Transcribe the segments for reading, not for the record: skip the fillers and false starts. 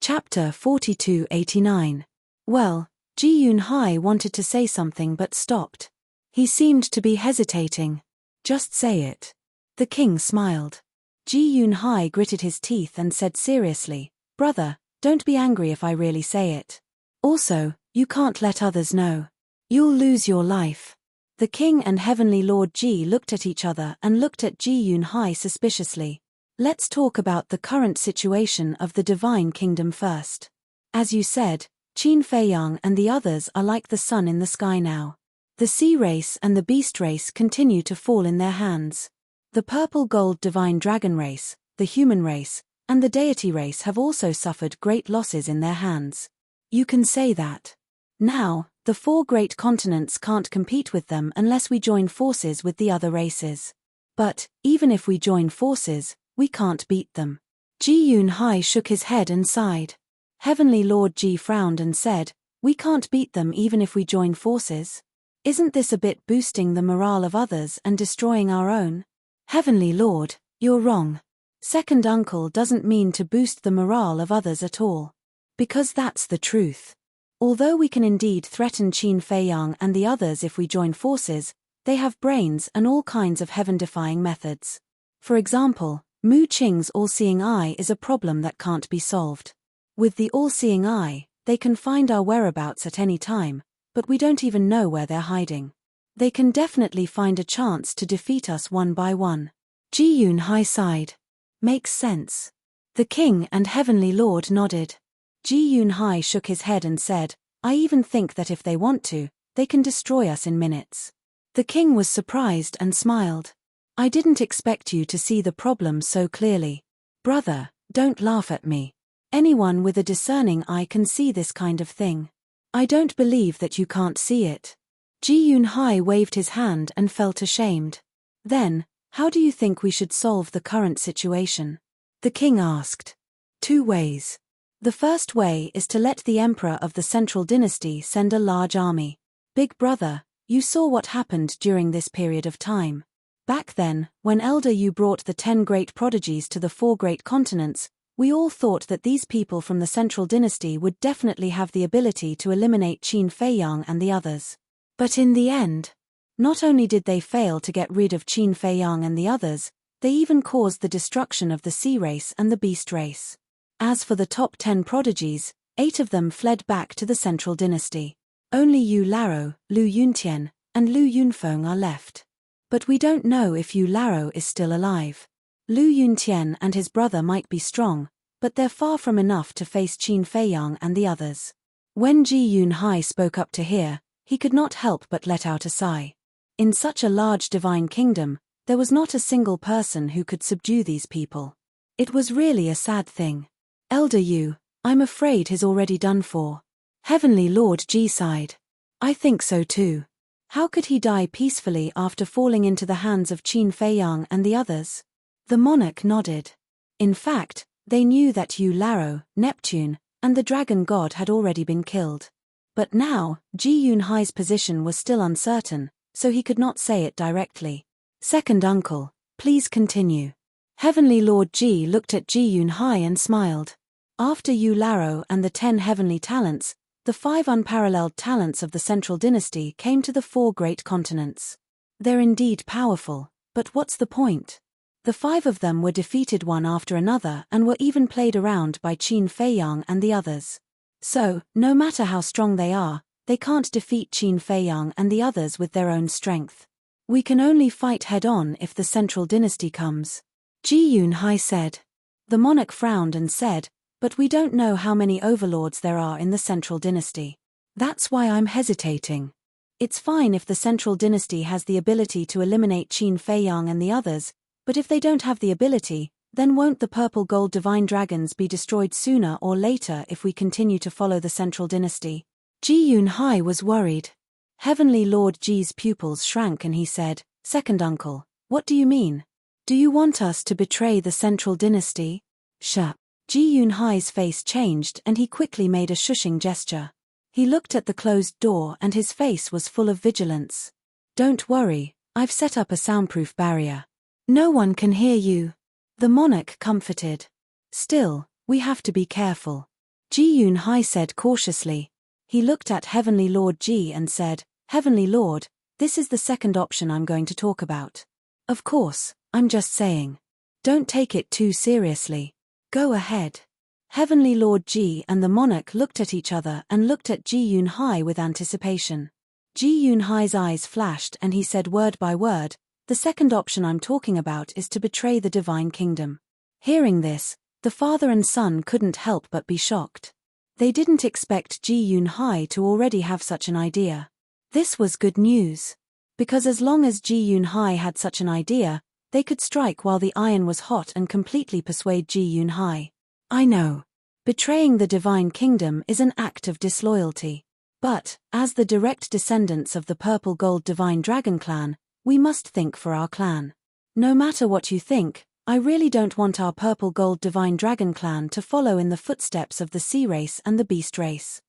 Chapter 4289. Well, Ji Yunhai wanted to say something but stopped. He seemed to be hesitating. Just say it. The king smiled. Ji Yunhai gritted his teeth and said seriously, Brother, don't be angry if I really say it. Also, you can't let others know. You'll lose your life. The king and Heavenly Lord Ji looked at each other and looked at Ji Yunhai suspiciously. Let's talk about the current situation of the Divine Kingdom first. As you said, Qin Feiyang and the others are like the sun in the sky now. The sea race and the beast race continue to fall in their hands. The purple gold divine dragon race, the human race, and the deity race have also suffered great losses in their hands. You can say that. Now, the four great continents can't compete with them unless we join forces with the other races. But, even if we join forces, we can't beat them. Ji Yunhai shook his head and sighed. Heavenly Lord Ji frowned and said, We can't beat them even if we join forces. Isn't this a bit boosting the morale of others and destroying our own? Heavenly Lord, you're wrong. Second uncle doesn't mean to boost the morale of others at all. Because that's the truth. Although we can indeed threaten Qin Feiyang and the others if we join forces, they have brains and all kinds of heaven-defying methods. For example, Mu Qing's all-seeing eye is a problem that can't be solved. With the all-seeing eye, they can find our whereabouts at any time, but we don't even know where they're hiding. They can definitely find a chance to defeat us one by one. Ji Yunhai sighed. Makes sense. The king and Heavenly Lord nodded. Ji Yunhai shook his head and said, I even think that if they want to, they can destroy us in minutes. The king was surprised and smiled. I didn't expect you to see the problem so clearly. Brother, don't laugh at me. Anyone with a discerning eye can see this kind of thing. I don't believe that you can't see it. Ji Yunhai waved his hand and felt ashamed. Then, how do you think we should solve the current situation? The king asked. 2 ways. The first way is to let the emperor of the central dynasty send a large army. Big brother, you saw what happened during this period of time. Back then, when Elder Yu brought the 10 great prodigies to the 4 great continents, we all thought that these people from the central dynasty would definitely have the ability to eliminate Qin Feiyang and the others. But in the end, not only did they fail to get rid of Qin Feiyang and the others, they even caused the destruction of the sea race and the beast race. As for the top 10 prodigies, 8 of them fled back to the central dynasty. Only Yu Laro, Lu Yuntian, and Lu Yunfeng are left. But we don't know if Yu Laro is still alive. Lu Yuntian and his brother might be strong, but they're far from enough to face Qin Feiyang and the others. When Ji Yunhai spoke up to hear, he could not help but let out a sigh. In such a large divine kingdom, there was not a single person who could subdue these people. It was really a sad thing. Elder Yu, I'm afraid he's already done for. Heavenly Lord Ji sighed. I think so too. How could he die peacefully after falling into the hands of Qin Feiyang and the others? The monarch nodded. In fact, they knew that Yu Laro, Neptune, and the dragon god had already been killed. But now, Ji Yunhai's position was still uncertain, so he could not say it directly. Second uncle, please continue. Heavenly Lord Ji looked at Ji Yunhai and smiled. After Yu Laro and the 10 heavenly talents, the 5 unparalleled talents of the central dynasty came to the 4 great continents. They're indeed powerful, but what's the point? The 5 of them were defeated one after another and were even played around by Qin Feiyang and the others. So, no matter how strong they are, they can't defeat Qin Feiyang and the others with their own strength. We can only fight head-on if the central dynasty comes. Ji Yunhai said. The monarch frowned and said, But we don't know how many overlords there are in the central dynasty. That's why I'm hesitating. It's fine if the central dynasty has the ability to eliminate Qin Feiyang and the others, but if they don't have the ability, then won't the purple gold divine dragons be destroyed sooner or later if we continue to follow the central dynasty? Ji Yunhai was worried. Heavenly Lord Ji's pupils shrank and he said, Second uncle, what do you mean? Do you want us to betray the central dynasty? Sure. Ji Yunhai's face changed and he quickly made a shushing gesture. He looked at the closed door and his face was full of vigilance. Don't worry, I've set up a soundproof barrier. No one can hear you. The monarch comforted. Still, we have to be careful. Ji Yun Hai said cautiously. He looked at Heavenly Lord Ji and said, Heavenly Lord, this is the second option I'm going to talk about. Of course, I'm just saying. Don't take it too seriously. Go ahead. Heavenly Lord Ji and the monarch looked at each other and looked at Ji Yun Hai with anticipation. Ji Yun Hai's eyes flashed and he said word by word, the second option I'm talking about is to betray the divine kingdom. Hearing this, the father and son couldn't help but be shocked. They didn't expect Ji Yun Hai to already have such an idea. This was good news. Because as long as Ji Yun Hai had such an idea, they could strike while the iron was hot and completely persuade Ji Yun Hai. I know. Betraying the divine kingdom is an act of disloyalty. But, as the direct descendants of the Purple Gold Divine Dragon clan, we must think for our clan. No matter what you think, I really don't want our Purple Gold Divine Dragon clan to follow in the footsteps of the Sea Race and the Beast Race.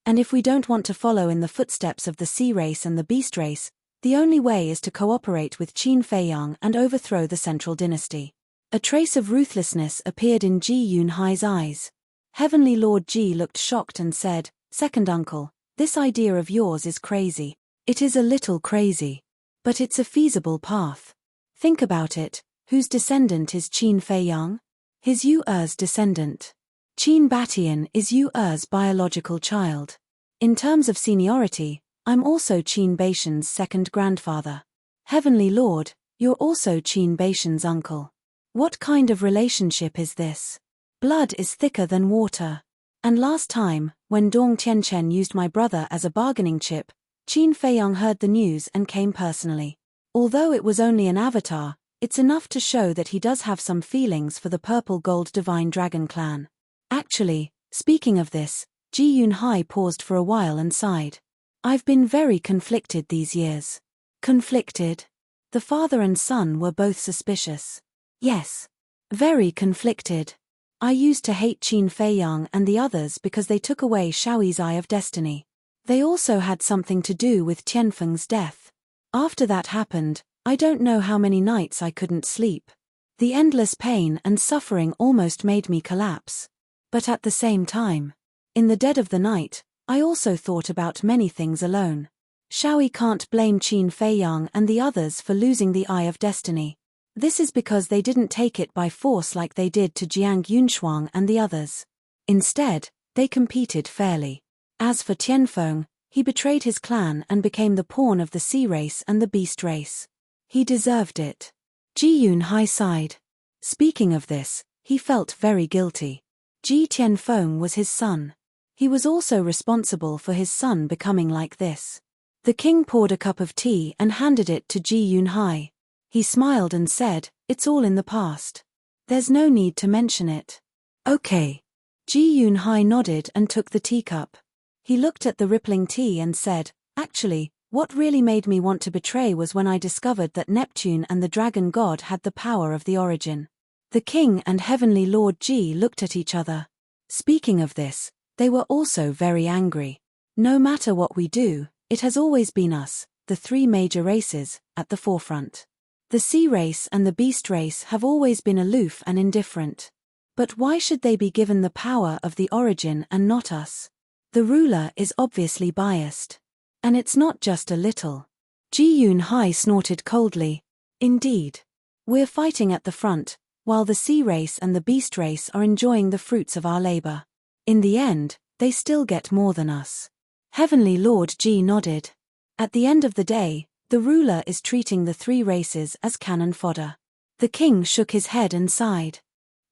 And if we don't want to follow in the footsteps of the Sea Race and the Beast Race, the only way is to cooperate with Qin Feiyang and overthrow the Central Dynasty. A trace of ruthlessness appeared in Ji Yun Hai's eyes. Heavenly Lord Ji looked shocked and said, Second uncle, this idea of yours is crazy. It is a little crazy. But it's a feasible path. Think about it, whose descendant is Qin Feiyang? His Yu-Er's descendant. Qin Batian is Yu-Er's biological child. In terms of seniority, I'm also Qin Baishan's second grandfather. Heavenly Lord, you're also Qin Baishan's uncle. What kind of relationship is this? Blood is thicker than water. And last time, when Dong Tianchen used my brother as a bargaining chip, Qin Feiyang heard the news and came personally. Although it was only an avatar, it's enough to show that he does have some feelings for the Purple Gold Divine Dragon clan. Actually, speaking of this, Ji Yun Hai paused for a while and sighed. I've been very conflicted these years. Conflicted? The father and son were both suspicious. Yes. Very conflicted. I used to hate Qin Feiyang and the others because they took away Shaoyi's Eye of Destiny. They also had something to do with Tianfeng's death. After that happened, I don't know how many nights I couldn't sleep. The endless pain and suffering almost made me collapse. But at the same time, in the dead of the night, I also thought about many things alone. Shaoyi can't blame Qin Feiyang and the others for losing the Eye of Destiny. This is because they didn't take it by force like they did to Jiang Yunshuang and the others. Instead, they competed fairly. As for Tianfeng, he betrayed his clan and became the pawn of the Sea Race and the Beast Race. He deserved it. Ji Yun Hai sighed. Speaking of this, he felt very guilty. Ji Tianfeng was his son. He was also responsible for his son becoming like this. The king poured a cup of tea and handed it to Ji Yun Hai. He smiled and said, It's all in the past. There's no need to mention it. Okay. Ji Yun Hai nodded and took the teacup. He looked at the rippling tea and said, Actually, what really made me want to betray was when I discovered that Neptune and the dragon god had the power of the origin. The king and Heavenly Lord Ji looked at each other. Speaking of this, they were also very angry. No matter what we do, it has always been us, the three major races, at the forefront. The Sea Race and the Beast Race have always been aloof and indifferent. But why should they be given the power of the origin and not us? The ruler is obviously biased. And it's not just a little. Ji Yun Hai snorted coldly. Indeed. We're fighting at the front, while the Sea Race and the Beast Race are enjoying the fruits of our labor. In the end, they still get more than us. Heavenly Lord Ji nodded. At the end of the day, the ruler is treating the three races as cannon fodder. The king shook his head and sighed.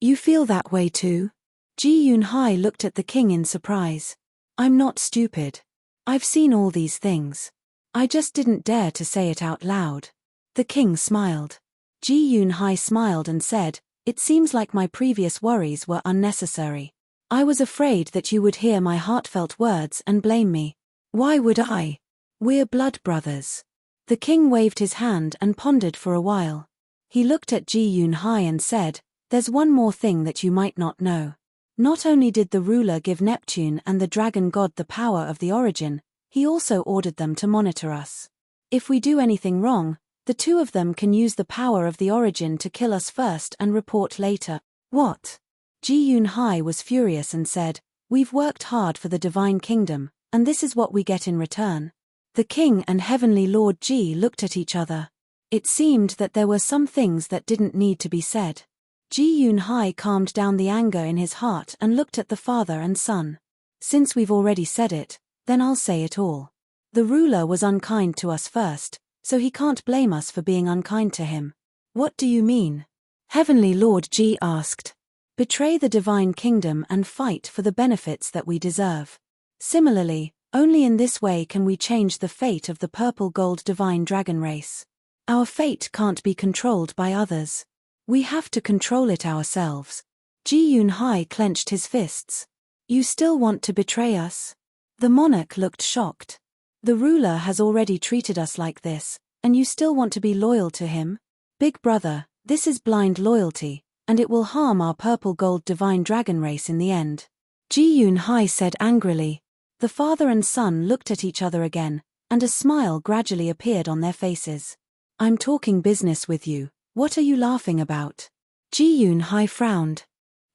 You feel that way too? Ji Yun Hai looked at the king in surprise. I'm not stupid. I've seen all these things. I just didn't dare to say it out loud. The king smiled. Ji Yun Hai smiled and said, It seems like my previous worries were unnecessary. I was afraid that you would hear my heartfelt words and blame me. Why would I? We're blood brothers. The king waved his hand and pondered for a while. He looked at Ji Yun Hai and said, There's one more thing that you might not know. Not only did the ruler give Neptune and the dragon god the power of the origin, he also ordered them to monitor us. If we do anything wrong, the two of them can use the power of the origin to kill us first and report later. What? Ji Yun Hai was furious and said, We've worked hard for the divine kingdom, and this is what we get in return. The king and Heavenly Lord Ji looked at each other. It seemed that there were some things that didn't need to be said. Ji Yunhai calmed down the anger in his heart and looked at the father and son. Since we've already said it, then I'll say it all. The ruler was unkind to us first, so he can't blame us for being unkind to him. What do you mean? Heavenly Lord Ji asked. Betray the divine kingdom and fight for the benefits that we deserve. Similarly, only in this way can we change the fate of the purple gold divine dragon race. Our fate can't be controlled by others. We have to control it ourselves. Ji Yunhai clenched his fists. You still want to betray us? The monarch looked shocked. The ruler has already treated us like this, and you still want to be loyal to him? Big brother, this is blind loyalty, and it will harm our purple gold divine dragon race in the end. Ji Yunhai said angrily. The father and son looked at each other again, and a smile gradually appeared on their faces. I'm talking business with you, what are you laughing about? Ji Yunhai frowned.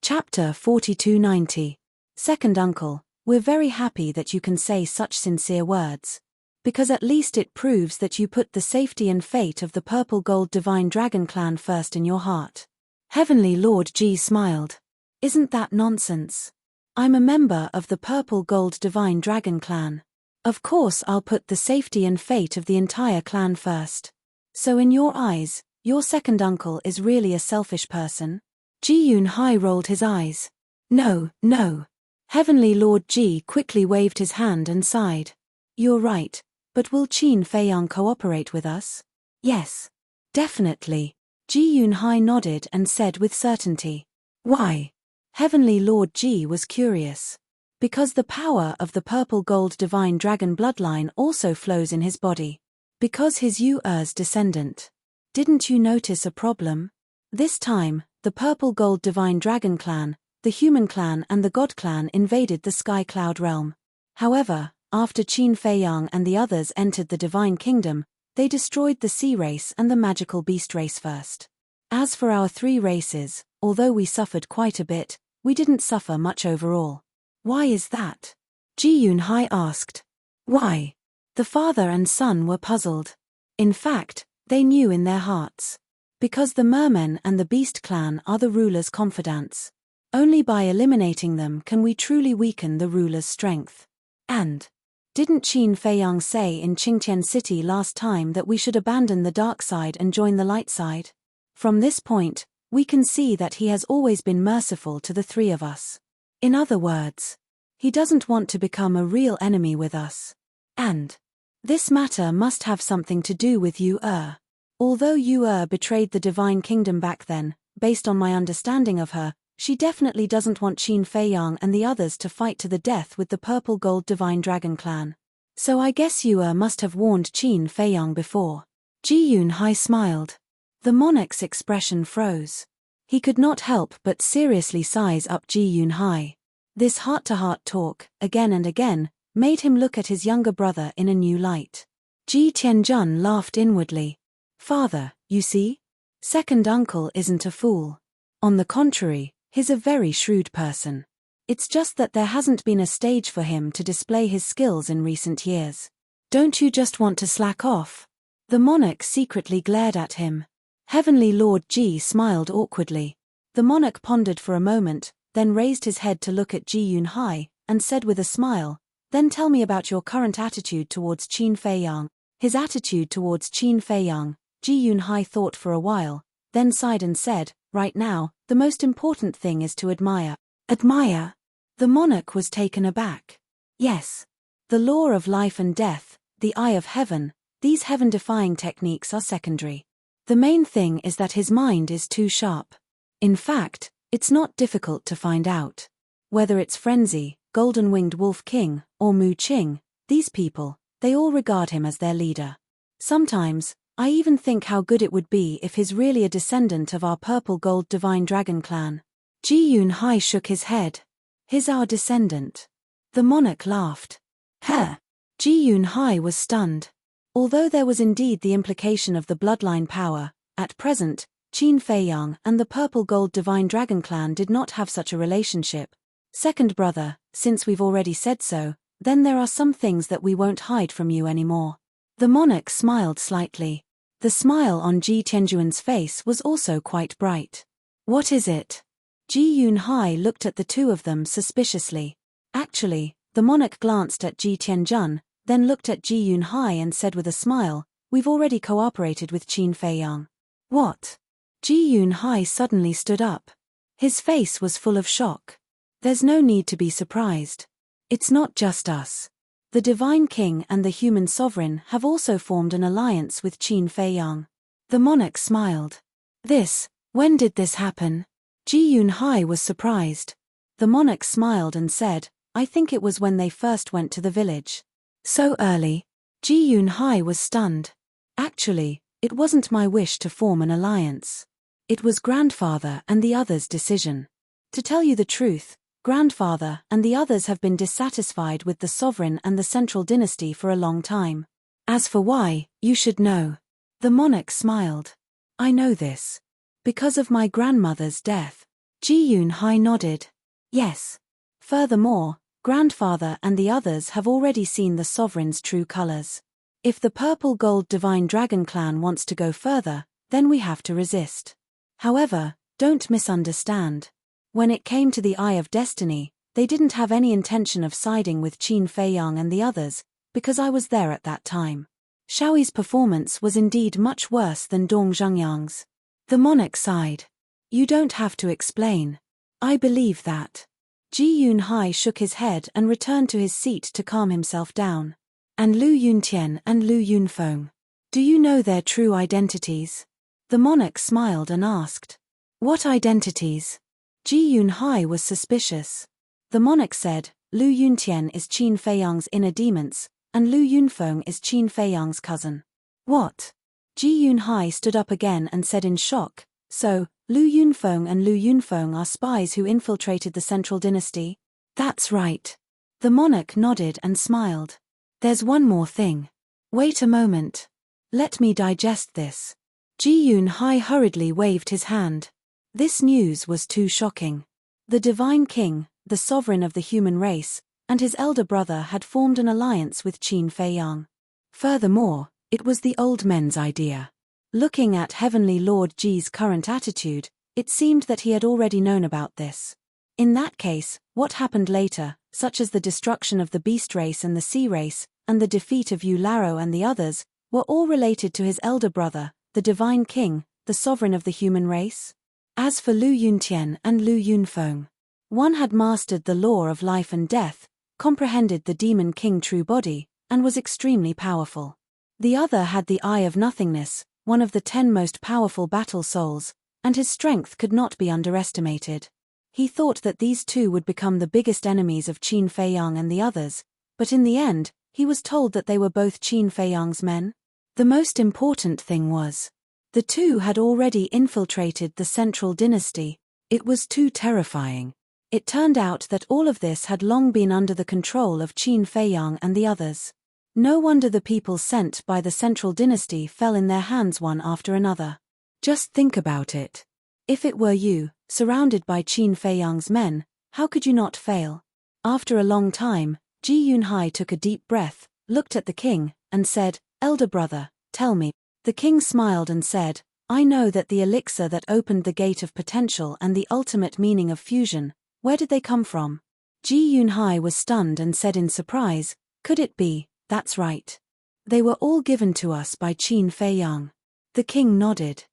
Chapter 4290. Second uncle, we're very happy that you can say such sincere words. Because at least it proves that you put the safety and fate of the purple gold divine dragon clan first in your heart. Heavenly Lord Ji smiled. Isn't that nonsense? I'm a member of the purple gold divine dragon clan. Of course I'll put the safety and fate of the entire clan first. So in your eyes, your second uncle is really a selfish person? Ji Yunhai rolled his eyes. No, no. Heavenly Lord Ji quickly waved his hand and sighed. You're right, but will Qin Feiyang cooperate with us? Yes. Definitely. Ji Yunhai nodded and said with certainty. Why? Heavenly Lord Ji was curious. Because the power of the purple gold divine dragon bloodline also flows in his body. Because he's Yu's descendant. Didn't you notice a problem? This time, the purple gold divine dragon clan, the human clan and the god clan invaded the sky cloud realm. However, after Qin Feiyang and the others entered the divine kingdom, they destroyed the sea race and the magical beast race first. As for our three races, although we suffered quite a bit, we didn't suffer much overall. Why is that? Ji Yunhai asked. Why? The father and son were puzzled. In fact, they knew in their hearts. Because the mermen and the beast clan are the ruler's confidants. Only by eliminating them can we truly weaken the ruler's strength. And didn't Qin Feiyang say in Qingtian City last time that we should abandon the dark side and join the light side? From this point, we can see that he has always been merciful to the three of us. In other words, he doesn't want to become a real enemy with us. And this matter must have something to do with Yu. Although Yu betrayed the divine kingdom back then, based on my understanding of her, she definitely doesn't want Qin Feiyang and the others to fight to the death with the purple gold divine dragon clan. So I guess Yu must have warned Qin Feiyang before. Ji Yunhai smiled. The monarch's expression froze. He could not help but seriously size up Ji Yunhai. This heart-to-heart talk, again and again, made him look at his younger brother in a new light. Ji Tianjun laughed inwardly. Father, you see? Second uncle isn't a fool. On the contrary, he's a very shrewd person. It's just that there hasn't been a stage for him to display his skills in recent years. Don't you just want to slack off? The monarch secretly glared at him. Heavenly Lord Ji smiled awkwardly. The monarch pondered for a moment, then raised his head to look at Ji Yunhai, and said with a smile, Then tell me about your current attitude towards Qin Feiyang. His attitude towards Qin Feiyang. Ji Yunhai thought for a while, then sighed and said, Right now, the most important thing is to admire. Admire? The monarch was taken aback. Yes. The law of life and death, the eye of heaven, these heaven-defying techniques are secondary. The main thing is that his mind is too sharp. In fact, it's not difficult to find out. Whether it's Frenzy, Golden-Winged Wolf King, or Mu Qing, these people, they all regard him as their leader. Sometimes, I even think how good it would be if he's really a descendant of our purple gold divine dragon clan. Ji Yunhai shook his head. He's our descendant. The monarch laughed. Huh. Ji Yunhai was stunned. Although there was indeed the implication of the bloodline power, at present, Qin Feiyang and the purple gold divine dragon clan did not have such a relationship. Second brother, since we've already said so, then there are some things that we won't hide from you anymore. The monarch smiled slightly. The smile on Ji Tianjuan's face was also quite bright. What is it? Ji Yunhai looked at the two of them suspiciously. Actually, the monarch glanced at Ji Tianjun, then looked at Ji Yunhai and said with a smile, we've already cooperated with Qin Feiyang. What? Ji Yunhai suddenly stood up. His face was full of shock. There's no need to be surprised. It's not just us. The Divine King and the human sovereign have also formed an alliance with Qin Feiyang. The monarch smiled. When did this happen? Ji Yunhai was surprised. The monarch smiled and said, I think it was when they first went to the village. So early? Ji Yunhai was stunned. Actually, it wasn't my wish to form an alliance. It was grandfather and the others' decision. To tell you the truth, grandfather and the others have been dissatisfied with the sovereign and the central dynasty for a long time. As for why, you should know. The monarch smiled. I know this. Because of my grandmother's death. Ji Yunhai nodded. Yes. Furthermore, grandfather and the others have already seen the sovereign's true colors. If the purple gold divine dragon clan wants to go further, then we have to resist. However, don't misunderstand. When it came to the Eye of Destiny, they didn't have any intention of siding with Qin Feiyang and the others, because I was there at that time. Shaoyi's performance was indeed much worse than Dong Zhengyang's. The monarch sighed. You don't have to explain. I believe that. Ji Yunhai shook his head and returned to his seat to calm himself down. And Lu Yuntian and Lu Yunfeng. Do you know their true identities? The monarch smiled and asked. What identities? Ji Yunhai was suspicious. The monarch said, Lu Yuntian is Qin Feiyang's inner demons, and Lu Yunfeng is Qin Feiyang's cousin. What? Ji Yunhai stood up again and said in shock, so, Lu Yunfeng and Lu Yunfeng are spies who infiltrated the central dynasty? That's right. The monarch nodded and smiled. There's one more thing. Wait a moment. Let me digest this. Ji Yunhai hurriedly waved his hand. This news was too shocking. The Divine King, the sovereign of the human race, and his elder brother had formed an alliance with Qin Feiyang. Furthermore, it was the old men's idea. Looking at Heavenly Lord Ji's current attitude, it seemed that he had already known about this. In that case, what happened later, such as the destruction of the beast race and the sea race, and the defeat of Yu Laro and the others, were all related to his elder brother, the Divine King, the sovereign of the human race? As for Lu Yuntian and Lu Yunfeng, one had mastered the law of life and death, comprehended the Demon King true body, and was extremely powerful. The other had the Eye of Nothingness, one of the 10 most powerful battle souls, and his strength could not be underestimated. He thought that these two would become the biggest enemies of Qin Feiyang and the others, but in the end, he was told that they were both Qin Feiyang's men. The most important thing was, the two had already infiltrated the central dynasty. It was too terrifying. It turned out that all of this had long been under the control of Qin Feiyang and the others. No wonder the people sent by the central dynasty fell in their hands one after another. Just think about it. If it were you, surrounded by Qin Feiyang's men, how could you not fail? After a long time, Ji Yunhai took a deep breath, looked at the king, and said, Elder brother, tell me. The king smiled and said, I know that the elixir that opened the gate of potential and the ultimate meaning of fusion, where did they come from? Ji Yunhai was stunned and said in surprise, could it be, that's right. They were all given to us by Qin Feiyang. The king nodded.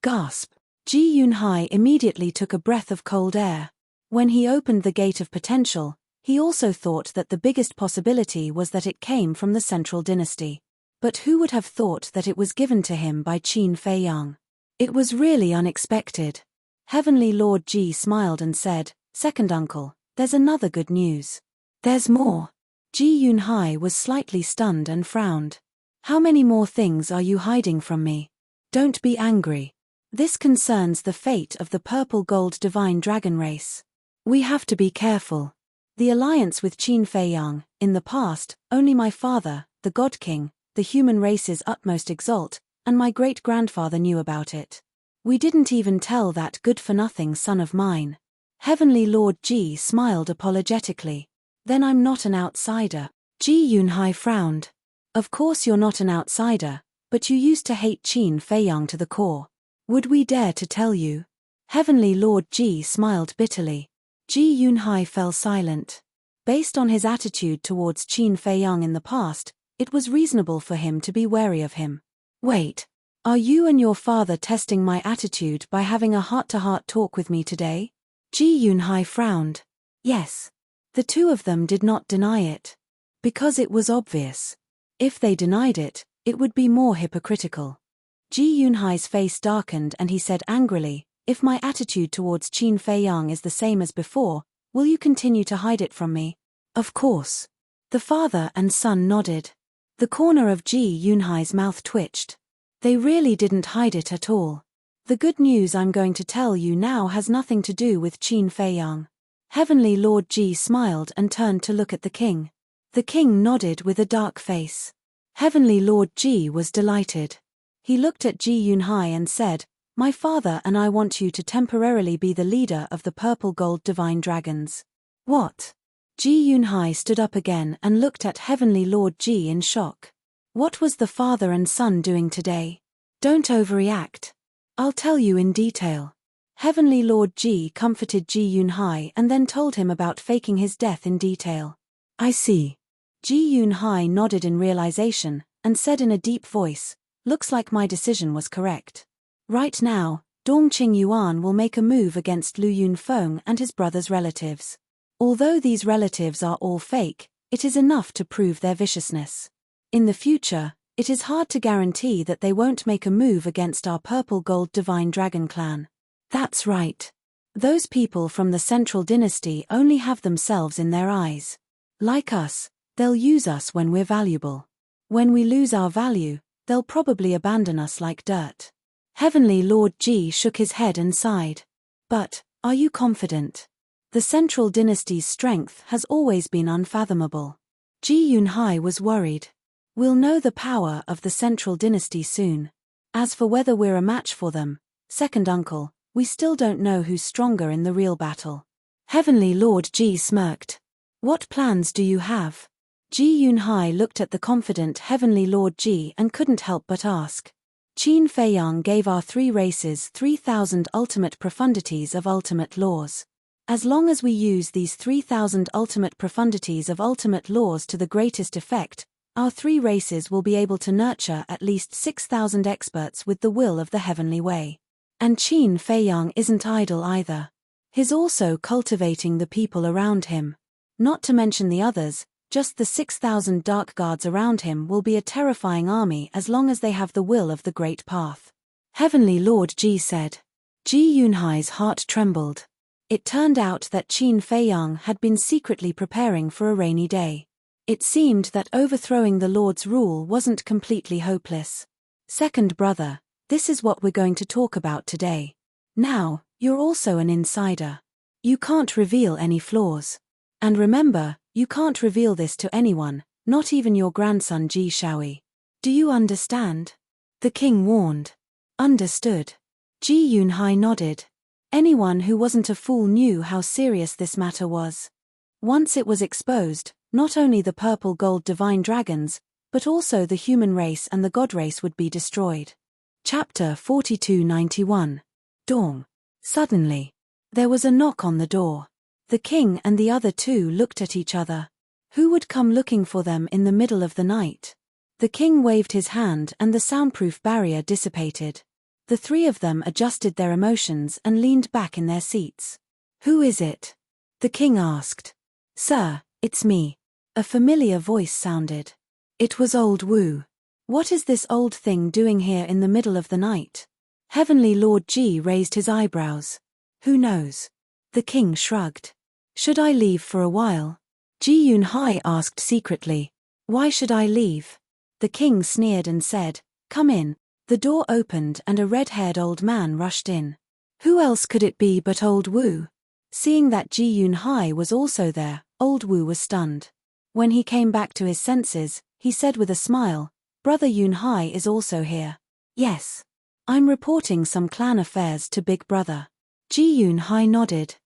Gasp. Ji Yunhai immediately took a breath of cold air. When he opened the gate of potential, he also thought that the biggest possibility was that it came from the central dynasty. But who would have thought that it was given to him by Qin Feiyang? It was really unexpected. Heavenly Lord Ji smiled and said, Second uncle, there's another good news. There's more. Ji Yunhai was slightly stunned and frowned. How many more things are you hiding from me? Don't be angry. This concerns the fate of the purple gold divine dragon race. We have to be careful. The alliance with Qin Feiyang, in the past, only my father, the God King, the human race's utmost exalt, and my great-grandfather knew about it. We didn't even tell that good-for-nothing son of mine. Heavenly Lord Ji smiled apologetically. Then I'm not an outsider. Ji Yunhai frowned. Of course you're not an outsider, but you used to hate Qin Feiyang to the core. Would we dare to tell you? Heavenly Lord Ji smiled bitterly. Ji Yunhai fell silent. Based on his attitude towards Qin Feiyang in the past, it was reasonable for him to be wary of him. Wait. Are you and your father testing my attitude by having a heart-to-heart talk with me today? Ji Yunhai frowned. Yes. The two of them did not deny it. Because it was obvious. If they denied it, it would be more hypocritical. Ji Yunhai's face darkened and he said angrily, if my attitude towards Qin Feiyang is the same as before, will you continue to hide it from me? Of course. The father and son nodded. The corner of Ji Yunhai's mouth twitched. They really didn't hide it at all. The good news I'm going to tell you now has nothing to do with Qin Feiyang. Heavenly Lord Ji smiled and turned to look at the king. The king nodded with a dark face. Heavenly Lord Ji was delighted. He looked at Ji Yunhai and said, my father and I want you to temporarily be the leader of the purple gold divine dragons. What? Ji Yunhai stood up again and looked at Heavenly Lord Ji in shock. What was the father and son doing today? Don't overreact. I'll tell you in detail. Heavenly Lord Ji comforted Ji Yunhai and then told him about faking his death in detail. I see. Ji Yunhai nodded in realization and said in a deep voice, looks like my decision was correct. Right now, Dongqing Yuan will make a move against Lu Yunfeng and his brother's relatives. Although these relatives are all fake, it is enough to prove their viciousness. In the future, it is hard to guarantee that they won't make a move against our purple gold divine dragon clan. That's right. Those people from the central dynasty only have themselves in their eyes. Like us, they'll use us when we're valuable. When we lose our value, they'll probably abandon us like dirt. Heavenly Lord Ji shook his head and sighed. But, are you confident? The central dynasty's strength has always been unfathomable. Ji Yunhai was worried. We'll know the power of the central dynasty soon. As for whether we're a match for them, second uncle, we still don't know who's stronger in the real battle. Heavenly Lord Ji smirked. What plans do you have? Ji Yunhai looked at the confident Heavenly Lord Ji and couldn't help but ask. Qin Feiyang gave our three races 3,000 ultimate profundities of ultimate laws. As long as we use these 3,000 ultimate profundities of ultimate laws to the greatest effect, our three races will be able to nurture at least 6,000 experts with the will of the heavenly way. And Qin Feiyang isn't idle either. He's also cultivating the people around him. Not to mention the others, just the 6,000 dark guards around him will be a terrifying army as long as they have the will of the great path. Heavenly Lord Ji said. Ji Yunhai's heart trembled. It turned out that Qin Feiyang had been secretly preparing for a rainy day. It seemed that overthrowing the Lord's rule wasn't completely hopeless. Second brother, this is what we're going to talk about today. Now, you're also an insider. You can't reveal any flaws. And remember, you can't reveal this to anyone, not even your grandson Ji Shaoi. Do you understand? The king warned. Understood. Ji Yunhai nodded. Anyone who wasn't a fool knew how serious this matter was. Once it was exposed, not only the purple gold divine dragons, but also the human race and the god race would be destroyed. Chapter 4291. Dawn. Suddenly, there was a knock on the door. The king and the other two looked at each other. Who would come looking for them in the middle of the night? The king waved his hand and the soundproof barrier dissipated. The three of them adjusted their emotions and leaned back in their seats. Who is it? The king asked. Sir, it's me. A familiar voice sounded. It was old Wu. What is this old thing doing here in the middle of the night? Heavenly Lord Ji raised his eyebrows. Who knows? The king shrugged. Should I leave for a while? Ji Yunhai asked secretly. Why should I leave? The king sneered and said, Come in. The door opened and a red-haired old man rushed in. Who else could it be but old Wu? Seeing that Ji Yunhai was also there, old Wu was stunned. When he came back to his senses, he said with a smile, Brother Yunhai is also here. Yes. I'm reporting some clan affairs to Big Brother. Ji Yunhai nodded.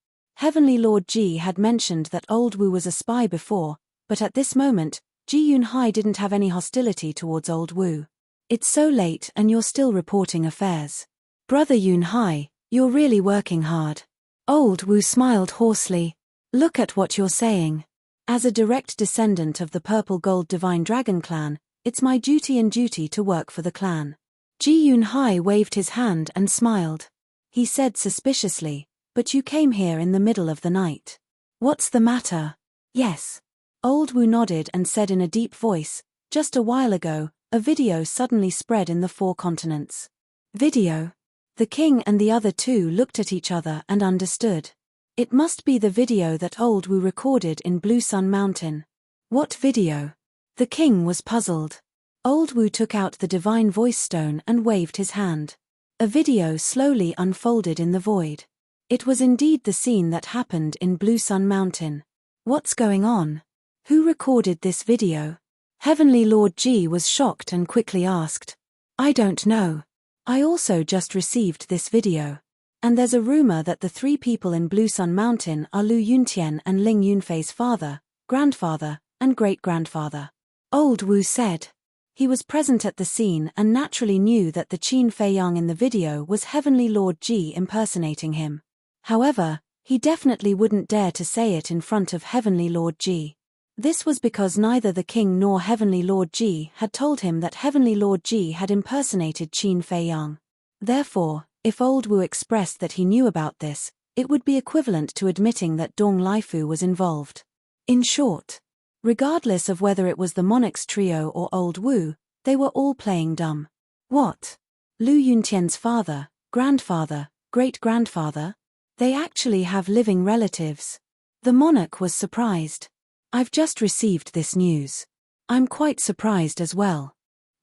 Heavenly Lord Ji had mentioned that Old Wu was a spy before, but at this moment, Ji Yunhai didn't have any hostility towards Old Wu. It's so late and you're still reporting affairs. Brother Yunhai, you're really working hard. Old Wu smiled hoarsely. Look at what you're saying. As a direct descendant of the Purple Gold Divine Dragon clan, it's my duty to work for the clan. Ji Yunhai waved his hand and smiled. He said suspiciously, but you came here in the middle of the night. What's the matter? Yes. Old Wu nodded and said in a deep voice, just a while ago, a video suddenly spread in the 4 continents. Video? The king and the other two looked at each other and understood. It must be the video that Old Wu recorded in Blue Sun Mountain. What video? The king was puzzled. Old Wu took out the divine voice stone and waved his hand. A video slowly unfolded in the void. It was indeed the scene that happened in Blue Sun Mountain. What's going on? Who recorded this video? Heavenly Lord Ji was shocked and quickly asked. I don't know. I also just received this video. And there's a rumor that the 3 people in Blue Sun Mountain are Lu Yuntian and Ling Yunfei's father, grandfather, and great-grandfather. Old Wu said. He was present at the scene and naturally knew that the Qin Fei Yang in the video was Heavenly Lord Ji impersonating him. However, he definitely wouldn't dare to say it in front of Heavenly Lord Ji. This was because neither the king nor Heavenly Lord Ji had told him that Heavenly Lord Ji had impersonated Qin Fei Yang. Therefore, if Old Wu expressed that he knew about this, it would be equivalent to admitting that Dong Laifu was involved. In short, regardless of whether it was the Monarch's trio or Old Wu, they were all playing dumb. What? Lu Yuntian's father, grandfather, great-grandfather? They actually have living relatives. The monarch was surprised. I've just received this news. I'm quite surprised as well.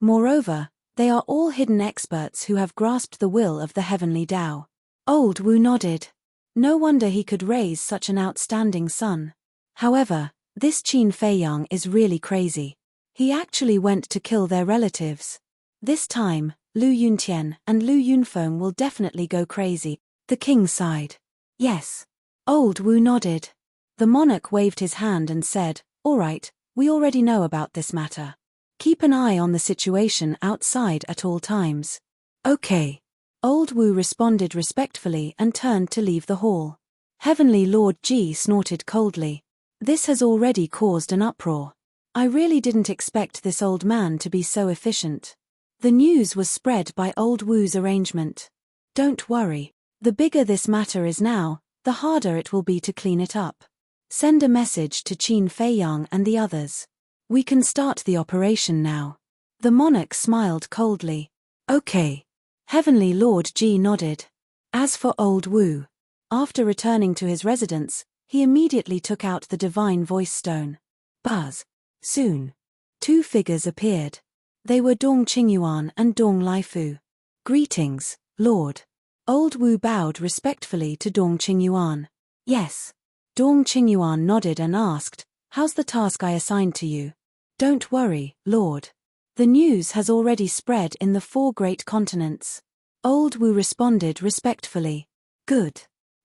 Moreover, they are all hidden experts who have grasped the will of the heavenly Tao. Old Wu nodded. No wonder he could raise such an outstanding son. However, this Qin Fei Yang is really crazy. He actually went to kill their relatives. This time, Lu Yuntian and Lu Yunfeng will definitely go crazy. The king sighed. Yes. Old Wu nodded. The monarch waved his hand and said, all right, we already know about this matter. Keep an eye on the situation outside at all times. Okay. Old Wu responded respectfully and turned to leave the hall. Heavenly Lord Ji snorted coldly. This has already caused an uproar. I really didn't expect this old man to be so efficient. The news was spread by Old Wu's arrangement. Don't worry. The bigger this matter is now, the harder it will be to clean it up. Send a message to Qin Fei Yang and the others. We can start the operation now. The monarch smiled coldly. Okay. Heavenly Lord Ji nodded. As for Old Wu, after returning to his residence, he immediately took out the divine voice stone. Buzz. Soon. 2 figures appeared. They were Dong Qingyuan and Dong Laifu. Greetings, Lord. Old Wu bowed respectfully to Dong Qingyuan. Yes. Dong Qingyuan nodded and asked, how's the task I assigned to you? Don't worry, Lord. The news has already spread in the 4 great continents. Old Wu responded respectfully. Good.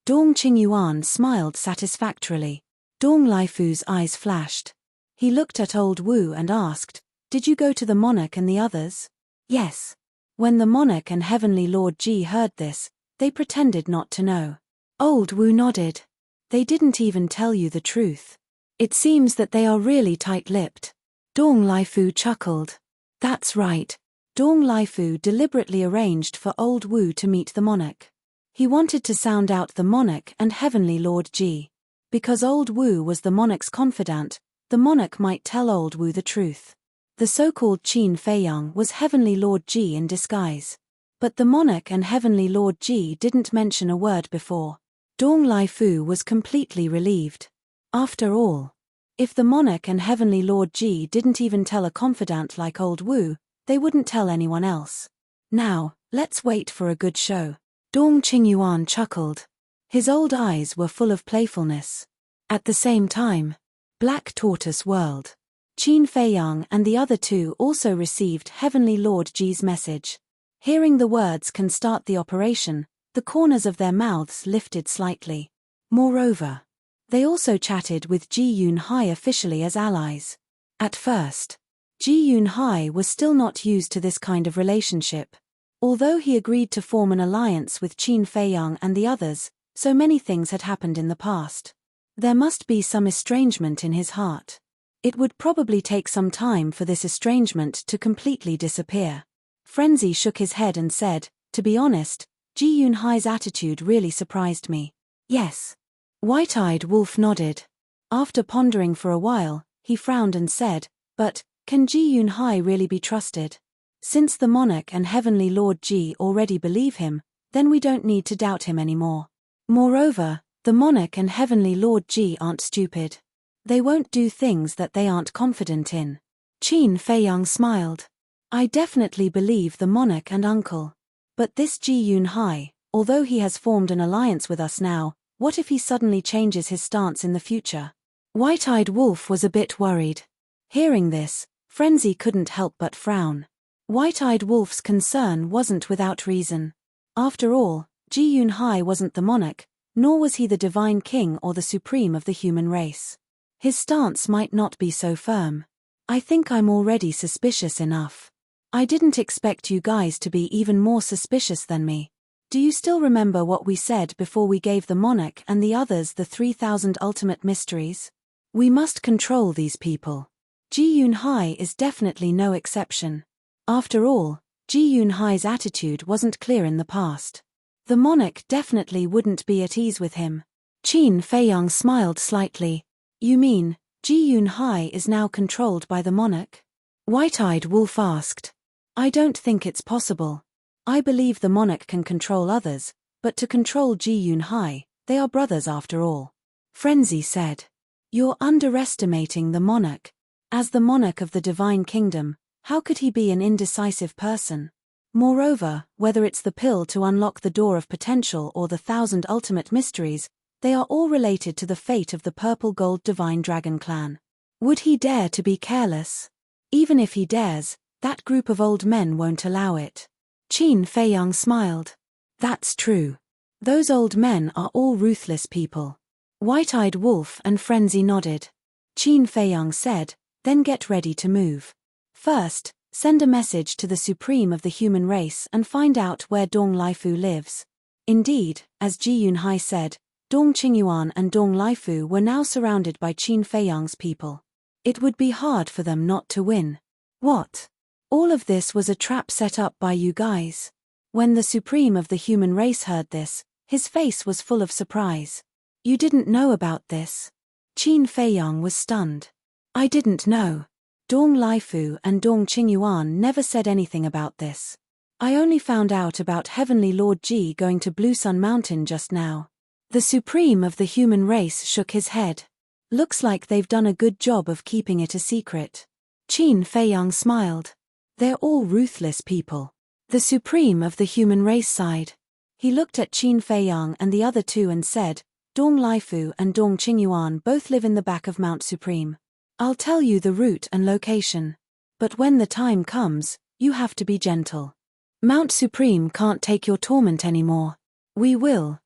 Dong Qingyuan smiled satisfactorily. Dong Laifu's eyes flashed. He looked at Old Wu and asked, did you go to the monarch and the others? Yes. When the monarch and Heavenly Lord Ji heard this, they pretended not to know. Old Wu nodded. They didn't even tell you the truth. It seems that they are really tight-lipped. Dong Laifu chuckled. That's right. Dong Laifu deliberately arranged for Old Wu to meet the monarch. He wanted to sound out the monarch and Heavenly Lord Ji. Because Old Wu was the monarch's confidant, the monarch might tell Old Wu the truth. The so-called Qin Fei Yang was Heavenly Lord Ji in disguise. But the monarch and Heavenly Lord Ji didn't mention a word before. Dong Laifu was completely relieved. After all, if the monarch and Heavenly Lord Ji didn't even tell a confidant like Old Wu, they wouldn't tell anyone else. Now, let's wait for a good show. Dong Qingyuan chuckled. His old eyes were full of playfulness. At the same time, Black Tortoise whirled. Qin Fei Yang and the other 2 also received Heavenly Lord Ji's message. Hearing the words can start the operation, the corners of their mouths lifted slightly. Moreover, they also chatted with Ji Yun-hai officially as allies. At first, Ji Yun-hai was still not used to this kind of relationship. Although he agreed to form an alliance with Qin Feiyang and the others, so many things had happened in the past. There must be some estrangement in his heart. It would probably take some time for this estrangement to completely disappear. Frenzy shook his head and said, "To be honest, Ji Yun-hai's attitude really surprised me." "Yes." White-eyed Wolf nodded. After pondering for a while, he frowned and said, "But, can Ji Yun-hai really be trusted? Since the monarch and Heavenly Lord Ji already believe him, then we don't need to doubt him anymore. Moreover, the monarch and Heavenly Lord Ji aren't stupid. They won't do things that they aren't confident in." Qin Feiyang smiled. "I definitely believe the monarch and uncle. But this Ji Yun-hai, although he has formed an alliance with us now, what if he suddenly changes his stance in the future?" White-eyed Wolf was a bit worried. Hearing this, Frenzy couldn't help but frown. White-eyed Wolf's concern wasn't without reason. After all, Ji Yun-hai wasn't the monarch, nor was he the divine king or the supreme of the human race. His stance might not be so firm. "I think I'm already suspicious enough. I didn't expect you guys to be even more suspicious than me. Do you still remember what we said before we gave the monarch and the others the 3,000 ultimate mysteries? We must control these people. Ji Yun-hai is definitely no exception. After all, Ji Yun-hai's attitude wasn't clear in the past. The monarch definitely wouldn't be at ease with him." Qin Feiyang smiled slightly. "You mean, Ji Yun-hai is now controlled by the monarch?" White-eyed Wolf asked. "I don't think it's possible. I believe the monarch can control others, but to control Ji Yun-hai, they are brothers after all." Frenzy said. "You're underestimating the monarch. As the monarch of the divine kingdom, how could he be an indecisive person? Moreover, whether it's the pill to unlock the door of potential or the 1,000 ultimate mysteries, they are all related to the fate of the purple gold divine dragon clan. Would he dare to be careless? Even if he dares, that group of old men won't allow it." Qin Feiyang smiled. "That's true. Those old men are all ruthless people." White-eyed Wolf and Frenzy nodded. Qin Feiyang said, "Then get ready to move. First, send a message to the supreme of the human race and find out where Dong Laifu lives." Indeed, as Ji Yun-hai said, Dong Qingyuan and Dong Laifu were now surrounded by Qin Feiyang's people. It would be hard for them not to win. "What? All of this was a trap set up by you guys?" When the supreme of the human race heard this, his face was full of surprise. "You didn't know about this?" Qin Feiyang was stunned. "I didn't know. Dong Laifu and Dong Qingyuan never said anything about this. I only found out about Heavenly Lord Ji going to Blue Sun Mountain just now." The supreme of the human race shook his head. "Looks like they've done a good job of keeping it a secret." Qin Feiyang smiled. "They're all ruthless people." The supreme of the human race sighed. He looked at Qin Feiyang and the other two and said, "Dong Laifu and Dong Qingyuan both live in the back of Mount Supreme. I'll tell you the route and location. But when the time comes, you have to be gentle. Mount Supreme can't take your torment anymore." We will."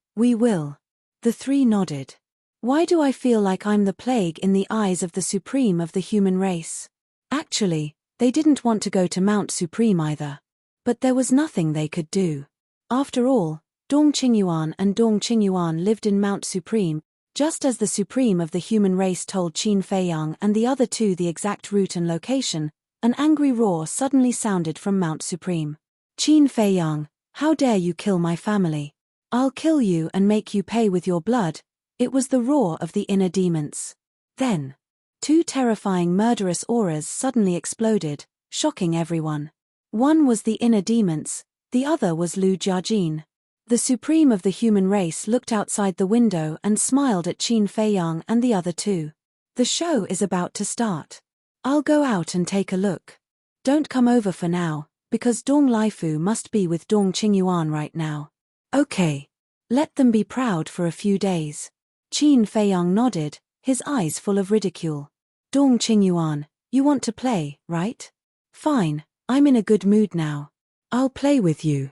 The three nodded. "Why do I feel like I'm the plague in the eyes of the supreme of the human race?" Actually, they didn't want to go to Mount Supreme either. But there was nothing they could do. After all, Dong Qingyuan and Dong Qingyuan lived in Mount Supreme. Just as the supreme of the human race told Qin Feiyang and the other two the exact route and location, an angry roar suddenly sounded from Mount Supreme. "Qin Feiyang, how dare you kill my family? I'll kill you and make you pay with your blood." It was the roar of the inner demons. Then, two terrifying murderous auras suddenly exploded, shocking everyone. One was the inner demons, the other was Lu Jiajin. The supreme of the human race looked outside the window and smiled at Qin Feiyang and the other two. "The show is about to start. I'll go out and take a look. Don't come over for now, because Dong Laifu must be with Dong Qingyuan right now." "Okay. Let them be proud for a few days." Qin Feiyang nodded, his eyes full of ridicule. "Dong Qingyuan, you want to play, right? Fine, I'm in a good mood now. I'll play with you."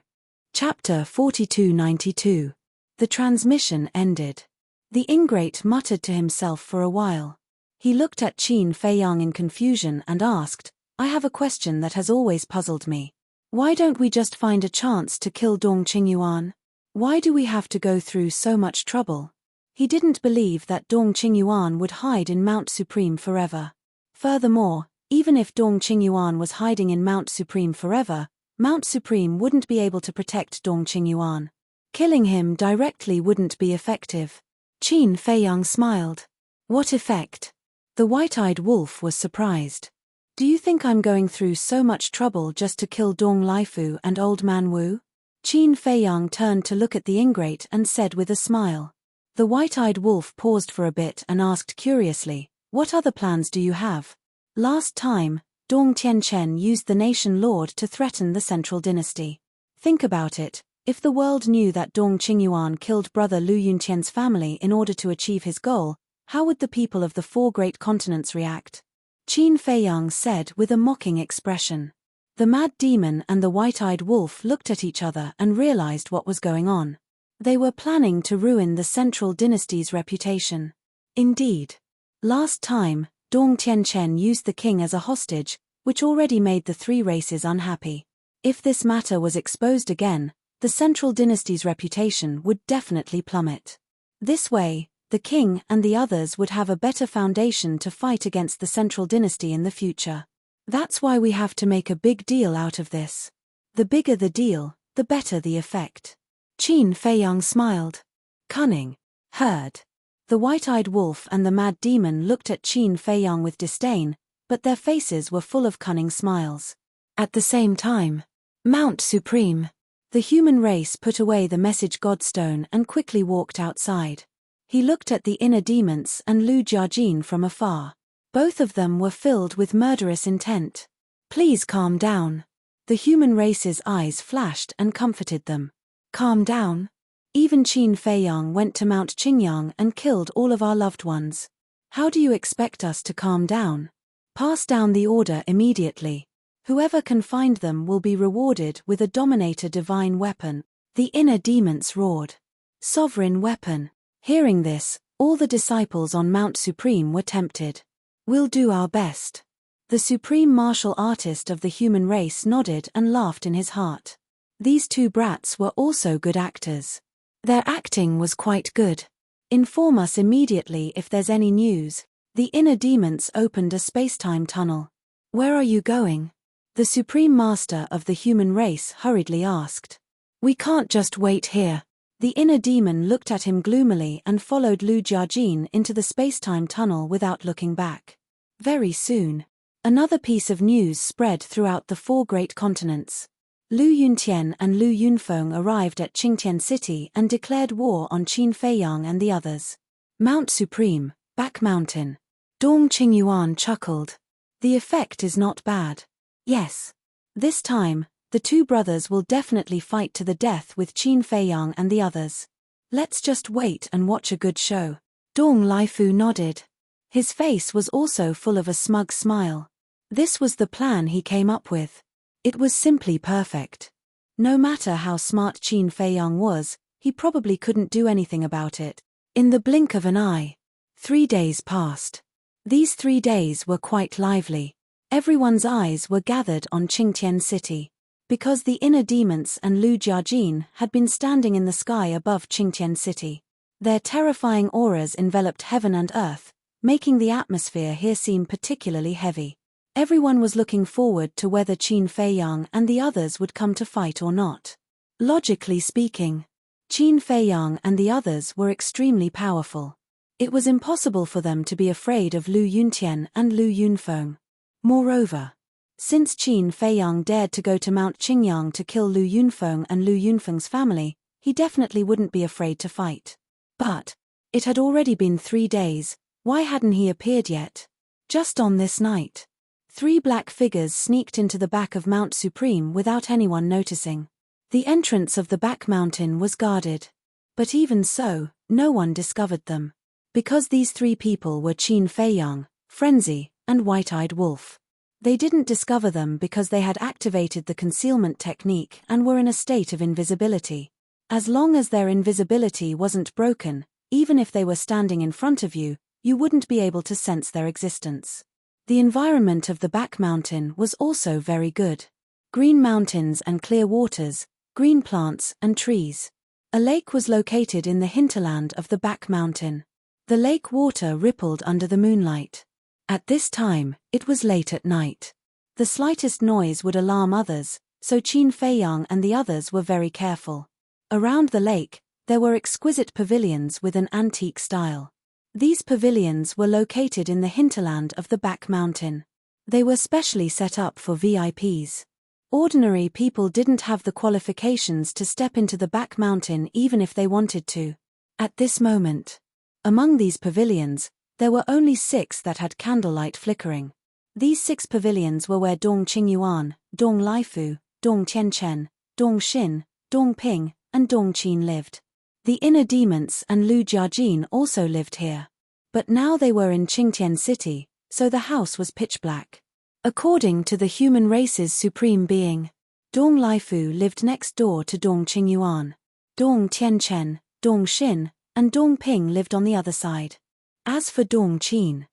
Chapter 4292. The transmission ended. The ingrate muttered to himself for a while. He looked at Qin Feiyang in confusion and asked, I have a question that has always puzzled me. Why don't we just find a chance to kill Dong Qingyuan? Why do we have to go through so much trouble? He didn't believe that Dong Qingyuan would hide in Mount Supreme forever. Furthermore, even if Dong Qingyuan was hiding in Mount Supreme forever, Mount Supreme wouldn't be able to protect Dong Qingyuan. Killing him directly wouldn't be effective. Qin Feiyang smiled. What effect? The white-eyed wolf was surprised. Do you think I'm going through so much trouble just to kill Dong Laifu and Old Man Wu? Qin Feiyang turned to look at the ingrate and said with a smile. The white-eyed wolf paused for a bit and asked curiously, what other plans do you have? Last time, Dong Tianchen used the nation lord to threaten the central dynasty. Think about it, if the world knew that Dong Qingyuan killed brother Lu Yunqian's family in order to achieve his goal, how would the people of the four great continents react? Qin Feiyang said with a mocking expression. The mad demon and the white-eyed wolf looked at each other and realized what was going on. They were planning to ruin the central dynasty's reputation. Indeed. Last time, Dong Tianchen used the king as a hostage, which already made the three races unhappy. If this matter was exposed again, the central dynasty's reputation would definitely plummet. This way, the king and the others would have a better foundation to fight against the central dynasty in the future. That's why we have to make a big deal out of this. The bigger the deal, the better the effect. Qin Feiyang smiled. Cunning. Heard. The white-eyed wolf and the mad demon looked at Qin Feiyang with disdain, but their faces were full of cunning smiles. At the same time, Mount Supreme. The human race put away the message godstone and quickly walked outside. He looked at the inner demons and Lu Jiajin from afar. Both of them were filled with murderous intent. Please calm down. The human race's eyes flashed and comforted them. Calm down. Even Qin Feiyang went to Mount Qingyang and killed all of our loved ones. How do you expect us to calm down? Pass down the order immediately. Whoever can find them will be rewarded with a Dominator divine weapon. The inner demons roared. Sovereign weapon. Hearing this, all the disciples on Mount Supreme were tempted. We'll do our best. The supreme martial artist of the human race nodded and laughed in his heart. These two brats were also good actors. Their acting was quite good. Inform us immediately if there's any news. The inner demons opened a space-time tunnel. Where are you going? The supreme master of the human race hurriedly asked. We can't just wait here. The inner demon looked at him gloomily and followed Lu Jiajin into the space-time tunnel without looking back. Very soon, another piece of news spread throughout the four great continents. Lu Yuntian and Lu Yunfeng arrived at Qingtian City and declared war on Qin Feiyang and the others. Mount Supreme, Back Mountain. Dong Qingyuan chuckled. The effect is not bad. Yes. This time, the two brothers will definitely fight to the death with Qin Feiyang and the others. Let's just wait and watch a good show. Dong Laifu nodded. His face was also full of a smug smile. This was the plan he came up with. It was simply perfect. No matter how smart Qin Feiyang was, he probably couldn't do anything about it. In the blink of an eye. 3 days passed. These 3 days were quite lively. Everyone's eyes were gathered on Qingtian City. Because the inner demons and Lu Jiajin had been standing in the sky above Qingtian City. Their terrifying auras enveloped heaven and earth, making the atmosphere here seem particularly heavy. Everyone was looking forward to whether Qin Feiyang and the others would come to fight or not. Logically speaking, Qin Feiyang and the others were extremely powerful. It was impossible for them to be afraid of Lu Yuntian and Lu Yunfeng. Moreover, since Qin Feiyang dared to go to Mount Qingyang to kill Lu Yunfeng and Lu Yunfeng's family, he definitely wouldn't be afraid to fight. But, it had already been 3 days, why hadn't he appeared yet? Just on this night. 3 black figures sneaked into the back of Mount Supreme without anyone noticing. The entrance of the back mountain was guarded. But even so, no one discovered them. Because these 3 people were Qin Feiyang, Frenzy, and White-Eyed Wolf. They didn't discover them because they had activated the concealment technique and were in a state of invisibility. As long as their invisibility wasn't broken, even if they were standing in front of you, you wouldn't be able to sense their existence. The environment of the back mountain was also very good. Green mountains and clear waters, green plants and trees. A lake was located in the hinterland of the back mountain. The lake water rippled under the moonlight. At this time, it was late at night. The slightest noise would alarm others, so Qin Feiyang and the others were very careful. Around the lake, there were exquisite pavilions with an antique style. These pavilions were located in the hinterland of the back mountain. They were specially set up for VIPs. Ordinary people didn't have the qualifications to step into the back mountain even if they wanted to. At this moment, among these pavilions, there were only 6 that had candlelight flickering. These 6 pavilions were where Dong Qingyuan, Dong Laifu, Dong Tianchen, Dong Xin, Dong Ping, and Dong Qin lived. The inner demons and Lu Jiajin also lived here. But now they were in Qingtian City, so the house was pitch black. According to the human race's supreme being, Dong Laifu lived next door to Dong Qingyuan. Dong Tianchen, Dong Xin, and Dong Ping lived on the other side. As for Dong Qin,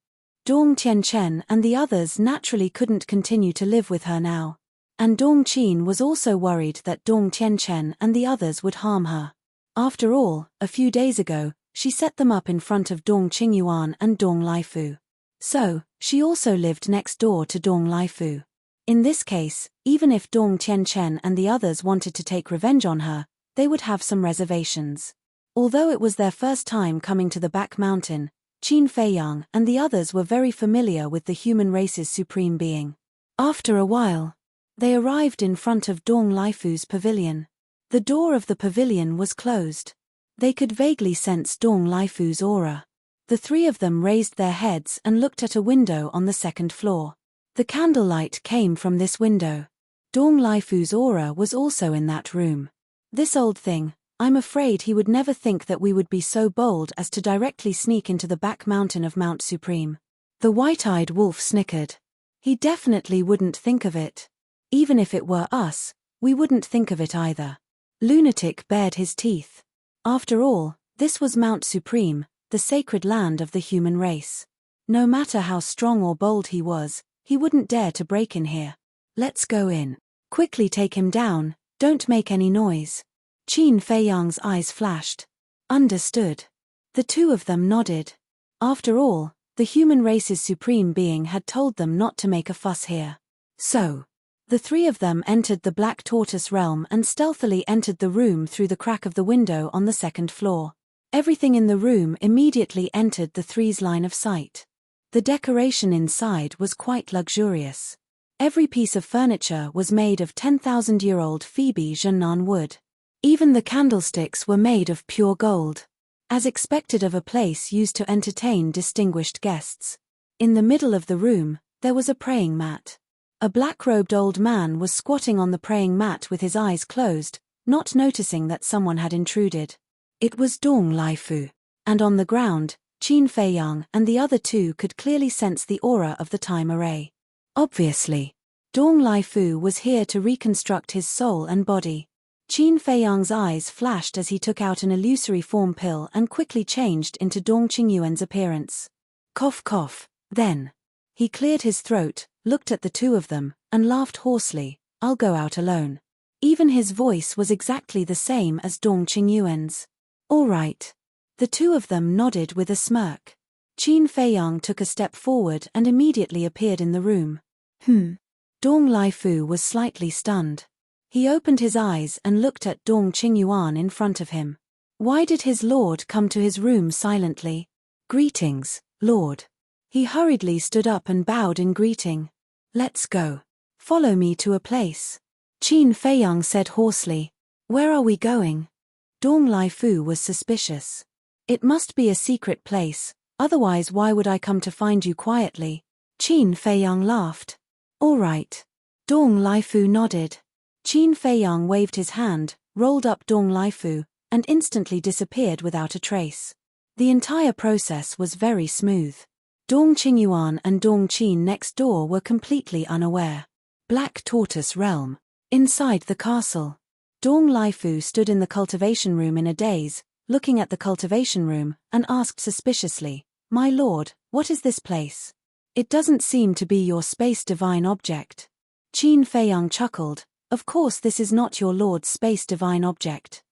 Dong Tianchen and the others naturally couldn't continue to live with her now. And Dong Qin was also worried that Dong Tianchen and the others would harm her. After all, a few days ago, she set them up in front of Dong Qingyuan and Dong Laifu. So, she also lived next door to Dong Laifu. In this case, even if Dong Tianchen and the others wanted to take revenge on her, they would have some reservations. Although it was their first time coming to the back mountain, Qin Feiyang and the others were very familiar with the human race's supreme being. After a while, they arrived in front of Dong Laifu's pavilion. The door of the pavilion was closed. They could vaguely sense Dong Laifu's aura. The 3 of them raised their heads and looked at a window on the 2nd floor. The candlelight came from this window. Dong Laifu's aura was also in that room. This old thing, I'm afraid he would never think that we would be so bold as to directly sneak into the back mountain of Mount Supreme. The white-eyed wolf snickered. He definitely wouldn't think of it. Even if it were us, we wouldn't think of it either. Lunatic bared his teeth. After all, this was Mount Supreme, the sacred land of the human race. No matter how strong or bold he was, he wouldn't dare to break in here. Let's go in. Quickly take him down, don't make any noise. Qin Feiyang's eyes flashed. Understood. The 2 of them nodded. After all, the human race's supreme being had told them not to make a fuss here. So, the 3 of them entered the Black Tortoise realm and stealthily entered the room through the crack of the window on the 2nd floor. Everything in the room immediately entered the 3's line of sight. The decoration inside was quite luxurious. Every piece of furniture was made of 10,000-year-old Phoebe Zhennan wood. Even the candlesticks were made of pure gold, as expected of a place used to entertain distinguished guests. In the middle of the room, there was a praying mat. A black-robed old man was squatting on the praying mat with his eyes closed, not noticing that someone had intruded. It was Dong Laifu. And on the ground, Qin Feiyang and the other 2 could clearly sense the aura of the time array. Obviously, Dong Laifu was here to reconstruct his soul and body. Qin Feiyang's eyes flashed as he took out an illusory form pill and quickly changed into Dong Qingyuan's appearance. Cough cough, then. He cleared his throat, looked at the 2 of them, and laughed hoarsely. I'll go out alone. Even his voice was exactly the same as Dong Qingyuan's. All right. The 2 of them nodded with a smirk. Qin Feiyang took a step forward and immediately appeared in the room. Dong Laifu was slightly stunned. He opened his eyes and looked at Dong Qingyuan in front of him. Why did his lord come to his room silently? Greetings, lord. He hurriedly stood up and bowed in greeting. Let's go. Follow me to a place. Qin Feiyang said hoarsely. Where are we going? Dong Laifu was suspicious. It must be a secret place, otherwise why would I come to find you quietly? Qin Feiyang laughed. All right. Dong Laifu nodded. Qin Feiyang waved his hand, rolled up Dong Laifu, and instantly disappeared without a trace. The entire process was very smooth. Dong Qingyuan and Dong Qin next door were completely unaware. Black Tortoise Realm. Inside the castle, Dong Laifu stood in the cultivation room in a daze, looking at the cultivation room, and asked suspiciously, "My lord, what is this place? It doesn't seem to be your space divine object." Qin Feiyang chuckled, "Of course this is not your lord's space divine object."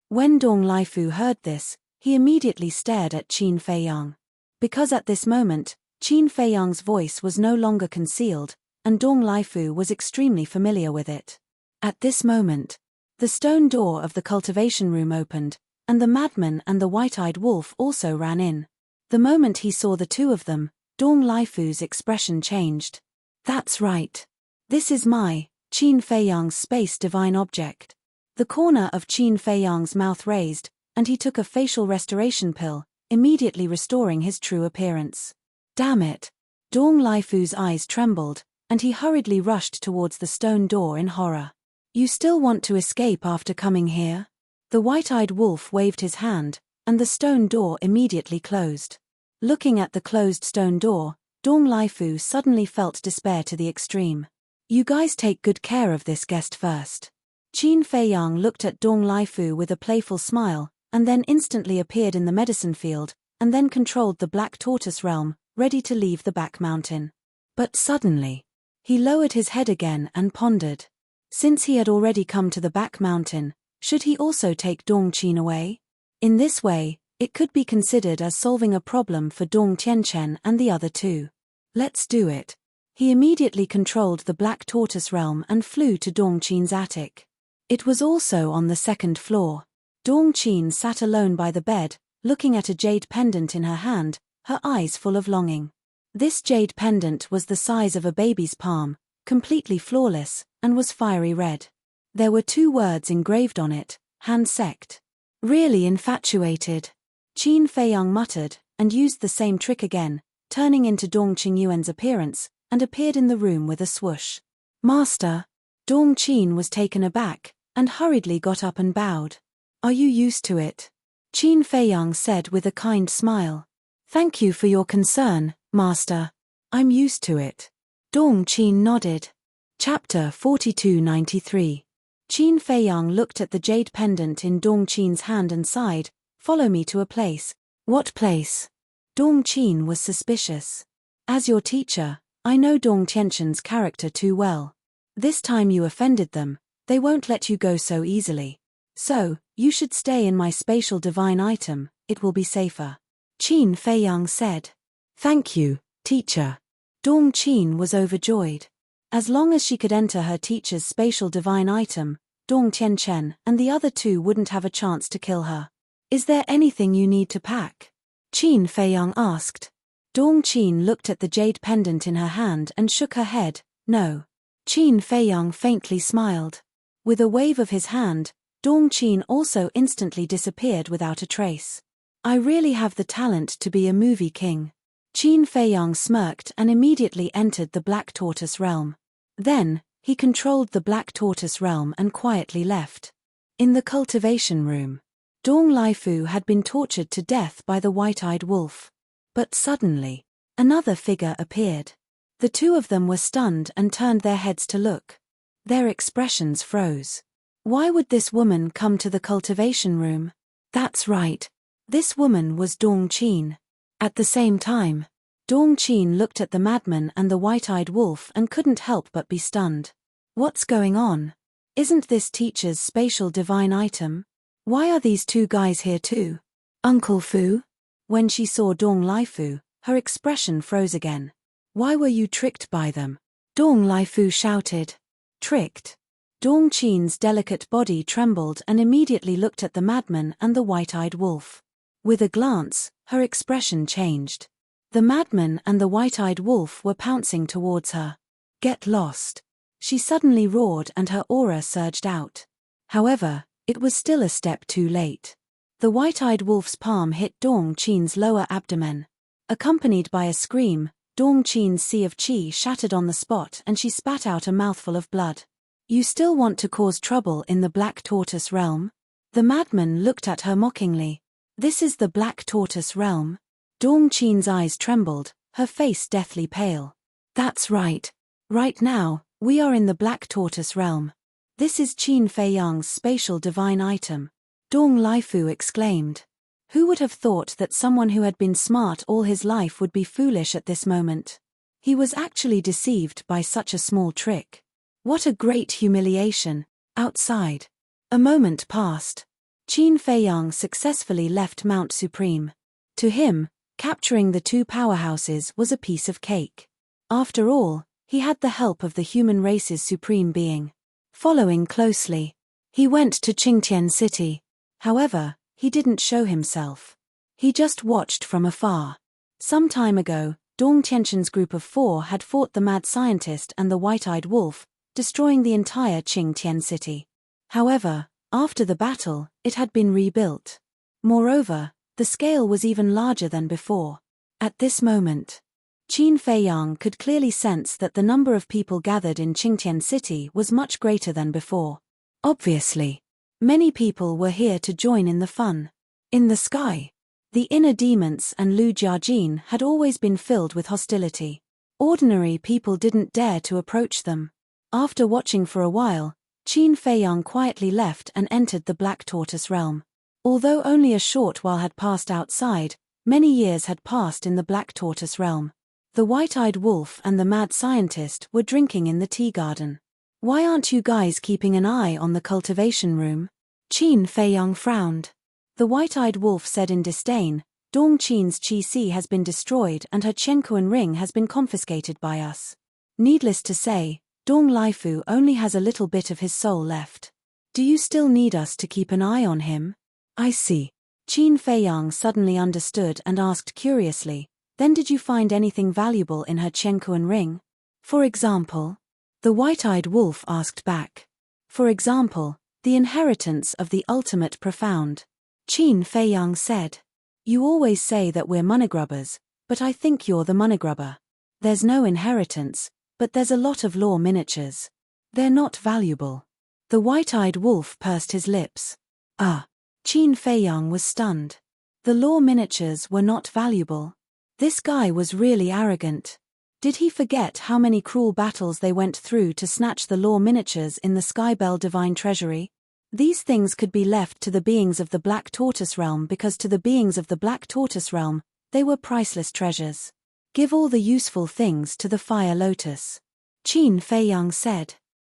When Dong Laifu heard this, he immediately stared at Qin Feiyang. Because at this moment, Qin Feiyang's voice was no longer concealed, and Dong Laifu was extremely familiar with it. At this moment, the stone door of the cultivation room opened, and the madman and the white-eyed wolf also ran in. The moment he saw the two of them, Dong Laifu's expression changed. "That's right. This is my, Qin Feiyang's space divine object." The corner of Qin Feiyang's mouth raised, and he took a facial restoration pill, immediately restoring his true appearance. Damn it! Dong Laifu's eyes trembled, and he hurriedly rushed towards the stone door in horror. "You still want to escape after coming here?" The white-eyed wolf waved his hand, and the stone door immediately closed. Looking at the closed stone door, Dong Laifu suddenly felt despair to the extreme. "You guys take good care of this guest first." Qin Feiyang looked at Dong Laifu with a playful smile, and then instantly appeared in the medicine field, and then controlled the Black Tortoise realm, ready to leave the back mountain. But suddenly, he lowered his head again and pondered. Since he had already come to the back mountain, should he also take Dong Qin away? In this way, it could be considered as solving a problem for Dong Tianchen and the other two. Let's do it. He immediately controlled the Black Tortoise realm and flew to Dong Qin's attic. It was also on the second floor. Dong Qin sat alone by the bed, looking at a jade pendant in her hand, her eyes full of longing. This jade pendant was the size of a baby's palm, completely flawless, and was fiery red. There were 2 words engraved on it, "Hand sect." "Really infatuated," Qin Feiyang muttered, and used the same trick again, turning into Dong Qingyuan's appearance, and appeared in the room with a swoosh. "Master!" Dong Qin was taken aback, and hurriedly got up and bowed. "Are you used to it?" Qin Feiyang said with a kind smile. "Thank you for your concern, Master. I'm used to it." Dong Qin nodded. Chapter 4293. Qin Feiyang looked at the jade pendant in Dong Qin's hand and sighed, "Follow me to a place." "What place?" Dong Qin was suspicious. "As your teacher, I know Dong Tianchen's character too well. This time you offended them, they won't let you go so easily. So, you should stay in my spatial divine item, it will be safer." Qin Feiyang said. "Thank you, teacher." Dong Qin was overjoyed. As long as she could enter her teacher's spatial divine item, Dong Tianchen and the other two wouldn't have a chance to kill her. "Is there anything you need to pack?" Qin Feiyang asked. Dong Qin looked at the jade pendant in her hand and shook her head, "No." Qin Feiyang faintly smiled. With a wave of his hand, Dong Qin also instantly disappeared without a trace. "I really have the talent to be a movie king." Qin Feiyang smirked and immediately entered the Black Tortoise realm. Then, he controlled the Black Tortoise realm and quietly left. In the cultivation room, Dong Laifu had been tortured to death by the white-eyed wolf. But suddenly, another figure appeared. The two of them were stunned and turned their heads to look. Their expressions froze. Why would this woman come to the cultivation room? That's right. This woman was Dong Qin. At the same time, Dong Qin looked at the madman and the white-eyed wolf and couldn't help but be stunned. What's going on? Isn't this teacher's spatial divine item? Why are these two guys here too? Uncle Fu? When she saw Dong Laifu, her expression froze again. Why were you tricked by them? Dong Laifu shouted. Tricked? Dong Qin's delicate body trembled and immediately looked at the madman and the white-eyed wolf. With a glance, her expression changed. The madman and the white-eyed wolf were pouncing towards her. Get lost! She suddenly roared and her aura surged out. However, it was still a step too late. The white-eyed wolf's palm hit Dong Qin's lower abdomen. Accompanied by a scream, Dong Qin's sea of qi shattered on the spot and she spat out a mouthful of blood. You still want to cause trouble in the Black Tortoise realm? The madman looked at her mockingly. This is the Black Tortoise realm? Dong Qin's eyes trembled, her face deathly pale. That's right. Right now, we are in the Black Tortoise realm. This is Qin Feiyang's spatial divine item. Dong Laifu exclaimed. Who would have thought that someone who had been smart all his life would be foolish at this moment? He was actually deceived by such a small trick. What a great humiliation. Outside. A moment passed. Qin Feiyang successfully left Mount Supreme. To him, capturing the two powerhouses was a piece of cake. After all, he had the help of the human race's supreme being. Following closely, he went to Qingtian City. However, he didn't show himself. He just watched from afar. Some time ago, Dong Tianqian's group of 4 had fought the mad scientist and the white-eyed wolf, destroying the entire Qingtian City. However, after the battle, it had been rebuilt. Moreover, the scale was even larger than before. At this moment, Qin Feiyang could clearly sense that the number of people gathered in Qingtian City was much greater than before. Obviously, many people were here to join in the fun. In the sky, the inner demons and Lu Jiajin had always been filled with hostility. Ordinary people didn't dare to approach them. After watching for a while, Qin Feiyang quietly left and entered the Black Tortoise realm. Although only a short while had passed outside, many years had passed in the Black Tortoise realm. The white-eyed wolf and the mad scientist were drinking in the tea garden. Why aren't you guys keeping an eye on the cultivation room? Qin Feiyang frowned. The white-eyed wolf said in disdain, Dong Qin's Qi has been destroyed and her Qiankuan ring has been confiscated by us. Needless to say, Dong Laifu only has a little bit of his soul left. Do you still need us to keep an eye on him? I see. Qin Feiyang suddenly understood and asked curiously, then did you find anything valuable in her Qiankuan ring? For example? The white-eyed wolf asked back. For example, the inheritance of the ultimate profound. Qin Feiyang said. You always say that we're moneygrubbers, but I think you're the moneygrubber. There's no inheritance, but there's a lot of law miniatures. They're not valuable. The white-eyed wolf pursed his lips. Qin Feiyang was stunned. The law miniatures were not valuable. This guy was really arrogant. Did he forget how many cruel battles they went through to snatch the law miniatures in the Skybell Divine Treasury? These things could be left to the beings of the Black Tortoise realm because to the beings of the Black Tortoise realm, they were priceless treasures. Give all the useful things to the Fire Lotus. Qin Feiyang said.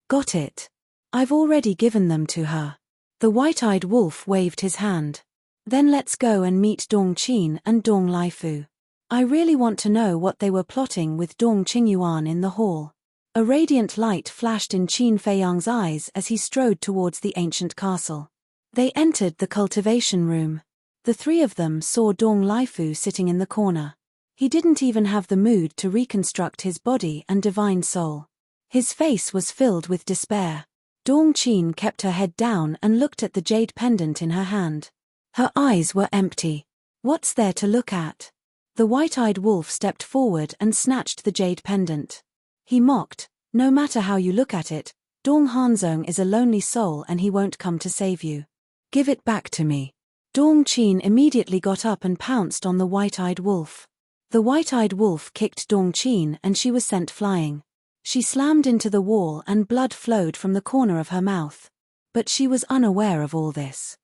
Got it. I've already given them to her. The white-eyed wolf waved his hand. Then let's go and meet Dong Qin and Dong Laifu. I really want to know what they were plotting with Dong Qingyuan in the hall. A radiant light flashed in Qin Feiyang's eyes as he strode towards the ancient castle. They entered the cultivation room. The three of them saw Dong Laifu sitting in the corner. He didn't even have the mood to reconstruct his body and divine soul. His face was filled with despair. Dong Qin kept her head down and looked at the jade pendant in her hand. Her eyes were empty. What's there to look at? The white-eyed wolf stepped forward and snatched the jade pendant. He mocked, no matter how you look at it, Dong Hanzong is a lonely soul and he won't come to save you. Give it back to me. Dong Qin immediately got up and pounced on the white-eyed wolf. The white-eyed wolf kicked Dong Qin and she was sent flying. She slammed into the wall and blood flowed from the corner of her mouth. But she was unaware of all this.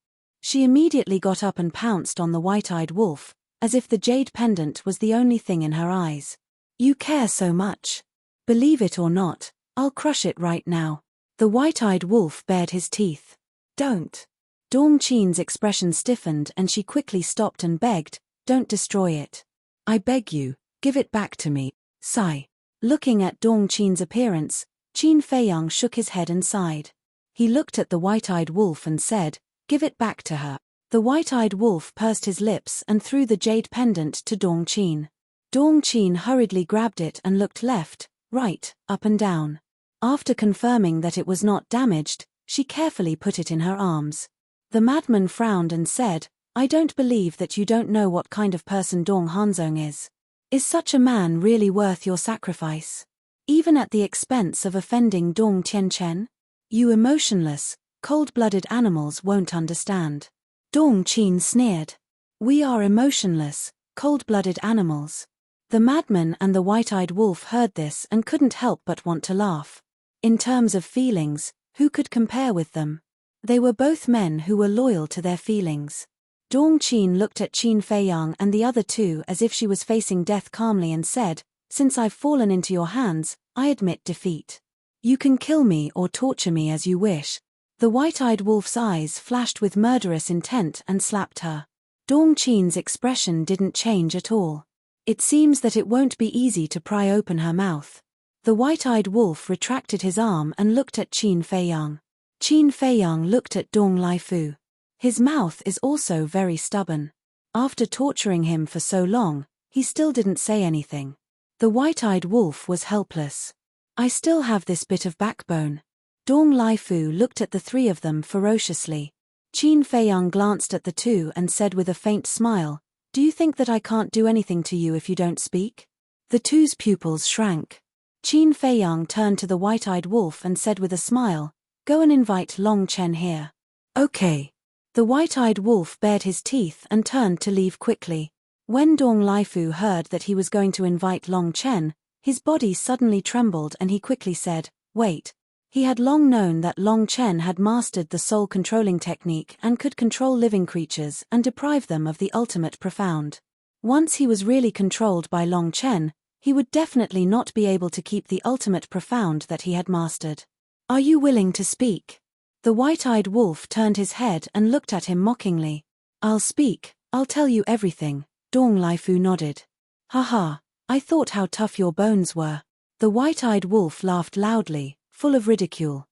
She immediately got up and pounced on the white-eyed wolf, as if the jade pendant was the only thing in her eyes. You care so much. Believe it or not, I'll crush it right now. The white-eyed wolf bared his teeth. Don't. Dong Qin's expression stiffened and she quickly stopped and begged, don't destroy it. I beg you, give it back to me. Sigh. Looking at Dong Qin's appearance, Qin Feiyang shook his head and sighed. He looked at the white-eyed wolf and said, give it back to her. The white-eyed wolf pursed his lips and threw the jade pendant to Dong Qin. Dong Qin hurriedly grabbed it and looked left, right, up and down. After confirming that it was not damaged, she carefully put it in her arms. The madman frowned and said, I don't believe that you don't know what kind of person Dong Hanzong is. Is such a man really worth your sacrifice? Even at the expense of offending Dong Tianchen? You emotionless, cold-blooded animals won't understand. Dong Qin sneered. We are emotionless, cold-blooded animals. The madman and the white-eyed wolf heard this and couldn't help but want to laugh. In terms of feelings, who could compare with them? They were both men who were loyal to their feelings. Dong Qin looked at Qin Feiyang and the other two as if she was facing death calmly and said, "Since I've fallen into your hands, I admit defeat. You can kill me or torture me as you wish." The white-eyed wolf's eyes flashed with murderous intent and slapped her. Dong Qin's expression didn't change at all. It seems that it won't be easy to pry open her mouth. The white-eyed wolf retracted his arm and looked at Qin Feiyang. Qin Feiyang looked at Dong Laifu. His mouth is also very stubborn. After torturing him for so long, he still didn't say anything. The white-eyed wolf was helpless. "I still have this bit of backbone." Dong Laifu looked at the three of them ferociously. Qin Feiyang glanced at the two and said with a faint smile, "Do you think that I can't do anything to you if you don't speak?" The two's pupils shrank. Qin Feiyang turned to the white-eyed wolf and said with a smile, "Go and invite Long Chen here." "Okay." The white-eyed wolf bared his teeth and turned to leave quickly. When Dong Laifu heard that he was going to invite Long Chen, his body suddenly trembled and he quickly said, "Wait." He had long known that Long Chen had mastered the soul-controlling technique and could control living creatures and deprive them of the ultimate profound. Once he was really controlled by Long Chen, he would definitely not be able to keep the ultimate profound that he had mastered. "Are you willing to speak?" The white-eyed wolf turned his head and looked at him mockingly. "I'll speak, I'll tell you everything." Dong Laifu nodded. "Haha, I thought how tough your bones were." The white-eyed wolf laughed loudly, full of ridicule.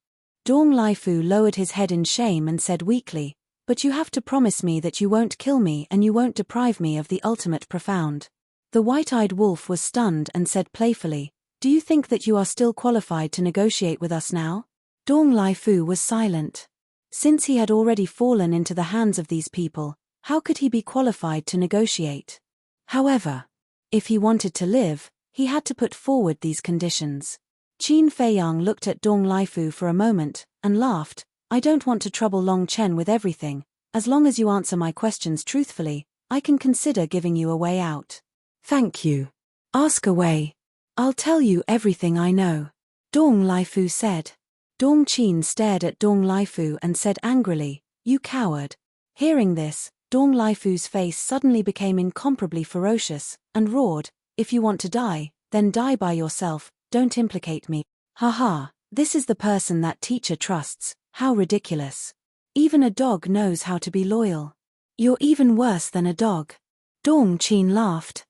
Dong Laifu lowered his head in shame and said weakly, "But you have to promise me that you won't kill me and you won't deprive me of the ultimate profound." The white-eyed wolf was stunned and said playfully, "Do you think that you are still qualified to negotiate with us now?" Dong Laifu was silent. Since he had already fallen into the hands of these people, how could he be qualified to negotiate? However, if he wanted to live, he had to put forward these conditions. Qin Feiyang looked at Dong Laifu for a moment, and laughed, "I don't want to trouble Long Chen with everything. As long as you answer my questions truthfully, I can consider giving you a way out." "Thank you. Ask away. I'll tell you everything I know," Dong Laifu said. Dong Qin stared at Dong Laifu and said angrily, "You coward." Hearing this, Dong Laifu's face suddenly became incomparably ferocious, and roared, "If you want to die, then die by yourself, don't implicate me." "Haha, this is the person that teacher trusts, how ridiculous. Even a dog knows how to be loyal. You're even worse than a dog." Dong Qin laughed.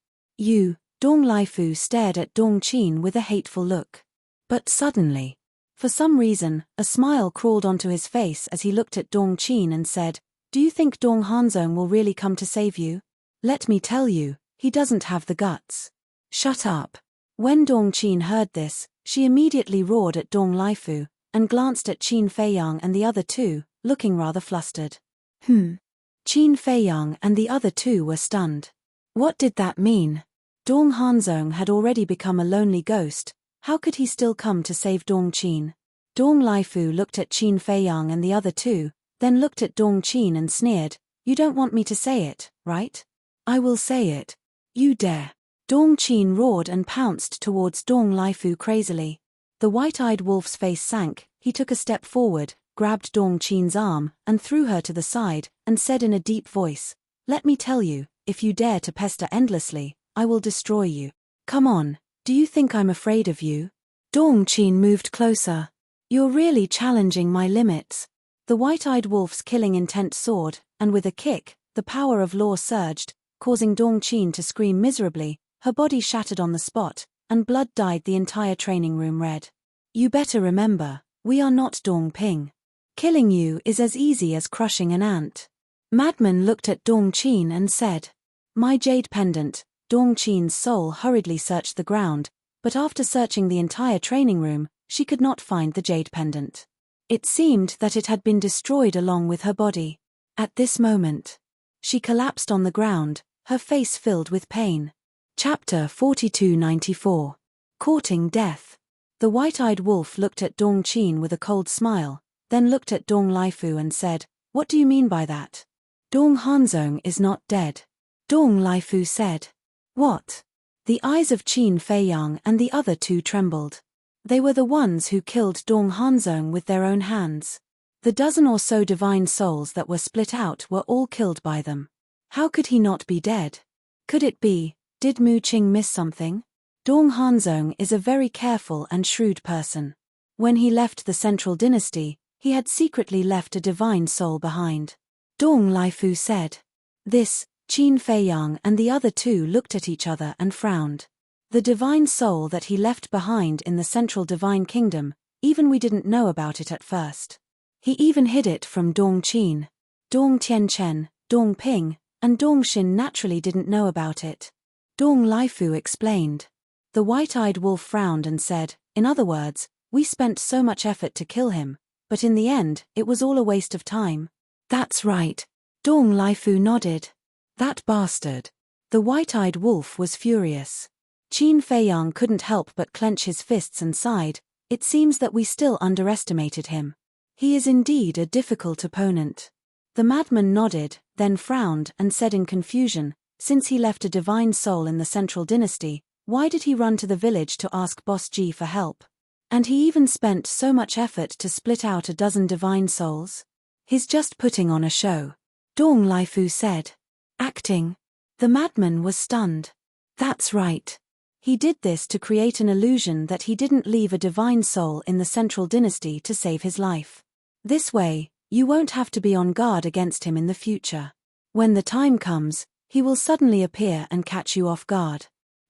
Dong Laifu stared at Dong Qin with a hateful look. But suddenly, for some reason, a smile crawled onto his face as he looked at Dong Qin and said, "Do you think Dong Hanzong will really come to save you? Let me tell you, he doesn't have the guts." "Shut up." When Dong Qin heard this, she immediately roared at Dong Laifu, and glanced at Qin Feiyang and the other two, looking rather flustered. Qin Feiyang and the other two were stunned. What did that mean? Dong Hanzong had already become a lonely ghost. How could he still come to save Dong Qin? Dong Laifu looked at Qin Feiyang and the other two, then looked at Dong Qin and sneered, "You don't want me to say it, right? I will say it. You dare." Dong Qin roared and pounced towards Dong Laifu crazily. The white-eyed wolf's face sank. He took a step forward, grabbed Dong Qin's arm, and threw her to the side, and said in a deep voice, "Let me tell you, if you dare to pester endlessly, I will destroy you. Come on. Do you think I'm afraid of you?" Dong Qin moved closer. "You're really challenging my limits." The white-eyed wolf's killing intent soared, and with a kick, the power of law surged, causing Dong Qin to scream miserably. Her body shattered on the spot, and blood dyed the entire training room red. "You better remember, we are not Dong Ping. Killing you is as easy as crushing an ant." Madman looked at Dong Qin and said, "My jade pendant." Dong Qin's soul hurriedly searched the ground, but after searching the entire training room, she could not find the jade pendant. It seemed that it had been destroyed along with her body. At this moment, she collapsed on the ground, her face filled with pain. Chapter 4294. Courting Death. The white-eyed wolf looked at Dong Qin with a cold smile, then looked at Dong Laifu and said, "What do you mean by that?" "Dong Hanzong is not dead." Dong Laifu said. "What?" The eyes of Qin Feiyang and the other two trembled. They were the ones who killed Dong Hanzong with their own hands. The dozen or so divine souls that were split out were all killed by them. How could he not be dead? Could it be, did Mu Qing miss something? Dong Hanzong is a very careful and shrewd person. When he left the Central Dynasty, he had secretly left a divine soul behind. Dong Laifu said. This, Qin Feiyang and the other two looked at each other and frowned. The divine soul that he left behind in the Central Divine Kingdom, even we didn't know about it at first. He even hid it from Dong Qin. Dong Tianchen, Dong Ping, and Dong Xin naturally didn't know about it. Dong Laifu explained. The white-eyed wolf frowned and said, in other words, we spent so much effort to kill him, but in the end, it was all a waste of time. That's right. Dong Laifu nodded. That bastard. The white-eyed wolf was furious. Qin Feiyang couldn't help but clench his fists and sighed. It seems that we still underestimated him. He is indeed a difficult opponent. The madman nodded, then frowned and said in confusion, since he left a divine soul in the Central Dynasty, why did he run to the village to ask Boss Ji for help? And he even spent so much effort to split out a dozen divine souls? He's just putting on a show. Dong Laifu said. Acting. The madman was stunned. That's right. He did this to create an illusion that he didn't leave a divine soul in the Central Dynasty to save his life. This way, you won't have to be on guard against him in the future. When the time comes, he will suddenly appear and catch you off guard.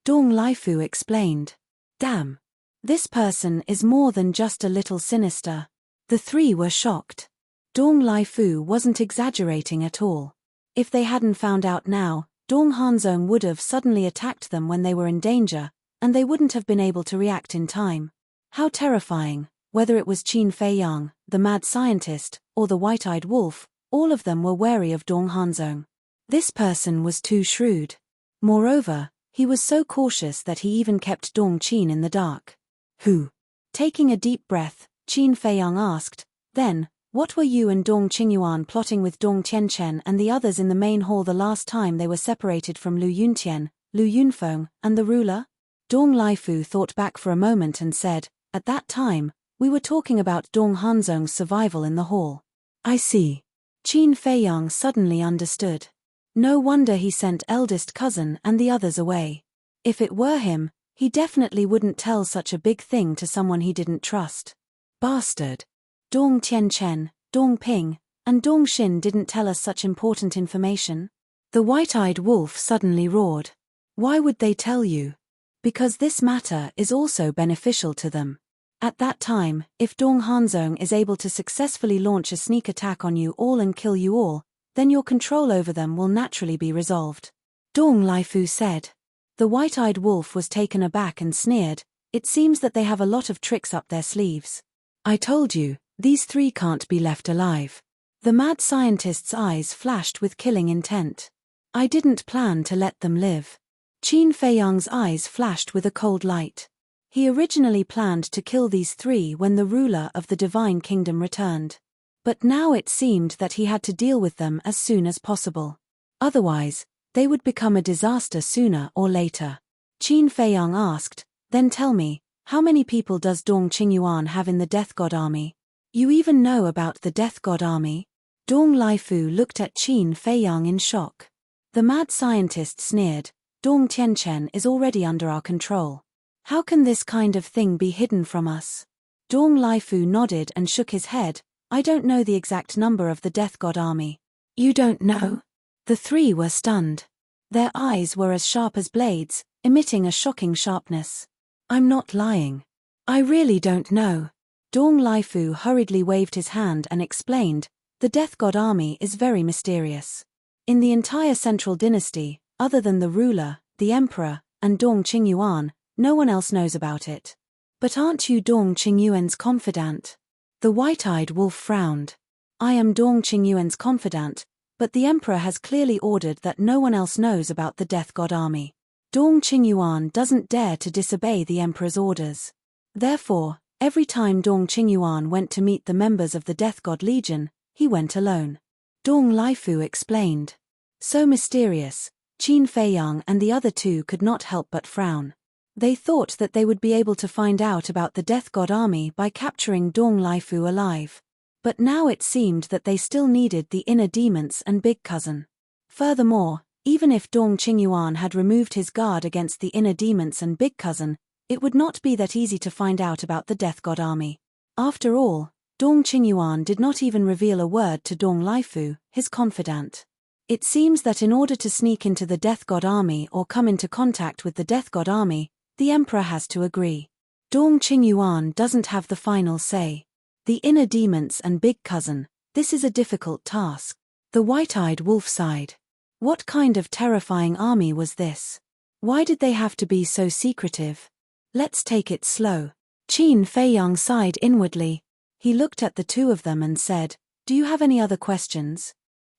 Dong Laifu explained. Damn. This person is more than just a little sinister. The three were shocked. Dong Laifu wasn't exaggerating at all. If they hadn't found out now, Dong Hanzong would have suddenly attacked them when they were in danger, and they wouldn't have been able to react in time. How terrifying, whether it was Qin Feiyang, the mad scientist, or the white-eyed wolf, all of them were wary of Dong Hanzong. This person was too shrewd. Moreover, he was so cautious that he even kept Dong Qin in the dark. Who? Taking a deep breath, Qin Feiyang asked, then, what were you and Dong Qingyuan plotting with Dong Tianchen and the others in the main hall the last time they were separated from Lu Yuntian, Lu Yunfeng, and the ruler? Dong Laifu thought back for a moment and said, at that time, we were talking about Dong Hanzong's survival in the hall. I see. Qin Feiyang suddenly understood. No wonder he sent eldest cousin and the others away. If it were him, he definitely wouldn't tell such a big thing to someone he didn't trust. Bastard. Dong Tianchen, Dong Ping, and Dong Xin didn't tell us such important information. The white-eyed wolf suddenly roared. Why would they tell you? Because this matter is also beneficial to them. At that time, if Dong Hanzong is able to successfully launch a sneak attack on you all and kill you all, then your control over them will naturally be resolved. Dong Laifu said. The white-eyed wolf was taken aback and sneered, it seems that they have a lot of tricks up their sleeves. I told you, these three can't be left alive. The mad scientist's eyes flashed with killing intent. I didn't plan to let them live. Qin Feiyang's eyes flashed with a cold light. He originally planned to kill these three when the ruler of the Divine Kingdom returned. But now it seemed that he had to deal with them as soon as possible. Otherwise, they would become a disaster sooner or later. Qin Feiyang asked, then tell me, how many people does Dong Qingyuan have in the Death God Army? You even know about the Death God Army? Dong Laifu looked at Qin Feiyang in shock. The mad scientist sneered, Dong Tianchen is already under our control. How can this kind of thing be hidden from us? Dong Laifu nodded and shook his head, I don't know the exact number of the Death God Army. You don't know? The three were stunned. Their eyes were as sharp as blades, emitting a shocking sharpness. I'm not lying. I really don't know. Dong Laifu hurriedly waved his hand and explained, the Death God Army is very mysterious. In the entire Central Dynasty, other than the ruler, the emperor, and Dong Qingyuan, no one else knows about it. But aren't you Dong Qingyuan's confidant? The white-eyed wolf frowned. I am Dong Qingyuan's confidant, but the emperor has clearly ordered that no one else knows about the Death God Army. Dong Qingyuan doesn't dare to disobey the emperor's orders. Therefore, every time Dong Qingyuan went to meet the members of the Death God Legion, he went alone. Dong Laifu explained. So mysterious, Qin Feiyang and the other two could not help but frown. They thought that they would be able to find out about the Death God Army by capturing Dong Laifu alive. But now it seemed that they still needed the inner demons and big cousin. Furthermore, even if Dong Qingyuan had removed his guard against the inner demons and big cousin, it would not be that easy to find out about the Death God army. After all, Dong Qingyuan did not even reveal a word to Dong Laifu, his confidant. It seems that in order to sneak into the Death God army or come into contact with the Death God army, the emperor has to agree. Dong Qingyuan doesn't have the final say. The inner demons and big cousin, this is a difficult task. The white-eyed wolf sighed. What kind of terrifying army was this? Why did they have to be so secretive? Let's take it slow. Qin Feiyang sighed inwardly. He looked at the two of them and said, "Do you have any other questions?"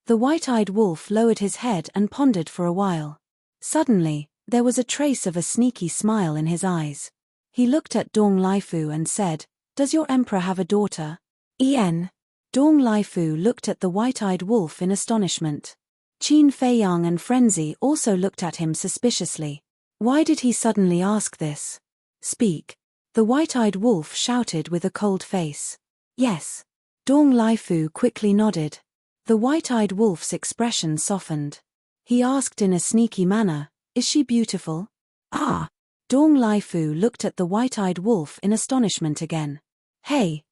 The white-eyed wolf lowered his head and pondered for a while. Suddenly, there was a trace of a sneaky smile in his eyes. He looked at Dong Laifu and said, "Does your emperor have a daughter?" En. Dong Laifu looked at the white-eyed wolf in astonishment. Qin Feiyang and Frenzy also looked at him suspiciously. Why did he suddenly ask this? "Speak." The white-eyed wolf shouted with a cold face. "Yes." Dong Laifu quickly nodded. The white-eyed wolf's expression softened. He asked in a sneaky manner, "Is she beautiful?" "Ah." Dong Laifu looked at the white-eyed wolf in astonishment again. Hey,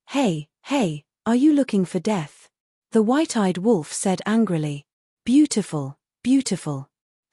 are you looking for death?" The white-eyed wolf said angrily. "Beautiful, beautiful.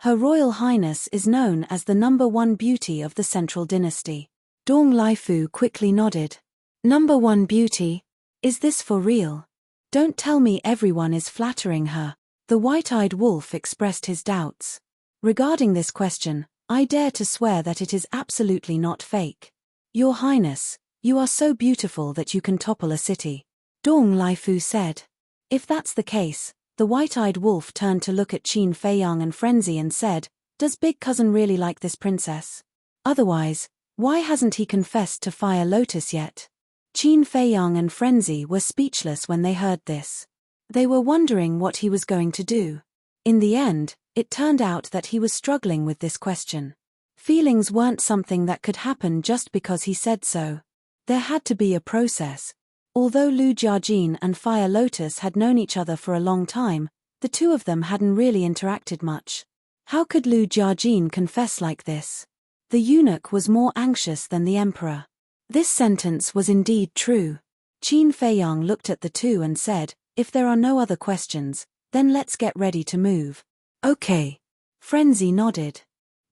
Her Royal Highness is known as the #1 beauty of the Central Dynasty." Dong Laifu quickly nodded. "#1 beauty? Is this for real? Don't tell me everyone is flattering her." The white-eyed wolf expressed his doubts. "Regarding this question, I dare to swear that it is absolutely not fake. Your Highness, you are so beautiful that you can topple a city," Dong Laifu said. If that's the case, the white-eyed wolf turned to look at Qin Feiyang and Frenzy and said, "Does big cousin really like this princess? Otherwise, why hasn't he confessed to Fire Lotus yet?" Qin Feiyang and Frenzy were speechless when they heard this. They were wondering what he was going to do. In the end, it turned out that he was struggling with this question. Feelings weren't something that could happen just because he said so. There had to be a process. Although Lu Jiajin and Fire Lotus had known each other for a long time, the two of them hadn't really interacted much. How could Lu Jiajin confess like this? The eunuch was more anxious than the emperor. This sentence was indeed true. Qin Feiyang looked at the two and said, "If there are no other questions, then let's get ready to move." "Okay." Frenzy nodded.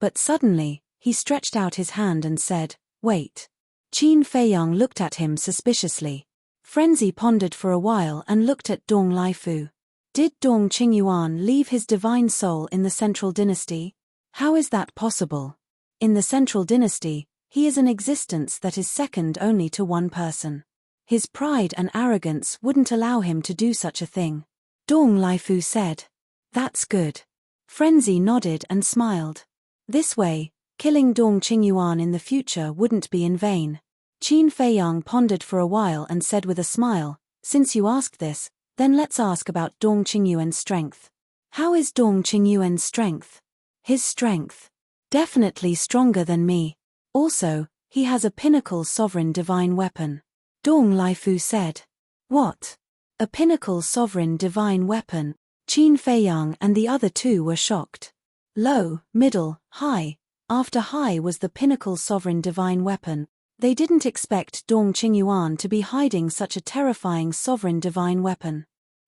But suddenly, he stretched out his hand and said, "Wait." Qin Feiyang looked at him suspiciously. Frenzy pondered for a while and looked at Dong Laifu. Did Dong Qingyuan leave his divine soul in the Central Dynasty? How is that possible? In the Central Dynasty, he is an existence that is second only to one person. His pride and arrogance wouldn't allow him to do such a thing. Dong Laifu said. "That's good." Frenzy nodded and smiled. This way, killing Dong Qingyuan in the future wouldn't be in vain. Qin Feiyang pondered for a while and said with a smile, "Since you asked this, then let's ask about Dong Qingyuan's strength." "How is Dong Qingyuan's strength?" "His strength? Definitely stronger than me. Also, he has a pinnacle sovereign divine weapon." Dong Laifu said. "What? A pinnacle sovereign divine weapon?" Qin Feiyang and the other two were shocked. Low, middle, high. After high was the pinnacle sovereign divine weapon. They didn't expect Dong Qingyuan to be hiding such a terrifying sovereign divine weapon.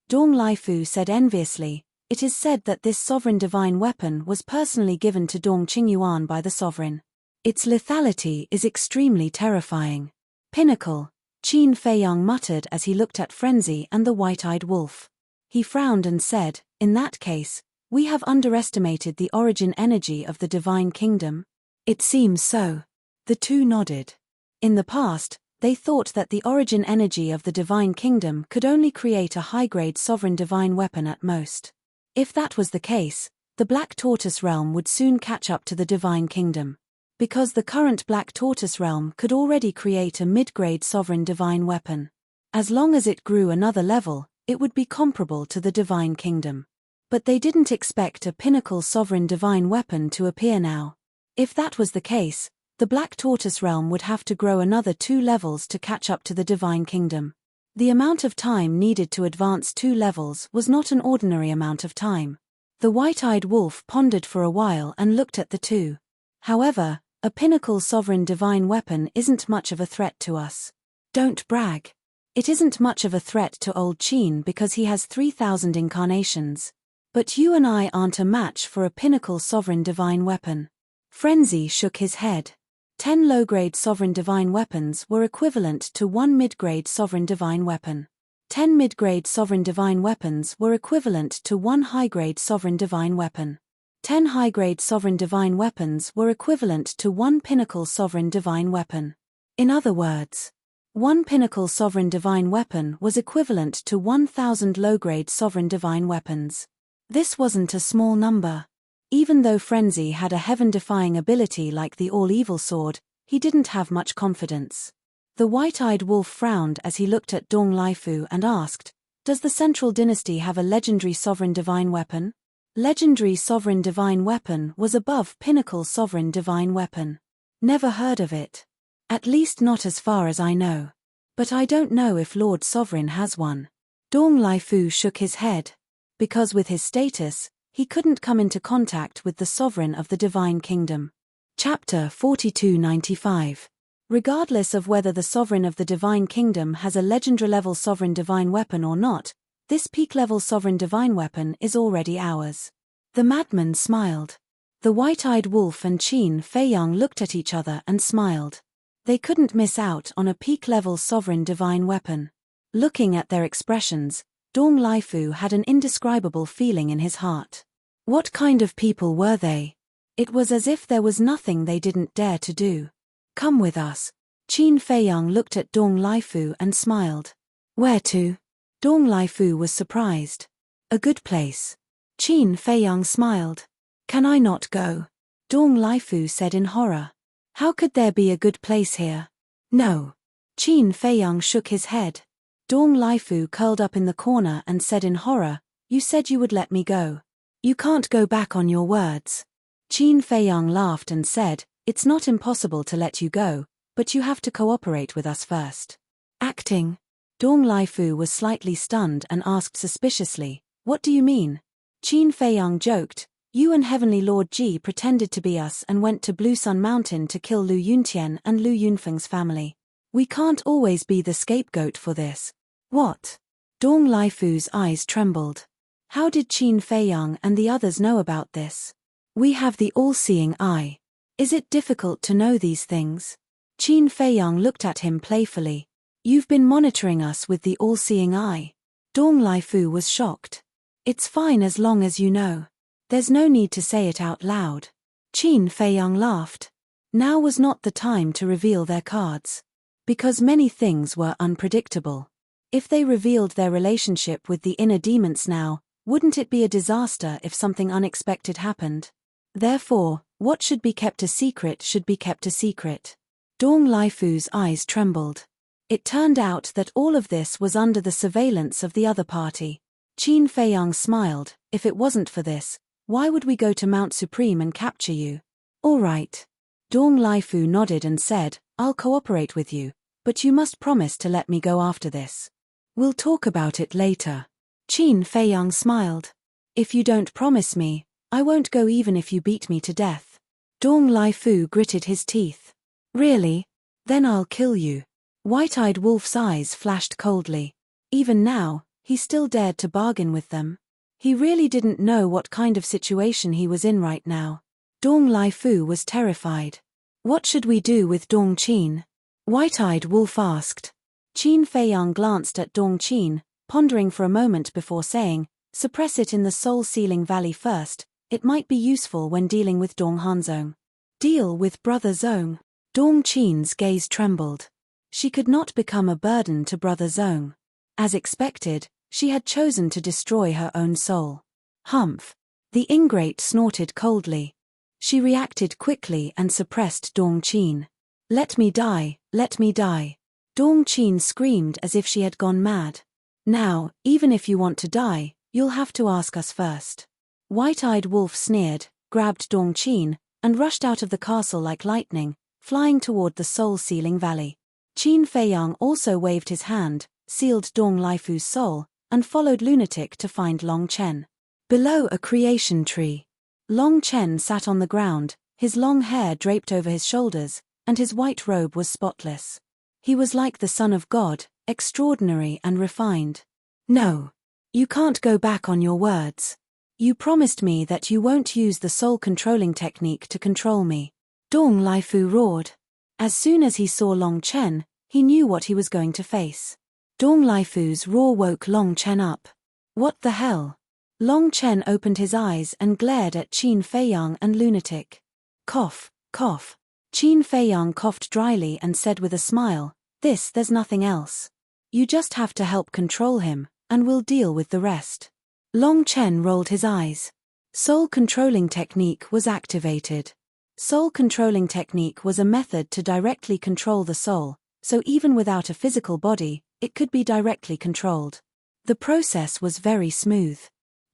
Dong Laifu said enviously, "It is said that this sovereign divine weapon was personally given to Dong Qingyuan by the sovereign. Its lethality is extremely terrifying." "Pinnacle," Qin Feiyang muttered as he looked at Frenzy and the white-eyed wolf. He frowned and said, "In that case, we have underestimated the origin energy of the divine kingdom." "It seems so." The two nodded. In the past, they thought that the origin energy of the divine kingdom could only create a high-grade sovereign divine weapon at most. If that was the case, the Black Tortoise realm would soon catch up to the divine kingdom. Because the current Black Tortoise realm could already create a mid-grade sovereign divine weapon. As long as it grew another level, it would be comparable to the divine kingdom. But they didn't expect a pinnacle sovereign divine weapon to appear now. If that was the case, the Black Tortoise realm would have to grow another 2 levels to catch up to the divine kingdom. The amount of time needed to advance 2 levels was not an ordinary amount of time. The white-eyed wolf pondered for a while and looked at the two. However, a pinnacle sovereign divine weapon isn't much of a threat to us. Don't brag. It isn't much of a threat to old Qin because he has 3,000 incarnations. But you and I aren't a match for a pinnacle sovereign divine weapon. Frenzy shook his head. 10 low-grade sovereign divine weapons were equivalent to 1 mid-grade sovereign divine weapon. 10 mid-grade sovereign divine weapons were equivalent to 1 high-grade sovereign divine weapon. 10 high-grade sovereign divine weapons were equivalent to 1 pinnacle sovereign divine weapon. In other words, 1 pinnacle sovereign divine weapon was equivalent to 1,000 low-grade sovereign divine weapons. This wasn't a small number. Even though Frenzy had a heaven-defying ability like the all-evil sword, he didn't have much confidence. The white-eyed wolf frowned as he looked at Dong Laifu and asked, "Does the Central Dynasty have a legendary sovereign divine weapon?" Legendary sovereign divine weapon was above pinnacle sovereign divine weapon. Never heard of it. At least not as far as I know. But I don't know if Lord Sovereign has one. Dong Laifu shook his head. Because with his status, he couldn't come into contact with the sovereign of the Divine Kingdom. Chapter 4295. Regardless of whether the sovereign of the Divine Kingdom has a legendary-level sovereign divine weapon or not, this peak-level sovereign divine weapon is already ours. The madman smiled. The white-eyed wolf and Qin Feiyang looked at each other and smiled. They couldn't miss out on a peak-level sovereign divine weapon. Looking at their expressions, Dong Laifu had an indescribable feeling in his heart. What kind of people were they? It was as if there was nothing they didn't dare to do. Come with us. Qin Feiyang looked at Dong Laifu and smiled. Where to? Dong Laifu was surprised. A good place. Qin Feiyang smiled. Can I not go? Dong Laifu said in horror. How could there be a good place here? No. Qin Feiyang shook his head. Dong Laifu curled up in the corner and said in horror, "You said you would let me go. You can't go back on your words." Qin Feiyang laughed and said, "It's not impossible to let you go, but you have to cooperate with us first." Acting? Dong Laifu was slightly stunned and asked suspiciously, "What do you mean?" Qin Feiyang joked, "You and Heavenly Lord Ji pretended to be us and went to Blue Sun Mountain to kill Lu Yuntian and Lu Yunfeng's family. We can't always be the scapegoat for this." What? Dong Laifu's eyes trembled. How did Qin Feiyang and the others know about this? We have the all-seeing eye. Is it difficult to know these things? Qin Feiyang looked at him playfully. You've been monitoring us with the all-seeing eye. Dong Laifu was shocked. It's fine as long as you know. There's no need to say it out loud. Qin Feiyang laughed. Now was not the time to reveal their cards. Because many things were unpredictable. If they revealed their relationship with the inner demons now, wouldn't it be a disaster if something unexpected happened? Therefore, what should be kept a secret should be kept a secret. Dong Laifu's eyes trembled. It turned out that all of this was under the surveillance of the other party. Qin Feiyang smiled. If it wasn't for this, why would we go to Mount Supreme and capture you? All right. Dong Laifu nodded and said, I'll cooperate with you, but you must promise to let me go after this. We'll talk about it later. Qin Feiyang smiled. If you don't promise me, I won't go even if you beat me to death. Dong Laifu gritted his teeth. Really? Then I'll kill you. White-eyed wolf's eyes flashed coldly. Even now, he still dared to bargain with them. He really didn't know what kind of situation he was in right now. Dong Laifu was terrified. What should we do with Dong Qin? White-eyed wolf asked. Qin Feiyang glanced at Dong Qin, pondering for a moment before saying, suppress it in the soul-sealing valley first, it might be useful when dealing with Dong Hanzong. Deal with Brother Zong. Dong Qin's gaze trembled. She could not become a burden to Brother Zong. As expected, she had chosen to destroy her own soul. Humph. The ingrate snorted coldly. She reacted quickly and suppressed Dong Qin. Let me die, let me die. Dong Qin screamed as if she had gone mad. Now, even if you want to die, you'll have to ask us first. White-eyed wolf sneered, grabbed Dong Qin, and rushed out of the castle like lightning, flying toward the soul-sealing valley. Qin Feiyang also waved his hand, sealed Dong Laifu's soul, and followed Lunatic to find Long Chen. Below a creation tree, Long Chen sat on the ground, his long hair draped over his shoulders, and his white robe was spotless. He was like the Son of God, extraordinary and refined. No. You can't go back on your words. You promised me that you won't use the soul-controlling technique to control me. Dong Laifu roared. As soon as he saw Long Chen, he knew what he was going to face. Dong Laifu's roar woke Long Chen up. What the hell? Long Chen opened his eyes and glared at Qin Feiyang and Lunatic. Cough, cough. Qin Feiyang coughed dryly and said with a smile, there's nothing else. You just have to help control him, and we'll deal with the rest. Long Chen rolled his eyes. Soul-controlling technique was activated. Soul-controlling technique was a method to directly control the soul, so even without a physical body, it could be directly controlled. The process was very smooth.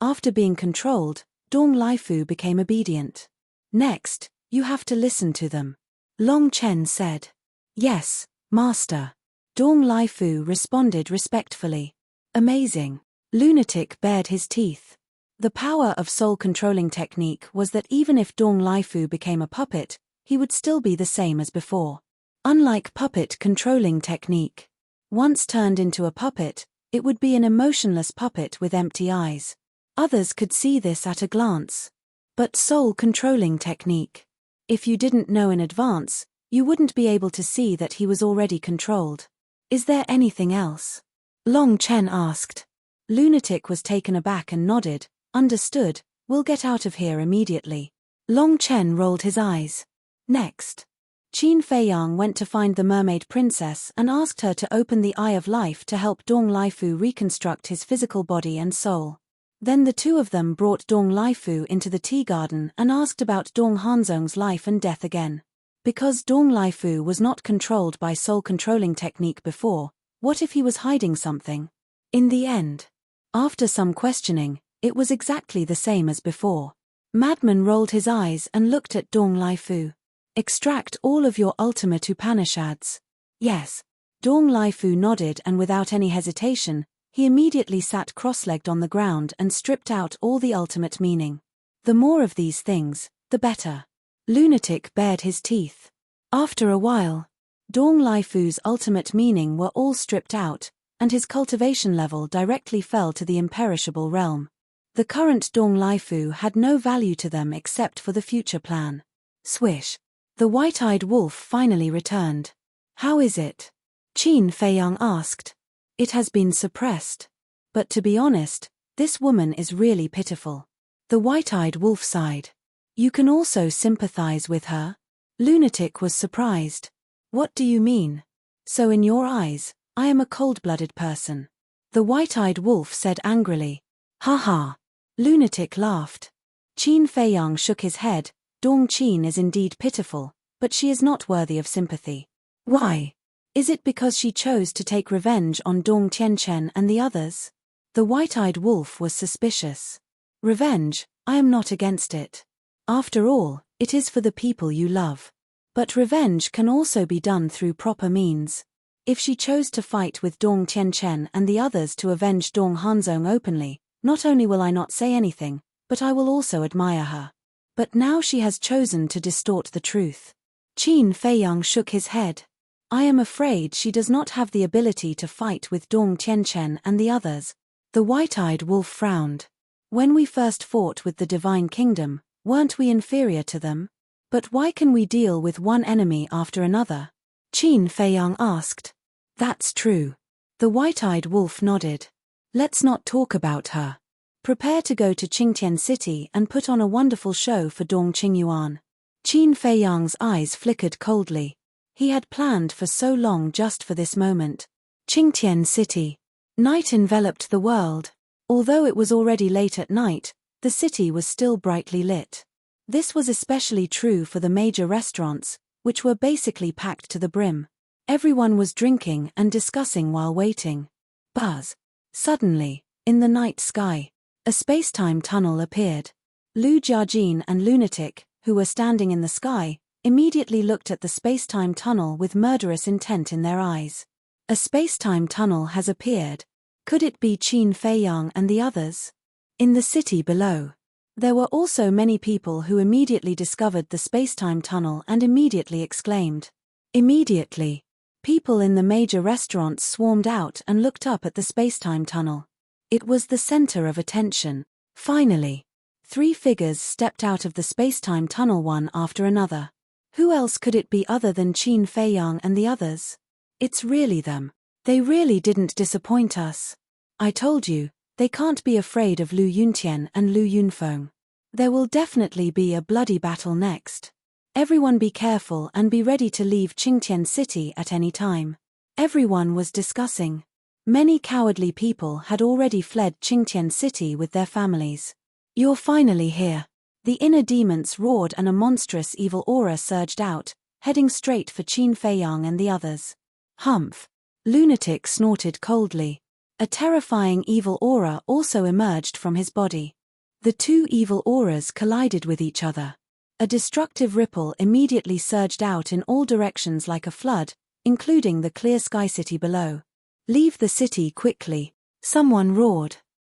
After being controlled, Dong Laifu became obedient. Next, you have to listen to them. Long Chen said. Yes, Master. Dong Laifu responded respectfully. Amazing. Lunatic bared his teeth. The power of soul-controlling technique was that even if Dong Laifu became a puppet, he would still be the same as before. Unlike puppet-controlling technique. Once turned into a puppet, it would be an emotionless puppet with empty eyes. Others could see this at a glance. But soul-controlling technique. If you didn't know in advance, you wouldn't be able to see that he was already controlled. Is there anything else? Long Chen asked. Lunatic was taken aback and nodded. Understood, we'll get out of here immediately. Long Chen rolled his eyes. Next. Qin Feiyang went to find the mermaid princess and asked her to open the Eye of Life to help Dong Laifu reconstruct his physical body and soul. Then the two of them brought Dong Laifu into the tea garden and asked about Dong Hanzong's life and death again. Because Dong Laifu was not controlled by soul-controlling technique before, what if he was hiding something? In the end, after some questioning, it was exactly the same as before. Madman rolled his eyes and looked at Dong Laifu. Extract all of your ultimate Upanishads. Yes. Dong Laifu nodded and without any hesitation, he immediately sat cross-legged on the ground and stripped out all the ultimate meaning. The more of these things, the better. Lunatic bared his teeth. After a while, Dong Laifu's ultimate meaning were all stripped out, and his cultivation level directly fell to the imperishable realm. The current Dong Laifu had no value to them except for the future plan. Swish. The white-eyed wolf finally returned. How is it? Qin Feiyang asked. It has been suppressed. But to be honest, this woman is really pitiful. The white-eyed wolf sighed. You can also sympathize with her? Lunatic was surprised. What do you mean? So in your eyes, I am a cold-blooded person. The white-eyed wolf said angrily. Ha ha. Lunatic laughed. Qin Feiyang shook his head. Dong Qin is indeed pitiful, but she is not worthy of sympathy. Why? Is it because she chose to take revenge on Dong Tianchen and the others? The white-eyed wolf was suspicious. Revenge, I am not against it. After all, it is for the people you love. But revenge can also be done through proper means. If she chose to fight with Dong Tianchen and the others to avenge Dong Hanzong openly, not only will I not say anything, but I will also admire her. But now she has chosen to distort the truth. Qin Feiyang shook his head. I am afraid she does not have the ability to fight with Dong Tianchen and the others. The white-eyed wolf frowned. When we first fought with the Divine Kingdom, weren't we inferior to them? But why can we deal with one enemy after another? Qin Feiyang asked. That's true. The white-eyed wolf nodded. Let's not talk about her. Prepare to go to Qingtian City and put on a wonderful show for Dong Qingyuan. Qin Feiyang's eyes flickered coldly. He had planned for so long just for this moment. Qingtian City. Night enveloped the world. Although it was already late at night, the city was still brightly lit. This was especially true for the major restaurants, which were basically packed to the brim. Everyone was drinking and discussing while waiting. Buzz. Suddenly, in the night sky, a space-time tunnel appeared. Lu Jiajin and Lunatic, who were standing in the sky, immediately looked at the space-time tunnel with murderous intent in their eyes. A space-time tunnel has appeared. Could it be Qin Feiyang and the others? In the city below. There were also many people who immediately discovered the space-time tunnel and immediately exclaimed. Immediately. People in the major restaurants swarmed out and looked up at the space-time tunnel. It was the center of attention. Finally, 3 figures stepped out of the space-time tunnel one after another. Who else could it be other than Qin Feiyang and the others? It's really them. They really didn't disappoint us. I told you, they can't be afraid of Lu Yuntian and Lu Yunfeng. There will definitely be a bloody battle next. Everyone be careful and be ready to leave Qingtian City at any time. Everyone was discussing. Many cowardly people had already fled Qingtian City with their families. You're finally here. The inner demons roared and a monstrous evil aura surged out, heading straight for Qin Feiyang and the others. Humph! Lunatic snorted coldly. A terrifying evil aura also emerged from his body. The 2 evil auras collided with each other. A destructive ripple immediately surged out in all directions like a flood, including the clear sky city below. Leave the city quickly, someone roared.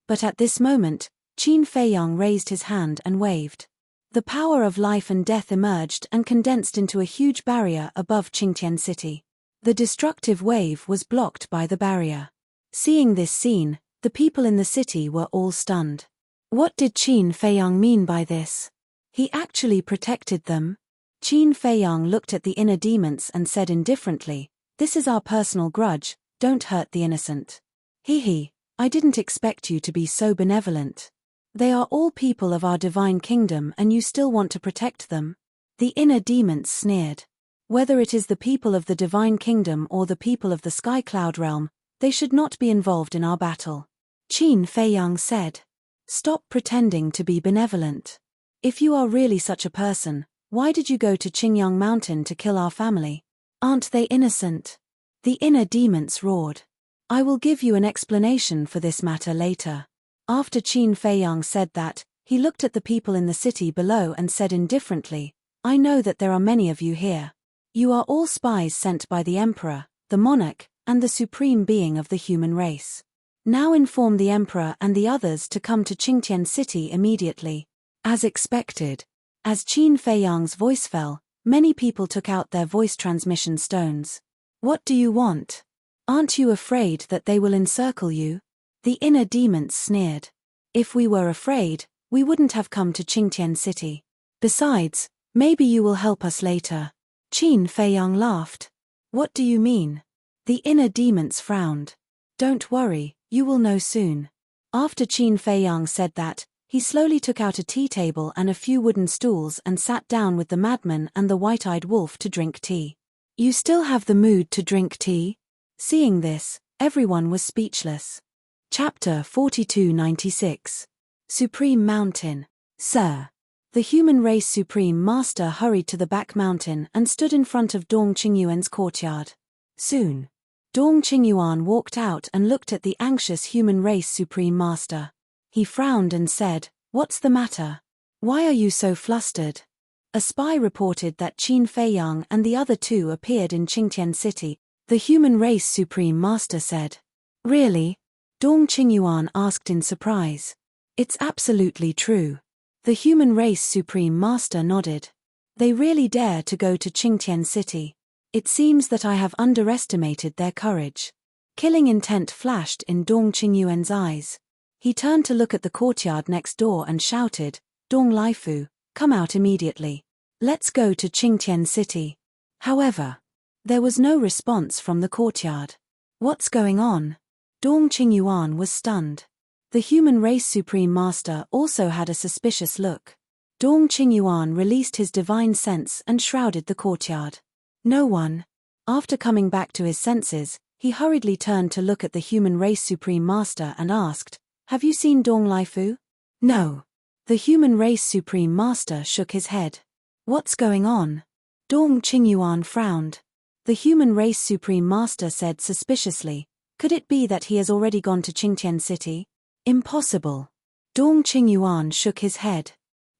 But at this moment, Qin Feiyang raised his hand and waved. The power of life and death emerged and condensed into a huge barrier above Qingtian City. The destructive wave was blocked by the barrier. Seeing this scene, the people in the city were all stunned. What did Qin Feiyang mean by this? He actually protected them? Qin Feiyang looked at the inner demons and said indifferently, "This is our personal grudge, don't hurt the innocent." He, I didn't expect you to be so benevolent. They are all people of our divine kingdom and you still want to protect them? The inner demons sneered. Whether it is the people of the divine kingdom or the people of the sky cloud realm, they should not be involved in our battle. Qin Feiyang said. Stop pretending to be benevolent. If you are really such a person, why did you go to Qingyang Mountain to kill our family? Aren't they innocent? The inner demons roared. I will give you an explanation for this matter later. After Qin Feiyang said that, he looked at the people in the city below and said indifferently, I know that there are many of you here. You are all spies sent by the Emperor, the monarch, and the supreme being of the human race. Now inform the Emperor and the others to come to Qingtian City immediately. As expected. As Qin Feiyang's voice fell, many people took out their voice transmission stones. What do you want? Aren't you afraid that they will encircle you? The inner demons sneered. If we were afraid, we wouldn't have come to Qingtian City. Besides, maybe you will help us later. Qin Feiyang laughed. What do you mean? The inner demons frowned. Don't worry, you will know soon. After Qin Feiyang said that, he slowly took out a tea table and a few wooden stools and sat down with the madman and the white-eyed wolf to drink tea. You still have the mood to drink tea? Seeing this, everyone was speechless. Chapter 4296. Supreme Mountain. Sir. The human race Supreme Master hurried to the back mountain and stood in front of Dong Qingyuan's courtyard. Soon. Dong Qingyuan walked out and looked at the anxious human race Supreme Master. He frowned and said, What's the matter? Why are you so flustered? A spy reported that Qin Feiyang and the other 2 appeared in Qingtian City, the human race Supreme Master said. Really? Dong Qingyuan asked in surprise. It's absolutely true. The human race Supreme Master nodded. They really dare to go to Qingtian City. It seems that I have underestimated their courage. Killing intent flashed in Dong Qingyuan's eyes. He turned to look at the courtyard next door and shouted, Dong Laifu, come out immediately. Let's go to Qingtian City. However, there was no response from the courtyard. What's going on? Dong Qingyuan was stunned. The human race Supreme Master also had a suspicious look. Dong Qingyuan released his divine sense and shrouded the courtyard. No one. After coming back to his senses, he hurriedly turned to look at the human race Supreme Master and asked, Have you seen Dong Laifu? No. The human race Supreme Master shook his head. What's going on? Dong Qingyuan frowned. The human race Supreme Master said suspiciously, Could it be that he has already gone to Qingtian City? Impossible. Dong Qingyuan shook his head.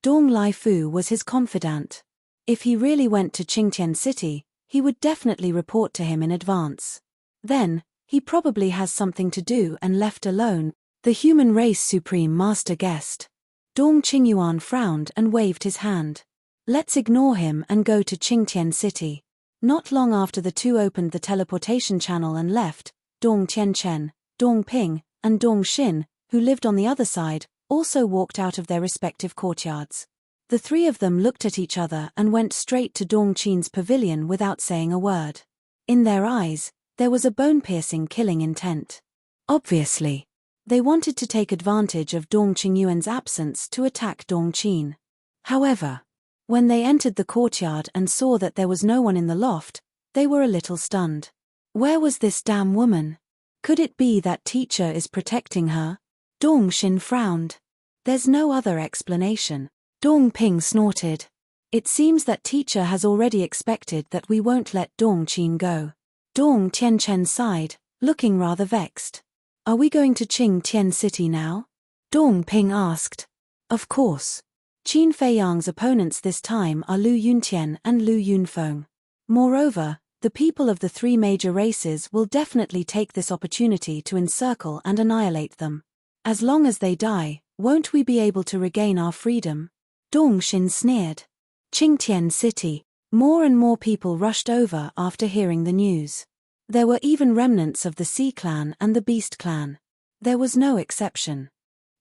Dong Laifu was his confidant. If he really went to Qingtian City, he would definitely report to him in advance. Then, he probably has something to do and left alone. The human race supreme master guest. Dong Qingyuan frowned and waved his hand. Let's ignore him and go to Qingtian City. Not long after the two opened the teleportation channel and left, Dong Tianchen, Dong Ping, and Dong Xin, who lived on the other side, also walked out of their respective courtyards. The three of them looked at each other and went straight to Dong Qin's pavilion without saying a word. In their eyes, there was a bone-piercing killing intent. Obviously, they wanted to take advantage of Dong Qingyuan's absence to attack Dong Qin. However, when they entered the courtyard and saw that there was no one in the loft, they were a little stunned. Where was this damn woman? Could it be that teacher is protecting her? Dong Xin frowned. There's no other explanation. Dong Ping snorted. It seems that teacher has already expected that we won't let Dong Qin go. Dong Tianchen sighed, looking rather vexed. Are we going to Qingtian City now? Dong Ping asked. Of course. Qin Feiyang's opponents this time are Lu Yuntian and Lu Yunfeng. Moreover, the people of the three major races will definitely take this opportunity to encircle and annihilate them. As long as they die, won't we be able to regain our freedom? Dong Xin sneered. Qingtian City. More and more people rushed over after hearing the news. There were even remnants of the Sea Clan and the Beast Clan. There was no exception.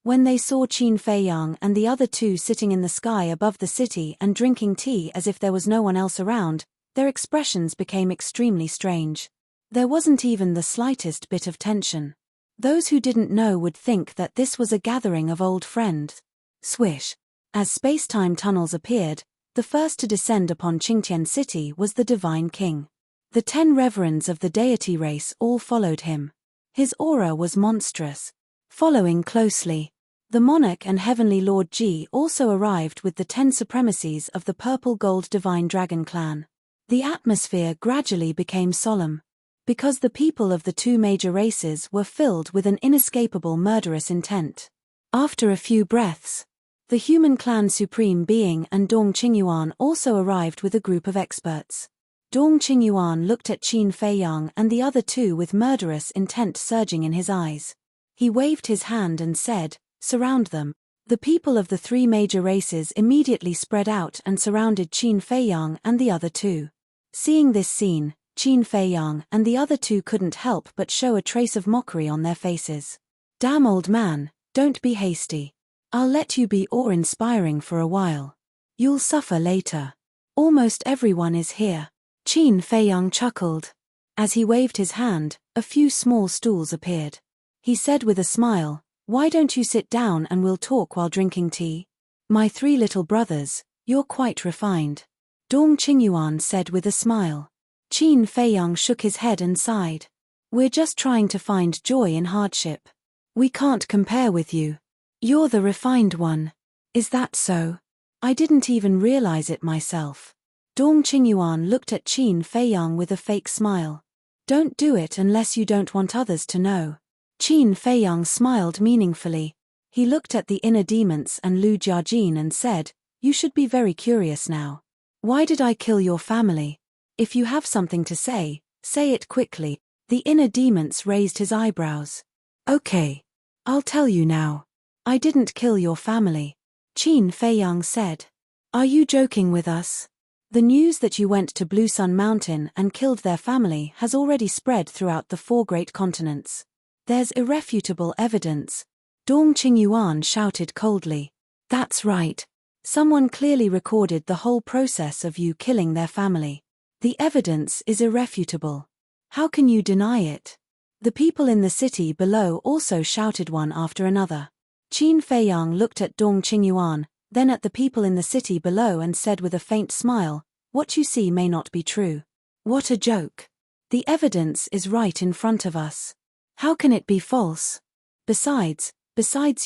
When they saw Qin Feiyang and the other two sitting in the sky above the city and drinking tea as if there was no one else around, their expressions became extremely strange. There wasn't even the slightest bit of tension. Those who didn't know would think that this was a gathering of old friends. Swish. As space-time tunnels appeared, the first to descend upon Qingtian City was the Divine King. The 10 reverends of the deity race all followed him. His aura was monstrous. Following closely, the monarch and heavenly Lord Ji also arrived with the 10 supremacies of the Purple Gold Divine Dragon clan. The atmosphere gradually became solemn, because the people of the two major races were filled with an inescapable murderous intent. After a few breaths, the human clan Supreme Being and Dong Qingyuan also arrived with a group of experts. Dong Qingyuan looked at Qin Feiyang and the other two with murderous intent surging in his eyes. He waved his hand and said, "Surround them." The people of the three major races immediately spread out and surrounded Qin Feiyang and the other two. Seeing this scene, Qin Feiyang and the other two couldn't help but show a trace of mockery on their faces. Damn old man, don't be hasty. I'll let you be awe-inspiring for a while. You'll suffer later. Almost everyone is here. Qin Feiyang chuckled. As he waved his hand, a few small stools appeared. He said with a smile, "Why don't you sit down and we'll talk while drinking tea?" "My 3 little brothers, you're quite refined," Dong Qingyuan said with a smile. Qin Feiyang shook his head and sighed. "We're just trying to find joy in hardship. We can't compare with you. You're the refined one." "Is that so? I didn't even realize it myself." Dong Qingyuan looked at Qin Feiyang with a fake smile. "Don't do it unless you don't want others to know." Qin Feiyang smiled meaningfully. He looked at the inner demons and Lu Jiajin and said, "You should be very curious now. Why did I kill your family? If you have something to say it quickly." The inner demons raised his eyebrows. "Okay. I'll tell you now. I didn't kill your family," Qin Feiyang said. "Are you joking with us? The news that you went to Blue Sun Mountain and killed their family has already spread throughout the 4 great continents. There's irrefutable evidence." Dong Qingyuan shouted coldly. "That's right. Someone clearly recorded the whole process of you killing their family. The evidence is irrefutable. How can you deny it?" The people in the city below also shouted one after another. Qin Feiyang looked at Dong Qingyuan, then at the people in the city below and said with a faint smile, "What you see may not be true." "What a joke. The evidence is right in front of us. How can it be false? Besides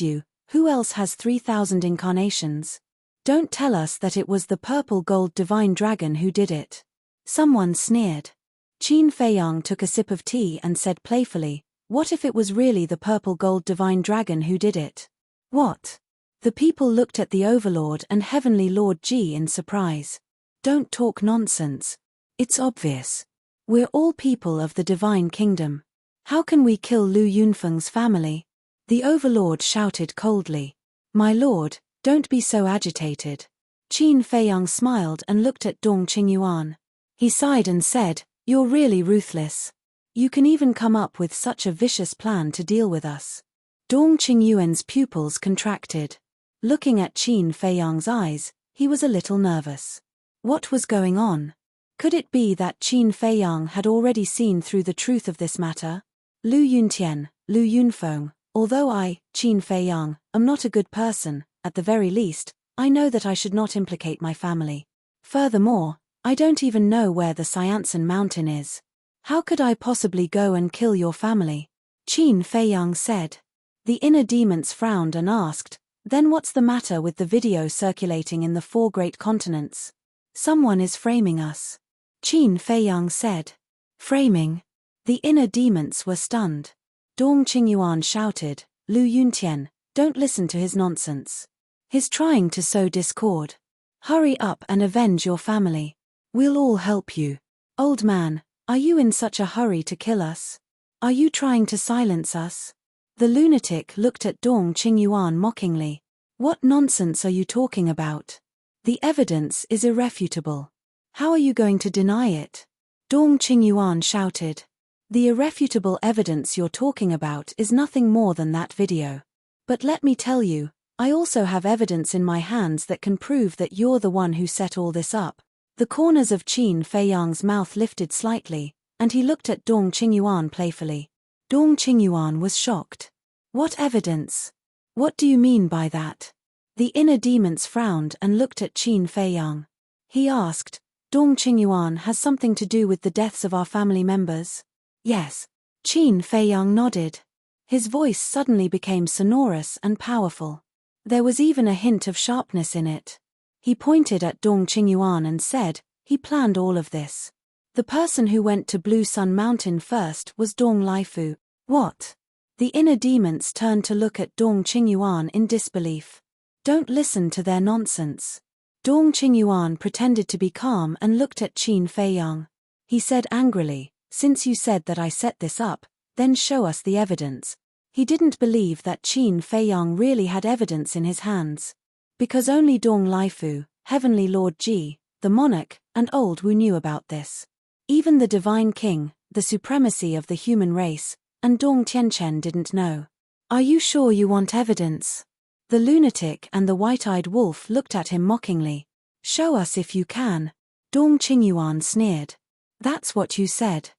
you, who else has 3,000 incarnations? Don't tell us that it was the Purple Gold Divine Dragon who did it." Someone sneered. Qin Feiyang took a sip of tea and said playfully, "What if it was really the Purple Gold Divine Dragon who did it?" "What?" The people looked at the Overlord and Heavenly Lord Ji in surprise. "Don't talk nonsense. It's obvious. We're all people of the divine kingdom. How can we kill Lu Yunfeng's family? The overlord shouted coldly. My lord, don't be so agitated. Qin Feiyang smiled and looked at Dong Qingyuan. He sighed and said, you're really ruthless. You can even come up with such a vicious plan to deal with us. Dong Qingyuan's pupils contracted. Looking at Qin Feiyang's eyes, he was a little nervous. What was going on? Could it be that Qin Feiyang had already seen through the truth of this matter? Lu Yuntian, Lu Yunfeng, although I, Qin Feiyang, am not a good person, at the very least, I know that I should not implicate my family. Furthermore, I don't even know where the Xianzhen mountain is. How could I possibly go and kill your family? Qin Feiyang said. The inner demons frowned and asked, then what's the matter with the video circulating in the 4 great continents? Someone is framing us. Qin Feiyang said. Framing? The inner demons were stunned. Dong Qingyuan shouted, Lu Yuntian, don't listen to his nonsense. He's trying to sow discord. Hurry up and avenge your family. We'll all help you. Old man, are you in such a hurry to kill us? Are you trying to silence us? The lunatic looked at Dong Qingyuan mockingly. What nonsense are you talking about? The evidence is irrefutable. How are you going to deny it? Dong Qingyuan shouted. The irrefutable evidence you're talking about is nothing more than that video. But let me tell you, I also have evidence in my hands that can prove that you're the one who set all this up. The corners of Qin Feiyang's mouth lifted slightly, and he looked at Dong Qingyuan playfully. Dong Qingyuan was shocked. What evidence? What do you mean by that? The inner demons frowned and looked at Qin Feiyang. He asked, Dong Qingyuan has something to do with the deaths of our family members? Yes. Qin Feiyang nodded. His voice suddenly became sonorous and powerful. There was even a hint of sharpness in it. He pointed at Dong Qingyuan and said, he planned all of this. The person who went to Blue Sun Mountain first was Dong Laifu. What? The inner demons turned to look at Dong Qingyuan in disbelief. Don't listen to their nonsense. Dong Qingyuan pretended to be calm and looked at Qin Feiyang. He said angrily, since you said that I set this up, then show us the evidence. He didn't believe that Qin Feiyang really had evidence in his hands. Because only Dong Laifu, Heavenly Lord Ji, the monarch, and Old Wu knew about this. Even the Divine King, the supremacy of the human race, and Dong Tianchen didn't know. Are you sure you want evidence? The lunatic and the white-eyed wolf looked at him mockingly. Show us if you can. Dong Qingyuan sneered. That's what you said.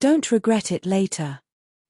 Don't regret it later.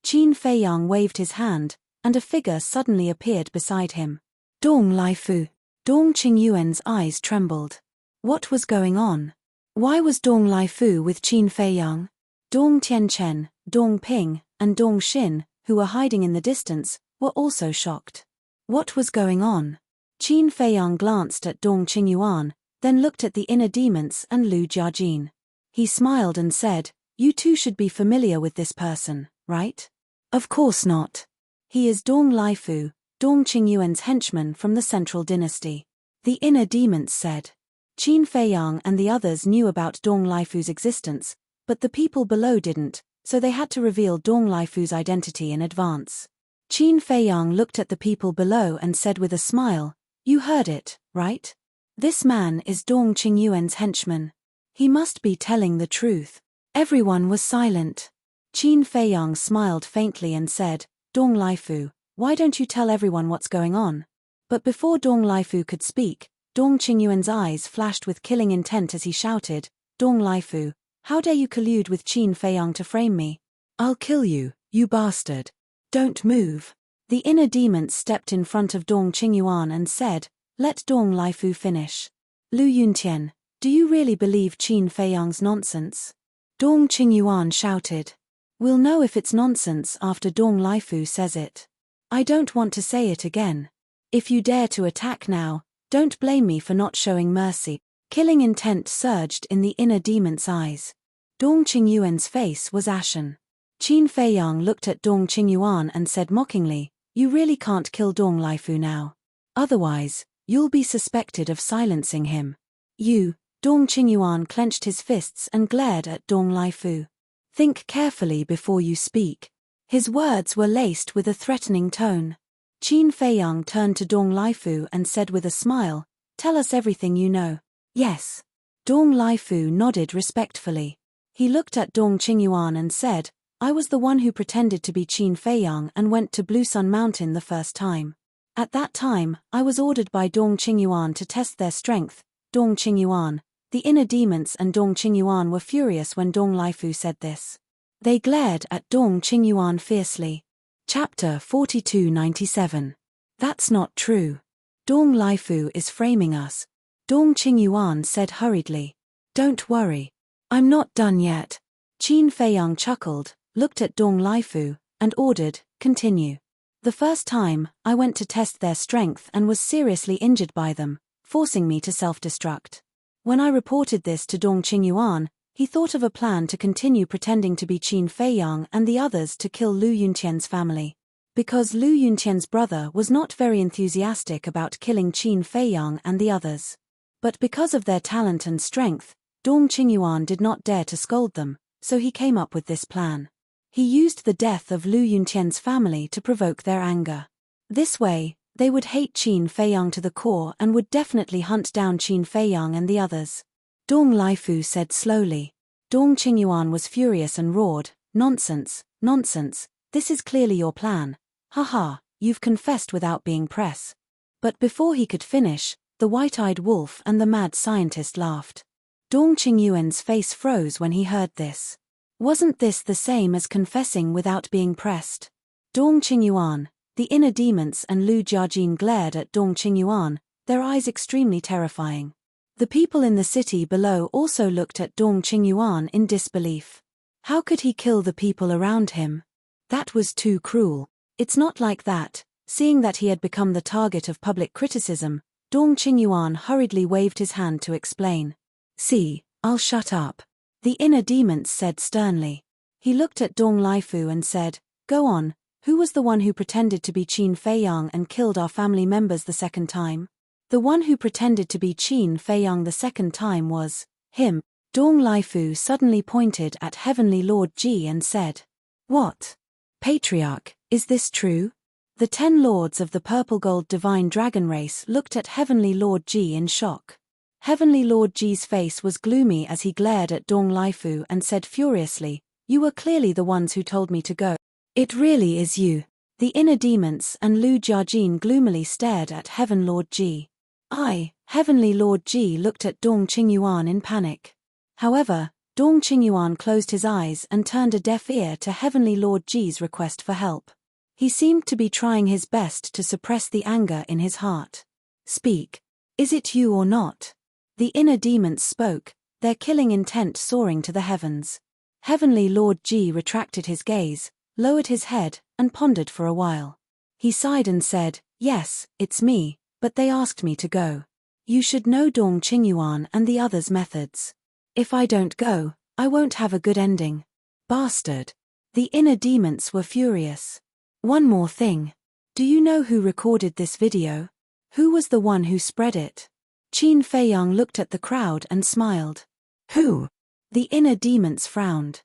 Qin Feiyang waved his hand, and a figure suddenly appeared beside him. Dong Laifu. Dong Qingyuan's eyes trembled. What was going on? Why was Dong Laifu with Qin Feiyang? Dong Tianchen, Dong Ping, and Dong Xin, who were hiding in the distance, were also shocked. What was going on? Qin Feiyang glanced at Dong Qingyuan, then looked at the inner demons and Lu Jiajin. He smiled and said, you two should be familiar with this person, right? Of course not. He is Dong Laifu, Dong Qingyuan's henchman from the Central Dynasty. The inner demons said. Qin Feiyang and the others knew about Dong Laifu's existence, but the people below didn't, so they had to reveal Dong Laifu's identity in advance. Qin Feiyang looked at the people below and said with a smile, you heard it, right? This man is Dong Qingyuan's henchman. He must be telling the truth. Everyone was silent. Qin Feiyang smiled faintly and said, Dong Laifu, why don't you tell everyone what's going on? But before Dong Laifu could speak, Dong Qingyuan's eyes flashed with killing intent as he shouted, Dong Laifu, how dare you collude with Qin Feiyang to frame me? I'll kill you, you bastard. Don't move. The inner demon stepped in front of Dong Qingyuan and said, let Dong Laifu finish. Lu Yuntian, do you really believe Qin Feiyang's nonsense? Dong Qingyuan shouted. We'll know if it's nonsense after Dong Laifu says it. I don't want to say it again. If you dare to attack now, don't blame me for not showing mercy. Killing intent surged in the inner demon's eyes. Dong Qingyuan's face was ashen. Qin Feiyang looked at Dong Qingyuan and said mockingly, you really can't kill Dong Laifu now. Otherwise, you'll be suspected of silencing him. You, Dong Qingyuan clenched his fists and glared at Dong Laifu. Think carefully before you speak. His words were laced with a threatening tone. Qin Feiyang turned to Dong Laifu and said with a smile, "Tell us everything you know." "Yes." Dong Laifu nodded respectfully. He looked at Dong Qingyuan and said, "I was the one who pretended to be Qin Feiyang and went to Blue Sun Mountain the first time. At that time, I was ordered by Dong Qingyuan to test their strength." Dong Qingyuan, the inner demons and Dong Qingyuan were furious when Dong Laifu said this. They glared at Dong Qingyuan fiercely. Chapter 4297. That's not true. Dong Laifu is framing us. Dong Qingyuan said hurriedly. Don't worry. I'm not done yet. Qin Feiyang chuckled, looked at Dong Laifu, and ordered, continue. The first time, I went to test their strength and was seriously injured by them, forcing me to self-destruct. When I reported this to Dong Qingyuan, he thought of a plan to continue pretending to be Qin Feiyang and the others to kill Lu Yunqian's family. Because Lu Yunqian's brother was not very enthusiastic about killing Qin Feiyang and the others. But because of their talent and strength, Dong Qingyuan did not dare to scold them, so he came up with this plan. He used the death of Lu Yunqian's family to provoke their anger. This way, they would hate Qin Feiyang to the core and would definitely hunt down Qin Feiyang and the others. Dong Laifu said slowly. Dong Qingyuan was furious and roared, "Nonsense, nonsense, this is clearly your plan. Haha, you've confessed without being pressed." But before he could finish, the white-eyed wolf and the mad scientist laughed. Dong Qingyuan's face froze when he heard this. Wasn't this the same as confessing without being pressed? Dong Qingyuan, the inner demons and Lu Jiajin glared at Dong Qingyuan, their eyes extremely terrifying. The people in the city below also looked at Dong Qingyuan in disbelief. How could he kill the people around him? That was too cruel. It's not like that. Seeing that he had become the target of public criticism, Dong Qingyuan hurriedly waved his hand to explain. "See, I'll shut up," the inner demons said sternly. He looked at Dong Laifu and said, "Go on, who was the one who pretended to be Qin Feiyang and killed our family members the second time?" The one who pretended to be Qin Feiyang the second time was him. Dong Laifu suddenly pointed at Heavenly Lord Ji and said, "What? Patriarch, is this true?" The 10 lords of the purple gold divine dragon race looked at Heavenly Lord Ji in shock. Heavenly Lord Ji's face was gloomy as he glared at Dong Laifu and said furiously, "You were clearly the ones who told me to go. It really is you." The inner demons and Lu Jiajin gloomily stared at Heaven Lord Ji. Heavenly Lord Ji looked at Dong Qingyuan in panic. However, Dong Qingyuan closed his eyes and turned a deaf ear to Heavenly Lord Ji's request for help. He seemed to be trying his best to suppress the anger in his heart. "Speak. Is it you or not?" The inner demons spoke, their killing intent soaring to the heavens. Heavenly Lord Ji retracted his gaze, lowered his head, and pondered for a while. He sighed and said, "Yes, it's me, but they asked me to go. You should know Dong Qingyuan and the others' methods. If I don't go, I won't have a good ending." "Bastard." The inner demons were furious. "One more thing. Do you know who recorded this video? Who was the one who spread it?" Qin Feiyang looked at the crowd and smiled. "Who?" The inner demons frowned.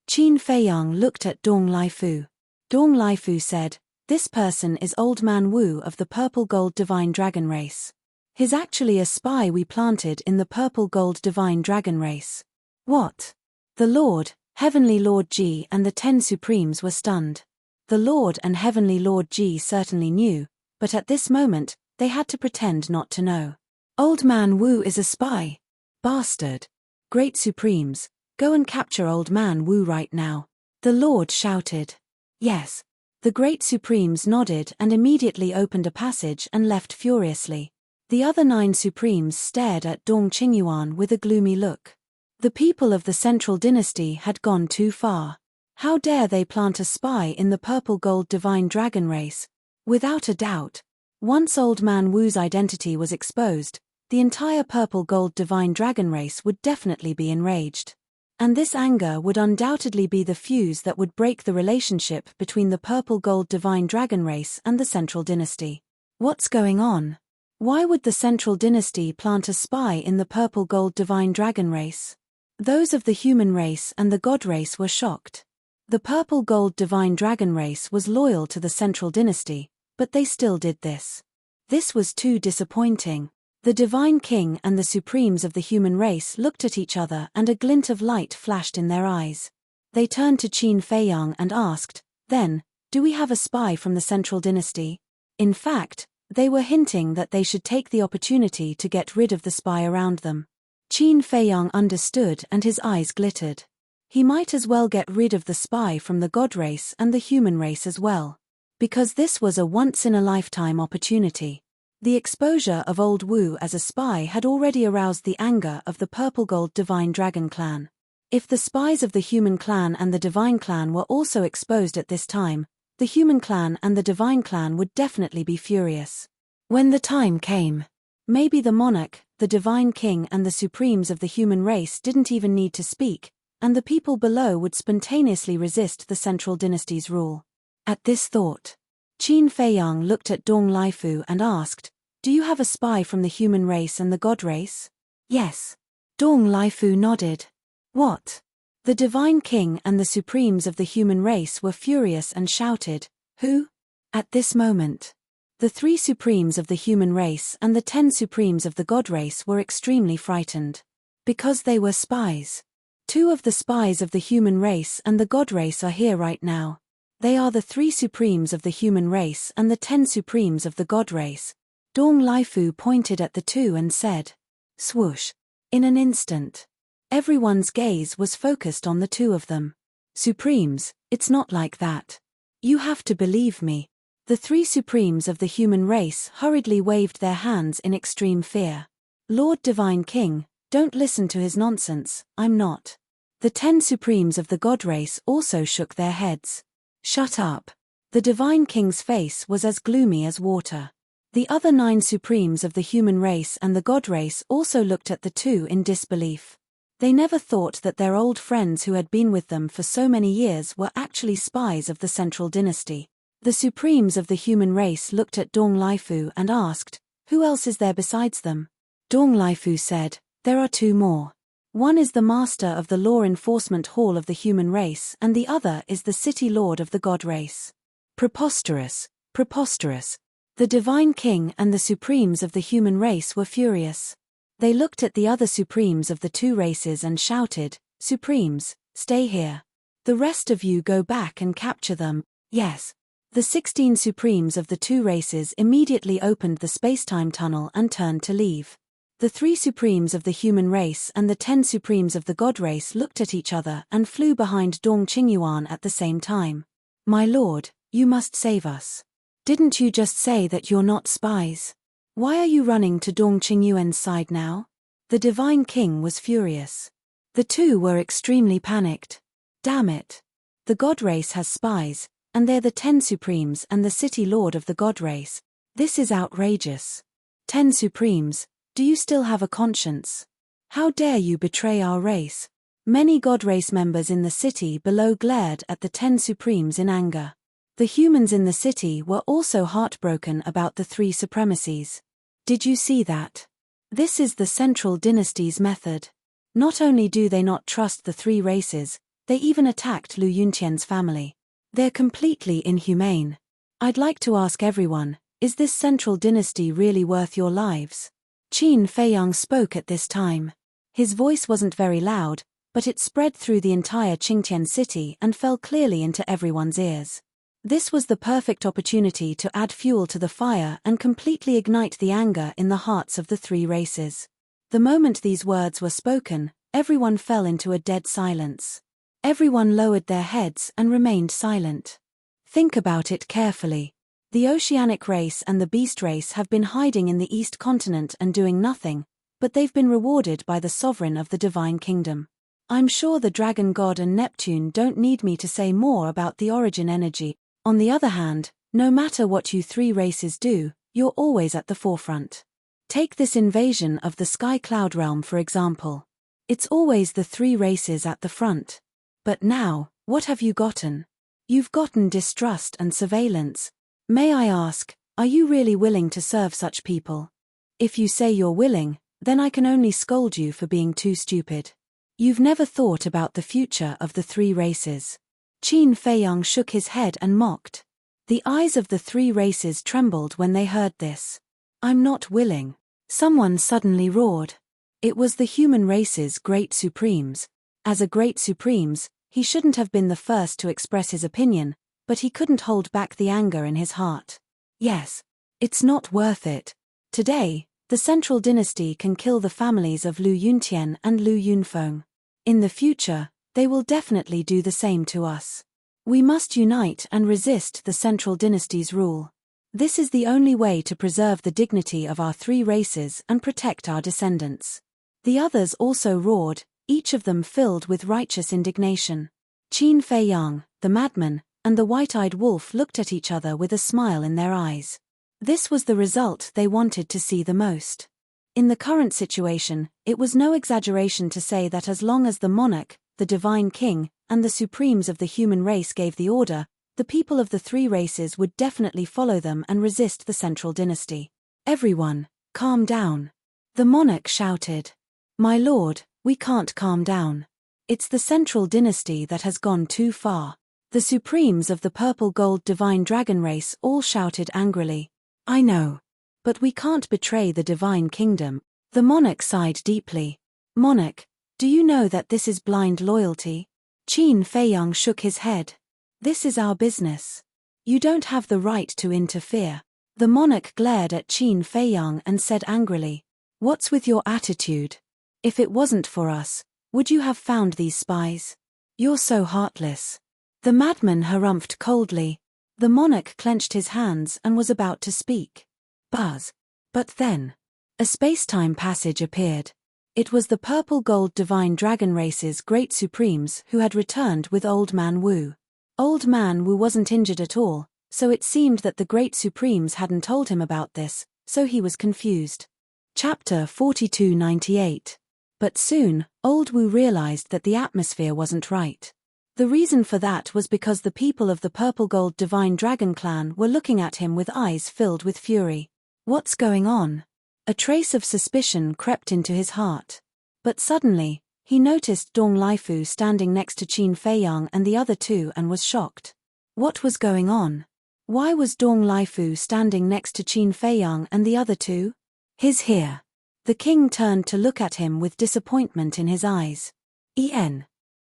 Qin Feiyang looked at Dong Laifu. Dong Laifu said, "This person is Old Man Wu of the Purple Gold Divine Dragon Race. He's actually a spy we planted in the Purple Gold Divine Dragon Race." "What?" The Lord, Heavenly Lord Ji and the 10 Supremes were stunned. The Lord and Heavenly Lord Ji certainly knew, but at this moment, they had to pretend not to know. "Old Man Wu is a spy. Bastard. Great Supremes, go and capture Old Man Wu right now," the Lord shouted. "Yes." The Great Supremes nodded and immediately opened a passage and left furiously. The other 9 Supremes stared at Dong Qingyuan with a gloomy look. The people of the Central Dynasty had gone too far. How dare they plant a spy in the Purple Gold Divine Dragon Race? Without a doubt. Once Old Man Wu's identity was exposed, the entire Purple Gold Divine Dragon Race would definitely be enraged. And this anger would undoubtedly be the fuse that would break the relationship between the Purple Gold Divine Dragon Race and the Central Dynasty. What's going on? Why would the Central Dynasty plant a spy in the Purple Gold Divine Dragon Race? Those of the human race and the god race were shocked. The purple-gold divine dragon race was loyal to the central dynasty, but they still did this. This was too disappointing. The divine king and the supremes of the human race looked at each other and a glint of light flashed in their eyes. They turned to Qin Feiyang and asked, "Then, do we have a spy from the central dynasty?" In fact, they were hinting that they should take the opportunity to get rid of the spy around them. Qin Feiyang understood and his eyes glittered. He might as well get rid of the spy from the god race and the human race as well. Because this was a once-in-a-lifetime opportunity. The exposure of Old Wu as a spy had already aroused the anger of the purple-gold divine dragon clan. If the spies of the human clan and the divine clan were also exposed at this time, the human clan and the divine clan would definitely be furious. When the time came, maybe the monarch, the divine king and the supremes of the human race didn't even need to speak, and the people below would spontaneously resist the central dynasty's rule. At this thought, Qin Feiyang looked at Dong Laifu and asked, "Do you have a spy from the human race and the god race?" "Yes." Dong Laifu nodded. "What?" The divine king and the supremes of the human race were furious and shouted, "Who?" At this moment, the 3 supremes of the human race and the 10 supremes of the god race were extremely frightened. Because they were spies. 2 of the spies of the human race and the god race are here right now. They are the 3 supremes of the human race and the 10 supremes of the god race. Dong Laifu pointed at the 2 and said, "Swoosh." In an instant, everyone's gaze was focused on the 2 of them. "Supremes, it's not like that. You have to believe me." The 3 supremes of the human race hurriedly waved their hands in extreme fear. "Lord Divine King, don't listen to his nonsense, I'm not." The 10 supremes of the god race also shook their heads. "Shut up." The divine king's face was as gloomy as water. The other 9 supremes of the human race and the god race also looked at the 2 in disbelief. They never thought that their old friends who had been with them for so many years were actually spies of the central dynasty. The supremes of the human race looked at Dong Laifu and asked, "Who else is there besides them?" Dong Laifu said, "There are 2 more. One is the master of the law enforcement hall of the human race and the other is the city lord of the god race." Preposterous, preposterous. The divine king and the supremes of the human race were furious. They looked at the other supremes of the 2 races and shouted, "Supremes, stay here. The rest of you go back and capture them." "Yes." The 16 supremes of the 2 races immediately opened the spacetime tunnel and turned to leave. The 3 supremes of the human race and the 10 supremes of the god race looked at each other and flew behind Dong Qingyuan at the same time. "My lord, you must save us. Didn't you just say that you're not spies? Why are you running to Dong Qingyuan's side now?" The divine king was furious. The 2 were extremely panicked. "Damn it. The god race has spies, and they're the 10 supremes and the city lord of the god race. This is outrageous. 10 supremes. Do you still have a conscience? How dare you betray our race?" Many god race members in the city below glared at the 10 supremes in anger. The humans in the city were also heartbroken about the 3 supremacies. "Did you see that? This is the central dynasty's method. Not only do they not trust the 3 races, they even attacked Lu Yuntian's family. They're completely inhumane. I'd like to ask everyone, is this central dynasty really worth your lives?" Qin Feiyang spoke at this time. His voice wasn't very loud, but it spread through the entire Qingtian city and fell clearly into everyone's ears. This was the perfect opportunity to add fuel to the fire and completely ignite the anger in the hearts of the 3 races. The moment these words were spoken, everyone fell into a dead silence. Everyone lowered their heads and remained silent. Think about it carefully. The oceanic race and the beast race have been hiding in the East continent and doing nothing, but they've been rewarded by the sovereign of the divine kingdom. I'm sure the dragon god and Neptune don't need me to say more about the origin energy. On the other hand, no matter what you 3 races do, you're always at the forefront. Take this invasion of the Sky Cloud Realm for example. It's always the 3 races at the front. But now, what have you gotten? You've gotten distrust and surveillance. May I ask, are you really willing to serve such people? If you say you're willing, then I can only scold you for being too stupid. You've never thought about the future of the three races. Qin Feiyang shook his head and mocked. The eyes of the three races trembled when they heard this. I'm not willing. Someone suddenly roared. It was the human race's great supremes. As a great supremes, he shouldn't have been the first to express his opinion, but he couldn't hold back the anger in his heart. Yes. It's not worth it. Today, the Central Dynasty can kill the families of Lu Yuntian and Lu Yunfeng. In the future, they will definitely do the same to us. We must unite and resist the Central Dynasty's rule. This is the only way to preserve the dignity of our three races and protect our descendants. The others also roared, each of them filled with righteous indignation. Qin Feiyang, the madman, and the white-eyed wolf looked at each other with a smile in their eyes. This was the result they wanted to see the most. In the current situation, it was no exaggeration to say that as long as the monarch, the divine king, and the supremes of the human race gave the order, the people of the three races would definitely follow them and resist the Central Dynasty. Everyone, calm down. The monarch shouted. My lord, we can't calm down. It's the Central Dynasty that has gone too far. The supremes of the purple-gold divine dragon race all shouted angrily. I know. But we can't betray the divine kingdom. The monarch sighed deeply. Monarch, do you know that this is blind loyalty? Qin Feiyang shook his head. This is our business. You don't have the right to interfere. The monarch glared at Qin Feiyang and said angrily. What's with your attitude? If it wasn't for us, would you have found these spies? You're so heartless. The madman harumphed coldly. The monarch clenched his hands and was about to speak. Buzz. But then, a space-time passage appeared. It was the purple-gold divine dragon race's great supremes who had returned with Old Man Wu. Old Man Wu wasn't injured at all, so it seemed that the great supremes hadn't told him about this, so he was confused. Chapter 4298. But soon, Old Wu realized that the atmosphere wasn't right. The reason for that was because the people of the purple-gold divine dragon clan were looking at him with eyes filled with fury. What's going on? A trace of suspicion crept into his heart. But suddenly, he noticed Dong Laifu standing next to Qin Feiyang and the other two and was shocked. What was going on? Why was Dong Laifu standing next to Qin Feiyang and the other two? He's here. The king turned to look at him with disappointment in his eyes.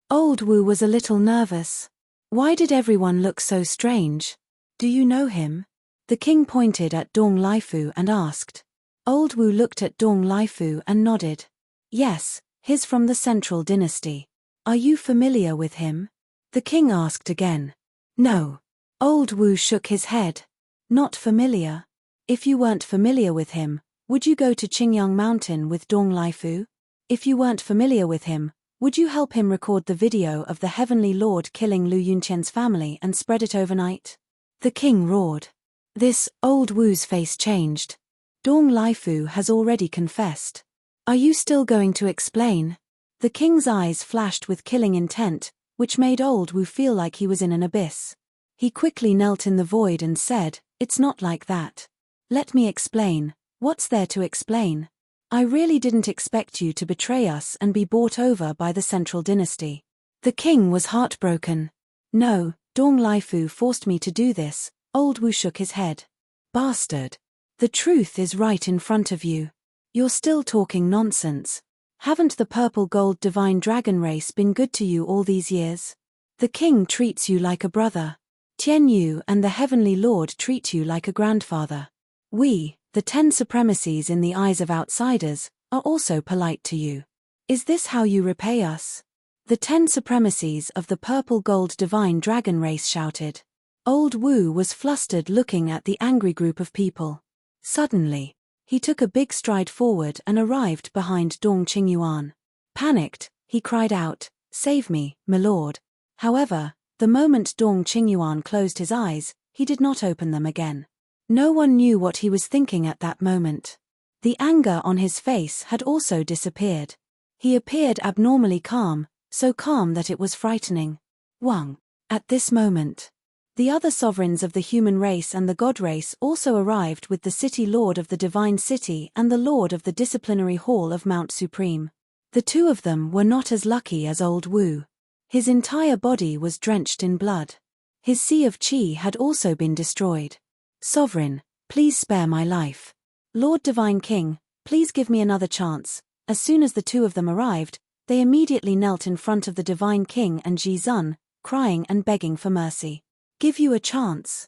Old Wu was a little nervous. Why did everyone look so strange? Do you know him? The king pointed at Dong Laifu and asked. Old Wu looked at Dong Laifu and nodded. Yes, he's from the Central Dynasty. Are you familiar with him? The king asked again. No. Old Wu shook his head. Not familiar? If you weren't familiar with him, would you go to Qingyang Mountain with Dong Laifu? If you weren't familiar with him, would you help him record the video of the Heavenly Lord killing Lu Yunqian's family and spread it overnight? The king roared. This, Old Wu's face changed. Dong Laifu has already confessed. Are you still going to explain? The king's eyes flashed with killing intent, which made Old Wu feel like he was in an abyss. He quickly knelt in the void and said, It's not like that. Let me explain. What's there to explain? I really didn't expect you to betray us and be bought over by the Central Dynasty. The king was heartbroken. No, Dong Laifu forced me to do this. Old Wu shook his head. Bastard. The truth is right in front of you. You're still talking nonsense. Haven't the purple-gold divine dragon race been good to you all these years? The king treats you like a brother. Tian Yu and the Heavenly Lord treat you like a grandfather. We, the 10 supremacies in the eyes of outsiders, are also polite to you. Is this how you repay us? The 10 supremacies of the purple-gold divine dragon race shouted. Old Wu was flustered looking at the angry group of people. Suddenly, he took a big stride forward and arrived behind Dong Qingyuan. Panicked, he cried out, Save me, my lord. However, the moment Dong Qingyuan closed his eyes, he did not open them again. No one knew what he was thinking at that moment. The anger on his face had also disappeared. He appeared abnormally calm, so calm that it was frightening. Wang. At this moment, the other sovereigns of the human race and the god race also arrived with the city lord of the divine city and the lord of the disciplinary hall of Mount Supreme. The two of them were not as lucky as old Wu. His entire body was drenched in blood. His sea of qi had also been destroyed. Sovereign, please spare my life. Lord Divine King, please give me another chance. As soon as the two of them arrived, they immediately knelt in front of the Divine King and Ji Zun, crying and begging for mercy. Give you a chance.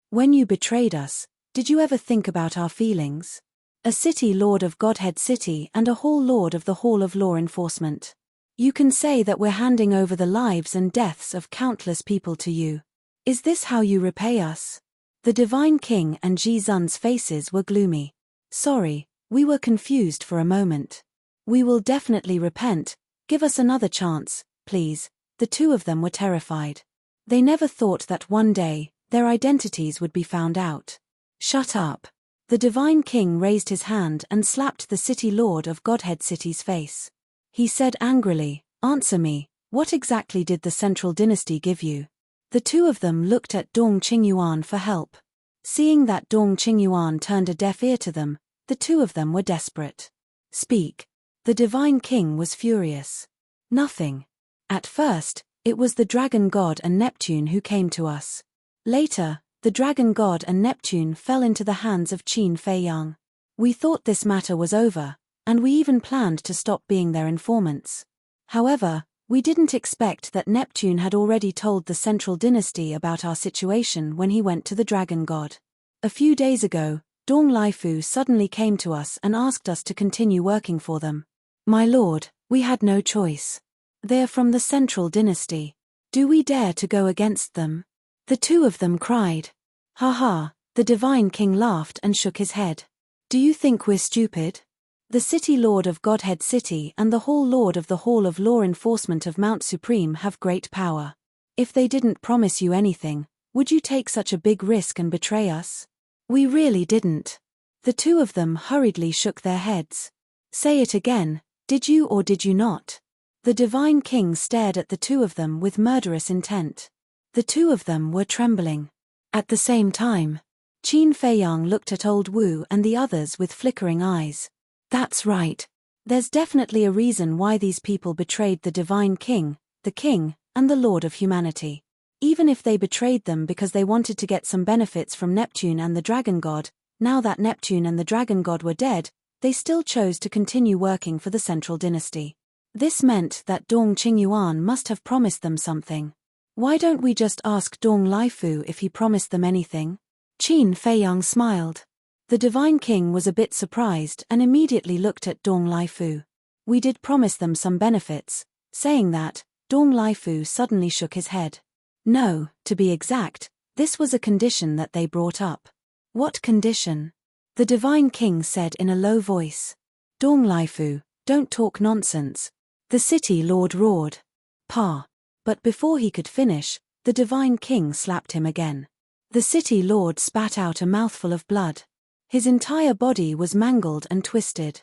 When you betrayed us, did you ever think about our feelings? A city lord of Godhead City and a hall lord of the Hall of Law Enforcement. You can say that we're handing over the lives and deaths of countless people to you. Is this how you repay us? The Divine King and Ji Zun's faces were gloomy. Sorry, we were confused for a moment. We will definitely repent. Give us another chance, please. The two of them were terrified. They never thought that one day, their identities would be found out. Shut up. The Divine King raised his hand and slapped the city lord of Godhead City's face. He said angrily, "Answer me, what exactly did the Central Dynasty give you?" The two of them looked at Dong Qingyuan for help. Seeing that Dong Qingyuan turned a deaf ear to them, the two of them were desperate. Speak. The Divine King was furious. Nothing. At first, it was the Dragon God and Neptune who came to us. Later, the Dragon God and Neptune fell into the hands of Qin Feiyang. We thought this matter was over, and we even planned to stop being their informants. However, we didn't expect that Neptune had already told the Central Dynasty about our situation when he went to the Dragon God. A few days ago, Dong Laifu suddenly came to us and asked us to continue working for them. My lord, we had no choice. They are from the Central Dynasty. Do we dare to go against them? The two of them cried. Ha ha, the Divine King laughed and shook his head. Do you think we're stupid? The City Lord of Godhead City and the Hall Lord of the Hall of Law Enforcement of Mount Supreme have great power. If they didn't promise you anything, would you take such a big risk and betray us? We really didn't. The two of them hurriedly shook their heads. Say it again, did you or did you not? The Divine King stared at the two of them with murderous intent. The two of them were trembling. At the same time, Qin Feiyang looked at old Wu and the others with flickering eyes. That's right. There's definitely a reason why these people betrayed the Divine King, the King, and the Lord of Humanity. Even if they betrayed them because they wanted to get some benefits from Neptune and the Dragon God, now that Neptune and the Dragon God were dead, they still chose to continue working for the Central Dynasty. This meant that Dong Qingyuan must have promised them something. Why don't we just ask Dong Laifu if he promised them anything? Qin Feiyang smiled. The Divine King was a bit surprised and immediately looked at Dong Laifu. We did promise them some benefits. Saying that, Dong Laifu suddenly shook his head. No, to be exact, this was a condition that they brought up. What condition? The Divine King said in a low voice. Dong Laifu, don't talk nonsense. The City Lord roared. Pa. But before he could finish, the Divine King slapped him again. The City Lord spat out a mouthful of blood. His entire body was mangled and twisted.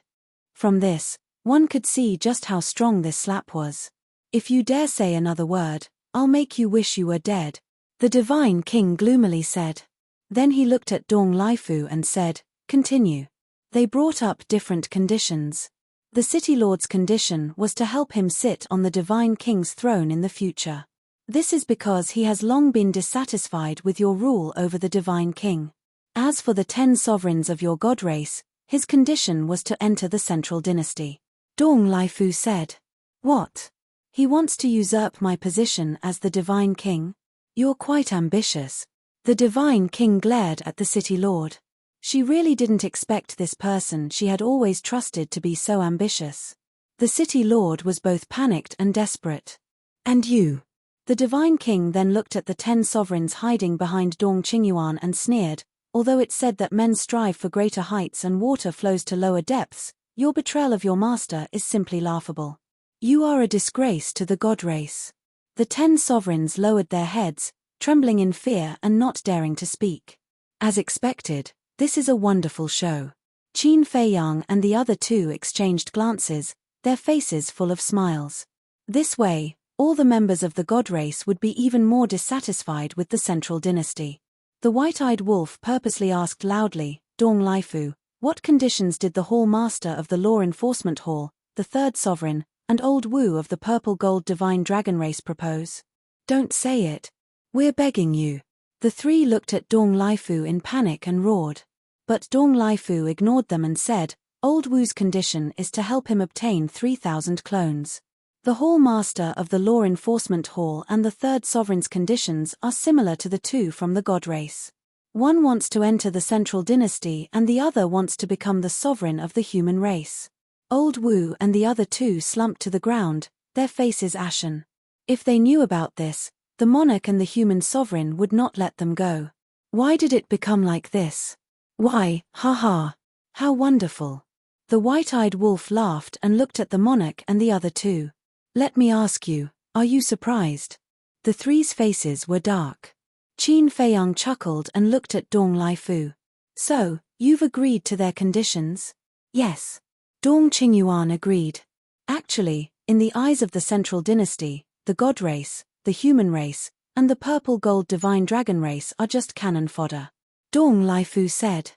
From this, one could see just how strong this slap was. If you dare say another word, I'll make you wish you were dead, the Divine King gloomily said. Then he looked at Dong Laifu and said, continue. They brought up different conditions. The City Lord's condition was to help him sit on the Divine King's throne in the future. This is because he has long been dissatisfied with your rule over the Divine King. As for the 10 sovereigns of your god race, his condition was to enter the Central Dynasty. Dong Laifu said. What? He wants to usurp my position as the Divine King? You're quite ambitious. The Divine King glared at the City Lord. She really didn't expect this person she had always trusted to be so ambitious. The City Lord was both panicked and desperate. And you? The Divine King then looked at the 10 sovereigns hiding behind Dong Qingyuan and sneered. Although it's said that men strive for greater heights and water flows to lower depths, your betrayal of your master is simply laughable. You are a disgrace to the god race. The 10 sovereigns lowered their heads, trembling in fear and not daring to speak. As expected, this is a wonderful show. Qin Feiyang and the other two exchanged glances, their faces full of smiles. This way, all the members of the god race would be even more dissatisfied with the Central Dynasty. The white-eyed wolf purposely asked loudly, Dong Laifu, what conditions did the Hall Master of the Law Enforcement Hall, the third sovereign, and old Wu of the purple gold divine dragon race propose? Don't say it. We're begging you. The three looked at Dong Lifu in panic and roared. But Dong Lifu ignored them and said, Old Wu's condition is to help him obtain 3,000 clones. The Hall Master of the Law Enforcement Hall and the third sovereign's conditions are similar to the two from the god race. One wants to enter the central dynasty and the other wants to become the sovereign of the human race. Old Wu and the other two slumped to the ground, their faces ashen. If they knew about this, the monarch and the human sovereign would not let them go. Why did it become like this? Why, ha. How wonderful. The white-eyed wolf laughed and looked at the monarch and the other two. Let me ask you, are you surprised? The three's faces were dark. Qin Feiyang chuckled and looked at Dong Lifu. So, you've agreed to their conditions? Yes. Dong Qingyuan agreed. Actually, in the eyes of the central dynasty, the god race, the human race, and the purple gold divine dragon race are just cannon fodder. Dong Lifu said.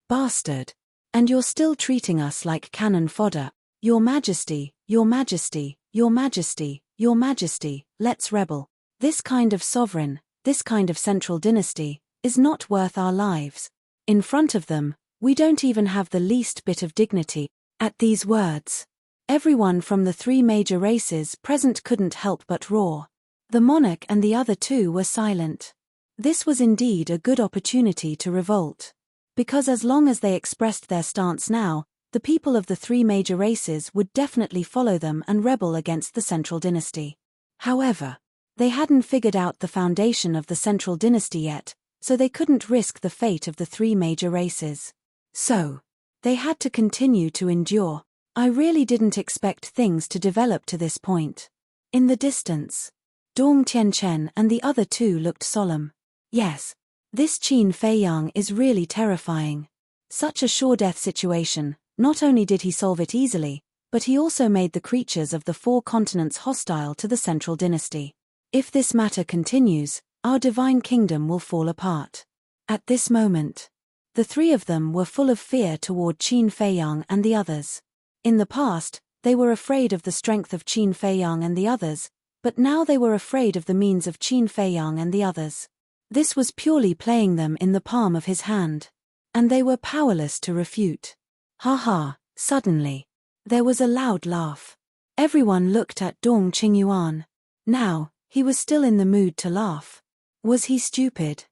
Bastard. And you're still treating us like cannon fodder. Your Majesty, Your Majesty, Your Majesty, Your Majesty, let's rebel. This kind of sovereign, this kind of central dynasty, is not worth our lives. In front of them, we don't even have the least bit of dignity. At these words, everyone from the three major races present couldn't help but roar. The monarch and the other two were silent. This was indeed a good opportunity to revolt. Because as long as they expressed their stance now, the people of the three major races would definitely follow them and rebel against the central dynasty. However, they hadn't figured out the foundation of the central dynasty yet, so they couldn't risk the fate of the three major races. So, they had to continue to endure. I really didn't expect things to develop to this point. In the distance, Dong Tianchen and the other two looked solemn. Yes. This Qin Feiyang is really terrifying. Such a sure-death situation, not only did he solve it easily, but he also made the creatures of the four continents hostile to the central dynasty. If this matter continues, our divine kingdom will fall apart. At this moment, the three of them were full of fear toward Qin Feiyang and the others. In the past, they were afraid of the strength of Qin Feiyang and the others, but now they were afraid of the means of Qin Feiyang and the others. This was purely playing them in the palm of his hand. And they were powerless to refute. Ha. Suddenly, there was a loud laugh. Everyone looked at Dong Qingyuan. Now, he was still in the mood to laugh. Was he stupid?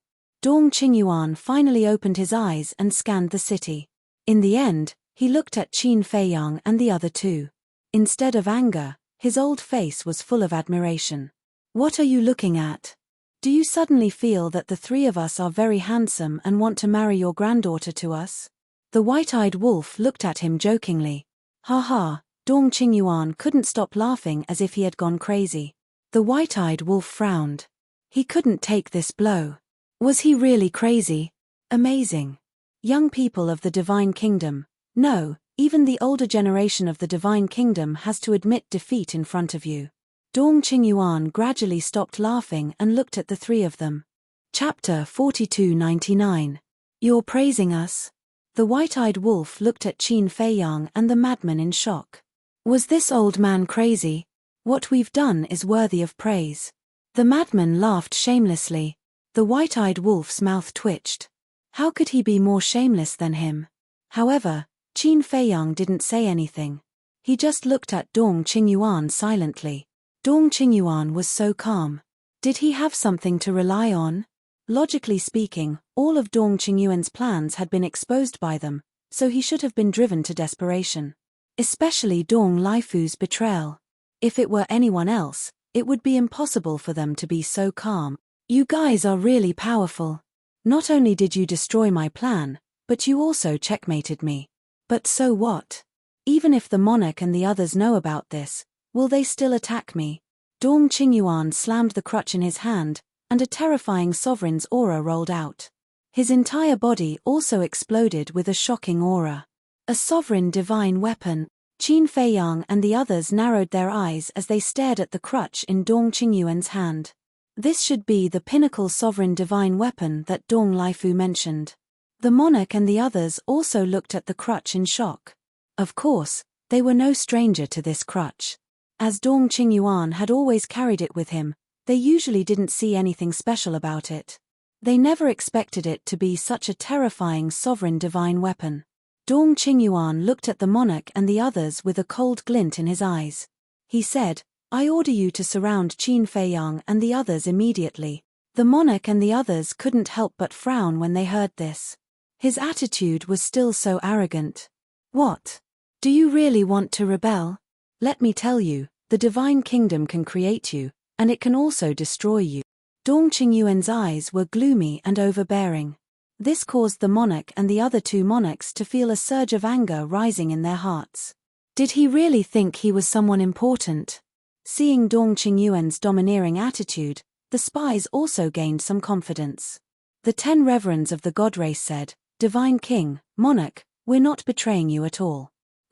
Dong Qingyuan finally opened his eyes and scanned the city. In the end, he looked at Qin Feiyang and the other two. Instead of anger, his old face was full of admiration. What are you looking at? Do you suddenly feel that the three of us are very handsome and want to marry your granddaughter to us? The white-eyed wolf looked at him jokingly. Ha. Dong Qingyuan couldn't stop laughing as if he had gone crazy. The white-eyed wolf frowned. He couldn't take this blow. Was he really crazy? Amazing. Young people of the Divine Kingdom. No, even the older generation of the Divine Kingdom has to admit defeat in front of you. Dong Qingyuan gradually stopped laughing and looked at the three of them. Chapter 4299. You're praising us? The white-eyed wolf looked at Qin Feiyang and the madman in shock. Was this old man crazy? What we've done is worthy of praise. The madman laughed shamelessly. The white-eyed wolf's mouth twitched. How could he be more shameless than him? However, Qin Feiyang didn't say anything. He just looked at Dong Qingyuan silently. Dong Qingyuan was so calm. Did he have something to rely on? Logically speaking, all of Dong Qingyuan's plans had been exposed by them, so he should have been driven to desperation. Especially Dong Lifu's betrayal. If it were anyone else, it would be impossible for them to be so calm. You guys are really powerful. Not only did you destroy my plan, but you also checkmated me. But so what? Even if the monarch and the others know about this, will they still attack me? Dong Qingyuan slammed the crutch in his hand, and a terrifying sovereign's aura rolled out. His entire body also exploded with a shocking aura. A sovereign divine weapon. Qin Feiyang and the others narrowed their eyes as they stared at the crutch in Dong Qingyuan's hand. This should be the pinnacle sovereign divine weapon that Dong Lifu mentioned. The monarch and the others also looked at the crutch in shock. Of course, They were no stranger to this crutch. As Dong Qingyuan had always carried it with him, they usually didn't see anything special about it. They never expected it to be such a terrifying sovereign divine weapon. Dong Qingyuan looked at the monarch and the others with a cold glint in his eyes. He said, "I order you to surround Qin Feiyang and the others immediately." The monarch and the others couldn't help but frown when they heard this. His attitude was still so arrogant. "What? Do you really want to rebel? Let me tell you, the divine kingdom can create you, and it can also destroy you." Dong Qingyuan's eyes were gloomy and overbearing. This caused the monarch and the other two monarchs to feel a surge of anger rising in their hearts. Did he really think he was someone important? Seeing Dong Qingyuan's domineering attitude, the spies also gained some confidence. The 10 reverends of the god race said, "Divine King, Monarch, we're not betraying you at all."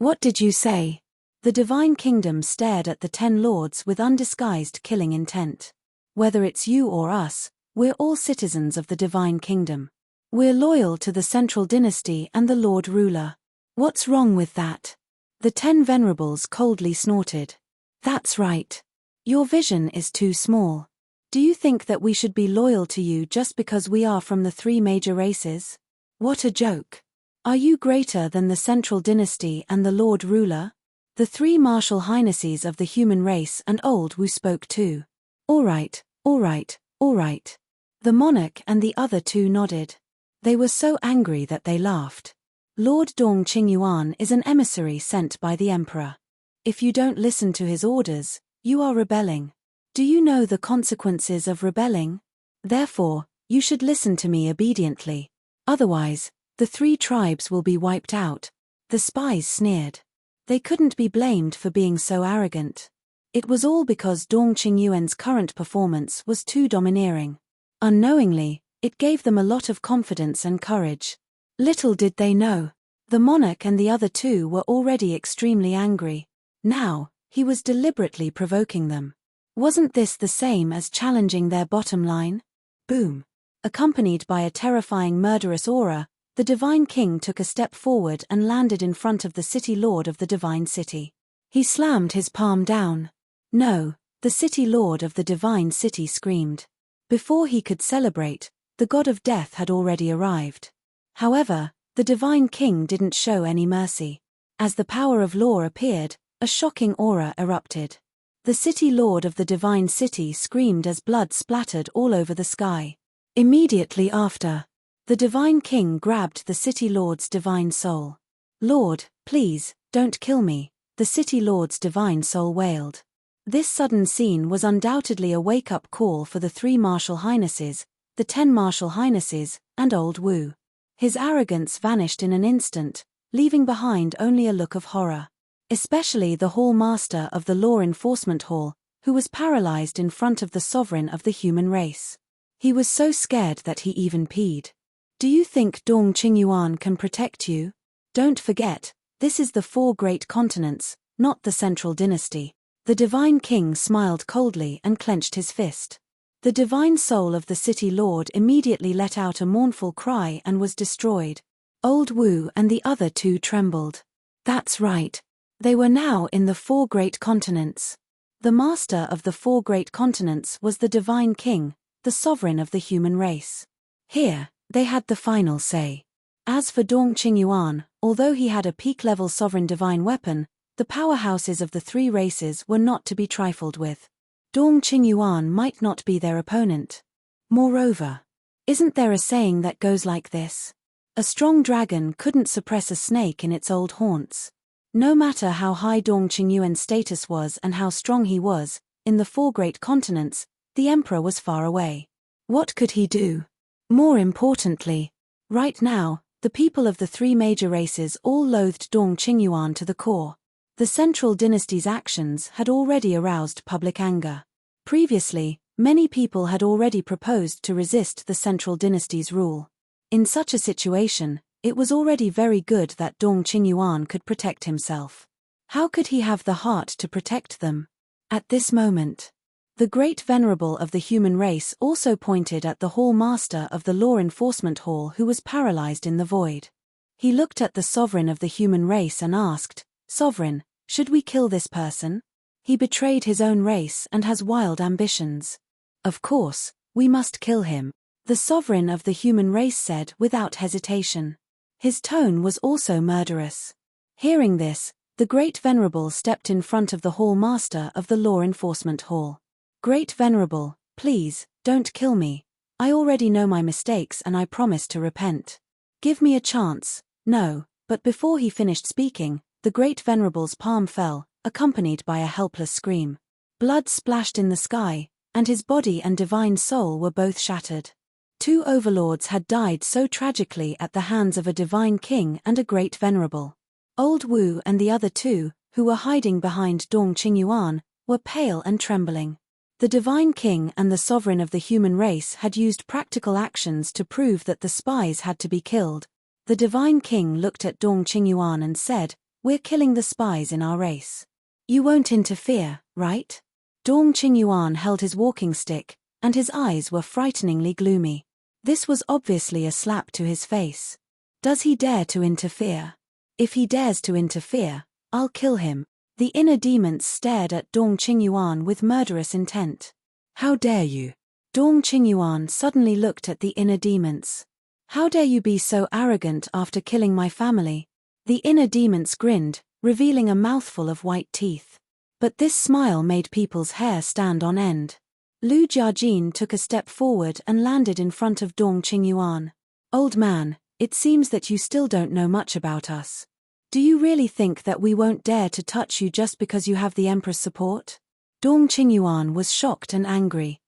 "What did you say?" The divine kingdom stared at the 10 lords with undisguised killing intent. "Whether it's you or us, we're all citizens of the divine kingdom. We're loyal to the central dynasty and the Lord Ruler." "What's wrong with that?" The 10 venerables coldly snorted. "That's right. Your vision is too small. Do you think that we should be loyal to you just because we are from the 3 major races? What a joke. Are you greater than the central dynasty and the Lord Ruler?" The 3 martial highnesses of the human race and Old Wu spoke too. All right. The monarch and the other 2 nodded. They were so angry that they laughed. Lord Dong Qingyuan is an emissary sent by the emperor. If you don't listen to his orders, you are rebelling. Do you know the consequences of rebelling? Therefore, you should listen to me obediently. Otherwise, the 3 tribes will be wiped out. The spies sneered. They couldn't be blamed for being so arrogant. It was all because Dong Qingyuan's current performance was too domineering. Unknowingly, it gave them a lot of confidence and courage. Little did they know, the monarch and the other 2 were already extremely angry. Now, he was deliberately provoking them. Wasn't this the same as challenging their bottom line? Boom. Accompanied by a terrifying murderous aura, the Divine King took a step forward and landed in front of the City Lord of the Divine City. He slammed his palm down. "No," the City Lord of the Divine City screamed. Before he could celebrate, the God of Death had already arrived. However, the Divine King didn't show any mercy. As the power of law appeared, a shocking aura erupted. The City Lord of the Divine City screamed as blood splattered all over the sky. Immediately after, the Divine King grabbed the City Lord's divine soul. "Lord, please, don't kill me," the City Lord's divine soul wailed. This sudden scene was undoubtedly a wake-up call for the 3 martial highnesses, the 10 martial highnesses, and Old Wu. His arrogance vanished in an instant, leaving behind only a look of horror. Especially the Hall Master of the Law Enforcement Hall, who was paralyzed in front of the sovereign of the human race. He was so scared that he even peed. "Do you think Dong Qingyuan can protect you? Don't forget, this is the 4 great continents, not the central dynasty." The Divine King smiled coldly and clenched his fist. The divine soul of the City Lord immediately let out a mournful cry and was destroyed. Old Wu and the other 2 trembled. That's right. They were now in the 4 great continents. The master of the 4 great continents was the Divine King, the sovereign of the human race. Here, they had the final say. As for Dong Qingyuan, although he had a peak-level sovereign divine weapon, the powerhouses of the 3 races were not to be trifled with. Dong Qingyuan might not be their opponent. Moreover, isn't there a saying that goes like this? A strong dragon couldn't suppress a snake in its old haunts. No matter how high Dong Qingyuan's status was and how strong he was, in the 4 great continents, the emperor was far away. What could he do? More importantly, right now, the people of the 3 major races all loathed Dong Qingyuan to the core. The central dynasty's actions had already aroused public anger. Previously, many people had already proposed to resist the central dynasty's rule. In such a situation, it was already very good that Dong Qingyuan could protect himself. How could he have the heart to protect them? At this moment, the great venerable of the human race also pointed at the hall master of the law enforcement hall who was paralyzed in the void. He looked at the sovereign of the human race and asked, "Sovereign, Should we kill this person? He betrayed his own race and has wild ambitions. Of course, we must kill him, the sovereign of the human race said without hesitation. His tone was also murderous. Hearing this, the Great Venerable stepped in front of the Hall Master of the Law Enforcement Hall. Great Venerable, please, don't kill me. I already know my mistakes and I promise to repent. Give me a chance. No, but before he finished speaking, the Great Venerable's palm fell, accompanied by a helpless scream. Blood splashed in the sky, and his body and divine soul were both shattered. 2 overlords had died so tragically at the hands of a divine king and a Great Venerable. Old Wu and the other 2, who were hiding behind Dong Qingyuan, were pale and trembling. The divine king and the sovereign of the human race had used practical actions to prove that the spies had to be killed. The divine king looked at Dong Qingyuan and said, "We're killing the spies in our race. You won't interfere, right?" Dong Qingyuan held his walking stick, and his eyes were frighteningly gloomy. This was obviously a slap to his face. Does he dare to interfere? If he dares to interfere, I'll kill him. The inner demons stared at Dong Qingyuan with murderous intent. How dare you? Dong Qingyuan suddenly looked at the inner demons. How dare you be so arrogant after killing my family? The inner demons grinned, revealing a mouthful of white teeth. But this smile made people's hair stand on end. Lu Jiajin took a step forward and landed in front of Dong Qingyuan. Old man, it seems that you still don't know much about us. Do you really think that we won't dare to touch you just because you have the Emperor's support? Dong Qingyuan was shocked and angry.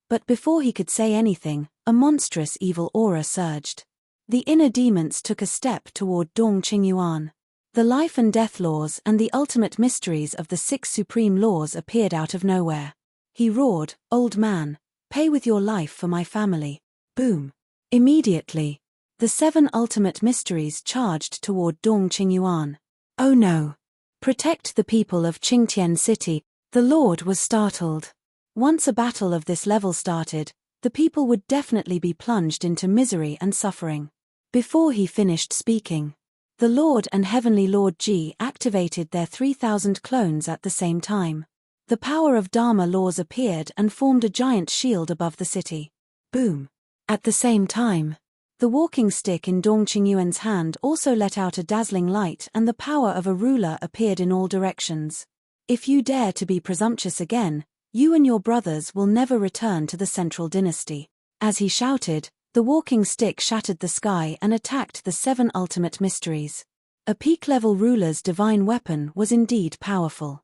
But before he could say anything, a monstrous evil aura surged. The inner demons took a step toward Dong Qingyuan. The life and death laws and the ultimate mysteries of the 6 supreme laws appeared out of nowhere. He roared, "Old man, pay with your life for my family." Boom. Immediately, the 7 ultimate mysteries charged toward Dong Qingyuan. Oh no. Protect the people of Qingtian City. The Lord was startled. Once a battle of this level started, the people would definitely be plunged into misery and suffering. Before he finished speaking, the Lord and Heavenly Lord Ji activated their 3,000 clones at the same time. The power of Dharma laws appeared and formed a giant shield above the city. Boom. At the same time, the walking stick in Dong Qingyuan's hand also let out a dazzling light and the power of a ruler appeared in all directions. If you dare to be presumptuous again, you and your brothers will never return to the central dynasty. As he shouted, the walking stick shattered the sky and attacked the 7 ultimate mysteries. A peak-level ruler's divine weapon was indeed powerful.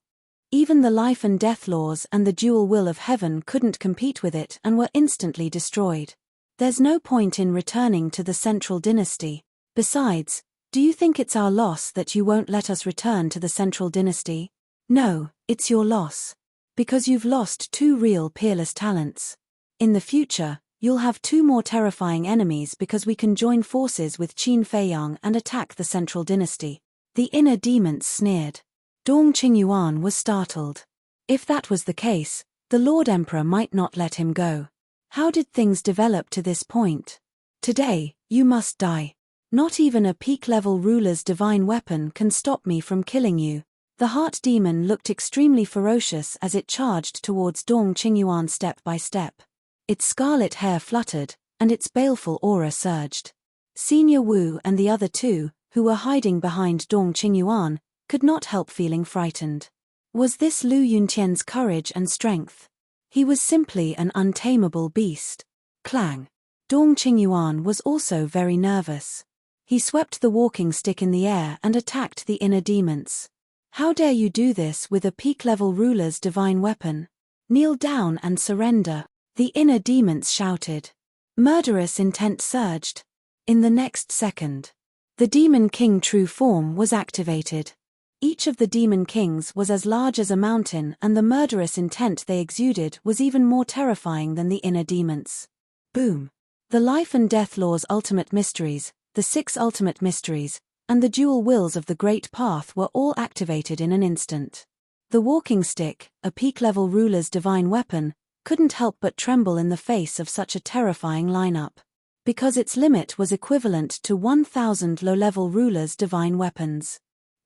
Even the life and death laws and the dual will of heaven couldn't compete with it and were instantly destroyed. There's no point in returning to the central dynasty. Besides, do you think it's our loss that you won't let us return to the central dynasty? No, it's your loss. Because you've lost 2 real peerless talents. In the future, you'll have 2 more terrifying enemies because we can join forces with Qin Feiyang and attack the central dynasty. The inner demons sneered. Dong Qingyuan was startled. If that was the case, the Lord Emperor might not let him go. How did things develop to this point? Today, you must die. Not even a peak-level ruler's divine weapon can stop me from killing you. The heart demon looked extremely ferocious as it charged towards Dong Qingyuan step by step. Its scarlet hair fluttered, and its baleful aura surged. Senior Wu and the other 2, who were hiding behind Dong Qingyuan, could not help feeling frightened. Was this Lu Yuntian's courage and strength? He was simply an untamable beast. Clang. Dong Qingyuan was also very nervous. He swept the walking stick in the air and attacked the inner demons. How dare you do this with a peak-level ruler's divine weapon? Kneel down and surrender, the inner demons shouted. Murderous intent surged. In the next second, the Demon King true form was activated. Each of the Demon Kings was as large as a mountain and the murderous intent they exuded was even more terrifying than the inner demons. Boom. The life and death laws ultimate mysteries, the 6 ultimate mysteries, and the dual wills of the Great Path were all activated in an instant. The walking stick, a peak-level ruler's divine weapon, couldn't help but tremble in the face of such a terrifying lineup. Because its limit was equivalent to 1,000 low-level rulers' divine weapons.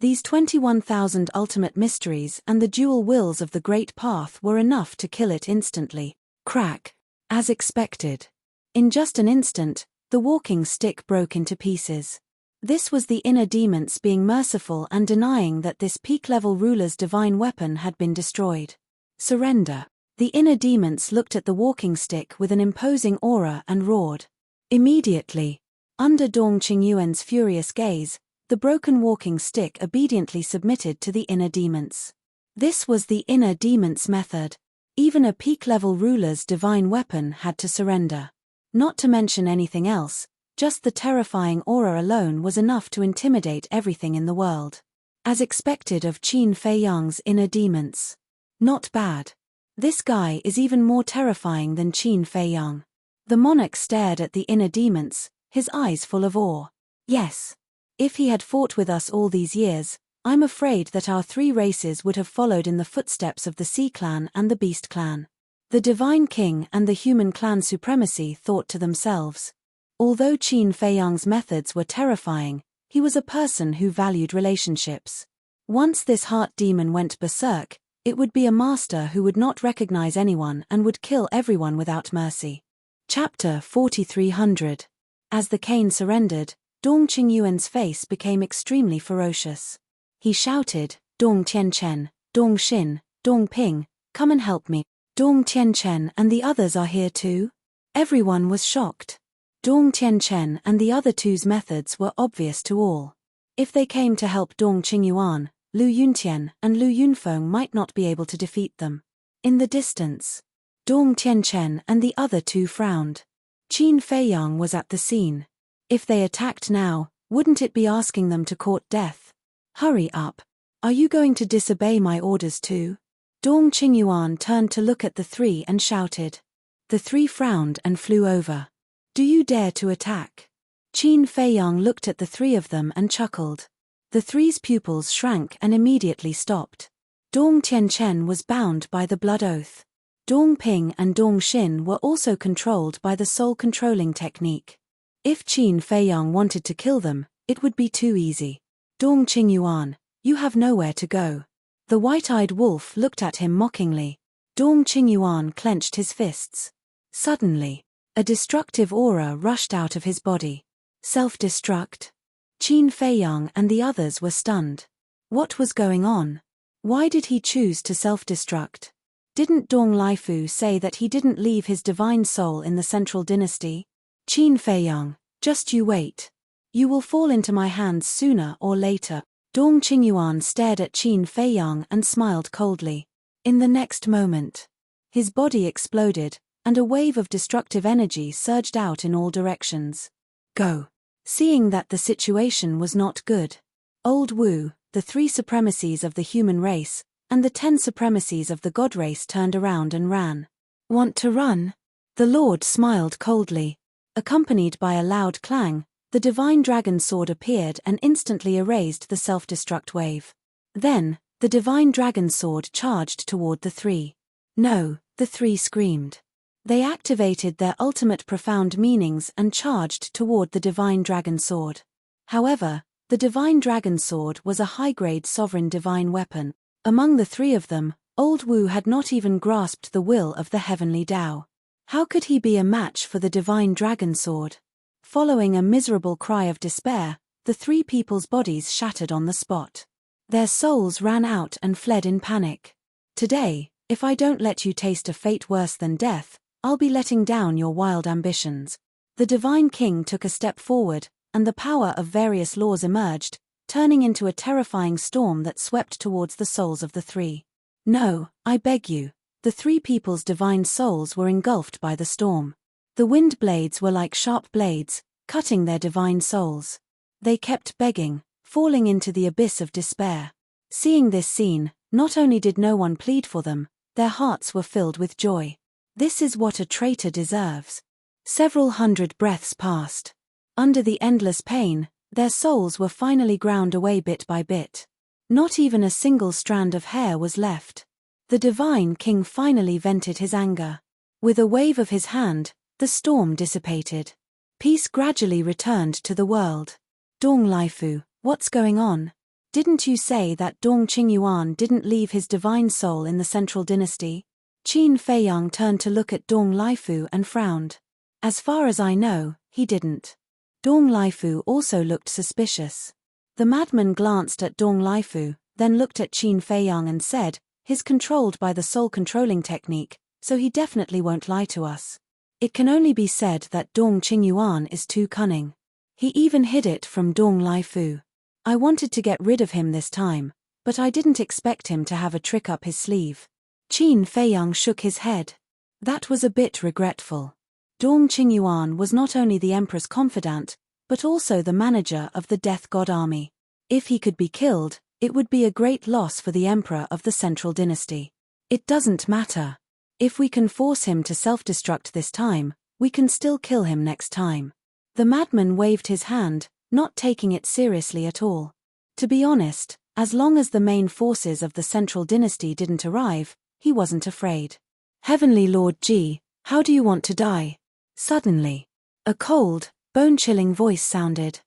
These 21,000 ultimate mysteries and the dual wills of the Great Path were enough to kill it instantly. Crack. As expected. In just an instant, the walking stick broke into pieces. This was the inner demons being merciful and denying that this peak-level ruler's divine weapon had been destroyed. Surrender. The inner demons looked at the walking stick with an imposing aura and roared. Immediately, under Dong Qingyuan's furious gaze, the broken walking stick obediently submitted to the inner demons. This was the inner demons method. Even a peak-level ruler's divine weapon had to surrender. Not to mention anything else, just the terrifying aura alone was enough to intimidate everything in the world. As expected of Qin Feiyang's inner demons. Not bad. This guy is even more terrifying than Qin Feiyang. The monarch stared at the inner demons, his eyes full of awe. Yes. If he had fought with us all these years, I'm afraid that our three races would have followed in the footsteps of the Sea Clan and the Beast Clan. The Divine King and the Human Clan Supremacy thought to themselves. Although Qin Feiyang's methods were terrifying, he was a person who valued relationships. Once this heart demon went berserk, it would be a master who would not recognize anyone and would kill everyone without mercy. Chapter 4300. As the cane surrendered, Dong Qingyuan's face became extremely ferocious. He shouted, Dong Tianchen, Dong Xin, Dong Ping, come and help me. Dong Tianchen and the others are here too? Everyone was shocked. Dong Tianchen and the other two's methods were obvious to all. If they came to help Dong Qingyuan, Lu Yuntian and Lu Yunfeng might not be able to defeat them. In the distance, Dong Tianchen and the other two frowned. Qin Feiyang was at the scene. If they attacked now, wouldn't it be asking them to court death? Hurry up. Are you going to disobey my orders too? Dong Qingyuan turned to look at the three and shouted. The three frowned and flew over. Do you dare to attack? Qin Feiyang looked at the three of them and chuckled. The three's pupils shrank and immediately stopped. Dong Tianchen was bound by the blood oath. Dong Ping and Dong Xin were also controlled by the soul-controlling technique. If Qin Feiyang wanted to kill them, it would be too easy. Dong Qingyuan, you have nowhere to go. The white-eyed wolf looked at him mockingly. Dong Qingyuan clenched his fists. Suddenly, a destructive aura rushed out of his body. Self-destruct? Qin Feiyang and the others were stunned. What was going on? Why did he choose to self-destruct? Didn't Dong Laifu say that he didn't leave his divine soul in the central dynasty? Qin Feiyang, just you wait. You will fall into my hands sooner or later. Dong Qingyuan stared at Qin Feiyang and smiled coldly. In the next moment, his body exploded, and a wave of destructive energy surged out in all directions. Go. Seeing that the situation was not good, Old Wu, the 3 supremacies of the human race, and the 10 supremacies of the god race turned around and ran. Want to run? The Lord smiled coldly. Accompanied by a loud clang, the divine dragon sword appeared and instantly erased the self-destruct wave. Then, the divine dragon sword charged toward the 3. No, the 3 screamed. They activated their ultimate profound meanings and charged toward the divine dragon sword. However, the divine dragon sword was a high-grade sovereign divine weapon. Among the 3 of them, Old Wu had not even grasped the will of the heavenly Tao. How could he be a match for the divine dragon sword? Following a miserable cry of despair, the 3 people's bodies shattered on the spot. Their souls ran out and fled in panic. Today, if I don't let you taste a fate worse than death, I'll be letting down your wild ambitions. The Divine King took a step forward, and the power of various laws emerged, turning into a terrifying storm that swept towards the souls of the 3. No, I beg you. The 3 people's divine souls were engulfed by the storm. The wind blades were like sharp blades, cutting their divine souls. They kept begging, falling into the abyss of despair. Seeing this scene, not only did no one plead for them, their hearts were filled with joy. This is what a traitor deserves. Several hundred breaths passed. Under the endless pain, their souls were finally ground away bit by bit. Not even a single strand of hair was left. The Divine King finally vented his anger. With a wave of his hand, the storm dissipated. Peace gradually returned to the world. Dong Laifu, what's going on? Didn't you say that Dong Qingyuan didn't leave his divine soul in the central dynasty? Qin Feiyang turned to look at Dong Lifu and frowned. As far as I know, he didn't. Dong Lifu also looked suspicious. The madman glanced at Dong Lifu, then looked at Qin Feiyang and said, "He's controlled by the soul controlling technique, so he definitely won't lie to us. It can only be said that Dong Qingyuan is too cunning. He even hid it from Dong Lifu. I wanted to get rid of him this time, but I didn't expect him to have a trick up his sleeve." Qin Feiyang shook his head. That was a bit regretful. Dong Qingyuan was not only the emperor's confidant, but also the manager of the Death God army. If he could be killed, it would be a great loss for the emperor of the central dynasty. It doesn't matter. If we can force him to self-destruct this time, we can still kill him next time. The madman waved his hand, not taking it seriously at all. To be honest, as long as the main forces of the central dynasty didn't arrive, he wasn't afraid. "Heavenly Lord Ji, how do you want to die?" Suddenly, a cold, bone-chilling voice sounded.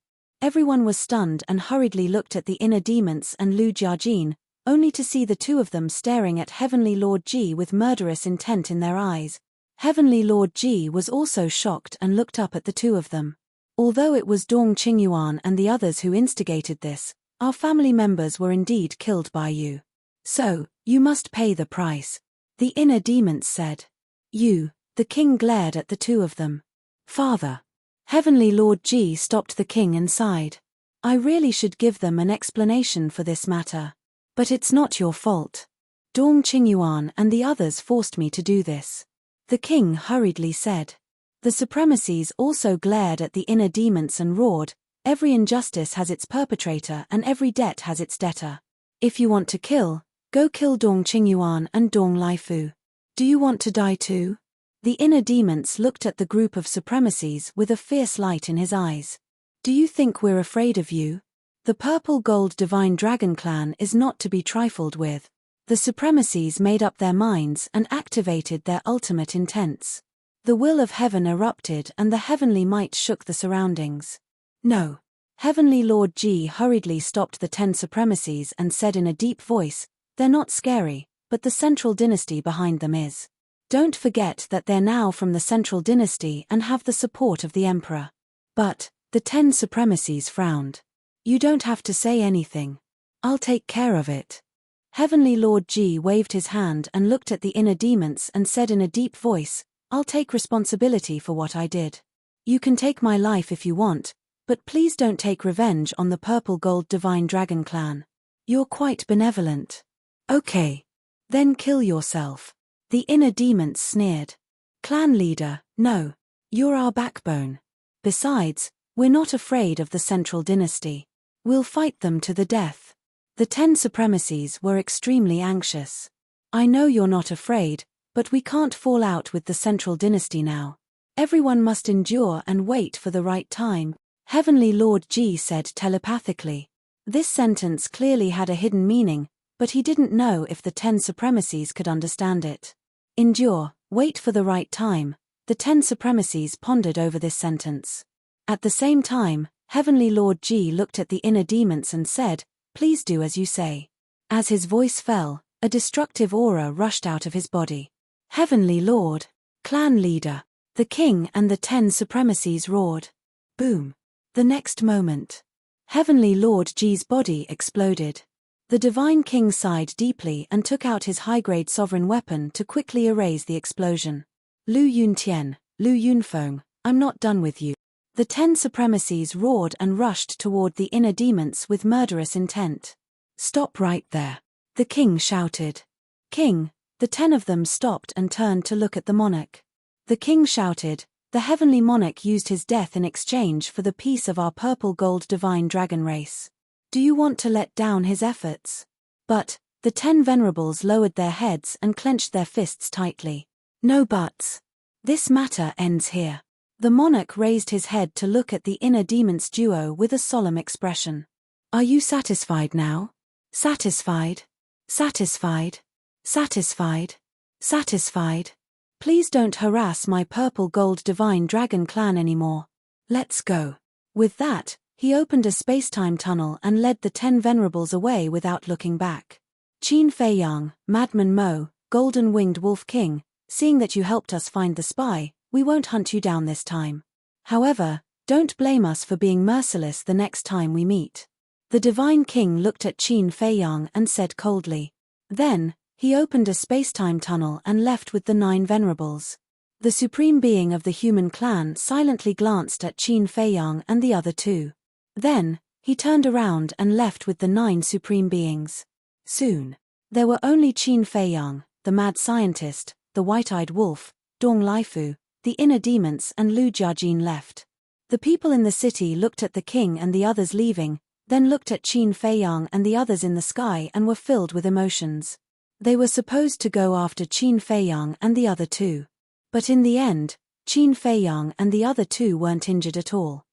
Everyone was stunned and hurriedly looked at the inner demons and Lu Jiajin, only to see the two of them staring at Heavenly Lord Ji with murderous intent in their eyes. Heavenly Lord Ji was also shocked and looked up at the two of them. "Although it was Dong Qingyuan and the others who instigated this, our family members were indeed killed by you. So, you must pay the price," the inner demons said. "You," the king glared at the two of them. "Father." Heavenly Lord Ji stopped the king and sighed. "I really should give them an explanation for this matter. But it's not your fault. Dong Qingyuan and the others forced me to do this," the king hurriedly said. The supremacies also glared at the inner demons and roared, "Every injustice has its perpetrator and every debt has its debtor. If you want to kill, go kill Dong Qingyuan and Dong Lifu. Do you want to die too?" The inner demons looked at the group of supremacies with a fierce light in his eyes. "Do you think we're afraid of you? The Purple Gold Divine Dragon Clan is not to be trifled with." The supremacies made up their minds and activated their ultimate intents. The will of heaven erupted and the heavenly might shook the surroundings. "No." Heavenly Lord Ji hurriedly stopped the 10 supremacies and said in a deep voice, "They're not scary, but the central dynasty behind them is. Don't forget that they're now from the central dynasty and have the support of the emperor." But the 10 supremacies frowned. "You don't have to say anything. I'll take care of it." Heavenly Lord Ji waved his hand and looked at the inner demons and said in a deep voice, "I'll take responsibility for what I did. You can take my life if you want, but please don't take revenge on the Purple Gold Divine Dragon Clan. You're quite benevolent." "Okay. Then kill yourself." The inner demons sneered. "Clan leader, no. You're our backbone. Besides, we're not afraid of the central dynasty. We'll fight them to the death." The 10 supremacies were extremely anxious. "I know you're not afraid, but we can't fall out with the central dynasty now. Everyone must endure and wait for the right time," Heavenly Lord Ji said telepathically. This sentence clearly had a hidden meaning, but he didn't know if the 10 supremacies could understand it. Endure, wait for the right time. The 10 supremacies pondered over this sentence. At the same time, Heavenly Lord Ji looked at the inner demons and said, "Please do as you say." As his voice fell, a destructive aura rushed out of his body. "Heavenly Lord, clan leader," the king and the 10 supremacies roared. Boom. The next moment, Heavenly Lord Ji's body exploded. The Divine King sighed deeply and took out his high-grade sovereign weapon to quickly erase the explosion. "Lu Yuntian, Lu Yunfeng, I'm not done with you." The 10 supremacies roared and rushed toward the inner demons with murderous intent. "Stop right there," the king shouted. "King." The 10 of them stopped and turned to look at the monarch. The king shouted, "The heavenly monarch used his death in exchange for the peace of our purple gold divine dragon race. Do you want to let down his efforts?" But the 10 venerables lowered their heads and clenched their fists tightly. "No buts. This matter ends here." The monarch raised his head to look at the inner demons duo with a solemn expression. "Are you satisfied now? Satisfied? Satisfied? Satisfied? Satisfied? Please don't harass my purple gold divine dragon clan anymore. Let's go." With that, He opened a space-time tunnel and led the 10 venerables away without looking back. Qin Feiyang, Madman Mo, Golden-Winged Wolf King, seeing that you helped us find the spy, we won't hunt you down this time. However, don't blame us for being merciless the next time we meet. The Divine King looked at Qin Feiyang and said coldly. Then, he opened a space-time tunnel and left with the 9 venerables. The supreme being of the human clan silently glanced at Qin Feiyang and the other 2. Then, he turned around and left with the 9 supreme beings. Soon, there were only Qin Feiyang, the mad scientist, the white-eyed wolf, Dong Laifu, the inner demons and Lu Jiajin left. The people in the city looked at the king and the others leaving, then looked at Qin Feiyang and the others in the sky and were filled with emotions. They were supposed to go after Qin Feiyang and the other 2. But in the end, Qin Feiyang and the other 2 weren't injured at all.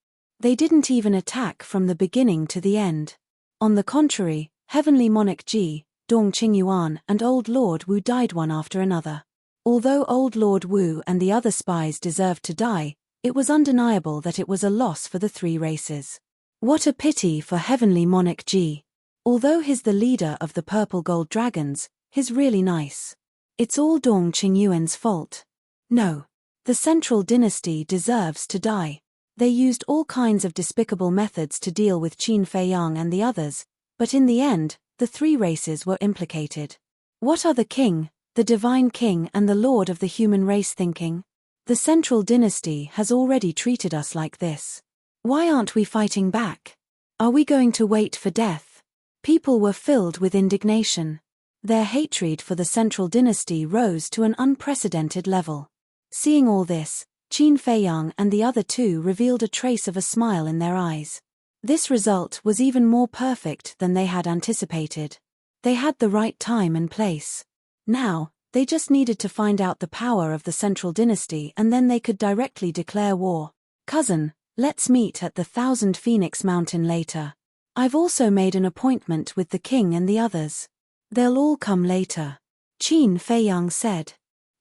They didn't even attack from the beginning to the end. On the contrary, Heavenly Monarch Ji, Dong Qingyuan and Old Lord Wu died one after another. Although Old Lord Wu and the other spies deserved to die, it was undeniable that it was a loss for the 3 races. What a pity for Heavenly Monarch Ji. Although he's the leader of the Purple Gold Dragons, he's really nice. It's all Dong Qingyuan's fault. No. The Central Dynasty deserves to die. They used all kinds of despicable methods to deal with Qin Feiyang and the others, but in the end, the 3 races were implicated. What are the king, the Divine King and the Lord of the human race thinking? The Central Dynasty has already treated us like this. Why aren't we fighting back? Are we going to wait for death? People were filled with indignation. Their hatred for the Central Dynasty rose to an unprecedented level. Seeing all this, Qin Feiyang and the other 2 revealed a trace of a smile in their eyes. This result was even more perfect than they had anticipated. They had the right time and place. Now, they just needed to find out the power of the Central Dynasty and then they could directly declare war. Cousin, let's meet at the 1000 Phoenix Mountain later. I've also made an appointment with the king and the others. They'll all come later. Qin Feiyang said.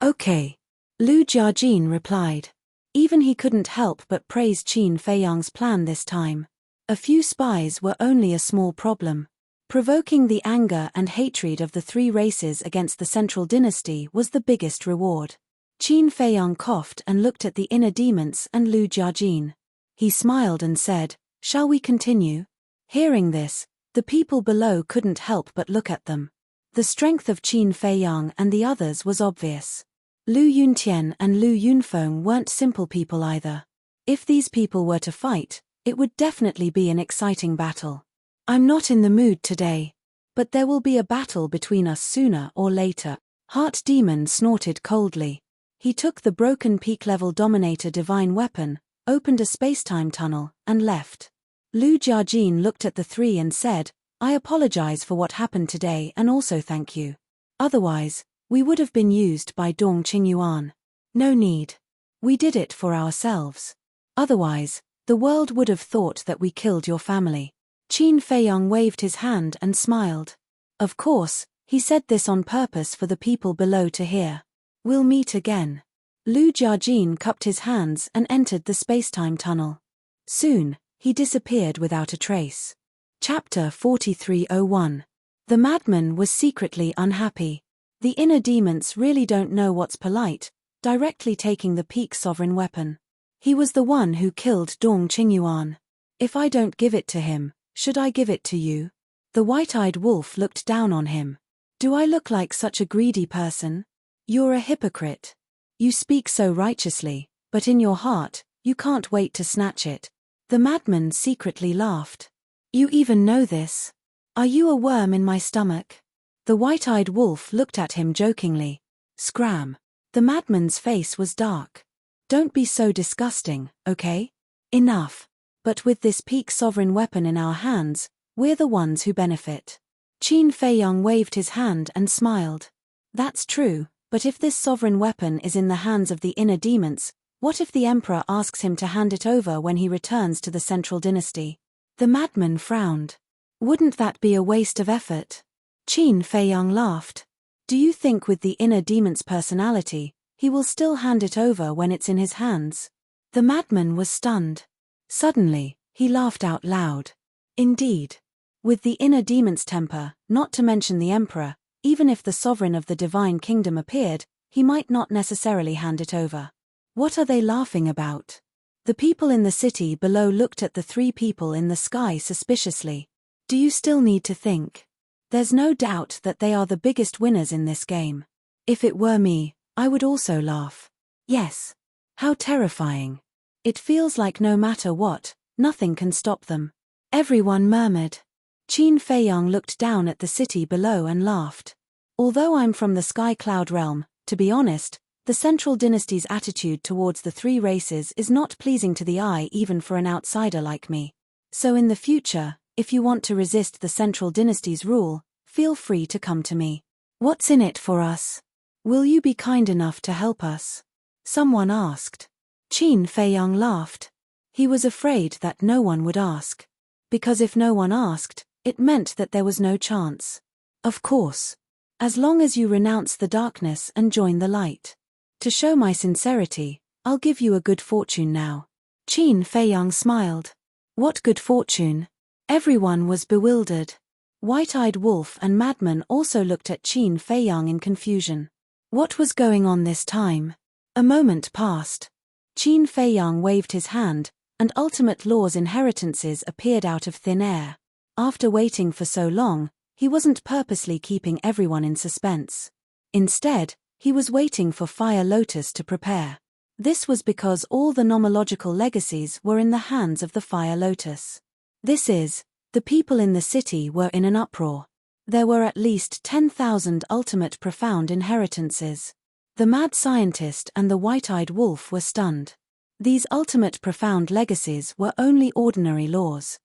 Okay. Lu Jiajin replied. Even he couldn't help but praise Qin Feiyang's plan this time. A few spies were only a small problem. Provoking the anger and hatred of the 3 races against the Central Dynasty was the biggest reward. Qin Feiyang coughed and looked at the inner demons and Lu Jiajin. He smiled and said, "Shall we continue?" Hearing this, the people below couldn't help but look at them. The strength of Qin Feiyang and the others was obvious. Lu Yuntian and Lu Yunfeng weren't simple people either. If these people were to fight, it would definitely be an exciting battle. I'm not in the mood today. But there will be a battle between us sooner or later. Heart Demon snorted coldly. He took the broken peak-level Dominator divine weapon, opened a space-time tunnel, and left. Lu Jiajin looked at the 3 and said, "I apologize for what happened today and also thank you. Otherwise, we would have been used by Dong Qingyuan. No need. We did it for ourselves. Otherwise, the world would have thought that we killed your family." Qin Feiyang waved his hand and smiled. Of course, he said this on purpose for the people below to hear. We'll meet again. Lu Jiajin cupped his hands and entered the space-time tunnel. Soon, he disappeared without a trace. Chapter 4301. The madman was secretly unhappy. The inner demons really don't know what's polite, directly taking the peak sovereign weapon. He was the one who killed Dong Qingyuan. If I don't give it to him, should I give it to you? The white-eyed wolf looked down on him. Do I look like such a greedy person? You're a hypocrite. You speak so righteously, but in your heart, you can't wait to snatch it. The madman secretly laughed. You even know this? Are you a worm in my stomach? The white-eyed wolf looked at him jokingly. Scram. The madman's face was dark. Don't be so disgusting, okay? Enough. But with this peak sovereign weapon in our hands, we're the ones who benefit. Qin Feiyang waved his hand and smiled. That's true, but if this sovereign weapon is in the hands of the inner demons, what if the emperor asks him to hand it over when he returns to the Central Dynasty? The madman frowned. Wouldn't that be a waste of effort? Qin Feiyang laughed. Do you think with the inner demon's personality, he will still hand it over when it's in his hands? The madman was stunned. Suddenly, He laughed out loud. Indeed. With the inner demon's temper, not to mention the emperor, even if the sovereign of the divine kingdom appeared, he might not necessarily hand it over. What are they laughing about? The people in the city below looked at the three people in the sky suspiciously. Do you still need to think? There's no doubt that they are the biggest winners in this game. If it were me, I would also laugh. Yes. How terrifying. It feels like no matter what, nothing can stop them. Everyone murmured. Qin Feiyang looked down at the city below and laughed. Although I'm from the Sky Cloud realm, to be honest, the Central Dynasty's attitude towards the three races is not pleasing to the eye even for an outsider like me. So in the future, if you want to resist the Central Dynasty's rule, feel free to come to me. What's in it for us? Will you be kind enough to help us? Someone asked. Qin Feiyang laughed. He was afraid that no one would ask. Because if no one asked, it meant that there was no chance. Of course. As long as you renounce the darkness and join the light. To show my sincerity, I'll give you a good fortune now. Qin Feiyang smiled. What good fortune? Everyone was bewildered. White-eyed Wolf and Madman also looked at Qin Feiyang in confusion. What was going on this time? A moment passed. Qin Feiyang waved his hand, and ultimate law's inheritances appeared out of thin air. After waiting for so long, he wasn't purposely keeping everyone in suspense. Instead, he was waiting for Fire Lotus to prepare. This was because all the nomological legacies were in the hands of the Fire Lotus. This is, the people in the city were in an uproar. There were at least 10,000 ultimate profound inheritances. The mad scientist and the white-eyed wolf were stunned. These ultimate profound legacies were only ordinary laws.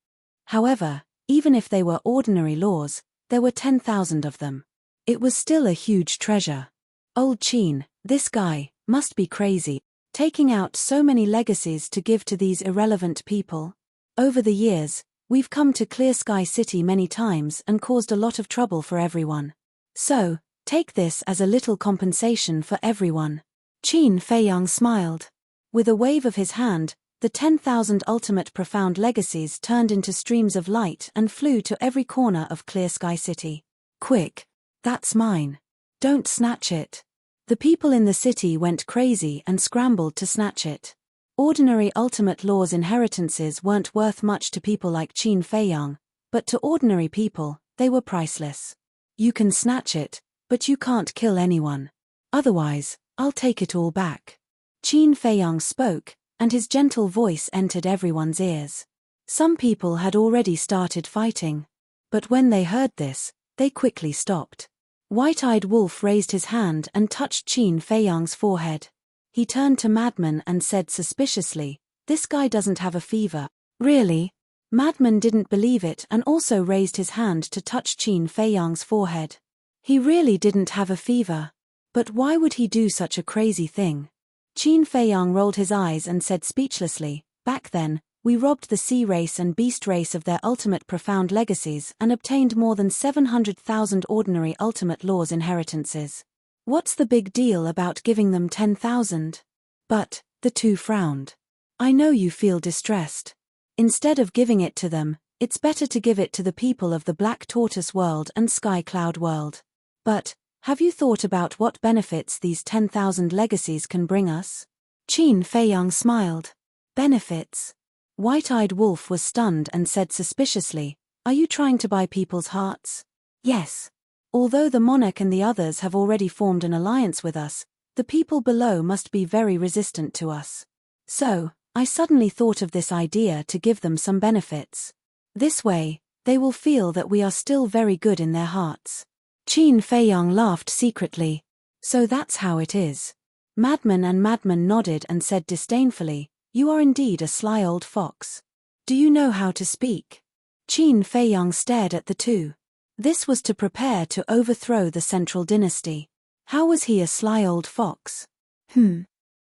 However, even if they were ordinary laws, there were 10,000 of them. It was still a huge treasure. Old Qin, this guy, must be crazy, taking out so many legacies to give to these irrelevant people. Over the years, we've come to Clear Sky City many times and caused a lot of trouble for everyone. So, take this as a little compensation for everyone. Qin Feiyang smiled. With a wave of his hand, the 10,000 ultimate profound legacies turned into streams of light and flew to every corner of Clear Sky City. Quick! That's mine. Don't snatch it. The people in the city went crazy and scrambled to snatch it. Ordinary ultimate law's inheritances weren't worth much to people like Qin Feiyang, but to ordinary people, they were priceless. You can snatch it, but you can't kill anyone. Otherwise, I'll take it all back. Qin Feiyang spoke, and his gentle voice entered everyone's ears. Some people had already started fighting. But when they heard this, they quickly stopped. White-eyed Wolf raised his hand and touched Qin Feiyang's forehead. He turned to Madman and said suspiciously, "This guy doesn't have a fever." Really? Madman didn't believe it and also raised his hand to touch Qin Feiyang's forehead. He really didn't have a fever. But why would he do such a crazy thing? Qin Feiyang rolled his eyes and said speechlessly, "Back then, we robbed the sea race and beast race of their ultimate profound legacies and obtained more than 700,000 ordinary ultimate laws inheritances. What's the big deal about giving them 10,000? But, the two frowned. I know you feel distressed. Instead of giving it to them, it's better to give it to the people of the Black Tortoise world and Sky Cloud world. But, have you thought about what benefits these 10,000 legacies can bring us? Qin Feiyang smiled. Benefits? White-eyed Wolf was stunned and said suspiciously, "Are you trying to buy people's hearts?" Yes. Although the monarch and the others have already formed an alliance with us, the people below must be very resistant to us. So, I suddenly thought of this idea to give them some benefits. This way, they will feel that we are still very good in their hearts. Qin Feiyang laughed secretly. So that's how it is. Madman and Madman nodded and said disdainfully, "You are indeed a sly old fox. Do you know how to speak?" Qin Feiyang stared at the two. This was to prepare to overthrow the Central Dynasty. How was he a sly old fox?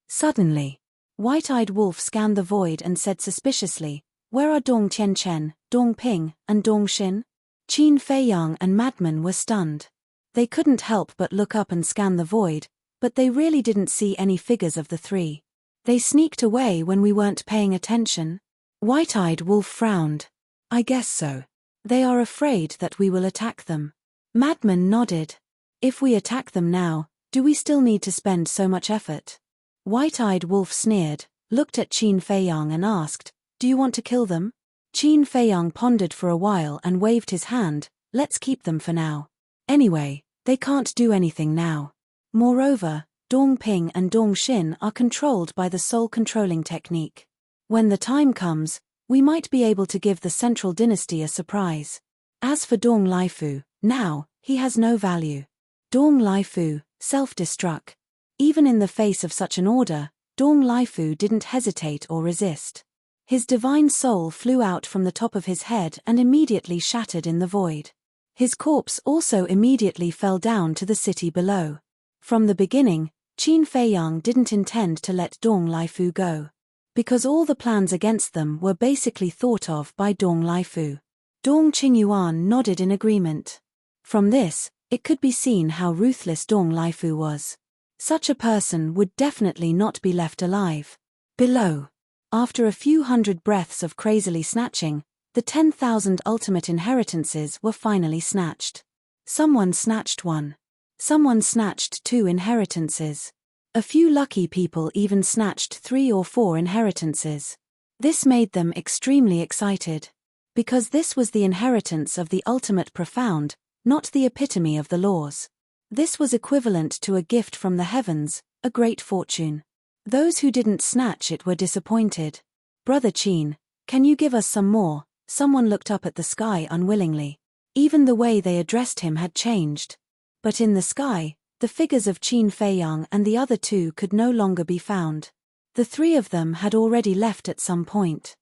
Suddenly, White-eyed Wolf scanned the void and said suspiciously, "Where are Dong Tianchen, Dong Ping, and Dong Xin?" Qin Feiyang and Madman were stunned. They couldn't help but look up and scan the void, but they really didn't see any figures of the three. They sneaked away when we weren't paying attention. White-eyed Wolf frowned. I guess so. They are afraid that we will attack them. Madman nodded. If we attack them now, do we still need to spend so much effort? White-eyed Wolf sneered, looked at Qin Feiyang and asked, do you want to kill them? Qin Feiyang pondered for a while and waved his hand, let's keep them for now. Anyway, they can't do anything now. Moreover, Dongping and Dongxin are controlled by the soul-controlling technique. When the time comes, we might be able to give the central dynasty a surprise. As for Dong Lifu, now, he has no value. Dong Lifu, self-destruct. Even in the face of such an order, Dong Lifu didn't hesitate or resist. His divine soul flew out from the top of his head and immediately shattered in the void. His corpse also immediately fell down to the city below. From the beginning, Qin Feiyang didn't intend to let Dong Lifu go. Because all the plans against them were basically thought of by Dong Lifu. Dong Qingyuan nodded in agreement. From this, it could be seen how ruthless Dong Lifu was. Such a person would definitely not be left alive. Below. After a few hundred breaths of crazily snatching, the 10,000 ultimate inheritances were finally snatched. Someone snatched one. Someone snatched 2 inheritances. A few lucky people even snatched 3 or 4 inheritances. This made them extremely excited. Because this was the inheritance of the ultimate profound, not the epitome of the laws. This was equivalent to a gift from the heavens, a great fortune. Those who didn't snatch it were disappointed. Brother Qin, can you give us some more? Someone looked up at the sky unwillingly. Even the way they addressed him had changed. But in the sky, the figures of Qin Feiyang and the other 2 could no longer be found. The 3 of them had already left at some point.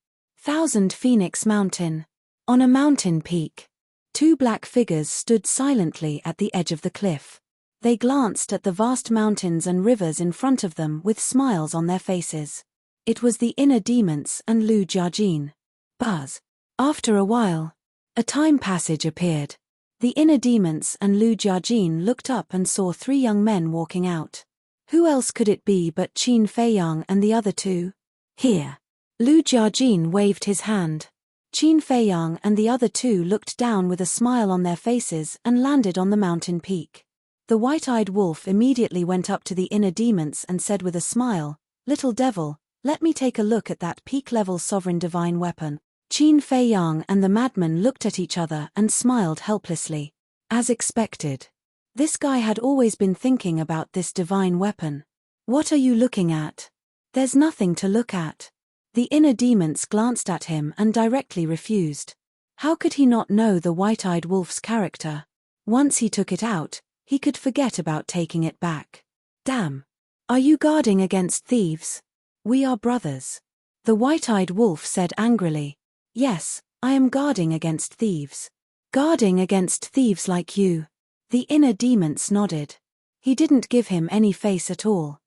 1000 Phoenix Mountain. On a mountain peak. 2 black figures stood silently at the edge of the cliff. They glanced at the vast mountains and rivers in front of them with smiles on their faces. It was the inner demons and Lu Jiajin. Buzz. After a while, a time passage appeared. The inner demons and Lu Jiajin looked up and saw 3 young men walking out. Who else could it be but Qin Feiyang and the other 2? Here. Lu Jiajin waved his hand. Qin Feiyang and the other 2 looked down with a smile on their faces and landed on the mountain peak. The white-eyed wolf immediately went up to the inner demons and said with a smile, "Little devil, let me take a look at that peak-level sovereign divine weapon." Qin Feiyang and the madman looked at each other and smiled helplessly. As expected. This guy had always been thinking about this divine weapon. What are you looking at? There's nothing to look at. The inner demons glanced at him and directly refused. How could he not know the white-eyed wolf's character? Once he took it out, he could forget about taking it back. Damn. Are you guarding against thieves? We are brothers. The white-eyed wolf said angrily. Yes, I am guarding against thieves. Guarding against thieves like you. The inner demons nodded. He didn't give him any face at all.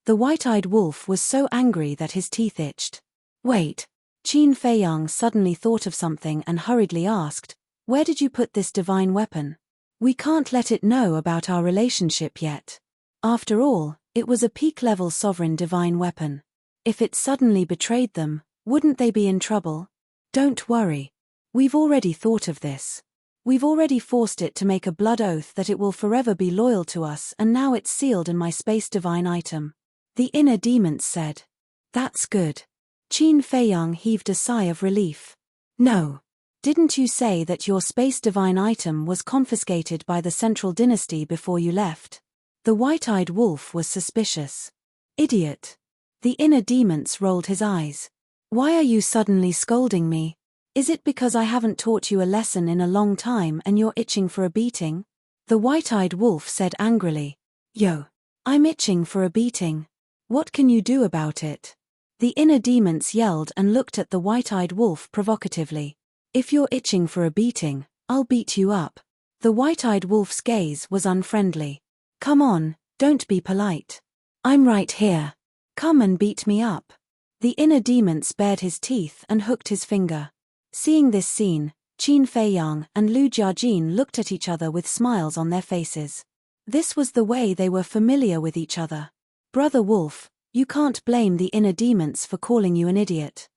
The white-eyed wolf was so angry that his teeth itched. Wait. Qin Feiyang suddenly thought of something and hurriedly asked, "Where did you put this divine weapon? We can't let it know about our relationship yet." After all, it was a peak-level sovereign divine weapon. If it suddenly betrayed them, wouldn't they be in trouble? Don't worry. We've already thought of this. We've already forced it to make a blood oath that it will forever be loyal to us, and now it's sealed in my space divine item. The inner demons said. That's good. Qin Feiyang heaved a sigh of relief. No. Didn't you say that your space divine item was confiscated by the central dynasty before you left? The white-eyed wolf was suspicious. Idiot. The inner demons rolled his eyes. Why are you suddenly scolding me? Is it because I haven't taught you a lesson in a long time and you're itching for a beating? The white-eyed wolf said angrily. Yo. I'm itching for a beating. What can you do about it? The inner demons yelled and looked at the white-eyed wolf provocatively. If you're itching for a beating, I'll beat you up. The white-eyed wolf's gaze was unfriendly. Come on, don't be polite. I'm right here. Come and beat me up. The inner demons bared his teeth and hooked his finger. Seeing this scene, Qin Feiyang and Lu Jiajin looked at each other with smiles on their faces. This was the way they were familiar with each other. Brother Wolf, you can't blame the inner demons for calling you an idiot.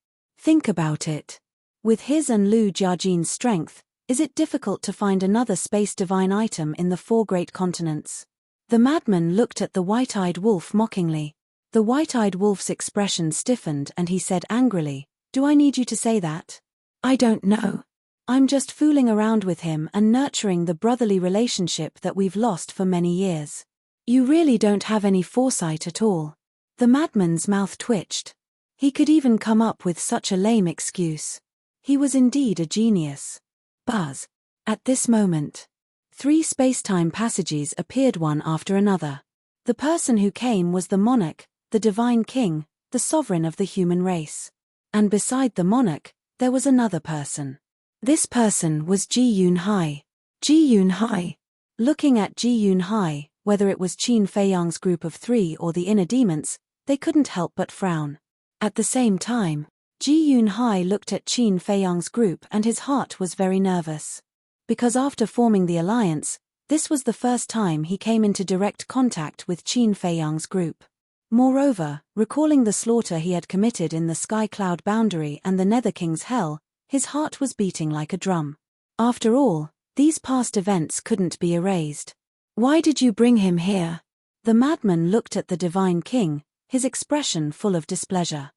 Think about it. With his and Lu Jiajin's strength, is it difficult to find another space divine item in the 4 great continents? The madman looked at the white-eyed wolf mockingly. The white-eyed wolf's expression stiffened and he said angrily, "Do I need you to say that? I don't know. I'm just fooling around with him and nurturing the brotherly relationship that we've lost for many years. You really don't have any foresight at all." The madman's mouth twitched. He could even come up with such a lame excuse. He was indeed a genius. Buzz. At this moment, 3 space-time passages appeared one after another. The person who came was the monarch, the divine king, the sovereign of the human race. And beside the monarch, there was another person. This person was Ji Yunhai. Ji Yunhai. Looking at Ji Yunhai, whether it was Qin Feiyang's group of 3 or the inner demons, they couldn't help but frown. At the same time, Ji Yunhai looked at Qin Feiyang's group and his heart was very nervous. Because after forming the alliance, this was the first time he came into direct contact with Qin Feiyang's group. Moreover, recalling the slaughter he had committed in the Sky Cloud Boundary and the Nether King's Hell, his heart was beating like a drum. After all, these past events couldn't be erased. "Why did you bring him here?" The madman looked at the divine king, his expression full of displeasure.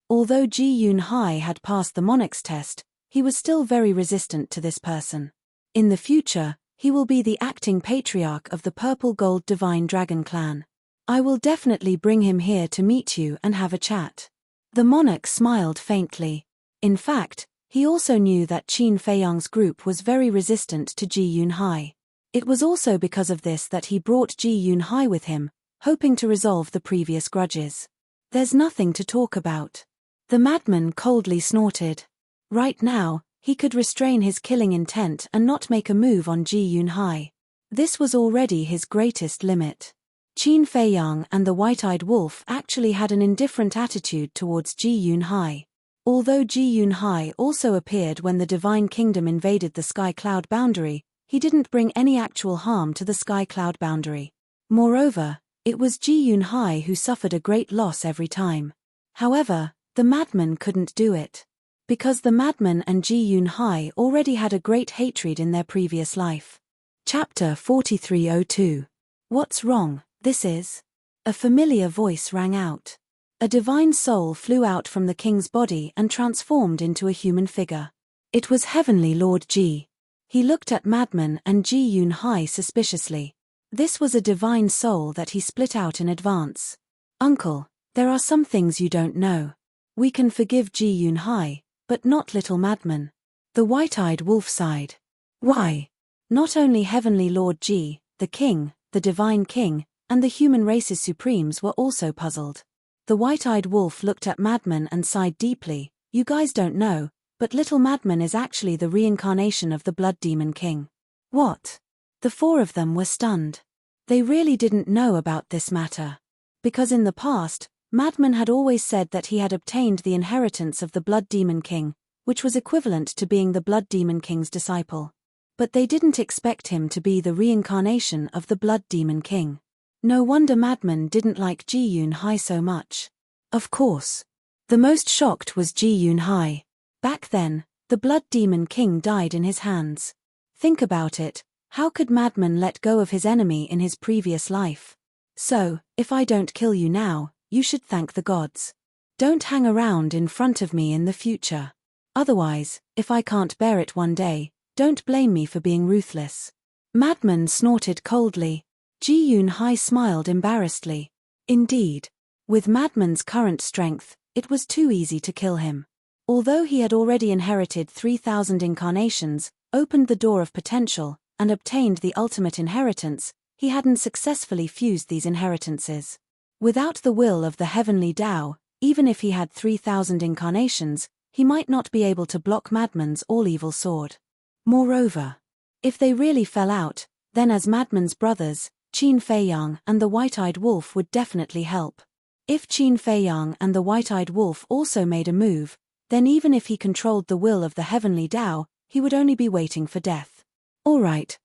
Although Ji Yunhai had passed the monarch's test, he was still very resistant to this person. In the future, he will be the acting patriarch of the Purple Gold Divine Dragon clan. I will definitely bring him here to meet you and have a chat. The monarch smiled faintly. In fact, he also knew that Qin Feiyang's group was very resistant to Ji Yunhai. It was also because of this that he brought Ji Yunhai with him, hoping to resolve the previous grudges. "There's nothing to talk about." The madman coldly snorted. Right now, he could restrain his killing intent and not make a move on Ji Yunhai. This was already his greatest limit. Qin Feiyang and the white-eyed wolf actually had an indifferent attitude towards Ji Yunhai. Although Ji Yunhai also appeared when the Divine Kingdom invaded the Sky Cloud Boundary, he didn't bring any actual harm to the Sky Cloud Boundary. Moreover, it was Ji Yunhai who suffered a great loss every time. However, the madman couldn't do it. Because the madman and Ji Yunhai already had a great hatred in their previous life. Chapter 4302. What's wrong? This is. A familiar voice rang out. A divine soul flew out from the king's body and transformed into a human figure. It was Heavenly Lord Ji. He looked at madman and Ji Yunhai suspiciously. This was a divine soul that he split out in advance. "Uncle, there are some things you don't know. We can forgive Ji Yunhai, but not little madman." The white-eyed wolf sighed. "Why?" Not only Heavenly Lord Ji, the king, the divine king, and the human race's supremes were also puzzled. The white-eyed wolf looked at madman and sighed deeply. "You guys don't know, but little madman is actually the reincarnation of the Blood Demon King." "What?" The 4 of them were stunned. They really didn't know about this matter. Because in the past, madman had always said that he had obtained the inheritance of the Blood Demon King, which was equivalent to being the Blood Demon King's disciple. But they didn't expect him to be the reincarnation of the Blood Demon King. No wonder madman didn't like Ji Yunhai so much. Of course. The most shocked was Ji Yunhai. Back then, the Blood Demon King died in his hands. Think about it, how could madman let go of his enemy in his previous life? "So, if I don't kill you now, you should thank the gods. Don't hang around in front of me in the future. Otherwise, if I can't bear it one day, don't blame me for being ruthless." Madman snorted coldly. Ji Yunhai smiled embarrassedly. Indeed. With madman's current strength, it was too easy to kill him. Although he had already inherited 3,000 incarnations, opened the door of potential, and obtained the ultimate inheritance, he hadn't successfully fused these inheritances. Without the will of the heavenly Tao, even if he had 3,000 incarnations, he might not be able to block madman's all-evil sword. Moreover, if they really fell out, then as madman's brothers, Qin Feiyang and the white-eyed wolf would definitely help. If Qin Feiyang and the white-eyed wolf also made a move, then even if he controlled the will of the heavenly Tao, he would only be waiting for death. All right.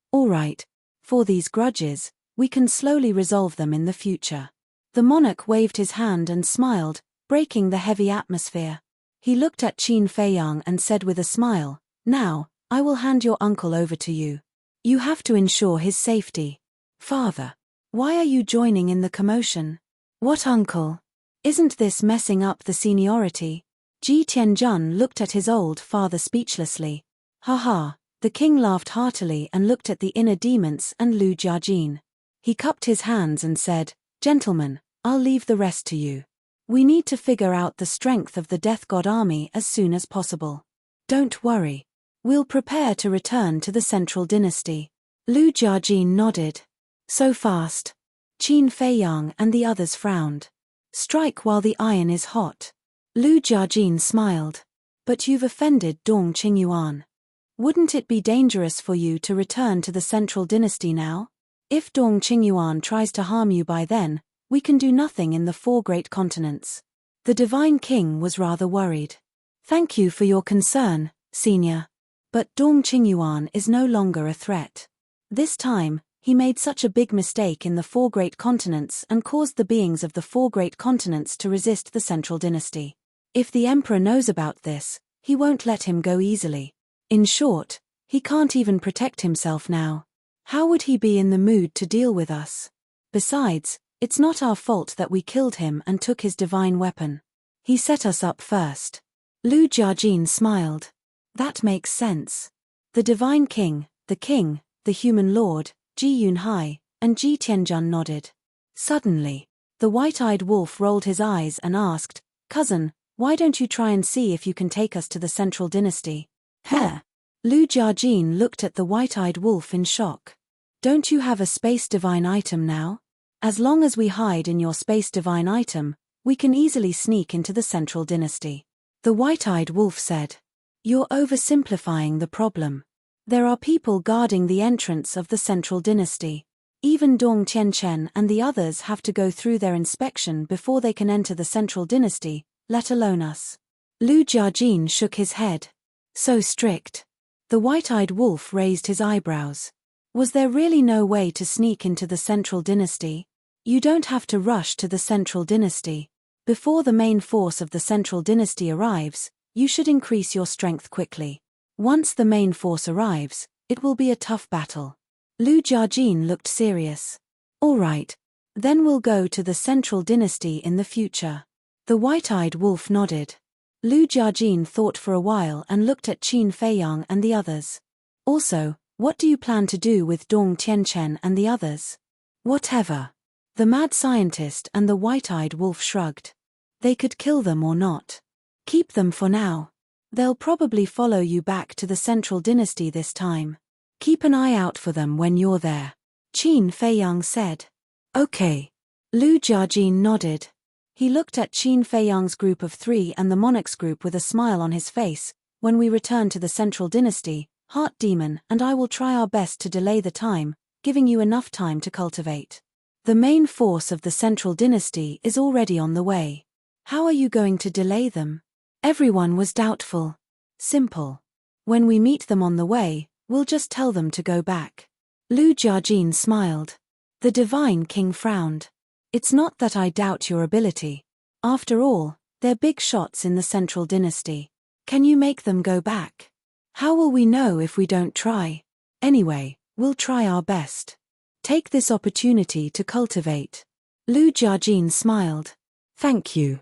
For these grudges, we can slowly resolve them in the future." The monarch waved his hand and smiled, breaking the heavy atmosphere. He looked at Qin Feiyang and said with a smile, "Now, I will hand your uncle over to you. You have to ensure his safety." "Father, why are you joining in the commotion?" "What uncle? Isn't this messing up the seniority?" Ji Tianjun looked at his old father speechlessly. "Ha ha," the king laughed heartily and looked at the inner demons and Lu Jiajin. He cupped his hands and said, "Gentlemen, I'll leave the rest to you. We need to figure out the strength of the Death God army as soon as possible. Don't worry. We'll prepare to return to the Central Dynasty." Lu Jiajin nodded. "So fast?" Qin Feiyang and the others frowned. "Strike while the iron is hot." Lu Jiajin smiled. "But you've offended Dong Qingyuan. Wouldn't it be dangerous for you to return to the Central Dynasty now? If Dong Qingyuan tries to harm you by then, we can do nothing in the 4 great continents." The Divine King was rather worried. "Thank you for your concern, Senior. But Dong Qingyuan is no longer a threat. This time, he made such a big mistake in the 4 great continents and caused the beings of the 4 great continents to resist the Central Dynasty. If the Emperor knows about this, he won't let him go easily. In short, he can't even protect himself now. How would he be in the mood to deal with us? Besides, it's not our fault that we killed him and took his divine weapon. He set us up first." Lu Jiajin smiled. "That makes sense." The Divine King, the Human Lord, Ji Yunhai, and Ji Tianjun nodded. Suddenly, the white-eyed wolf rolled his eyes and asked, "Cousin, why don't you try and see if you can take us to the Central Dynasty?" "Heh." Lu Jiajin looked at the white-eyed wolf in shock. "Don't you have a space divine item now? As long as we hide in your space divine item, we can easily sneak into the Central Dynasty." The white-eyed wolf said, "You're oversimplifying the problem. There are people guarding the entrance of the Central Dynasty. Even Dong Tianchen and the others have to go through their inspection before they can enter the Central Dynasty, let alone us." Lu Jiajin shook his head. "So strict." The white-eyed wolf raised his eyebrows. "Was there really no way to sneak into the Central Dynasty? You don't have to rush to the Central Dynasty. Before the main force of the Central Dynasty arrives, you should increase your strength quickly. Once the main force arrives, it will be a tough battle." Lu Jiajin looked serious. "All right. Then we'll go to the Central Dynasty in the future." The white-eyed wolf nodded. Lu Jiajin thought for a while and looked at Qin Feiyang and the others. "Also, what do you plan to do with Dong Tianchen and the others?" "Whatever." The mad scientist and the white-eyed wolf shrugged. "They could kill them or not. Keep them for now. They'll probably follow you back to the Central Dynasty this time. Keep an eye out for them when you're there," Qin Feiyang said. "Okay." Lu Jiajin nodded. He looked at Qin Feiyang's group of 3 and the monarch's group with a smile on his face. "When we return to the Central Dynasty, Heart Demon and I will try our best to delay the time, giving you enough time to cultivate. The main force of the Central Dynasty is already on the way. How are you going to delay them?" Everyone was doubtful. "Simple. When we meet them on the way, we'll just tell them to go back." Lu Jiajin smiled. The Divine King frowned. "It's not that I doubt your ability. After all, they're big shots in the Central Dynasty. Can you make them go back? How will we know if we don't try? Anyway, we'll try our best. Take this opportunity to cultivate." Lu Jiajin smiled. "Thank you."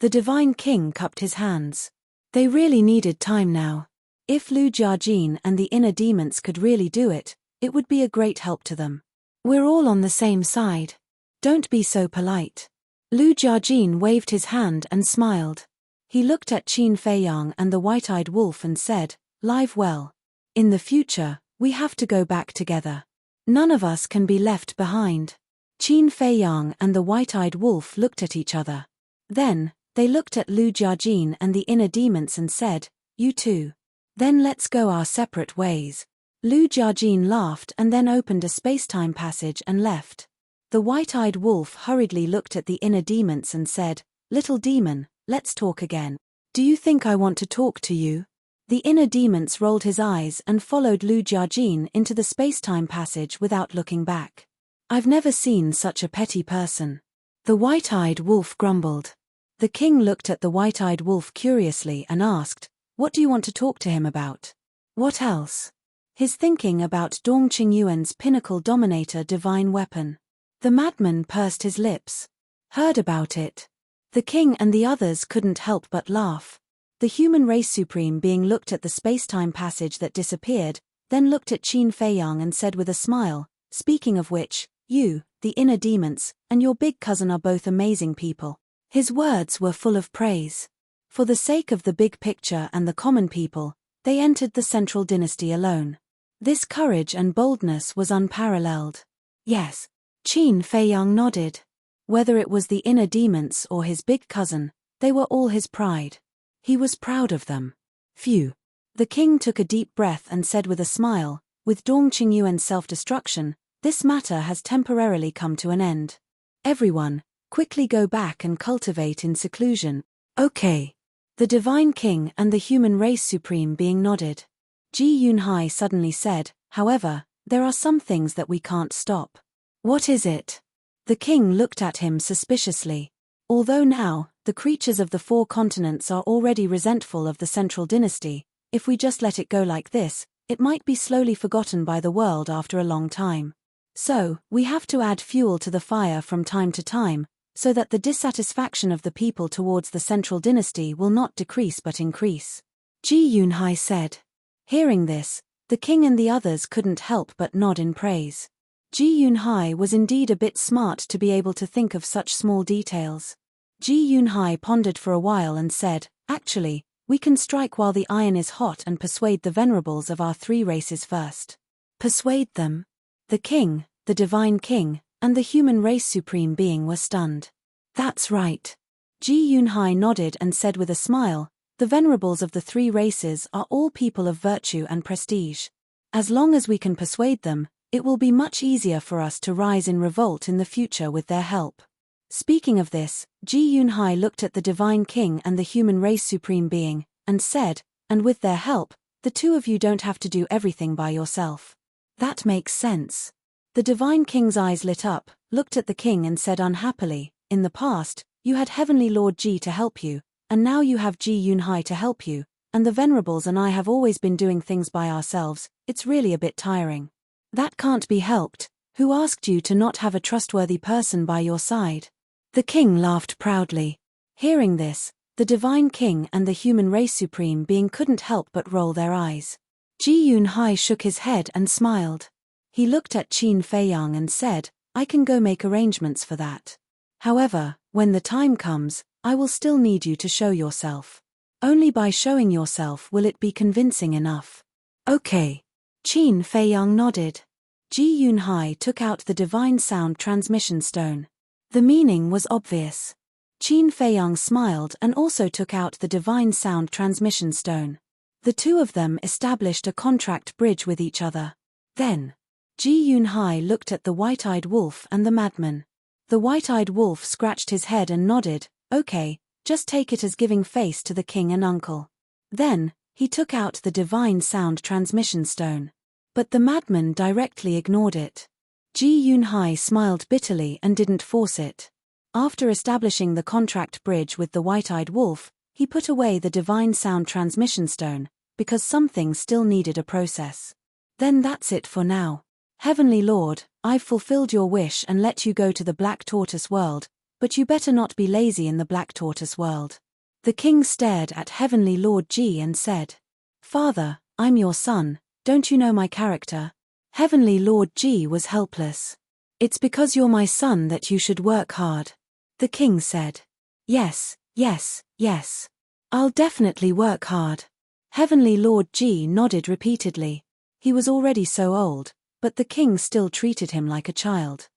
The Divine King cupped his hands. They really needed time now. If Lu Jiajin and the inner demons could really do it, it would be a great help to them. "We're all on the same side. Don't be so polite." Lu Jiajin waved his hand and smiled. He looked at Qin Feiyang and the white-eyed wolf and said, "Live well. In the future, we have to go back together. None of us can be left behind." Qin Feiyang and the white-eyed wolf looked at each other. Then, they looked at Lu Jiajin and the inner demons and said, "You too. Then let's go our separate ways." Lu Jiajin laughed and then opened a space-time passage and left. The white-eyed wolf hurriedly looked at the inner demons and said, "Little demon, let's talk again. Do you think I want to talk to you?" The inner demons rolled his eyes and followed Lu Jiajin into the space-time passage without looking back. "I've never seen such a petty person." The white-eyed wolf grumbled. The king looked at the white-eyed wolf curiously and asked, "What do you want to talk to him about?" "What else?" "His thinking about Dong Qingyuan's pinnacle dominator divine weapon." The madman pursed his lips. "Heard about it." The king and the others couldn't help but laugh. The human race supreme being looked at the space-time passage that disappeared, then looked at Qin Feiyang and said with a smile, "Speaking of which, you, the inner demons, and your big cousin are both amazing people." His words were full of praise. For the sake of the big picture and the common people, they entered the central dynasty alone. This courage and boldness was unparalleled. Yes. Qin Feiyang nodded. Whether it was the inner demons or his big cousin, they were all his pride. He was proud of them. Phew. The king took a deep breath and said with a smile, "With Dong Qingyuan's self-destruction, this matter has temporarily come to an end. Everyone, quickly go back and cultivate in seclusion." "Okay." The divine king and the human race supreme being nodded. Ji Yunhai suddenly said, "However, there are some things that we can't stop." "What is it?" The king looked at him suspiciously. Although now, the creatures of the 4 continents are already resentful of the central dynasty, if we just let it go like this, it might be slowly forgotten by the world after a long time. So, we have to add fuel to the fire from time to time, so that the dissatisfaction of the people towards the central dynasty will not decrease but increase. Ji Yunhai said. Hearing this, the king and the others couldn't help but nod in praise. Ji Yunhai was indeed a bit smart to be able to think of such small details. Ji Yunhai pondered for a while and said, "Actually, we can strike while the iron is hot and persuade the venerables of our 3 races first." Persuade them? The king, the divine king, and the human race supreme being were stunned. That's right. Ji Yunhai nodded and said with a smile, "The venerables of the 3 races are all people of virtue and prestige. As long as we can persuade them, it will be much easier for us to rise in revolt in the future with their help." Speaking of this, Ji Yunhai looked at the divine king and the human race supreme being, and said, "And with their help, the 2 of you don't have to do everything by yourself." That makes sense. The divine king's eyes lit up, looked at the king and said unhappily, "In the past, you had Heavenly Lord Ji to help you, and now you have Ji Yunhai to help you, and the venerables and I have always been doing things by ourselves. It's really a bit tiring." "That can't be helped. Who asked you to not have a trustworthy person by your side?" The king laughed proudly. Hearing this, the divine king and the human race supreme being couldn't help but roll their eyes. Ji Yunhai shook his head and smiled. He looked at Qin Feiyang and said, "I can go make arrangements for that. However, when the time comes, I will still need you to show yourself. Only by showing yourself will it be convincing enough." "Okay." Qin Feiyang nodded. Ji Yunhai took out the divine sound transmission stone. The meaning was obvious. Qin Feiyang smiled and also took out the divine sound transmission stone. The 2 of them established a contract bridge with each other. Then, Ji Yunhai looked at the white-eyed wolf and the madman. The white-eyed wolf scratched his head and nodded, "Okay, just take it as giving face to the king and uncle." Then, he took out the divine sound transmission stone. But the madman directly ignored it. Ji Yunhai smiled bitterly and didn't force it. After establishing the contract bridge with the white-eyed wolf, he put away the divine sound transmission stone, because some things still needed a process. "Then that's it for now. Heavenly Lord, I've fulfilled your wish and let you go to the Black Tortoise world, but you better not be lazy in the Black Tortoise world." The king stared at Heavenly Lord Ji and said, "Father, I'm your son, don't you know my character?" Heavenly Lord Ji was helpless. "It's because you're my son that you should work hard." The king said, "Yes, yes, yes. I'll definitely work hard." Heavenly Lord Ji nodded repeatedly. He was already so old, but the king still treated him like a child.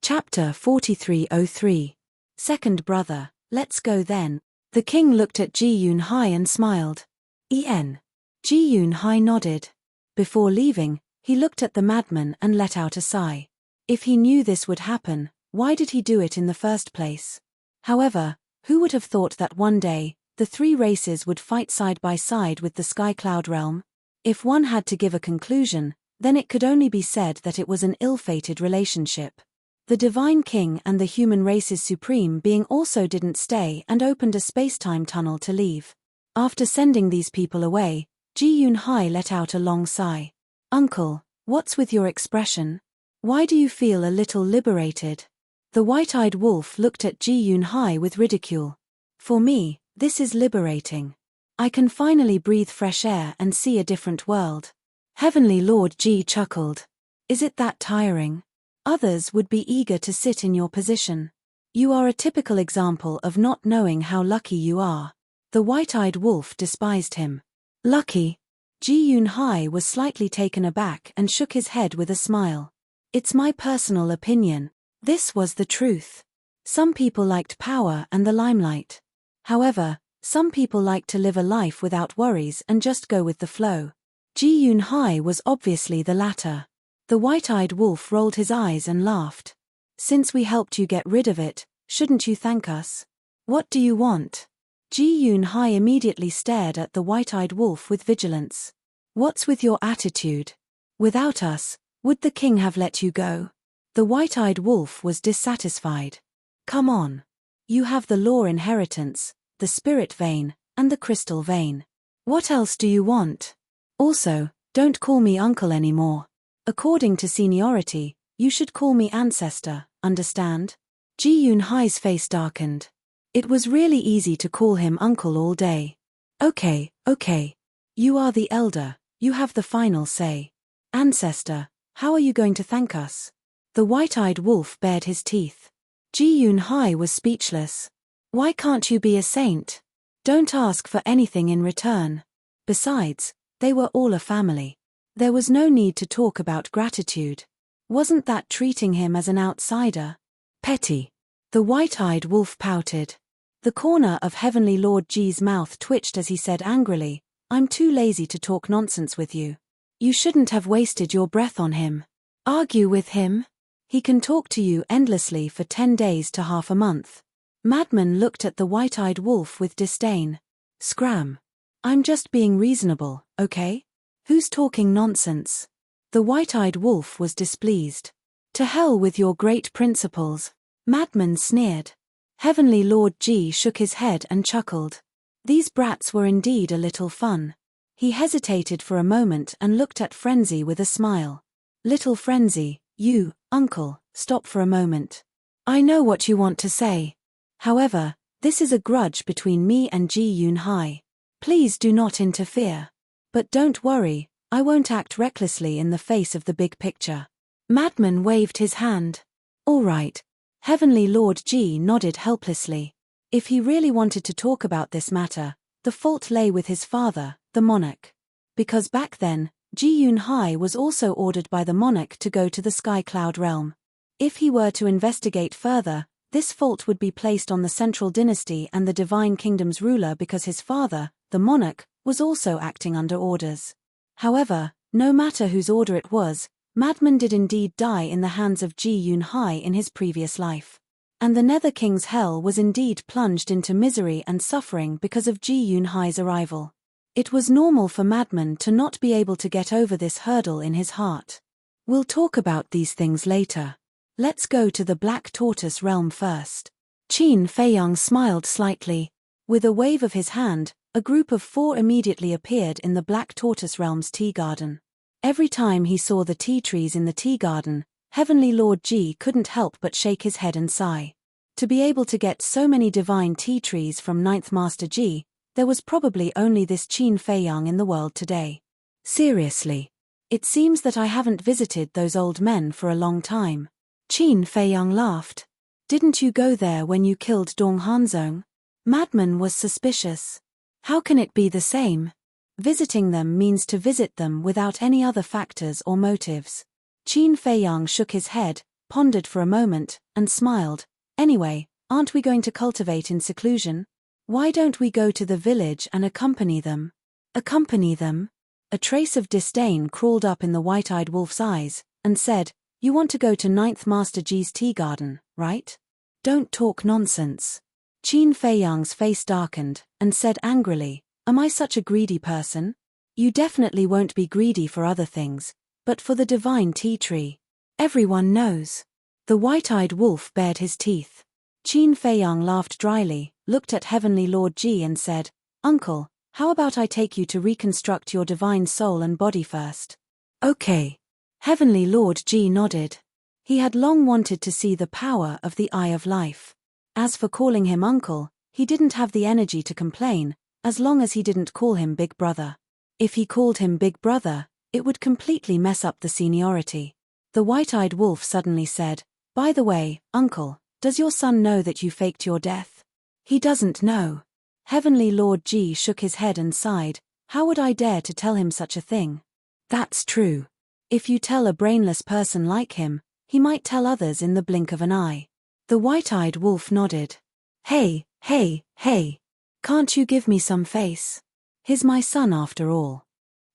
Chapter 4303. Second brother, let's go then. The king looked at Ji Yunhai and smiled. Ji Yunhai nodded. Before leaving, he looked at the madman and let out a sigh. If he knew this would happen, why did he do it in the first place? However, who would have thought that one day, the 3 races would fight side by side with the Sky Cloud realm? If one had to give a conclusion, then it could only be said that it was an ill-fated relationship. The Divine King and the human race's supreme being also didn't stay and opened a space-time tunnel to leave. After sending these people away, Ji-Yoon Hai let out a long sigh. Uncle, what's with your expression? Why do you feel a little liberated? The white-eyed wolf looked at Ji-Yoon Hai with ridicule. For me, this is liberating. I can finally breathe fresh air and see a different world. Heavenly Lord Ji chuckled. Is it that tiring? Others would be eager to sit in your position. You are a typical example of not knowing how lucky you are. The white-eyed wolf despised him. Lucky? Ji-Yoon Hai was slightly taken aback and shook his head with a smile. It's my personal opinion. This was the truth. Some people liked power and the limelight. However, some people like to live a life without worries and just go with the flow. Ji-Yoon Hai was obviously the latter. The white-eyed wolf rolled his eyes and laughed. Since we helped you get rid of it, shouldn't you thank us? What do you want? Ji-Yoon Hai immediately stared at the white-eyed wolf with vigilance. What's with your attitude? Without us, would the king have let you go? The white-eyed wolf was dissatisfied. Come on. You have the law inheritance, the spirit vein, and the crystal vein. What else do you want? Also, don't call me uncle anymore. According to seniority, you should call me ancestor, understand? Ji-Yoon Hai's face darkened. It was really easy to call him uncle all day. Okay. You are the elder, you have the final say. Ancestor, how are you going to thank us? The white-eyed wolf bared his teeth. Ji-Yoon Hai was speechless. Why can't you be a saint? Don't ask for anything in return. Besides, they were all a family. There was no need to talk about gratitude. Wasn't that treating him as an outsider? Petty. The white-eyed wolf pouted. The corner of Heavenly Lord Ji's mouth twitched as he said angrily, I'm too lazy to talk nonsense with you. You shouldn't have wasted your breath on him. Argue with him? He can talk to you endlessly for 10 days to half a month. Madman looked at the white-eyed wolf with disdain. Scram. I'm just being reasonable, okay? Who's talking nonsense? The white-eyed wolf was displeased. To hell with your great principles. Madman sneered. Heavenly Lord Ji shook his head and chuckled. These brats were indeed a little fun. He hesitated for a moment and looked at Frenzy with a smile. Little Frenzy, you, uncle, stop for a moment. I know what you want to say. However, this is a grudge between me and Ji-Yoon Hai. Please do not interfere. But don't worry, I won't act recklessly in the face of the big picture. Madman waved his hand. All right. Heavenly Lord Ji nodded helplessly. If he really wanted to talk about this matter, the fault lay with his father, the monarch. Because back then, Ji-Yoon Hai was also ordered by the monarch to go to the Sky Cloud realm. If he were to investigate further, this fault would be placed on the Central Dynasty and the Divine Kingdom's ruler because his father, the monarch, was also acting under orders. However, no matter whose order it was, Madman did indeed die in the hands of Ji-Yoon Hai in his previous life. And the Nether King's hell was indeed plunged into misery and suffering because of Ji-Yoon Hai's arrival. It was normal for Madman to not be able to get over this hurdle in his heart. We'll talk about these things later. Let's go to the Black Tortoise realm first. Qin Feiyang smiled slightly. With a wave of his hand, a group of 4 immediately appeared in the Black Tortoise realm's tea garden. Every time he saw the tea trees in the tea garden, Heavenly Lord Ji couldn't help but shake his head and sigh. To be able to get so many divine tea trees from 9th Master Ji, there was probably only this Qin Feiyang in the world today. Seriously. It seems that I haven't visited those old men for a long time. Qin Feiyang laughed. Didn't you go there when you killed Dong Hanzong? Madman was suspicious. How can it be the same? Visiting them means to visit them without any other factors or motives. Qin Feiyang shook his head, pondered for a moment, and smiled. Anyway, aren't we going to cultivate in seclusion? Why don't we go to the village and accompany them? Accompany them? A trace of disdain crawled up in the white-eyed wolf's eyes, and said, You want to go to 9th Master Ji's tea garden, right? Don't talk nonsense. Qin Feiyang's face darkened, and said angrily, Am I such a greedy person? You definitely won't be greedy for other things, but for the divine tea tree. Everyone knows. The The white-eyed wolf bared his teeth. Qin Feiyang laughed dryly, looked at Heavenly Lord Ji and said, "Uncle, how about I take you to reconstruct your divine soul and body first?" "Okay." Heavenly Lord Ji nodded. He had long wanted to see the power of the Eye of Life. As for calling him uncle, he didn't have the energy to complain, as long as he didn't call him Big Brother. If he called him Big Brother, it would completely mess up the seniority. The white-eyed wolf suddenly said, "By the way, uncle, does your son know that you faked your death?" "He doesn't know." Heavenly Lord Ji shook his head and sighed. "How would I dare to tell him such a thing?" "That's true. If you tell a brainless person like him, he might tell others in the blink of an eye." The white-eyed wolf nodded. Hey, can't you give me some face? He's my son after all."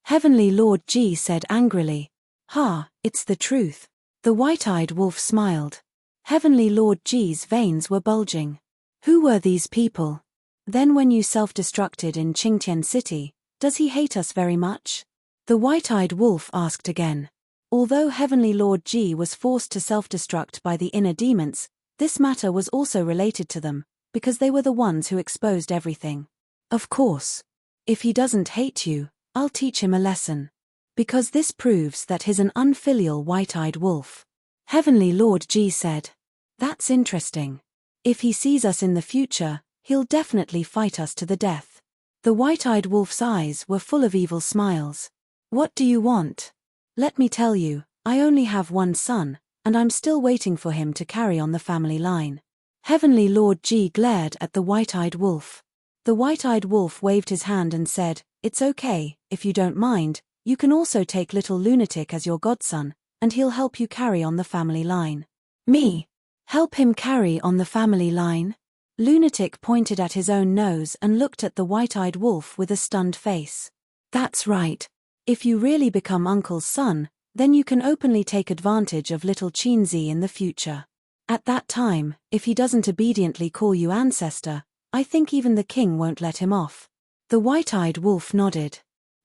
Heavenly Lord Ji said angrily. "Ha, it's the truth." The white-eyed wolf smiled. Heavenly Lord Ji's veins were bulging. "Who were these people? Then when you self-destructed in Qingtian City, does he hate us very much?" The white-eyed wolf asked again. Although Heavenly Lord Ji was forced to self-destruct by the inner demons, this matter was also related to them, because they were the ones who exposed everything. "Of course. If he doesn't hate you, I'll teach him a lesson. Because this proves that he's an unfilial white-eyed wolf." Heavenly Lord Ji said. "That's interesting. If he sees us in the future, he'll definitely fight us to the death." The white-eyed wolf's eyes were full of evil smiles. "What do you want?" "Let me tell you, I only have one son, and I'm still waiting for him to carry on the family line." Heavenly Lord Ji glared at the white-eyed wolf. The white-eyed wolf waved his hand and said, "It's okay, if you don't mind, you can also take little Lunatic as your godson, and he'll help you carry on the family line." "Me? Help him carry on the family line?" Lunatic pointed at his own nose and looked at the white-eyed wolf with a stunned face. "That's right. If you really become Uncle's son, then you can openly take advantage of little Qinzi in the future. At that time, if he doesn't obediently call you ancestor, I think even the king won't let him off." The white-eyed wolf nodded.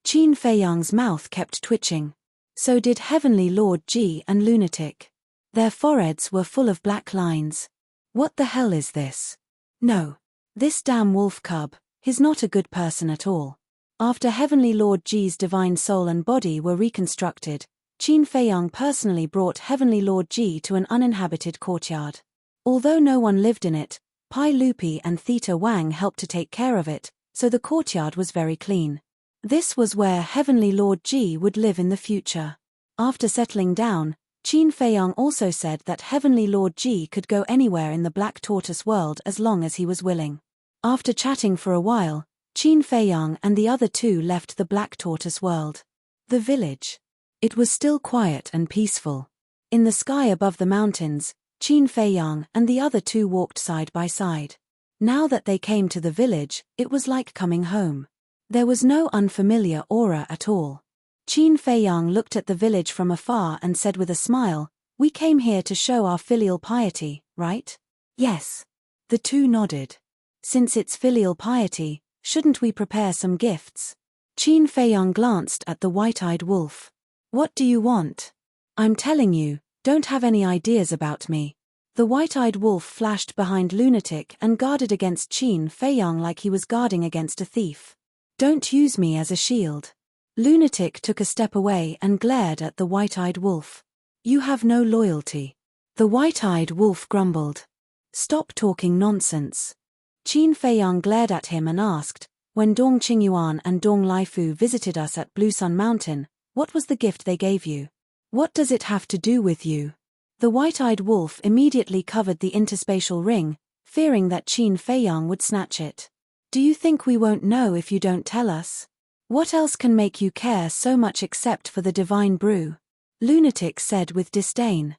Qin Feiyang's mouth kept twitching. So did Heavenly Lord Ji and Lunatic. Their foreheads were full of black lines. What the hell is this? No. This damn wolf cub, he's not a good person at all. After Heavenly Lord Ji's divine soul and body were reconstructed, Qin Feiyang personally brought Heavenly Lord Ji to an uninhabited courtyard. Although no one lived in it, Pai Lupi and Theta Wang helped to take care of it, so the courtyard was very clean. This was where Heavenly Lord Ji would live in the future. After settling down, Qin Feiyang also said that Heavenly Lord Ji could go anywhere in the Black Tortoise world as long as he was willing. After chatting for a while, Qin Feiyang and the other two left the Black Tortoise world. The village. It was still quiet and peaceful. In the sky above the mountains, Qin Feiyang and the other two walked side by side. Now that they came to the village, it was like coming home. There was no unfamiliar aura at all. Qin Feiyang looked at the village from afar and said with a smile, "We came here to show our filial piety, right?" "Yes." The two nodded. "Since it's filial piety, shouldn't we prepare some gifts?" Qin Feiyang glanced at the white-eyed wolf. "What do you want?" "I'm telling you, don't have any ideas about me." The white-eyed wolf flashed behind Lunatic and guarded against Qin Feiyang like he was guarding against a thief. "Don't use me as a shield." Lunatic took a step away and glared at the white-eyed wolf. "You have no loyalty." The white-eyed wolf grumbled. "Stop talking nonsense." Qin Feiyang glared at him and asked, "When Dong Qingyuan and Dong Laifu visited us at Blue Sun Mountain, what was the gift they gave you? What does it have to do with you?" The white-eyed wolf immediately covered the interspatial ring, fearing that Qin Feiyang would snatch it. "Do you think we won't know if you don't tell us? What else can make you care so much except for the divine brew?" Lunatic said with disdain.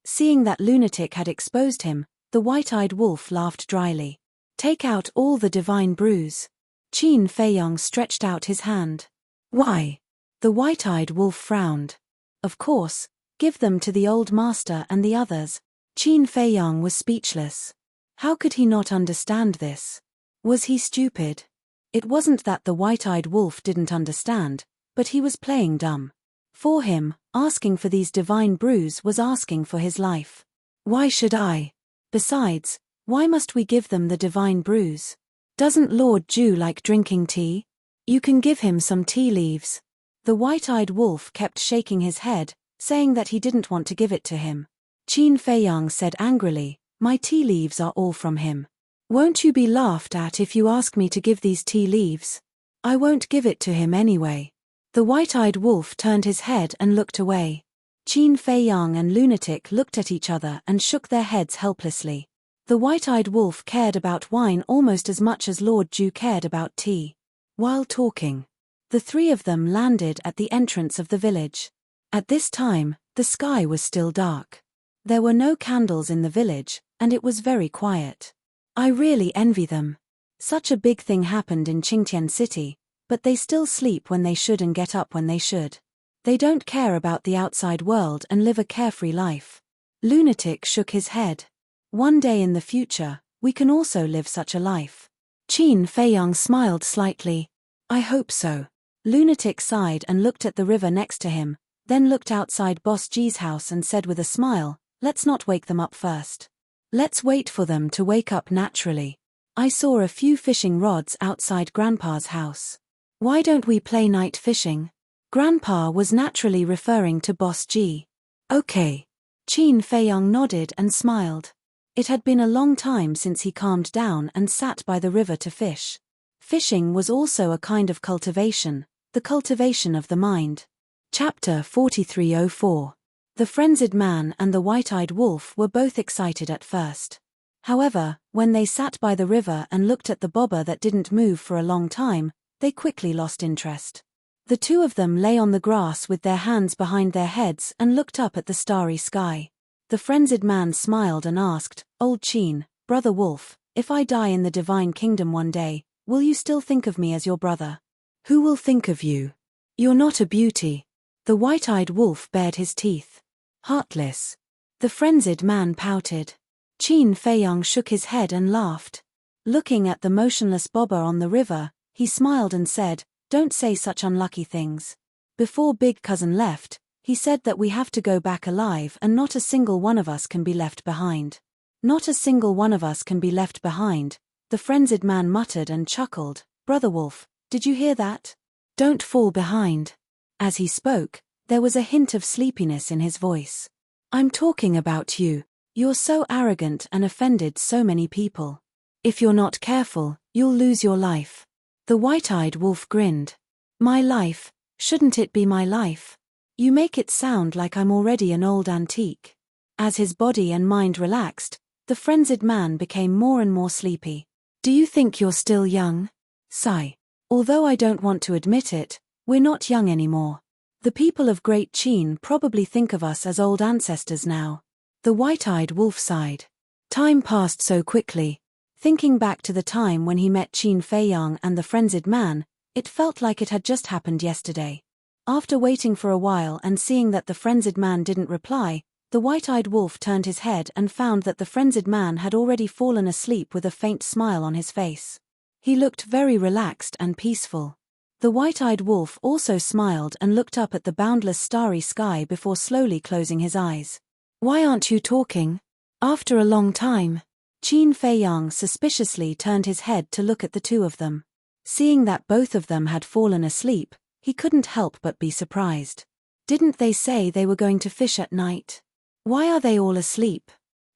Seeing that Lunatic had exposed him, the white-eyed wolf laughed dryly. "Take out all the divine brews." Qin Feiyang stretched out his hand. "Why?" The white-eyed wolf frowned. "Of course, give them to the old master and the others." Qin Feiyang was speechless. How could he not understand this? Was he stupid? It wasn't that the white-eyed wolf didn't understand, but he was playing dumb. For him, asking for these divine brews was asking for his life. Why should I? Besides, why must we give them the divine brews? Doesn't Lord Ju like drinking tea? You can give him some tea leaves. The white-eyed wolf kept shaking his head, saying that he didn't want to give it to him. Qin Feiyang said angrily, my tea leaves are all from him. Won't you be laughed at if you ask me to give these tea leaves? I won't give it to him anyway. The white-eyed wolf turned his head and looked away. Qin Feiyang and Lunatic looked at each other and shook their heads helplessly. The white-eyed wolf cared about wine almost as much as Lord Ju cared about tea. While talking, the three of them landed at the entrance of the village. At this time, the sky was still dark. There were no candles in the village, and it was very quiet. I really envy them. Such a big thing happened in Qingtian City, but they still sleep when they should and get up when they should. They don't care about the outside world and live a carefree life. Lunatic shook his head. One day in the future, we can also live such a life. Qin Feiyang smiled slightly. I hope so. Lunatic sighed and looked at the river next to him, then looked outside Boss G's house and said with a smile, let's not wake them up first. Let's wait for them to wake up naturally. I saw a few fishing rods outside Grandpa's house. Why don't we play night fishing? Grandpa was naturally referring to Boss G. Okay. Qin Feiyang nodded and smiled. It had been a long time since he calmed down and sat by the river to fish. Fishing was also a kind of cultivation, the cultivation of the mind. Chapter 4304. The frenzied man and the white-eyed wolf were both excited at first. However, when they sat by the river and looked at the bobber that didn't move for a long time, they quickly lost interest. The two of them lay on the grass with their hands behind their heads and looked up at the starry sky. The frenzied man smiled and asked, Old Qin, Brother Wolf, if I die in the divine kingdom one day, will you still think of me as your brother? Who will think of you? You're not a beauty. The white-eyed wolf bared his teeth. Heartless. The frenzied man pouted. Qin Feiyang shook his head and laughed. Looking at the motionless bobber on the river, he smiled and said, Don't say such unlucky things. Before Big Cousin left, he said that we have to go back alive and not a single one of us can be left behind. Not a single one of us can be left behind, the frenzied man muttered and chuckled. Brother Wolf, did you hear that? Don't fall behind. As he spoke, there was a hint of sleepiness in his voice. I'm talking about you. You're so arrogant and offended so many people. If you're not careful, you'll lose your life. The white-eyed wolf grinned. My life, shouldn't it be my life? You make it sound like I'm already an old antique. As his body and mind relaxed, the frenzied man became more and more sleepy. Do you think you're still young? Sigh. Although I don't want to admit it, we're not young anymore. The people of Great Qin probably think of us as old ancestors now. The white-eyed wolf sighed. Time passed so quickly. Thinking back to the time when he met Qin Feiyang and the frenzied man, it felt like it had just happened yesterday. After waiting for a while and seeing that the frenzied man didn't reply, the white-eyed wolf turned his head and found that the frenzied man had already fallen asleep with a faint smile on his face. He looked very relaxed and peaceful. The white-eyed wolf also smiled and looked up at the boundless starry sky before slowly closing his eyes. Why aren't you talking? After a long time. Qin Feiyang suspiciously turned his head to look at the two of them. Seeing that both of them had fallen asleep, he couldn't help but be surprised. Didn't they say they were going to fish at night? Why are they all asleep?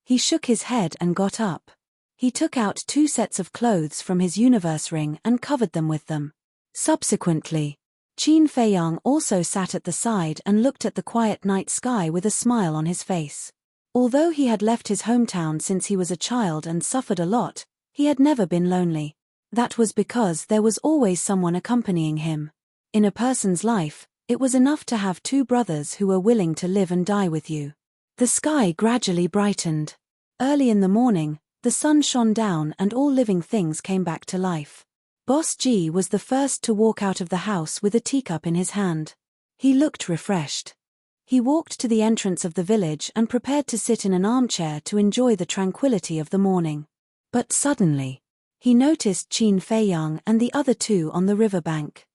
He shook his head and got up. He took out 2 sets of clothes from his universe ring and covered them with them. Subsequently, Qin Feiyang also sat at the side and looked at the quiet night sky with a smile on his face. Although he had left his hometown since he was a child and suffered a lot, he had never been lonely. That was because there was always someone accompanying him. In a person's life, it was enough to have 2 brothers who were willing to live and die with you. The sky gradually brightened. Early in the morning, the sun shone down and all living things came back to life. Boss G was the first to walk out of the house with a teacup in his hand. He looked refreshed. He walked to the entrance of the village and prepared to sit in an armchair to enjoy the tranquility of the morning. But suddenly, he noticed Qin Feiyang and the other 2 on the riverbank.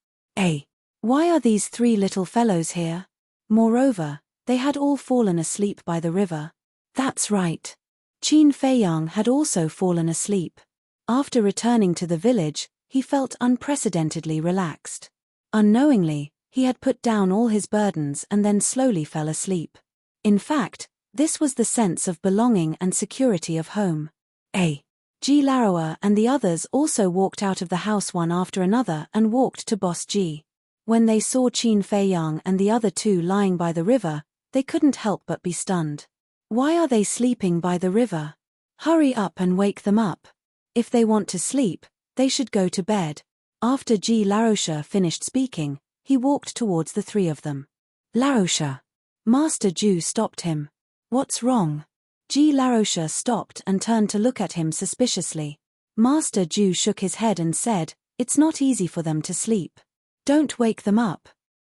Why are these 3 little fellows here? Moreover, they had all fallen asleep by the river. That's right. Qin Feiyang had also fallen asleep. After returning to the village, he felt unprecedentedly relaxed. Unknowingly, he had put down all his burdens and then slowly fell asleep. In fact, this was the sense of belonging and security of home. Ji Laroa and the others also walked out of the house one after another and walked to Boss Ji. When they saw Qin Feiyang and the other two lying by the river, they couldn't help but be stunned. Why are they sleeping by the river? Hurry up and wake them up. If they want to sleep, they should go to bed. After Ji Larocha finished speaking, he walked towards the three of them. Larocha. Master Ju stopped him. What's wrong? Ji Larocha stopped and turned to look at him suspiciously. Master Ju shook his head and said, "It's not easy for them to sleep. Don't wake them up."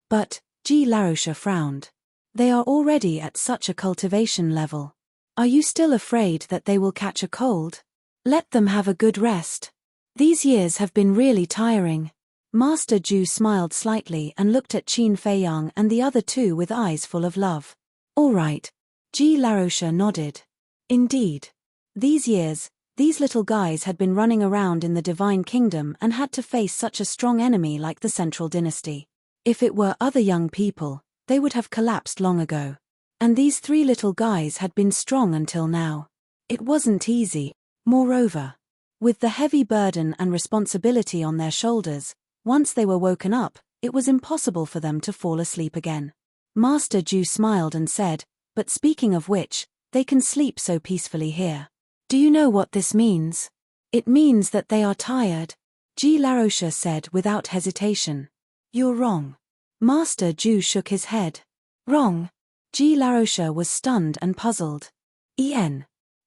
But, Ji Larocha frowned. They are already at such a cultivation level. Are you still afraid that they will catch a cold? Let them have a good rest. These years have been really tiring. Master Ju smiled slightly and looked at Qin Feiyang and the other two with eyes full of love. All right. Ji Larocha nodded. Indeed. These years, these little guys had been running around in the Divine Kingdom and had to face such a strong enemy like the Central Dynasty. If it were other young people, they would have collapsed long ago. And these three little guys had been strong until now. It wasn't easy. Moreover, with the heavy burden and responsibility on their shoulders, once they were woken up, it was impossible for them to fall asleep again. Master Ju smiled and said, "But speaking of which, they can sleep so peacefully here. Do you know what this means?" "It means that they are tired," Ji Larocha said without hesitation. "You're wrong." Master Ju shook his head. "Wrong?" Ji Larocha was stunned and puzzled.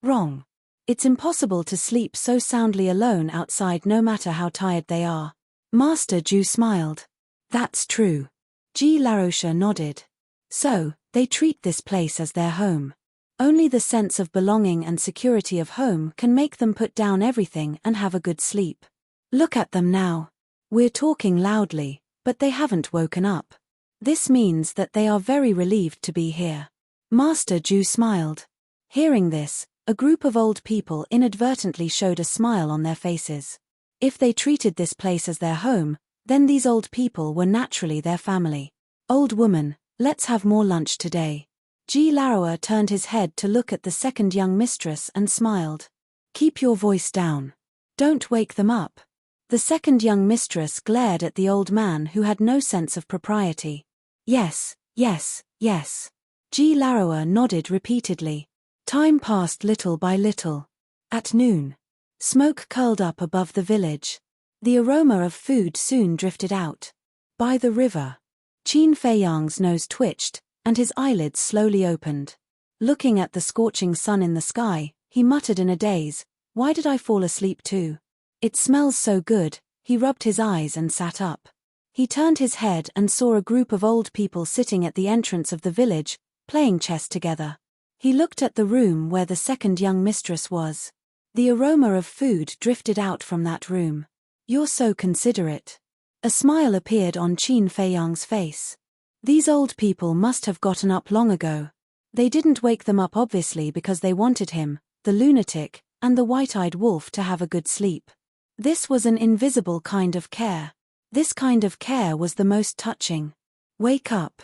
Wrong. It's impossible to sleep so soundly alone outside no matter how tired they are. Master Ju smiled. "That's true." Ji Larocha nodded. "So, they treat this place as their home. Only the sense of belonging and security of home can make them put down everything and have a good sleep. Look at them now. We're talking loudly, but they haven't woken up. This means that they are very relieved to be here." Master Ju smiled. Hearing this, a group of old people inadvertently showed a smile on their faces. If they treated this place as their home, then these old people were naturally their family. "Old woman, let's have more lunch today." Ji Laroa turned his head to look at the second young mistress and smiled. "Keep your voice down. Don't wake them up." The second young mistress glared at the old man who had no sense of propriety. Yes. Ji Laroa nodded repeatedly. Time passed little by little. At noon, smoke curled up above the village. The aroma of food soon drifted out. By the river, Qin Feiyang's nose twitched, and his eyelids slowly opened. Looking at the scorching sun in the sky, he muttered in a daze, "Why did I fall asleep too? It smells so good." He rubbed his eyes and sat up. He turned his head and saw a group of old people sitting at the entrance of the village, playing chess together. He looked at the room where the second young mistress was. The aroma of food drifted out from that room. "You're so considerate." A smile appeared on Qin Feiyang's face. These old people must have gotten up long ago. They didn't wake them up obviously because they wanted him, the lunatic, and the white-eyed wolf to have a good sleep. This was an invisible kind of care. This kind of care was the most touching. "Wake up."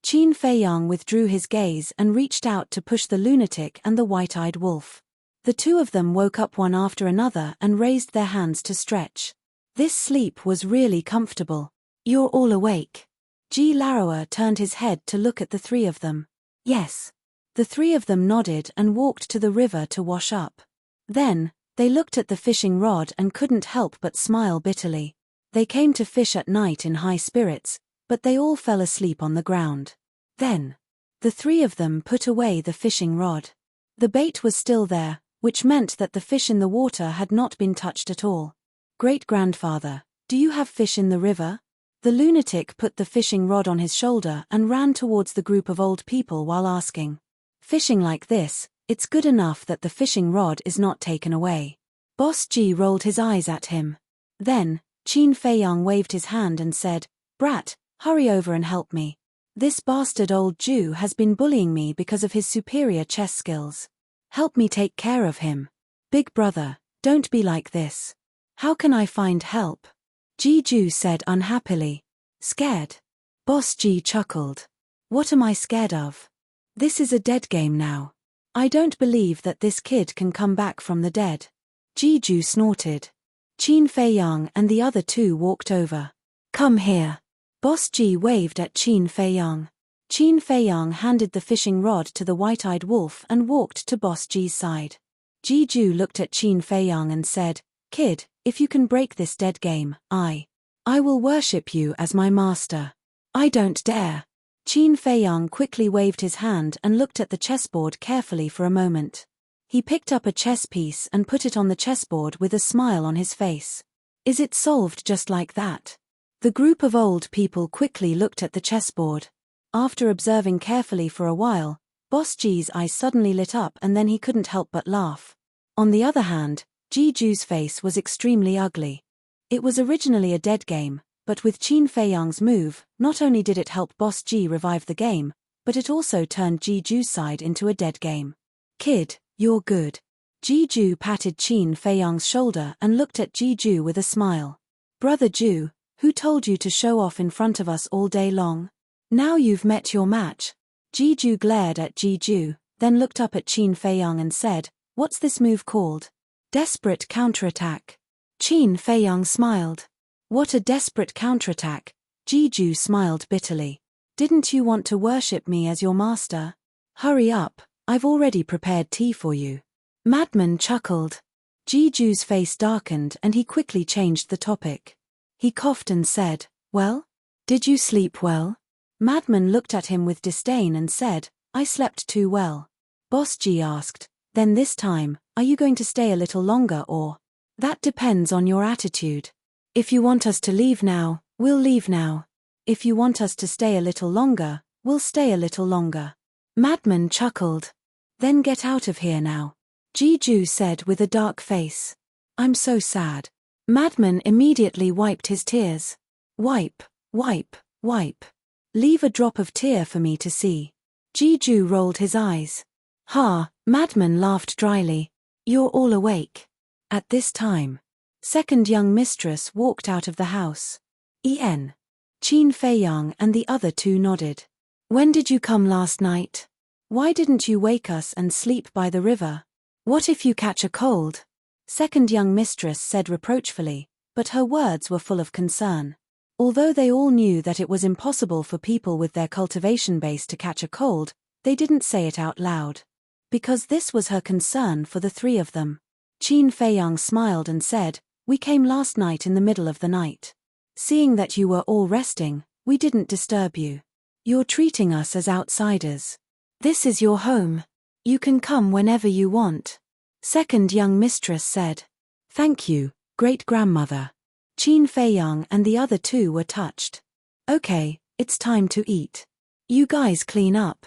Qin Feiyang withdrew his gaze and reached out to push the lunatic and the white-eyed wolf. The two of them woke up one after another and raised their hands to stretch. This sleep was really comfortable. "You're all awake." Ji Laroa turned his head to look at the three of them. "Yes." The three of them nodded and walked to the river to wash up. Then, they looked at the fishing rod and couldn't help but smile bitterly. They came to fish at night in high spirits, but they all fell asleep on the ground. Then, the three of them put away the fishing rod. The bait was still there, which meant that the fish in the water had not been touched at all. "Great-grandfather, do you have fish in the river?" The lunatic put the fishing rod on his shoulder and ran towards the group of old people while asking. "Fishing like this, it's good enough that the fishing rod is not taken away." Boss Ji rolled his eyes at him. Then, Qin Feiyang waved his hand and said, "Brat, hurry over and help me. This bastard old Jew has been bullying me because of his superior chess skills." Help me take care of him. Big brother, don't be like this. How can I find help? Jeju said unhappily. Scared? Boss G chuckled. What am I scared of? This is a dead game now. I don't believe that this kid can come back from the dead. Jeju snorted. Qin Feiyang and the other two walked over. Come here. Boss G waved at Qin Feiyang. Qin Feiyang handed the fishing rod to the white-eyed wolf and walked to Boss G's side. Jeju looked at Qin Feiyang and said, Kid, if you can break this dead game, I will worship you as my master. I don't dare. Qin Feiyang quickly waved his hand and looked at the chessboard carefully for a moment. He picked up a chess piece and put it on the chessboard with a smile on his face. Is it solved just like that? The group of old people quickly looked at the chessboard. After observing carefully for a while, Boss G's eyes suddenly lit up and then he couldn't help but laugh. On the other hand, Jeju's face was extremely ugly. It was originally a dead game, but with Qin Feiyang's move, not only did it help Boss G revive the game, but it also turned Jeju's side into a dead game. Kid, you're good. Jeju patted Qin Feiyang's shoulder and looked at Jeju with a smile. Brother Ju, who told you to show off in front of us all day long? Now you've met your match. Jeju glared at Jeju, then looked up at Qin Feiyang and said, What's this move called? Desperate counterattack. Qin Feiyang smiled. What a desperate counterattack. Jeju smiled bitterly. Didn't you want to worship me as your master? Hurry up, I've already prepared tea for you. Madman chuckled. Jeju's face darkened and he quickly changed the topic. He coughed and said, Well? Did you sleep well? Madman looked at him with disdain and said, I slept too well. Boss G asked, Then this time, are you going to stay a little longer or? That depends on your attitude. If you want us to leave now, we'll leave now. If you want us to stay a little longer, we'll stay a little longer. Madman chuckled. Then get out of here now. Jeju said with a dark face. I'm so sad. Madman immediately wiped his tears. Wipe, wipe, wipe. Leave a drop of tear for me to see. Jeju rolled his eyes. Ha, Madman laughed dryly. You're all awake. At this time, second young mistress walked out of the house. Qin Feiyang and the other two nodded. When did you come last night? Why didn't you wake us and sleep by the river? What if you catch a cold? Second young mistress said reproachfully, but her words were full of concern. Although they all knew that it was impossible for people with their cultivation base to catch a cold, they didn't say it out loud. Because this was her concern for the three of them. Qin Feiyang smiled and said, We came last night in the middle of the night. Seeing that you were all resting, we didn't disturb you. You're treating us as outsiders. This is your home. You can come whenever you want. Second young mistress said. Thank you, great-grandmother. Qin Feiyang and the other two were touched. Okay, it's time to eat. You guys clean up.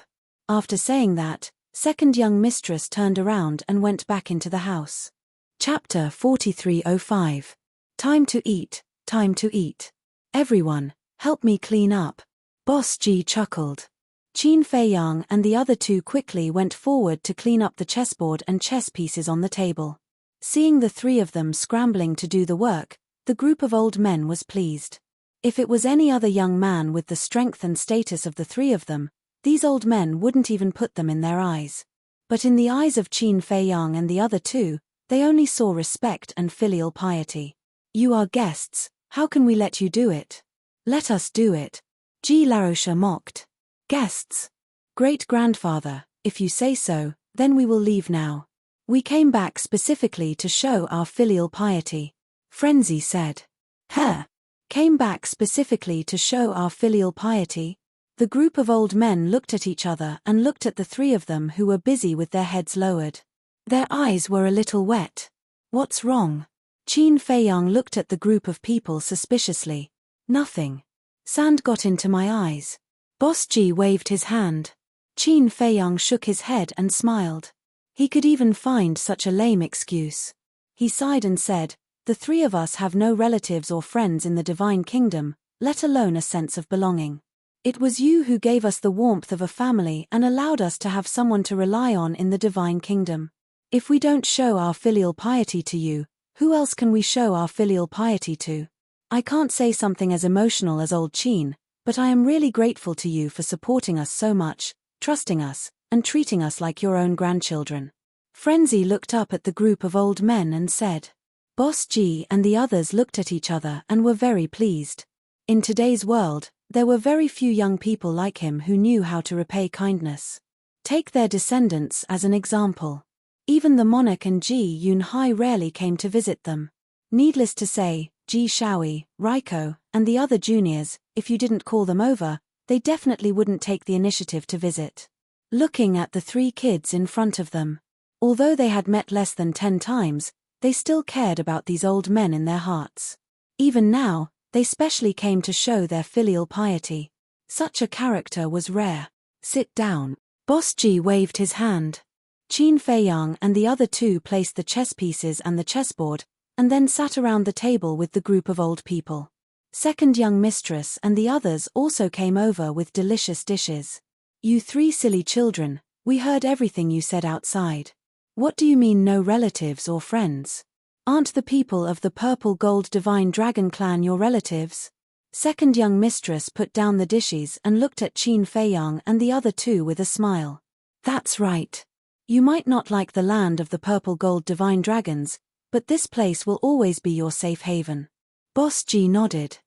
After saying that, second young mistress turned around and went back into the house. Chapter 4305. Time to eat, time to eat. Everyone, help me clean up. Boss G chuckled. Qin Feiyang and the other two quickly went forward to clean up the chessboard and chess pieces on the table. Seeing the three of them scrambling to do the work, the group of old men was pleased. If it was any other young man with the strength and status of the three of them, these old men wouldn't even put them in their eyes. But in the eyes of Qin Feiyang and the other two, they only saw respect and filial piety. You are guests, how can we let you do it? Let us do it. G. Laroche mocked. Guests? Great-grandfather, if you say so, then we will leave now. We came back specifically to show our filial piety. Frenzy said. Huh? Came back specifically to show our filial piety? The group of old men looked at each other and looked at the three of them who were busy with their heads lowered. Their eyes were a little wet. What's wrong? Qin Feiyang looked at the group of people suspiciously. Nothing. Sand got into my eyes. Boss G waved his hand. Qin Feiyang shook his head and smiled. He could even find such a lame excuse. He sighed and said, The three of us have no relatives or friends in the divine kingdom, let alone a sense of belonging. It was you who gave us the warmth of a family and allowed us to have someone to rely on in the divine kingdom. If we don't show our filial piety to you, who else can we show our filial piety to? I can't say something as emotional as old Chin, but I am really grateful to you for supporting us so much, trusting us, and treating us like your own grandchildren. Frenzy looked up at the group of old men and said. Boss G and the others looked at each other and were very pleased. In today's world, there were very few young people like him who knew how to repay kindness. Take their descendants as an example. Even the monarch and Ji Yun Hai rarely came to visit them. Needless to say, Ji Shaoi, Raiko, and the other juniors, if you didn't call them over, they definitely wouldn't take the initiative to visit. Looking at the 3 kids in front of them. Although they had met less than 10 times, they still cared about these old men in their hearts. Even now, they specially came to show their filial piety. Such a character was rare. Sit down. Boss G waved his hand. Qin Feiyang and the other 2 placed the chess pieces and the chessboard, and then sat around the table with the group of old people. Second young mistress and the others also came over with delicious dishes. You 3 silly children, we heard everything you said outside. What do you mean no relatives or friends? Aren't the people of the Purple Gold Divine Dragon clan your relatives? Second young mistress put down the dishes and looked at Qin Feiyang and the other 2 with a smile. That's right. You might not like the land of the Purple Gold Divine Dragons, but this place will always be your safe haven. Boss G nodded.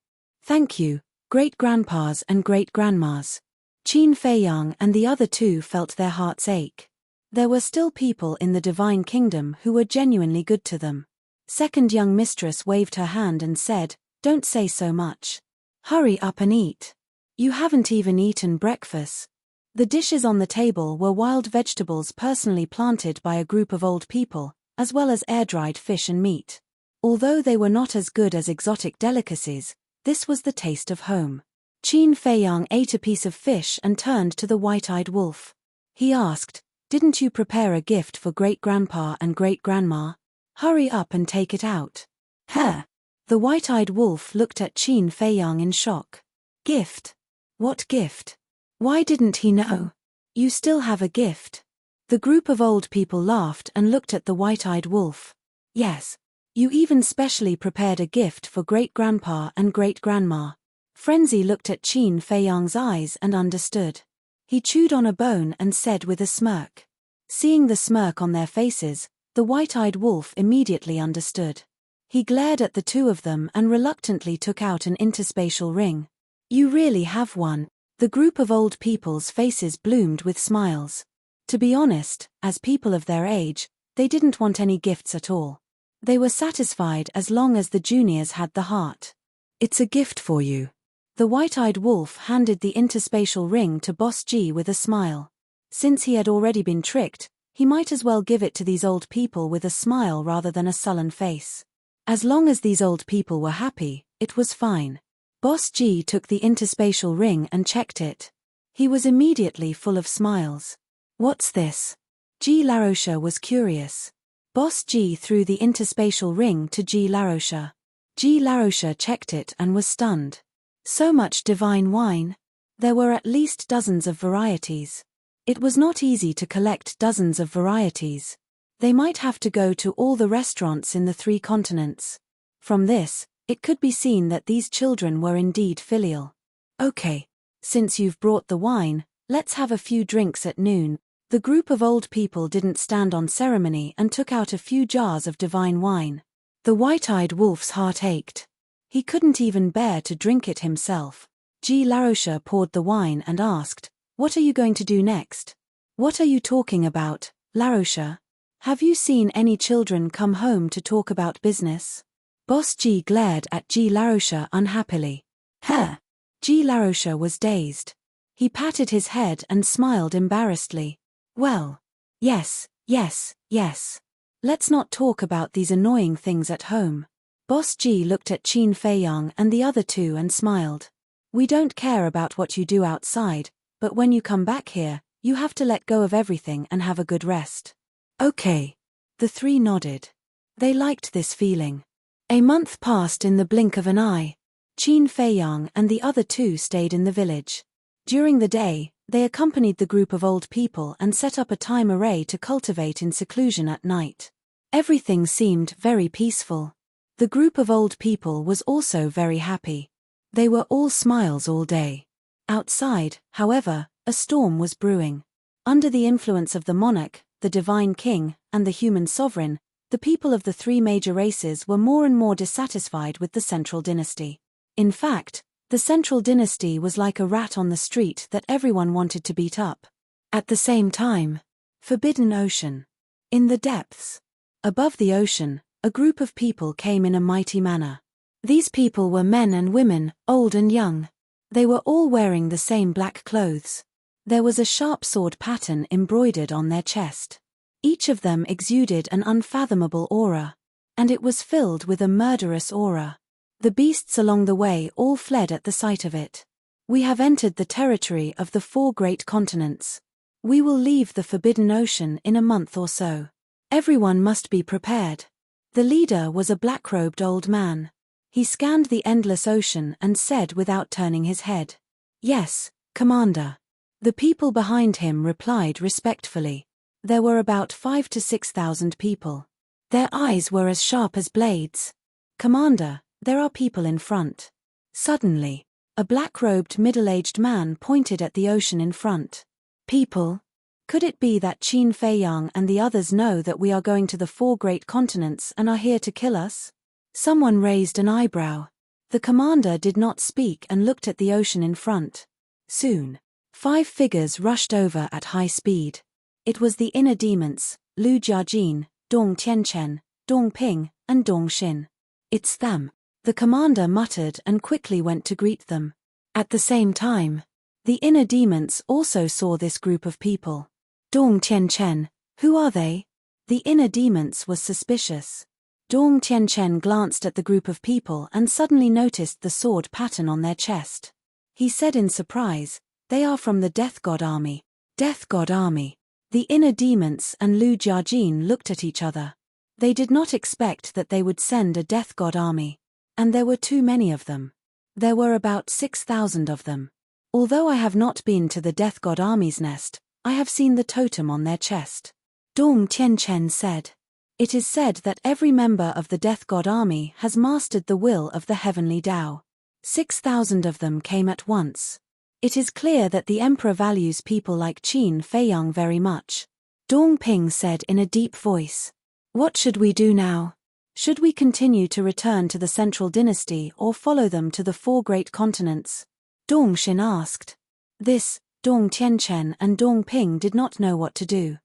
Thank you, great-grandpas and great-grandmas. Qin Feiyang and the other 2 felt their hearts ache. There were still people in the Divine Kingdom who were genuinely good to them. Second young mistress waved her hand and said, Don't say so much. Hurry up and eat. You haven't even eaten breakfast. The dishes on the table were wild vegetables personally planted by a group of old people, as well as air-dried fish and meat. Although they were not as good as exotic delicacies, this was the taste of home. Qin Feiyang ate a piece of fish and turned to the white-eyed wolf. He asked, Didn't you prepare a gift for great-grandpa and great-grandma? Hurry up and take it out. Huh? The white-eyed wolf looked at Qin Feiyang in shock. Gift? What gift? Why didn't he know? You still have a gift. The group of old people laughed and looked at the white-eyed wolf. Yes. You even specially prepared a gift for great-grandpa and great-grandma. Frenzy looked at Qin Feiyang's eyes and understood. He chewed on a bone and said with a smirk. Seeing the smirk on their faces, the white-eyed wolf immediately understood. He glared at the 2 of them and reluctantly took out an interspatial ring. You really have one. The group of old people's faces bloomed with smiles. To be honest, as people of their age, they didn't want any gifts at all. They were satisfied as long as the juniors had the heart. It's a gift for you. The white-eyed wolf handed the interspatial ring to Boss G with a smile. Since he had already been tricked, he might as well give it to these old people with a smile rather than a sullen face. As long as these old people were happy, it was fine. Boss G took the interspatial ring and checked it. He was immediately full of smiles. What's this? G Laroche was curious. Boss G threw the interspatial ring to G Laroche. G Laroche checked it and was stunned. So much divine wine. There were at least dozens of varieties. It was not easy to collect dozens of varieties. They might have to go to all the restaurants in the 3 continents. From this, it could be seen that these children were indeed filial. Okay. Since you've brought the wine, let's have a few drinks at noon. The group of old people didn't stand on ceremony and took out a few jars of divine wine. The white-eyed wolf's heart ached. He couldn't even bear to drink it himself. G Laroche poured the wine and asked, What are you going to do next? What are you talking about, Laroche? Have you seen any children come home to talk about business? Boss G glared at G Laroche unhappily. Huh? G Laroche was dazed. He patted his head and smiled embarrassedly. Well, yes. Let's not talk about these annoying things at home. Boss G looked at Qin Feiyang and the other 2 and smiled. We don't care about what you do outside, but when you come back here, you have to let go of everything and have a good rest. Okay. The 3 nodded. They liked this feeling. A month passed in the blink of an eye. Qin Feiyang and the other 2 stayed in the village. During the day, they accompanied the group of old people and set up a time array to cultivate in seclusion at night. Everything seemed very peaceful. The group of old people was also very happy. They were all smiles all day. Outside, however, a storm was brewing. Under the influence of the monarch, the divine king, and the human sovereign, the people of the three major races were more and more dissatisfied with the central dynasty. In fact, the central dynasty was like a rat on the street that everyone wanted to beat up. At the same time, Forbidden Ocean. In the depths. Above the ocean, a group of people came in a mighty manner. These people were men and women, old and young. They were all wearing the same black clothes. There was a sharp sword pattern embroidered on their chest. Each of them exuded an unfathomable aura. And it was filled with a murderous aura. The beasts along the way all fled at the sight of it. We have entered the territory of the 4 great continents. We will leave the Forbidden Ocean in a month or so. Everyone must be prepared. The leader was a black-robed old man. He scanned the endless ocean and said without turning his head, "Yes, Commander." The people behind him replied respectfully. There were about 5,000 to 6,000 people. Their eyes were as sharp as blades. "Commander, there are people in front." Suddenly, a black-robed middle-aged man pointed at the ocean in front. "People? Could it be that Qin Feiyang and the others know that we are going to the 4 great continents and are here to kill us?" Someone raised an eyebrow. The commander did not speak and looked at the ocean in front. Soon, 5 figures rushed over at high speed. It was the inner demons, Lu Jiajin, Dong Tianchen, Dong Ping, and Dong Xin. "It's them," the commander muttered and quickly went to greet them. At the same time, the inner demons also saw this group of people. "Dong Tianchen, who are they?" The inner demons was suspicious. Dong Tianchen glanced at the group of people and suddenly noticed the sword pattern on their chest. He said in surprise, "They are from the Death God Army." Death God Army. The inner demons and Lu Jiajin looked at each other. They did not expect that they would send a Death God Army. And there were too many of them. There were about 6,000 of them. Although I have not been to the Death God Army's nest, I have seen the totem on their chest. Dong Tianchen said. It is said that every member of the Death God Army has mastered the will of the heavenly Tao. 6,000 of them came at once. It is clear that the emperor values people like Qin Feiyang very much. Dong Ping said in a deep voice. "What should we do now? Should we continue to return to the central dynasty or follow them to the 4 great continents?" Dong Xin asked. This, Dong Tianchen and Dong Ping did not know what to do.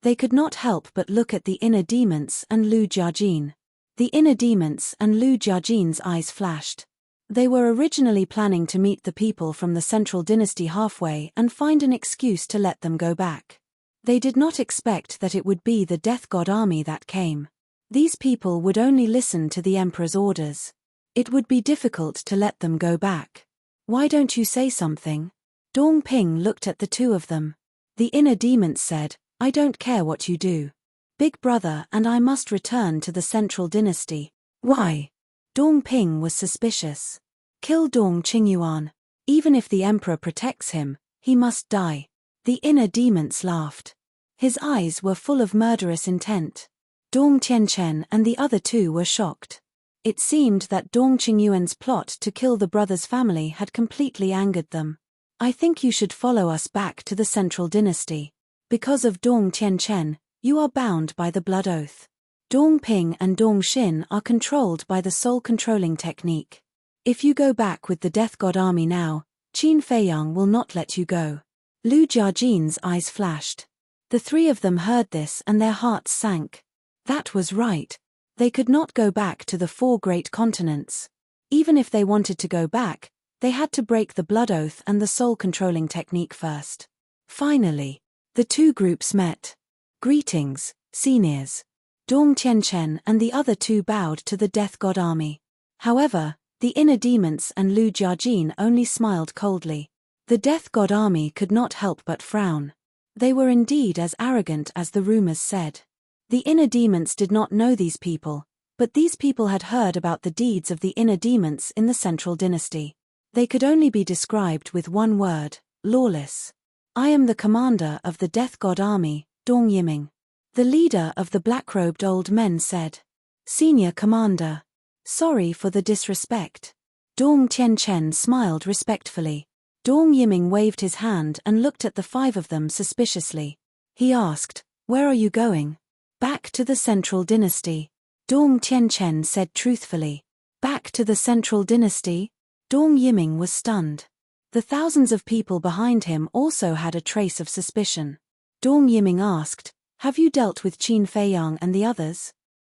They could not help but look at the inner demons and Lu Jiajin. The inner demons and Lu Jiajin's eyes flashed. They were originally planning to meet the people from the central dynasty halfway and find an excuse to let them go back. They did not expect that it would be the Death God Army that came. These people would only listen to the emperor's orders. It would be difficult to let them go back. "Why don't you say something?" Dong Ping looked at the two of them. The inner demons said, "I don't care what you do. Big brother and I must return to the central dynasty." "Why?" Dong Ping was suspicious. "Kill Dong Qingyuan. Even if the emperor protects him, he must die." The inner demons laughed. His eyes were full of murderous intent. Dong Tianchen and the other 2 were shocked. It seemed that Dong Qingyuan's plot to kill the brother's family had completely angered them. "I think you should follow us back to the central dynasty. Because of Dong Tianchen, you are bound by the blood oath. Dong Ping and Dong Xin are controlled by the soul-controlling technique. If you go back with the Death God Army now, Qin Feiyang will not let you go." Lu Jiajin's eyes flashed. The 3 of them heard this and their hearts sank. That was right. They could not go back to the 4 great continents. Even if they wanted to go back, they had to break the blood oath and the soul-controlling technique first. Finally, the 2 groups met. "Greetings, seniors." Dong Tianchen and the other 2 bowed to the Death God Army. However, the inner demons and Lu Jiajin only smiled coldly. The Death God Army could not help but frown. They were indeed as arrogant as the rumors said. The inner demons did not know these people, but these people had heard about the deeds of the inner demons in the central dynasty. They could only be described with one word: lawless. I am the commander of the Death God army, Dong Yiming. The leader of the black-robed old men said. Senior Commander. Sorry for the disrespect. Dong Tianchen smiled respectfully. Dong Yiming waved his hand and looked at the five of them suspiciously. He asked, Where are you going? Back to the Central Dynasty. Dong Tianchen said truthfully. Back to the Central Dynasty? Dong Yiming was stunned. The thousands of people behind him also had a trace of suspicion. Dong Yiming asked, Have you dealt with Qin Feiyang and the others?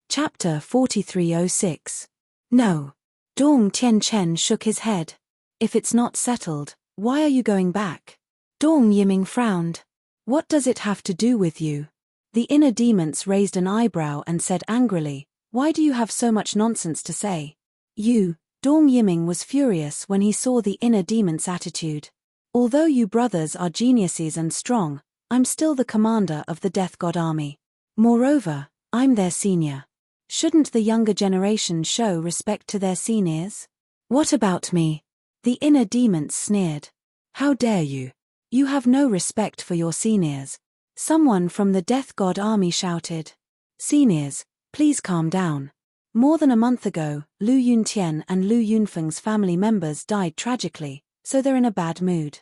Chapter 4306. No. Dong Tianchen shook his head. If it's not settled, why are you going back? Dong Yiming frowned. What does it have to do with you? The inner demons raised an eyebrow and said angrily, Why do you have so much nonsense to say? You. Dong Yiming was furious when he saw the inner demon's attitude. Although you brothers are geniuses and strong, I'm still the commander of the Death God army. Moreover, I'm their senior. Shouldn't the younger generation show respect to their seniors? What about me? The inner demons sneered. How dare you? You have no respect for your seniors. Someone from the Death God army shouted. Seniors, please calm down. More than a month ago, Lu Yuntian and Lu Yunfeng's family members died tragically, so they're in a bad mood.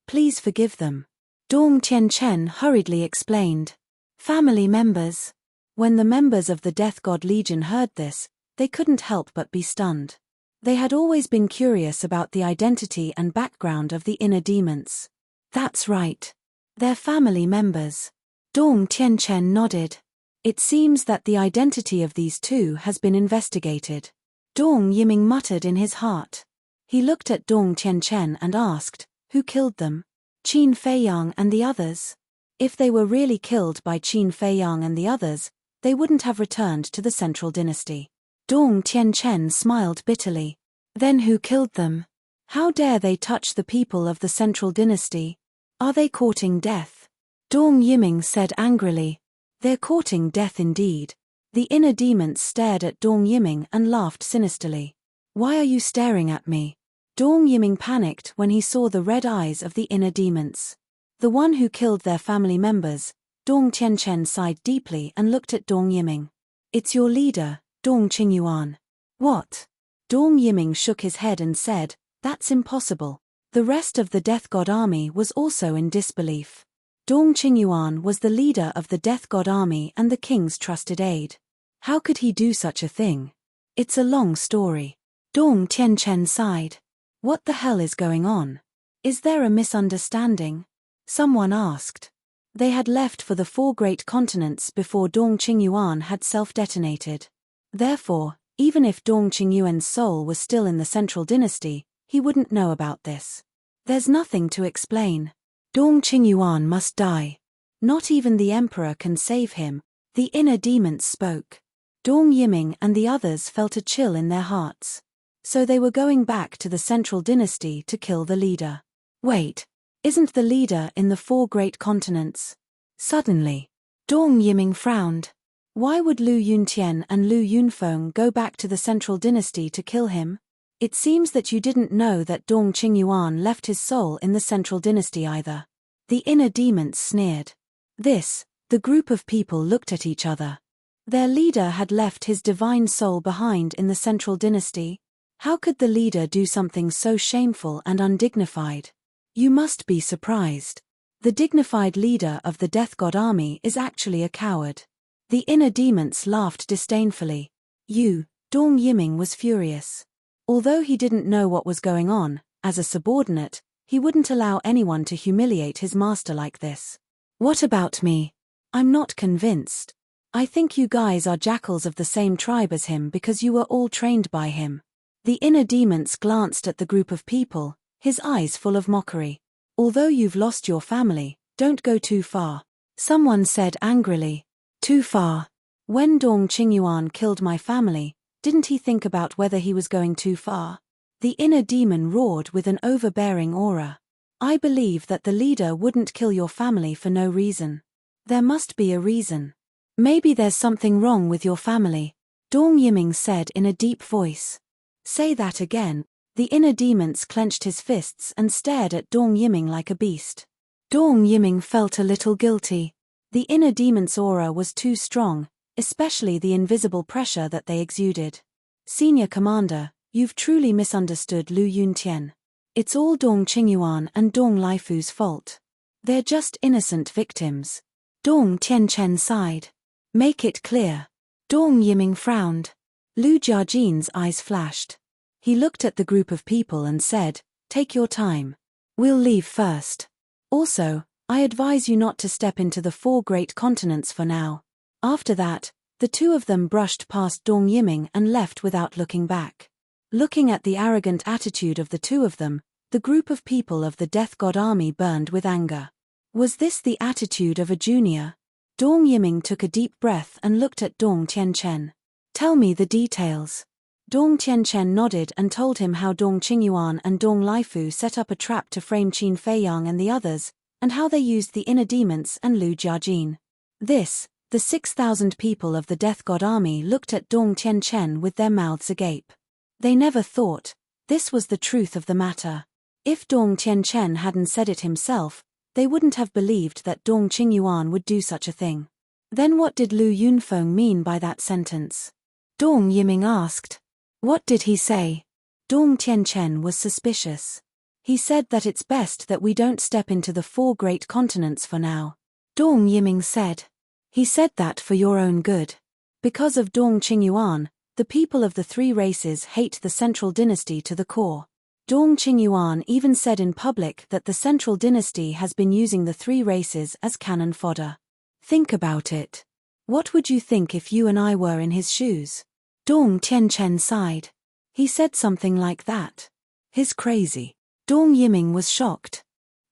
Please forgive them. Dong Tianchen hurriedly explained. Family members. When the members of the Death God Legion heard this, they couldn't help but be stunned. They had always been curious about the identity and background of the inner demons. That's right. They're family members. Dong Tianchen nodded. It seems that the identity of these two has been investigated. Dong Yiming muttered in his heart. He looked at Dong Tianchen and asked, Who killed them? Qin Feiyang and the others? If they were really killed by Qin Feiyang and the others, they wouldn't have returned to the Central Dynasty. Dong Tianchen smiled bitterly. Then who killed them? How dare they touch the people of the Central Dynasty? Are they courting death? Dong Yiming said angrily. They're courting death indeed. The inner demons stared at Dong Yiming and laughed sinisterly. Why are you staring at me? Dong Yiming panicked when he saw the red eyes of the inner demons. The one who killed their family members. Dong Tianchen sighed deeply and looked at Dong Yiming. It's your leader, Dong Qingyuan. What? Dong Yiming shook his head and said, That's impossible. The rest of the Death God army was also in disbelief. Dong Qingyuan was the leader of the Death God army and the king's trusted aide. How could he do such a thing? It's a long story. Dong Tianchen sighed. What the hell is going on? Is there a misunderstanding? Someone asked. They had left for the 4 great continents before Dong Qingyuan had self-detonated. Therefore, even if Dong Qingyuan's soul was still in the Central Dynasty, he wouldn't know about this. There's nothing to explain. Dong Qingyuan must die. Not even the emperor can save him, the inner demons spoke. Dong Yiming and the others felt a chill in their hearts. So they were going back to the Central Dynasty to kill the leader. Wait, isn't the leader in the 4 great continents? Suddenly, Dong Yiming frowned. Why would Lu Yuntian and Lu Yunfeng go back to the Central Dynasty to kill him? It seems that you didn't know that Dong Qingyuan left his soul in the Central Dynasty either. The inner demons sneered. The group of people looked at each other. Their leader had left his divine soul behind in the Central Dynasty. How could the leader do something so shameful and undignified? You must be surprised. The dignified leader of the Death God army is actually a coward. The inner demons laughed disdainfully. Dong Yiming was furious. Although he didn't know what was going on, as a subordinate, he wouldn't allow anyone to humiliate his master like this. What about me? I'm not convinced. I think you guys are jackals of the same tribe as him because you were all trained by him. The inner demons glanced at the group of people, his eyes full of mockery. Although you've lost your family, don't go too far. Someone said angrily. Too far. When Dong Qingyuan killed my family, didn't he think about whether he was going too far? The inner demon roared with an overbearing aura. I believe that the leader wouldn't kill your family for no reason. There must be a reason. Maybe there's something wrong with your family, Dong Yiming said in a deep voice. Say that again. The inner demons clenched his fists and stared at Dong Yiming like a beast. Dong Yiming felt a little guilty. The inner demon's aura was too strong, especially the invisible pressure that they exuded. Senior Commander, you've truly misunderstood Lu Yuntian. It's all Dong Qingyuan and Dong Laifu's fault. They're just innocent victims. Dong Tianchen sighed. Make it clear. Dong Yiming frowned. Lu Jiajin's eyes flashed. He looked at the group of people and said, "Take your time. We'll leave first. Also, I advise you not to step into the 4 great continents for now." After that, the two of them brushed past Dong Yiming and left without looking back. Looking at the arrogant attitude of the two of them, the group of people of the Death God Army burned with anger. Was this the attitude of a junior? Dong Yiming took a deep breath and looked at Dong Tianchen. "Tell me the details." Dong Tianchen nodded and told him how Dong Qingyuan and Dong Laifu set up a trap to frame Qin Feiyang and the others, and how they used the inner demons and Lu Jiajin. The 6,000 people of the Death God Army looked at Dong Tianchen with their mouths agape. They never thought this was the truth of the matter. If Dong Tianchen hadn't said it himself, they wouldn't have believed that Dong Qingyuan would do such a thing. Then what did Lu Yunfeng mean by that sentence? Dong Yiming asked. What did he say? Dong Tianchen was suspicious. He said that it's best that we don't step into the 4 great continents for now. Dong Yiming said. He said that for your own good. Because of Dong Qingyuan, the people of the 3 races hate the central dynasty to the core. Dong Qingyuan even said in public that the central dynasty has been using the 3 races as cannon fodder. Think about it. What would you think if you and I were in his shoes? Dong Tianchen sighed. He said something like that. He's crazy. Dong Yiming was shocked.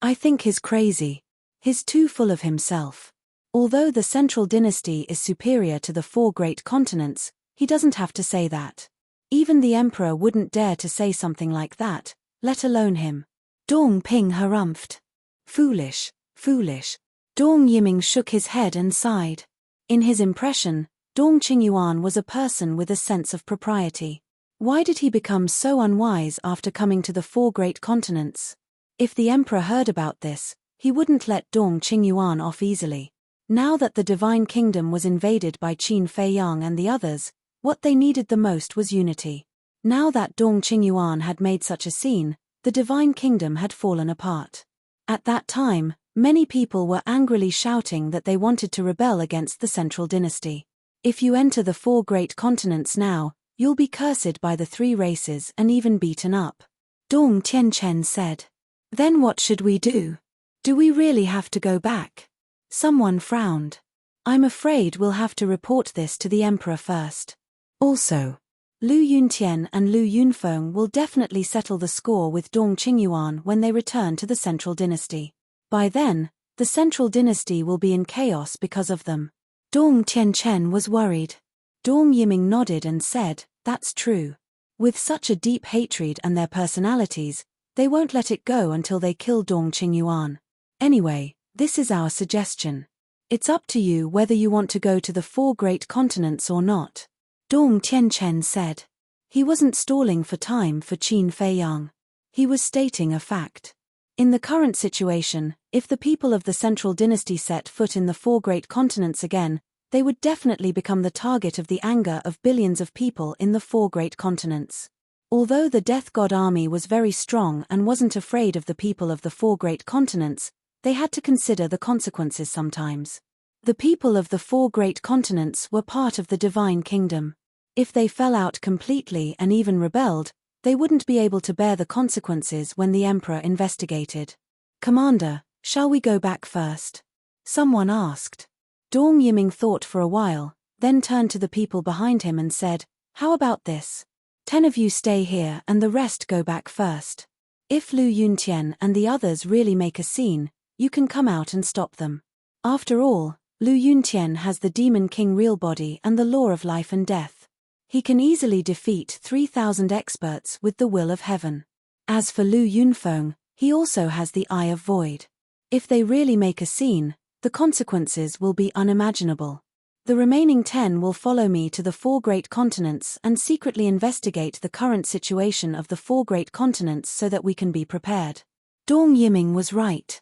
I think he's crazy. He's too full of himself. Although the central dynasty is superior to the 4 great continents, he doesn't have to say that. Even the emperor wouldn't dare to say something like that, let alone him. Dong Ping harumphed. Foolish, foolish. Dong Yiming shook his head and sighed. In his impression, Dong Qingyuan was a person with a sense of propriety. Why did he become so unwise after coming to the 4 great continents? If the emperor heard about this, he wouldn't let Dong Qingyuan off easily. Now that the Divine Kingdom was invaded by Qin Feiyang and the others, what they needed the most was unity. Now that Dong Qingyuan had made such a scene, the Divine Kingdom had fallen apart. At that time, many people were angrily shouting that they wanted to rebel against the central dynasty. If you enter the 4 great continents now, you'll be cursed by the 3 races and even beaten up. Dong Tianchen said. Then what should we do? Do we really have to go back? Someone frowned. I'm afraid we'll have to report this to the emperor first. Also, Lu Yuntian and Lu Yunfeng will definitely settle the score with Dong Qingyuan when they return to the central dynasty. By then, the central dynasty will be in chaos because of them. Dong Tianchen was worried. Dong Yiming nodded and said, that's true. With such a deep hatred and their personalities, they won't let it go until they kill Dong Qingyuan. Anyway, this is our suggestion. It's up to you whether you want to go to the 4 great continents or not. Dong Tianchen said. He wasn't stalling for time for Qin Feiyang. He was stating a fact. In the current situation, if the people of the central dynasty set foot in the 4 great continents again, they would definitely become the target of the anger of billions of people in the 4 great continents. Although the Death God Army was very strong and wasn't afraid of the people of the 4 great continents, they had to consider the consequences sometimes. The people of the 4 great continents were part of the Divine Kingdom. If they fell out completely and even rebelled, they wouldn't be able to bear the consequences when the emperor investigated. Commander, shall we go back first? Someone asked. Dong Yiming thought for a while, then turned to the people behind him and said, how about this? 10 of you stay here and the rest go back first. If Lu Yuntian and the others really make a scene, you can come out and stop them. After all, Lu Yuntian has the Demon King real body and the law of life and death. He can easily defeat 3,000 experts with the will of heaven. As for Lu Yunfeng, he also has the Eye of Void. If they really make a scene, the consequences will be unimaginable. The remaining 10 will follow me to the 4 great continents and secretly investigate the current situation of the 4 great continents so that we can be prepared. Dong Yiming was right.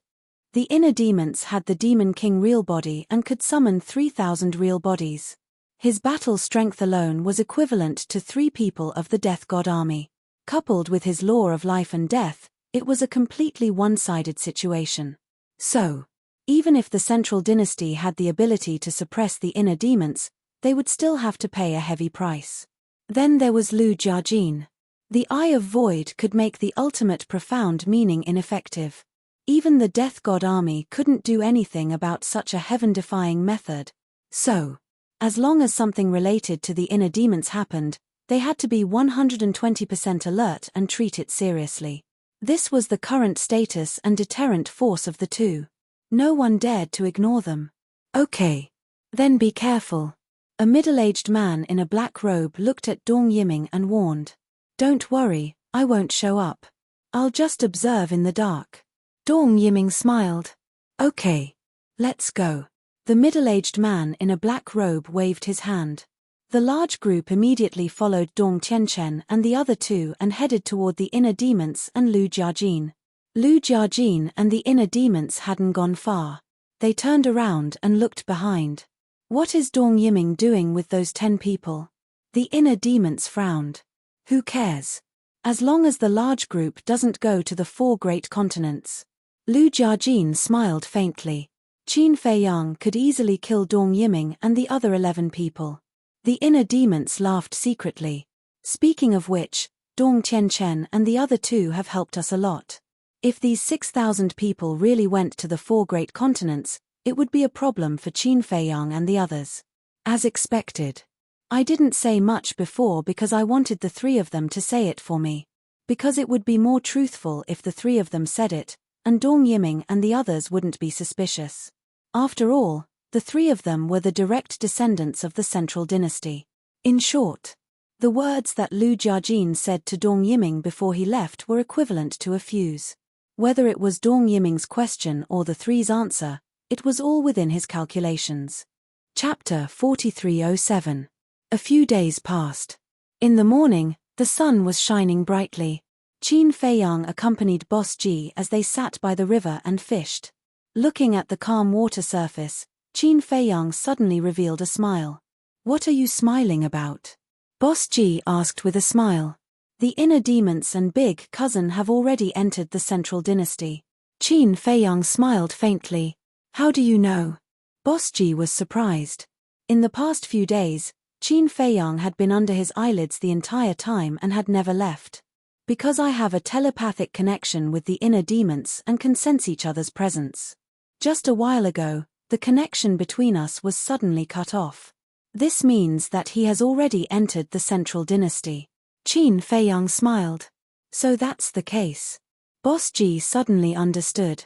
The inner demons had the Demon King real body and could summon 3,000 real bodies. His battle strength alone was equivalent to 3 people of the Death God army. Coupled with his law of life and death, it was a completely one-sided situation. So, even if the Central Dynasty had the ability to suppress the inner demons, they would still have to pay a heavy price. Then there was Lu Jiajin. The Eye of Void could make the ultimate profound meaning ineffective. Even the Death God army couldn't do anything about such a heaven-defying method. So, as long as something related to the inner demons happened, they had to be 120% alert and treat it seriously. This was the current status and deterrent force of the two. No one dared to ignore them. Okay. Then be careful. A middle-aged man in a black robe looked at Dong Yiming and warned. Don't worry, I won't show up. I'll just observe in the dark. Dong Yiming smiled. Okay. Let's go. The middle-aged man in a black robe waved his hand. The large group immediately followed Dong Tianchen and the other two and headed toward the inner demons and Lu Jiajin. Lu Jiajin and the inner demons hadn't gone far. They turned around and looked behind. What is Dong Yiming doing with those 10 people? The inner demons frowned. Who cares? As long as the large group doesn't go to the 4 great continents. Lu Jiajin smiled faintly. Qin Feiyang could easily kill Dong Yiming and the other 11 people. The inner demons laughed secretly. Speaking of which, Dong Tianchen and the other 2 have helped us a lot. If these 6,000 people really went to the 4 great continents, it would be a problem for Qin Feiyang and the others. As expected. I didn't say much before because I wanted the 3 of them to say it for me. Because it would be more truthful if the 3 of them said it, and Dong Yiming and the others wouldn't be suspicious. After all, the 3 of them were the direct descendants of the Central Dynasty. In short, the words that Lu Jiajin said to Dong Yiming before he left were equivalent to a fuse. Whether it was Dong Yiming's question or the 3's answer, it was all within his calculations. Chapter 4307. A few days passed. In the morning, the sun was shining brightly. Qin Feiyang accompanied Boss Ji as they sat by the river and fished. Looking at the calm water surface, Qin Feiyang suddenly revealed a smile. What are you smiling about? Boss Ji asked with a smile. The inner demons and big cousin have already entered the Central Dynasty. Qin Feiyang smiled faintly. How do you know? Boss Ji was surprised. In the past few days, Qin Feiyang had been under his eyelids the entire time and had never left. Because I have a telepathic connection with the inner demons and can sense each other's presence. Just a while ago, the connection between us was suddenly cut off. This means that he has already entered the Central Dynasty. Qin Feiyang smiled. So that's the case. Boss Ji suddenly understood.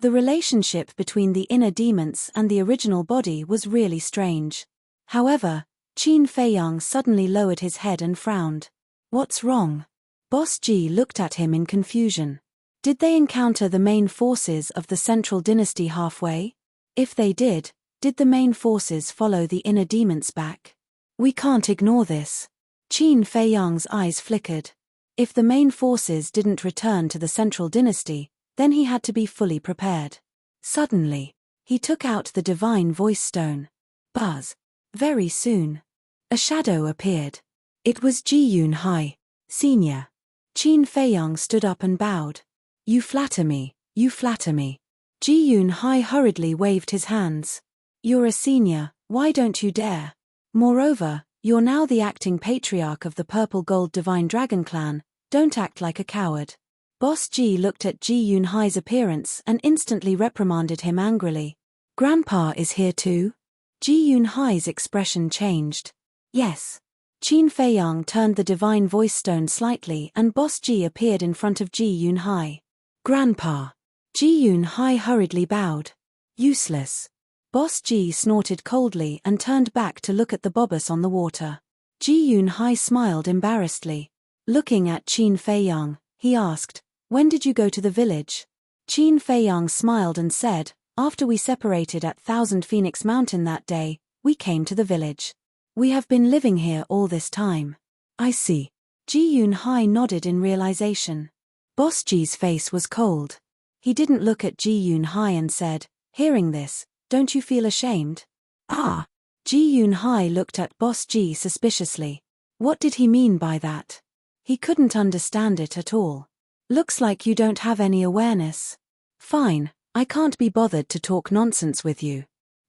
The relationship between the inner demons and the original body was really strange. However, Qin Feiyang suddenly lowered his head and frowned. What's wrong? Boss Ji looked at him in confusion. Did they encounter the main forces of the Central Dynasty halfway? If they did the main forces follow the inner demons back? We can't ignore this. Qin Feiyang's eyes flickered. If the main forces didn't return to the Central Dynasty, then he had to be fully prepared. Suddenly, he took out the divine voice stone. Buzz. Very soon. A shadow appeared. It was Ji Yunhai, Senior. Qin Feiyang stood up and bowed. You flatter me, you flatter me. Ji Yunhai hurriedly waved his hands. You're a senior, why don't you dare? Moreover, you're now the acting patriarch of the Purple Gold Divine Dragon Clan, don't act like a coward. Boss Ji looked at Ji Yunhai's appearance and instantly reprimanded him angrily. Grandpa is here too? Ji Yunhai's expression changed. Yes. Qin Feiyang turned the divine voice stone slightly and Boss Ji appeared in front of Ji Yunhai. Grandpa. Ji Yunhai hurriedly bowed. Useless. Boss Ji snorted coldly and turned back to look at the bobbus on the water. Ji Yunhai smiled embarrassedly. Looking at Qin Feiyang, he asked, when did you go to the village? Qin Feiyang smiled and said, after we separated at 1000 Phoenix Mountain that day, We came to the village. We have been living here all this time. I see. Ji Yunhai nodded in realization. Boss Ji's face was cold. He didn't look at Ji Yunhai and said, hearing this, don't you feel ashamed? Ah! Ji Yunhai looked at Boss Ji suspiciously. What did he mean by that? He couldn't understand it at all. Looks like you don't have any awareness. Fine, I can't be bothered to talk nonsense with you.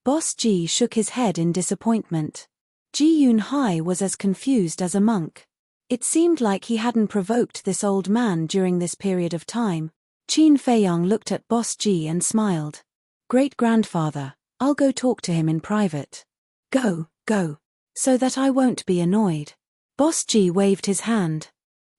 Boss Ji shook his head in disappointment. Ji Yunhai was as confused as a monk. It seemed like he hadn't provoked this old man during this period of time. Qin Feiyang looked at Boss Ji and smiled. Great-grandfather, I'll go talk to him in private. Go, so that I won't be annoyed. Boss Ji waved his hand.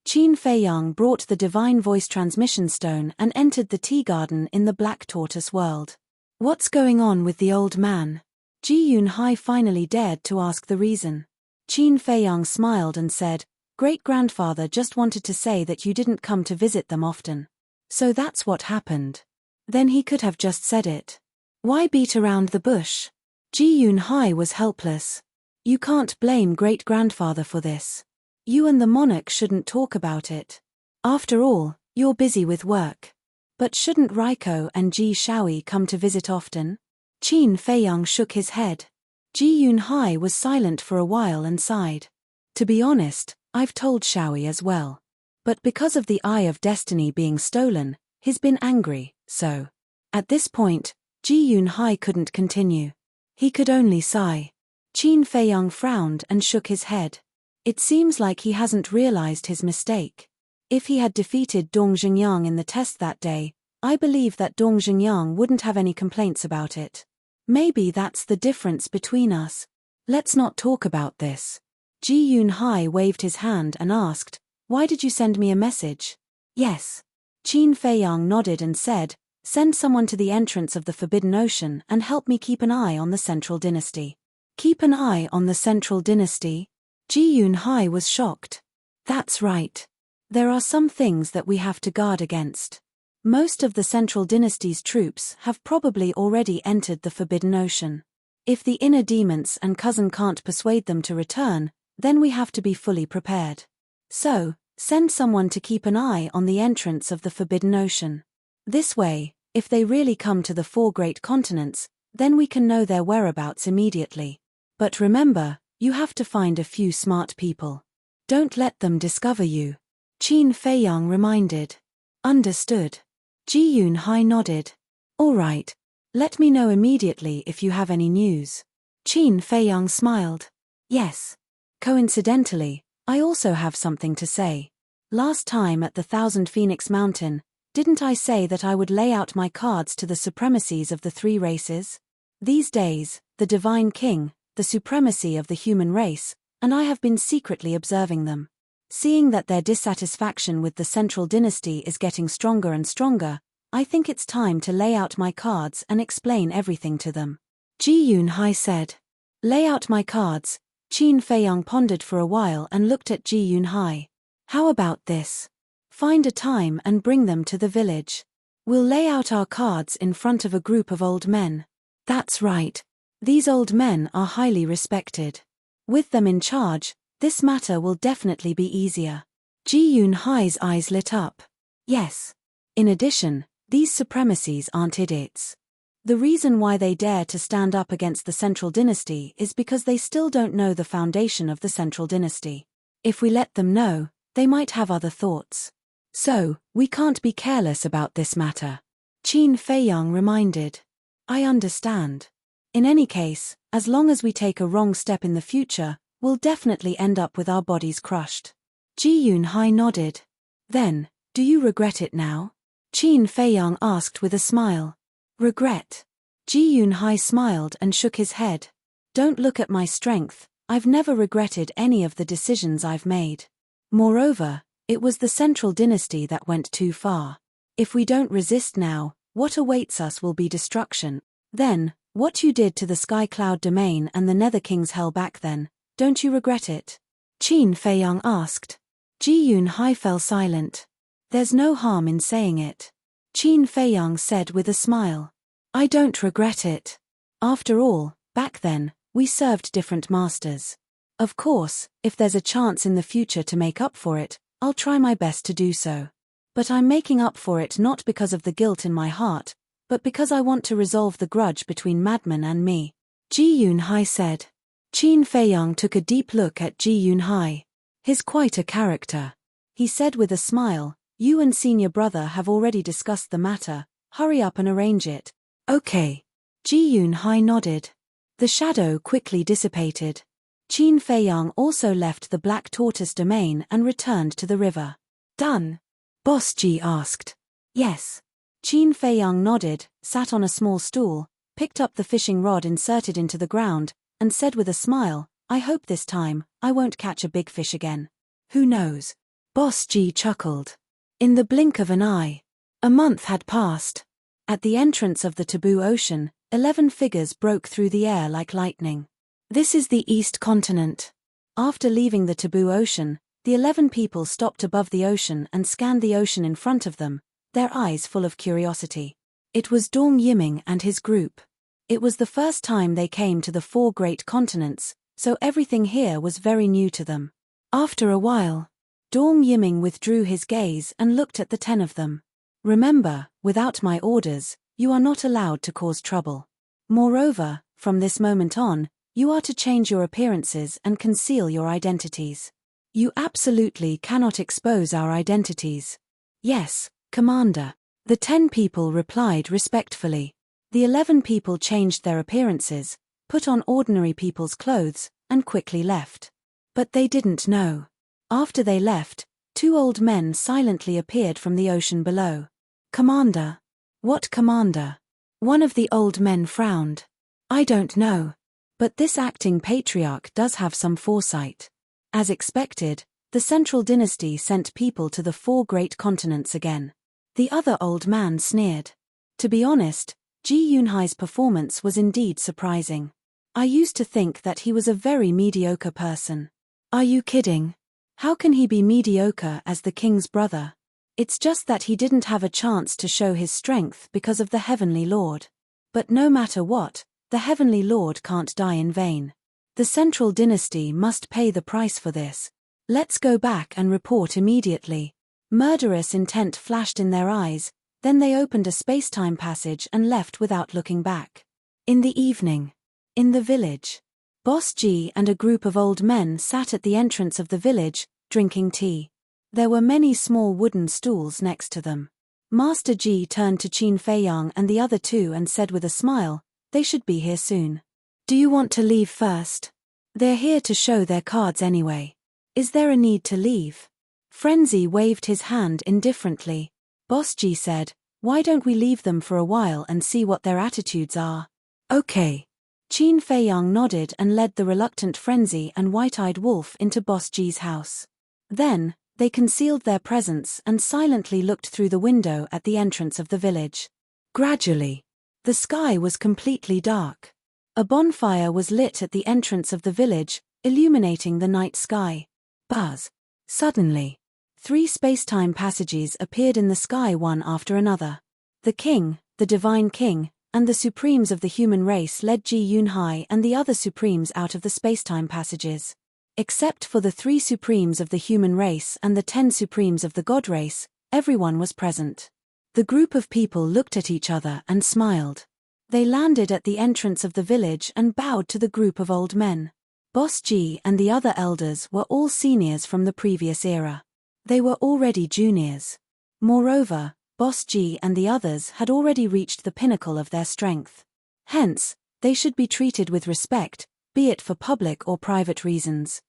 Qin Feiyang brought the divine voice transmission stone and entered the tea garden in the Black Tortoise world. What's going on with the old man? Ji Yunhai finally dared to ask the reason. Qin Feiyang smiled and said, Great-grandfather just wanted to say that you didn't come to visit them often. So that's what happened. Then he could have just said it. Why beat around the bush? Ji Yunhai was helpless. You can't blame great-grandfather for this. You and the monarch shouldn't talk about it. After all, you're busy with work. But shouldn't Raiko and Ji Shaoi come to visit often? Qin Feiyang shook his head. Ji Yunhai was silent for a while and sighed. To be honest, I've told Shaoi as well. But because of the Eye of Destiny being stolen, he's been angry, so. At this point, Ji Yunhai couldn't continue. He could only sigh. Qin Feiyang frowned and shook his head. It seems like he hasn't realized his mistake. If he had defeated Dong Xingyang in the test that day, I believe that Dong Xingyang wouldn't have any complaints about it. Maybe that's the difference between us. Let's not talk about this. Ji Yunhai waved his hand and asked, Why did you send me a message? Yes. Qin Feiyang nodded and said, Send someone to the entrance of the Forbidden Ocean and help me keep an eye on the Central Dynasty. Keep an eye on the Central Dynasty? Ji Yunhai was shocked. That's right. There are some things that we have to guard against. Most of the Central Dynasty's troops have probably already entered the Forbidden Ocean. If the inner demons and cousin can't persuade them to return, then we have to be fully prepared. So, send someone to keep an eye on the entrance of the Forbidden Ocean. This way, if they really come to the 4 great continents, then we can know their whereabouts immediately. But remember, you have to find a few smart people. Don't let them discover you. Qin Feiyang reminded. Understood. Ji Yunhai nodded. All right. Let me know immediately if you have any news. Qin Feiyang smiled. Yes. Coincidentally, I also have something to say. Last time at the 1000 Phoenix Mountain, didn't I say that I would lay out my cards to the supremacies of the 3 races? These days, the Divine King, the supremacy of the human race, and I have been secretly observing them. Seeing that their dissatisfaction with the Central Dynasty is getting stronger and stronger, I think it's time to lay out my cards and explain everything to them. Ji Yunhai said. Lay out my cards. Qin Feiyang pondered for a while and looked at Ji Yunhai. How about this? Find a time and bring them to the village. We'll lay out our cards in front of a group of old men. That's right. These old men are highly respected. With them in charge, this matter will definitely be easier. Ji Yunhai's eyes lit up. Yes. In addition, these supremacies aren't idiots. The reason why they dare to stand up against the Central Dynasty is because they still don't know the foundation of the Central Dynasty. If we let them know, they might have other thoughts. So, we can't be careless about this matter. Qin Feiyang reminded. I understand. In any case, as long as we take a wrong step in the future, we'll definitely end up with our bodies crushed. Ji Yunhai nodded. Then, do you regret it now? Qin Feiyang asked with a smile. Regret? Ji Yunhai smiled and shook his head. Don't look at my strength, I've never regretted any of the decisions I've made. Moreover, it was the Central Dynasty that went too far. If we don't resist now, what awaits us will be destruction. Then, what you did to the Sky Cloud domain and the Nether King's hell back then, don't you regret it? Qin Feiyang asked. Ji Yunhai fell silent. There's no harm in saying it. Qin Feiyang said with a smile. I don't regret it. After all, back then, We served different masters. Of course, if there's a chance in the future to make up for it, I'll try my best to do so. But I'm making up for it not because of the guilt in my heart, but because I want to resolve the grudge between Madman and me," Ji Yunhai said. Qin Feiyang took a deep look at Ji Yunhai. "He's quite a character," he said with a smile. "You and senior brother have already discussed the matter, hurry up and arrange it." "Okay." Ji Yunhai nodded. The shadow quickly dissipated. Qin Feiyang also left the Black Tortoise domain and returned to the river. "Done?" Boss Ji asked. "Yes." Qin Feiyang nodded, sat on a small stool, picked up the fishing rod inserted into the ground, and said with a smile, "I hope this time, I won't catch a big fish again. Who knows?" Boss Ji chuckled. In the blink of an eye, a month had passed. At the entrance of the Taboo Ocean, 11 figures broke through the air like lightning. "This is the East Continent." After leaving the Taboo Ocean, the 11 people stopped above the ocean and scanned the ocean in front of them, their eyes full of curiosity. It was Dong Yiming and his group. It was the first time they came to the 4 great continents, so everything here was very new to them. After a while, Dong Yiming withdrew his gaze and looked at the 10 of them. "Remember, without my orders, you are not allowed to cause trouble. Moreover, from this moment on, you are to change your appearances and conceal your identities. You absolutely cannot expose our identities." "Yes, Commander." The 10 people replied respectfully. The 11 people changed their appearances, put on ordinary people's clothes, and quickly left. But they didn't know. After they left, 2 old men silently appeared from the ocean below. "Commander." "What commander?" One of the old men frowned. "I don't know. But this acting patriarch does have some foresight." As expected, the Central Dynasty sent people to the 4 great continents again. The other old man sneered. To be honest, Ji Yunhai's performance was indeed surprising. "I used to think that he was a very mediocre person." "Are you kidding? How can he be mediocre as the king's brother? It's just that he didn't have a chance to show his strength because of the Heavenly Lord. But no matter what, the Heavenly Lord can't die in vain. The Central Dynasty must pay the price for this. Let's go back and report immediately." Murderous intent flashed in their eyes, then they opened a space-time passage and left without looking back. In the evening, in the village, Boss G and a group of old men sat at the entrance of the village, drinking tea. There were many small wooden stools next to them. Master Ji turned to Qin Feiyang and the other 2 and said with a smile, "They should be here soon. Do you want to leave first? They're here to show their cards anyway. Is there a need to leave?" Frenzy waved his hand indifferently. Boss Ji said, "Why don't we leave them for a while and see what their attitudes are?" "Okay." Qin Feiyang nodded and led the reluctant Frenzy and White-Eyed Wolf into Boss Ji's house. Then, they concealed their presence and silently looked through the window at the entrance of the village. Gradually, the sky was completely dark. A bonfire was lit at the entrance of the village, illuminating the night sky. Buzz. Suddenly, 3 space-time passages appeared in the sky one after another. The king, the divine king, and the supremes of the human race led Ji Yunhai and the other supremes out of the space-time passages. Except for the 3 supremes of the human race and the 10 supremes of the god race, everyone was present. The group of people looked at each other and smiled. They landed at the entrance of the village and bowed to the group of old men. Boss Ji and the other elders were all seniors from the previous era. They were already juniors. Moreover, Boss Ji and the others had already reached the pinnacle of their strength. Hence, they should be treated with respect, be it for public or private reasons.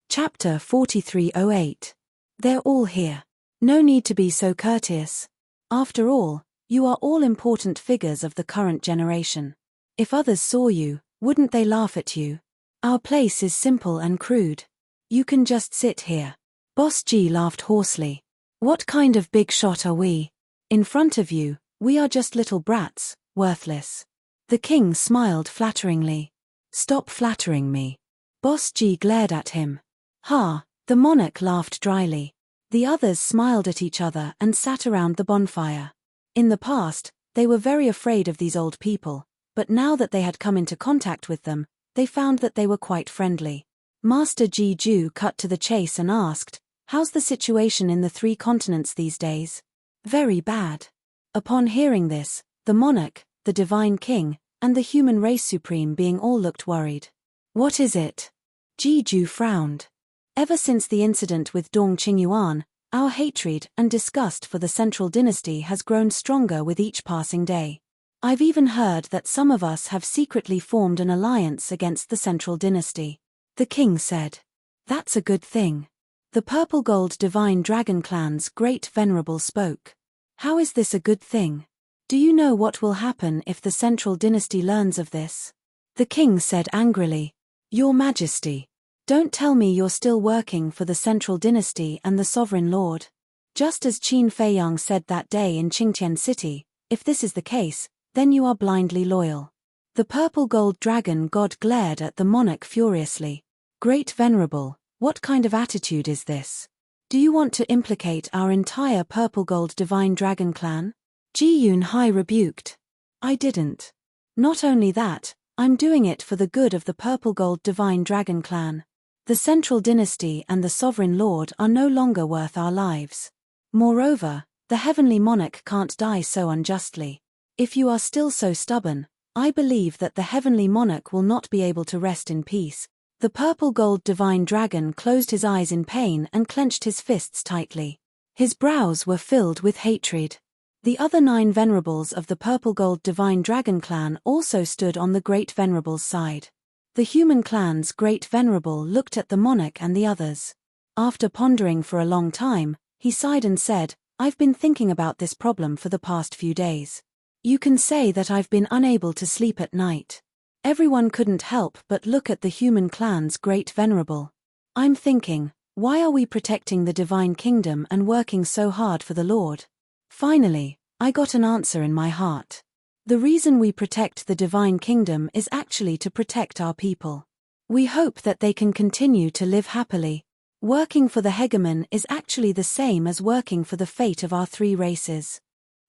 Chapter 4308. They're all here. No need to be so courteous. After all, you are all important figures of the current generation. If others saw you, wouldn't they laugh at you? Our place is simple and crude. You can just sit here. Boss Ji laughed hoarsely. What kind of big shot are we? In front of you, we are just little brats, worthless. The king smiled flatteringly. Stop flattering me. Boss Ji glared at him. Ha, the monarch laughed dryly. The others smiled at each other and sat around the bonfire. In the past, they were very afraid of these old people, but now that they had come into contact with them, they found that they were quite friendly. Master Ji-ju cut to the chase and asked, "How's the situation in the 3 continents these days?" "Very bad." Upon hearing this, the monarch, the divine king, and the human race supreme being all looked worried. "What is it?" Ji-ju frowned. "Ever since the incident with Dong Qingyuan, our hatred and disgust for the Central Dynasty has grown stronger with each passing day. I've even heard that some of us have secretly formed an alliance against the Central Dynasty," the king said. "That's a good thing." The Purple Gold Divine Dragon Clan's Great Venerable spoke. "How is this a good thing? Do you know what will happen if the Central Dynasty learns of this?" The king said angrily, "Your Majesty, don't tell me you're still working for the Central Dynasty and the Sovereign Lord. Just as Qin Feiyang said that day in Qingtian City, if this is the case, then you are blindly loyal." The Purple Gold Dragon God glared at the monarch furiously. "Great Venerable, what kind of attitude is this? Do you want to implicate our entire Purple Gold Divine Dragon Clan?" Ji-Yun Hai rebuked. "I didn't. Not only that, I'm doing it for the good of the Purple Gold Divine Dragon Clan. The Central Dynasty and the Sovereign Lord are no longer worth our lives. Moreover, the Heavenly Monarch can't die so unjustly. If you are still so stubborn, I believe that the Heavenly Monarch will not be able to rest in peace." The Purple Gold Divine Dragon closed his eyes in pain and clenched his fists tightly. His brows were filled with hatred. The other 9 venerables of the Purple Gold Divine Dragon Clan also stood on the Great Venerable's side. The human clan's Great Venerable looked at the monarch and the others. After pondering for a long time, he sighed and said, "I've been thinking about this problem for the past few days. You can say that I've been unable to sleep at night. Everyone couldn't help but look at the human clan's Great Venerable. I'm thinking, why are we protecting the Divine Kingdom and working so hard for the Lord?" Finally, I got an answer in my heart. The reason we protect the Divine Kingdom is actually to protect our people. We hope that they can continue to live happily. Working for the hegemon is actually the same as working for the fate of our 3 races.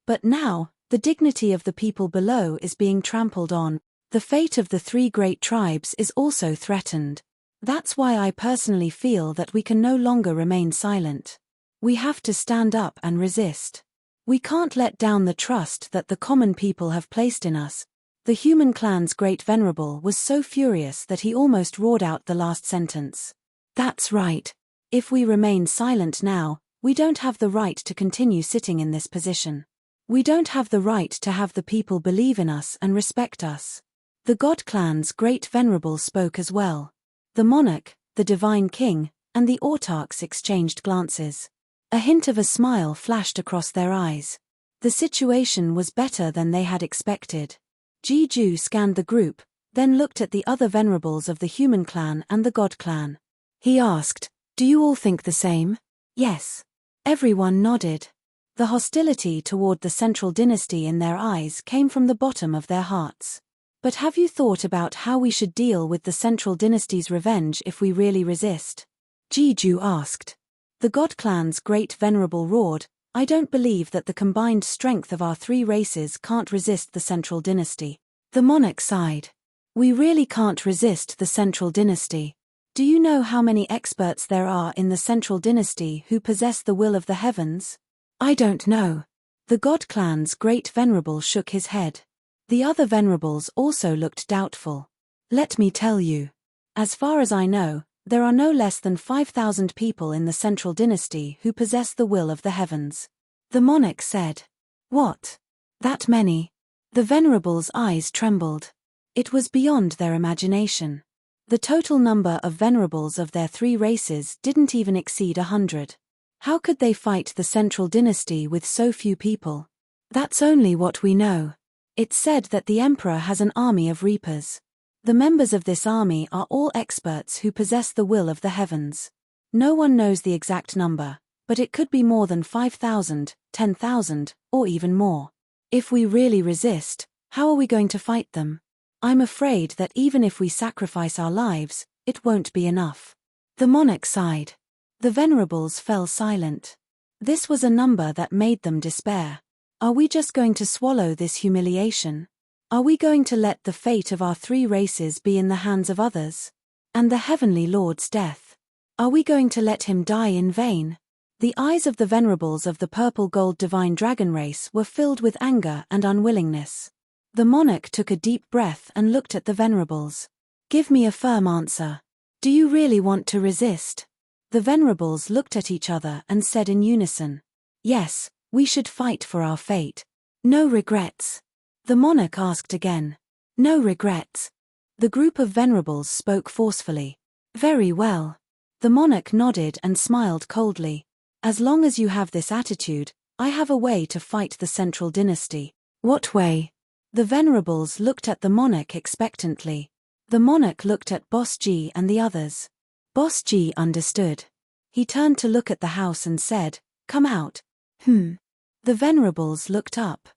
But now, the dignity of the people below is being trampled on. The fate of the 3 great tribes is also threatened. That's why I personally feel that we can no longer remain silent. We have to stand up and resist. We can't let down the trust that the common people have placed in us. The human clan's Great Venerable was so furious that he almost roared out the last sentence. "That's right. If we remain silent now, we don't have the right to continue sitting in this position. We don't have the right to have the people believe in us and respect us." The God Clan's Great Venerable spoke as well. The monarch, the divine king, and the autarchs exchanged glances. A hint of a smile flashed across their eyes. The situation was better than they had expected. Ji-ju scanned the group, then looked at the other venerables of the human clan and the God Clan. He asked, "Do you all think the same?" "Yes." Everyone nodded. The hostility toward the Central Dynasty in their eyes came from the bottom of their hearts. "But have you thought about how we should deal with the Central Dynasty's revenge if we really resist?" Ji-ju asked. The God Clan's Great Venerable roared, "I don't believe that the combined strength of our 3 races can't resist the Central Dynasty." The monarch sighed. "We really can't resist the Central Dynasty. Do you know how many experts there are in the Central Dynasty who possess the will of the heavens?" "I don't know." The God Clan's Great Venerable shook his head. The other venerables also looked doubtful. "Let me tell you. As far as I know, there are no less than 5,000 people in the Central Dynasty who possess the will of the heavens." The monarch said. "What? That many?" The venerables' eyes trembled. It was beyond their imagination. The total number of venerables of their 3 races didn't even exceed 100. How could they fight the Central Dynasty with so few people? "That's only what we know. It's said that the Emperor has an army of reapers. The members of this army are all experts who possess the will of the heavens. No one knows the exact number, but it could be more than 5,000, 10,000, or even more. If we really resist, how are we going to fight them? I'm afraid that even if we sacrifice our lives, it won't be enough." The monarch sighed. The venerables fell silent. This was a number that made them despair. Are we just going to swallow this humiliation? Are we going to let the fate of our three races be in the hands of others? And the Heavenly Lord's death? Are we going to let him die in vain? The eyes of the venerables of the purple-gold divine dragon race were filled with anger and unwillingness. The monarch took a deep breath and looked at the venerables. Give me a firm answer. Do you really want to resist? The venerables looked at each other and said in unison, yes, we should fight for our fate. No regrets. The monarch asked again. No regrets. The group of venerables spoke forcefully. Very well. The monarch nodded and smiled coldly. As long as you have this attitude, I have a way to fight the central dynasty. What way? The venerables looked at the monarch expectantly. The monarch looked at Boss G and the others. Boss G understood. He turned to look at the house and said, come out. The venerables looked up.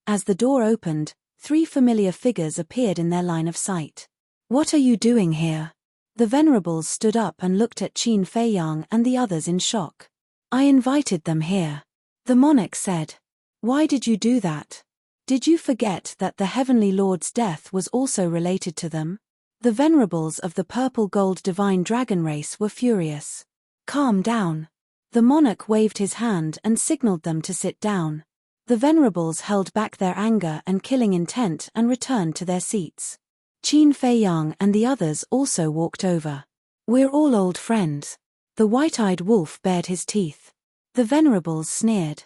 As the door opened, three familiar figures appeared in their line of sight. What are you doing here? The venerables stood up and looked at Qin Fei Yang and the others in shock. I invited them here. The monarch said. Why did you do that? Did you forget that the Heavenly Lord's death was also related to them? The venerables of the purple-gold divine dragon race were furious. Calm down. The monarch waved his hand and signaled them to sit down. The venerables held back their anger and killing intent and returned to their seats. Qin Fei Yang and the others also walked over. We're all old friends. The white-eyed wolf bared his teeth. The venerables sneered.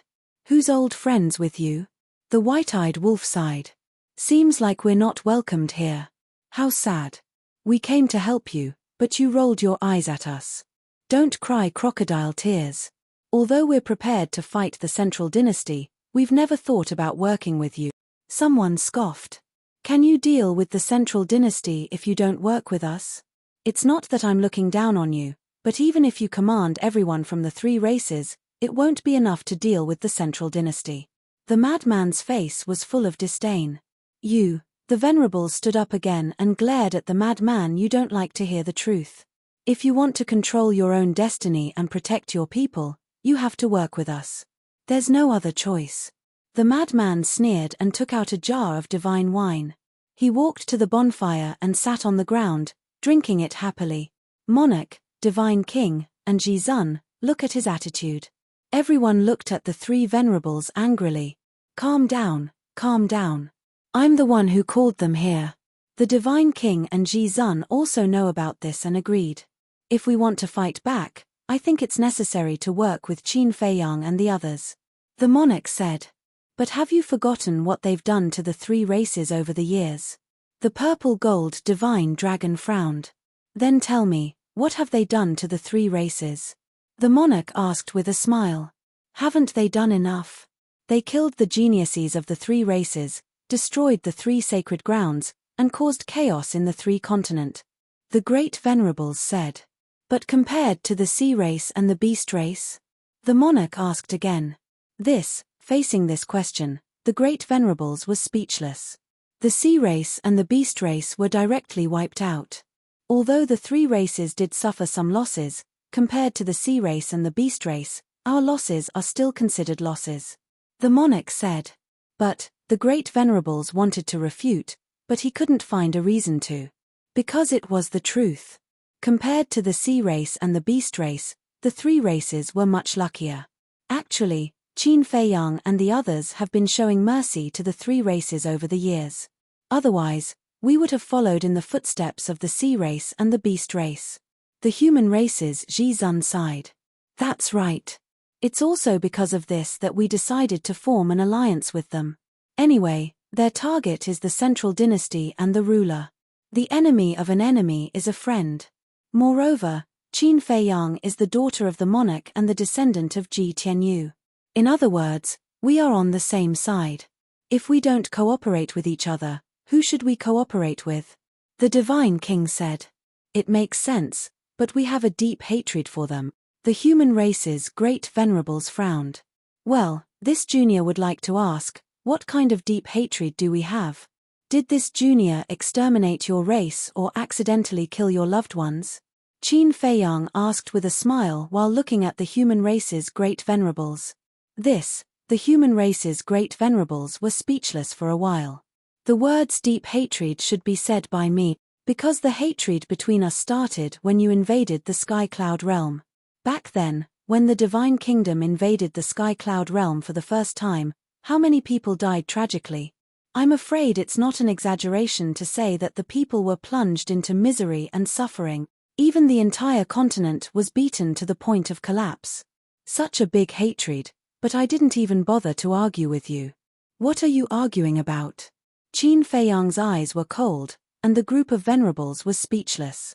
Who's old friends with you? The white-eyed wolf sighed. Seems like we're not welcomed here. How sad. We came to help you, but you rolled your eyes at us. Don't cry crocodile tears. Although we're prepared to fight the central dynasty, we've never thought about working with you. Someone scoffed. Can you deal with the central dynasty if you don't work with us? It's not that I'm looking down on you, but even if you command everyone from the three races, it won't be enough to deal with the central dynasty. The madman's face was full of disdain. You, the venerables stood up again and glared at the madman. You don't like to hear the truth. If you want to control your own destiny and protect your people, you have to work with us. There's no other choice. The madman sneered and took out a jar of divine wine. He walked to the bonfire and sat on the ground, drinking it happily. Monarch, Divine King, and Jizun, look at his attitude. Everyone looked at the three venerables angrily. Calm down, calm down. I'm the one who called them here. The Divine King and Jizun also know about this and agreed. If we want to fight back, I think it's necessary to work with Qin Fei Yang and the others. The monarch said. But have you forgotten what they've done to the three races over the years? The purple-gold divine dragon frowned. Then tell me, what have they done to the three races? The monarch asked with a smile. Haven't they done enough? They killed the geniuses of the three races, destroyed the three sacred grounds, and caused chaos in the three continents. The great venerables said. But compared to the sea race and the beast race? The monarch asked again. Facing this question, the great venerables was speechless. The sea race and the beast race were directly wiped out. Although the three races did suffer some losses, compared to the sea race and the beast race, our losses are still considered losses. The monarch said. But, the great venerables wanted to refute, but he couldn't find a reason to. Because it was the truth. Compared to the sea race and the beast race, the three races were much luckier. Actually, Qin Fei Yang and the others have been showing mercy to the three races over the years. Otherwise, we would have followed in the footsteps of the sea race and the beast race. The human races, Jizun sighed. That's right. It's also because of this that we decided to form an alliance with them. Anyway, their target is the central dynasty and the ruler. The enemy of an enemy is a friend. Moreover, Qin Fei Yang is the daughter of the monarch and the descendant of Ji Tianyu. In other words, we are on the same side. If we don't cooperate with each other, who should we cooperate with? The Divine King said. It makes sense, but we have a deep hatred for them. The human race's great venerables frowned. Well, this junior would like to ask, what kind of deep hatred do we have? Did this junior exterminate your race or accidentally kill your loved ones? Qin Fei Yang asked with a smile while looking at the human race's great venerables. The human race's great venerables were speechless for a while. The words deep hatred should be said by me, because the hatred between us started when you invaded the Sky Cloud realm. Back then, when the Divine Kingdom invaded the Sky Cloud realm for the first time, how many people died tragically? I'm afraid it's not an exaggeration to say that the people were plunged into misery and suffering. Even the entire continent was beaten to the point of collapse. Such a big hatred, but I didn't even bother to argue with you. What are you arguing about? Qin Feiyang's eyes were cold, and the group of venerables was speechless.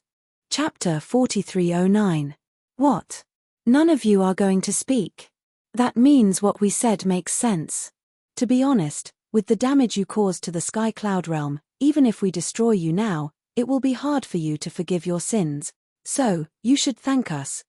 Chapter 4309. What? None of you are going to speak. That means what we said makes sense. To be honest, with the damage you caused to the Sky Cloud realm, even if we destroy you now, it will be hard for you to forgive your sins. So, you should thank us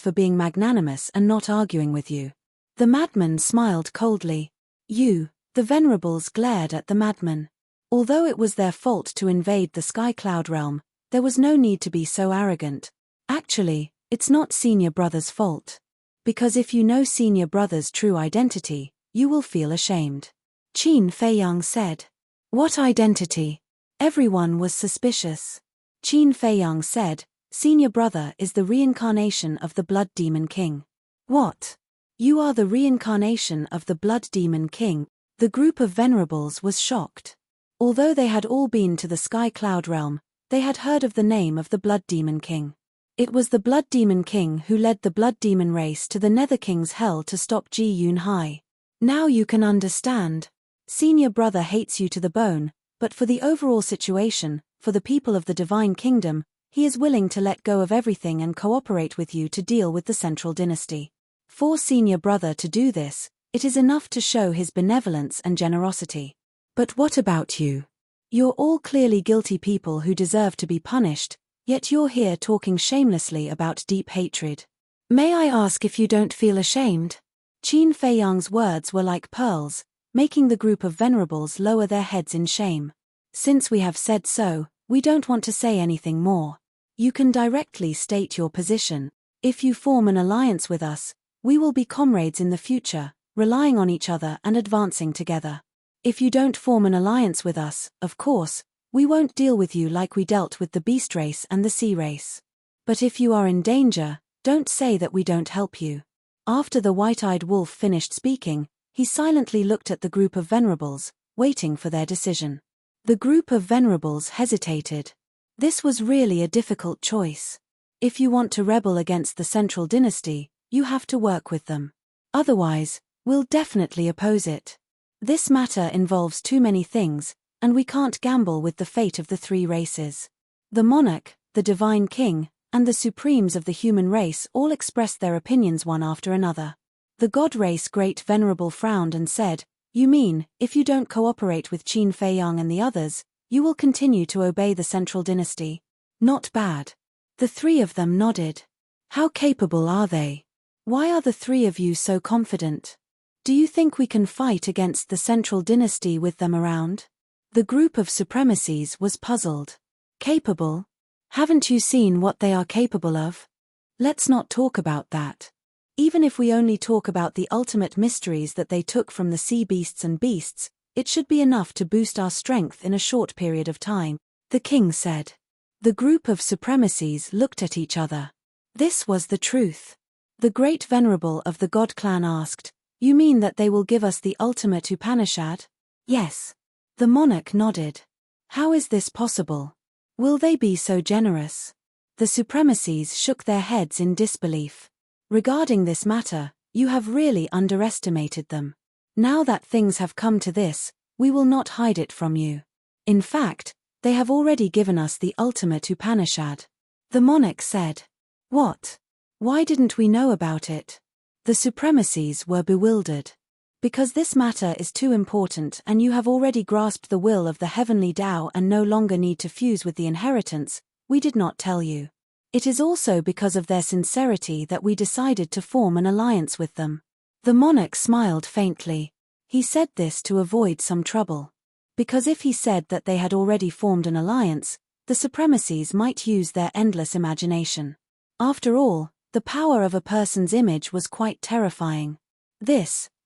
for being magnanimous and not arguing with you. The madman smiled coldly. You, the venerables, glared at the madman. Although it was their fault to invade the Sky Cloud realm, there was no need to be so arrogant. Actually, it's not Senior Brother's fault. Because if you know Senior Brother's true identity, you will feel ashamed. Qin Feiyang said. What identity? Everyone was suspicious. Qin Feiyang said, Senior Brother is the reincarnation of the Blood Demon King. What? You are the reincarnation of the Blood Demon King? The group of venerables was shocked. Although they had all been to the Sky Cloud realm, they had heard of the name of the Blood Demon King. It was the Blood Demon King who led the Blood Demon race to the Nether King's hell to stop Ji Yunhai. Now you can understand. Senior Brother hates you to the bone, but for the overall situation, for the people of the Divine Kingdom, he is willing to let go of everything and cooperate with you to deal with the Central Dynasty. For Senior Brother to do this, it is enough to show his benevolence and generosity. But what about you? You're all clearly guilty people who deserve to be punished, yet you're here talking shamelessly about deep hatred. May I ask if you don't feel ashamed? Qin Feiyang's words were like pearls, making the group of venerables lower their heads in shame. Since we have said so, we don't want to say anything more. You can directly state your position. If you form an alliance with us, we will be comrades in the future, relying on each other and advancing together. If you don't form an alliance with us, of course, we won't deal with you like we dealt with the beast race and the sea race. But if you are in danger, don't say that we don't help you. After the white-eyed wolf finished speaking, he silently looked at the group of venerables, waiting for their decision. The group of venerables hesitated. This was really a difficult choice. If you want to rebel against the Central Dynasty, you have to work with them. Otherwise, we'll definitely oppose it. This matter involves too many things, and we can't gamble with the fate of the three races. The monarch, the divine king, and the supremes of the human race all expressed their opinions one after another. The god race Great Venerable frowned and said, You mean, if you don't cooperate with Qin Feiyang and the others, you will continue to obey the Central Dynasty? Not bad. The three of them nodded. How capable are they? Why are the three of you so confident? Do you think we can fight against the Central Dynasty with them around? The group of supremacies was puzzled. Capable? Haven't you seen what they are capable of? Let's not talk about that. Even if we only talk about the ultimate mysteries that they took from the sea beasts and beasts, it should be enough to boost our strength in a short period of time, the king said. The group of supremacies looked at each other. This was the truth. The Great Venerable of the God Clan asked, You mean that they will give us the ultimate Upanishad? Yes. The monarch nodded. How is this possible? Will they be so generous? The supremacies shook their heads in disbelief. Regarding this matter, you have really underestimated them. Now that things have come to this, we will not hide it from you. In fact, they have already given us the ultimate Upanishad. The monarch said. What? Why didn't we know about it? The supremacies were bewildered. Because this matter is too important and you have already grasped the will of the heavenly Tao and no longer need to fuse with the inheritance, we did not tell you. It is also because of their sincerity that we decided to form an alliance with them. The monarch smiled faintly. He said this to avoid some trouble. Because if he said that they had already formed an alliance, the supremacies might use their endless imagination. After all, the power of a person's image was quite terrifying.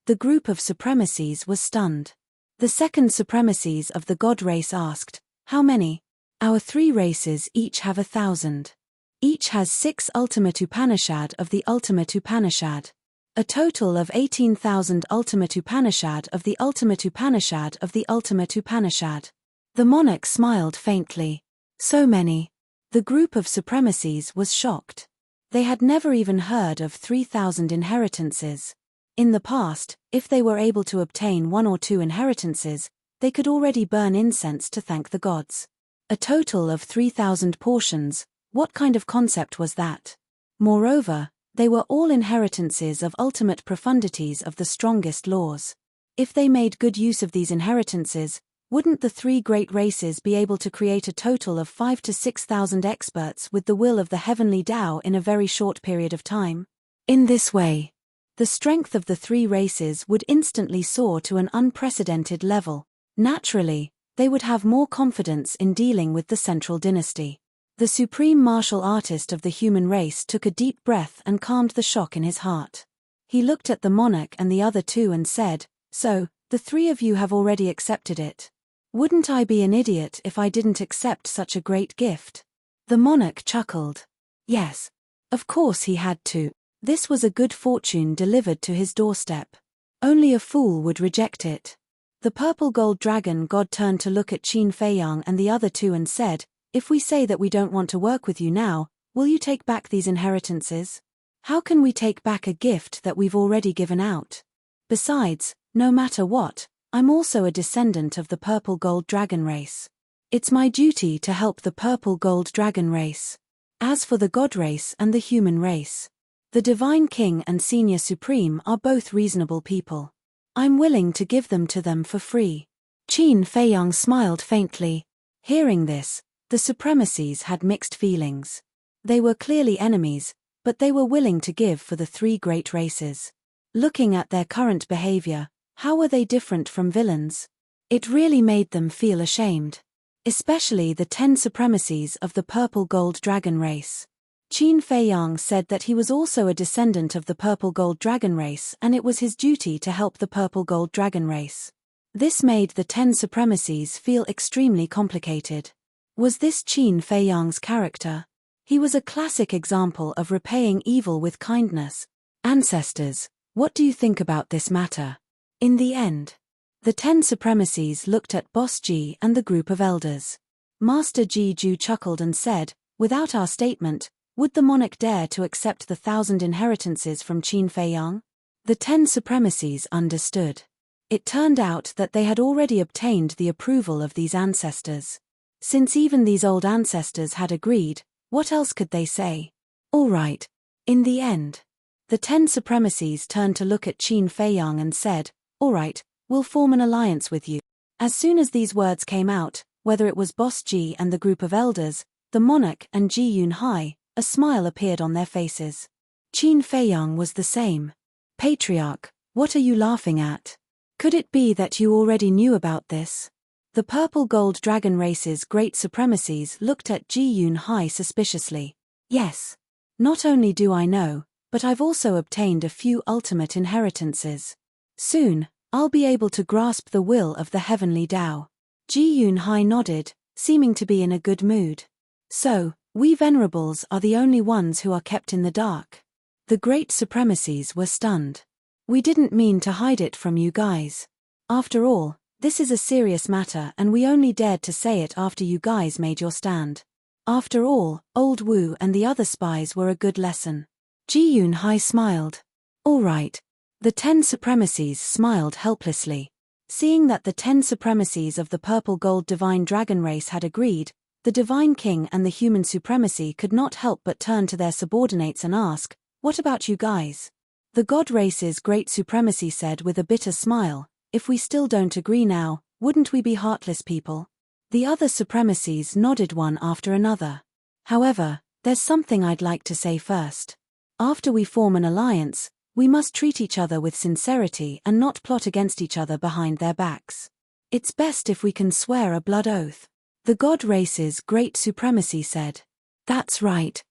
The group of supremacies was stunned. The second supremacies of the god race asked, "How many?" "Our 3 races each have 1,000. Each has 6 ultimate Upanishad of the ultimate Upanishad. A total of 18,000 ultimate Upanishad of the ultimate Upanishad of the ultimate Upanishad." The monarch smiled faintly. So many. The group of supremacies was shocked. They had never even heard of 3,000 inheritances. In the past, if they were able to obtain 1 or 2 inheritances, they could already burn incense to thank the gods. A total of 3,000 portions, what kind of concept was that? Moreover, they were all inheritances of ultimate profundities of the strongest laws. If they made good use of these inheritances, wouldn't the 3 great races be able to create a total of 5,000 to 6,000 experts with the will of the heavenly Tao in a very short period of time? In this way, the strength of the 3 races would instantly soar to an unprecedented level. Naturally, they would have more confidence in dealing with the central dynasty. The supreme martial artist of the human race took a deep breath and calmed the shock in his heart. He looked at the monarch and the other 2 and said, "So, the 3 of you have already accepted it. Wouldn't I be an idiot if I didn't accept such a great gift?" The monarch chuckled. Yes. Of course he had to. This was a good fortune delivered to his doorstep. Only a fool would reject it. The purple gold dragon god turned to look at Qin Feiyang and the other 2 and said, "If we say that we don't want to work with you now, will you take back these inheritances? How can we take back a gift that we've already given out? Besides, no matter what, I'm also a descendant of the purple gold dragon race. It's my duty to help the purple gold dragon race. As for the god race and the human race, the divine king and senior supreme are both reasonable people. I'm willing to give them to them for free." Qin Feiyang smiled faintly. Hearing this, the supremacies had mixed feelings. They were clearly enemies, but they were willing to give for the 3 great races. Looking at their current behavior, how were they different from villains? It really made them feel ashamed. Especially the 10 supremacies of the purple gold dragon race. Qin Feiyang said that he was also a descendant of the purple gold dragon race and it was his duty to help the purple gold dragon race. This made the 10 supremacies feel extremely complicated. Was this Qin Feiyang's character? He was a classic example of repaying evil with kindness. Ancestors, what do you think about this matter? In the end, the 10 supremacies looked at Boss Ji and the group of elders. Master Ji Ju chuckled and said, "Without our statement, would the monarch dare to accept the 1,000 inheritances from Qin Feiyang?" The 10 supremacies understood. It turned out that they had already obtained the approval of these ancestors. Since even these old ancestors had agreed, what else could they say? All right. In the end, the 10 supremacies turned to look at Qin Feiyang and said, "All right, we'll form an alliance with you." As soon as these words came out, whether it was Boss Ji and the group of elders, the monarch and Ji Yunhai, a smile appeared on their faces. Qin Feiyang was the same. "Patriarch, what are you laughing at? Could it be that you already knew about this?" The purple gold dragon race's great supremacies looked at Ji Yunhai suspiciously. "Yes. Not only do I know, but I've also obtained a few ultimate inheritances. Soon, I'll be able to grasp the will of the heavenly Tao." Ji Yunhai nodded, seeming to be in a good mood. "So, we venerables are the only ones who are kept in the dark." The great supremacies were stunned. "We didn't mean to hide it from you guys. After all, this is a serious matter and we only dared to say it after you guys made your stand. After all, Old Wu and the other spies were a good lesson." Ji Yunhai smiled. "All right." The 10 supremacies smiled helplessly. Seeing that the 10 supremacies of the purple gold divine dragon race had agreed, the divine king and the human supremacy could not help but turn to their subordinates and ask, "What about you guys?" The god race's great supremacy said with a bitter smile, "If we still don't agree now, wouldn't we be heartless people?" The other supremacies nodded one after another. "However, there's something I'd like to say first. After we form an alliance, we must treat each other with sincerity and not plot against each other behind their backs. It's best if we can swear a blood oath." The god race's great supremacy said. "That's right.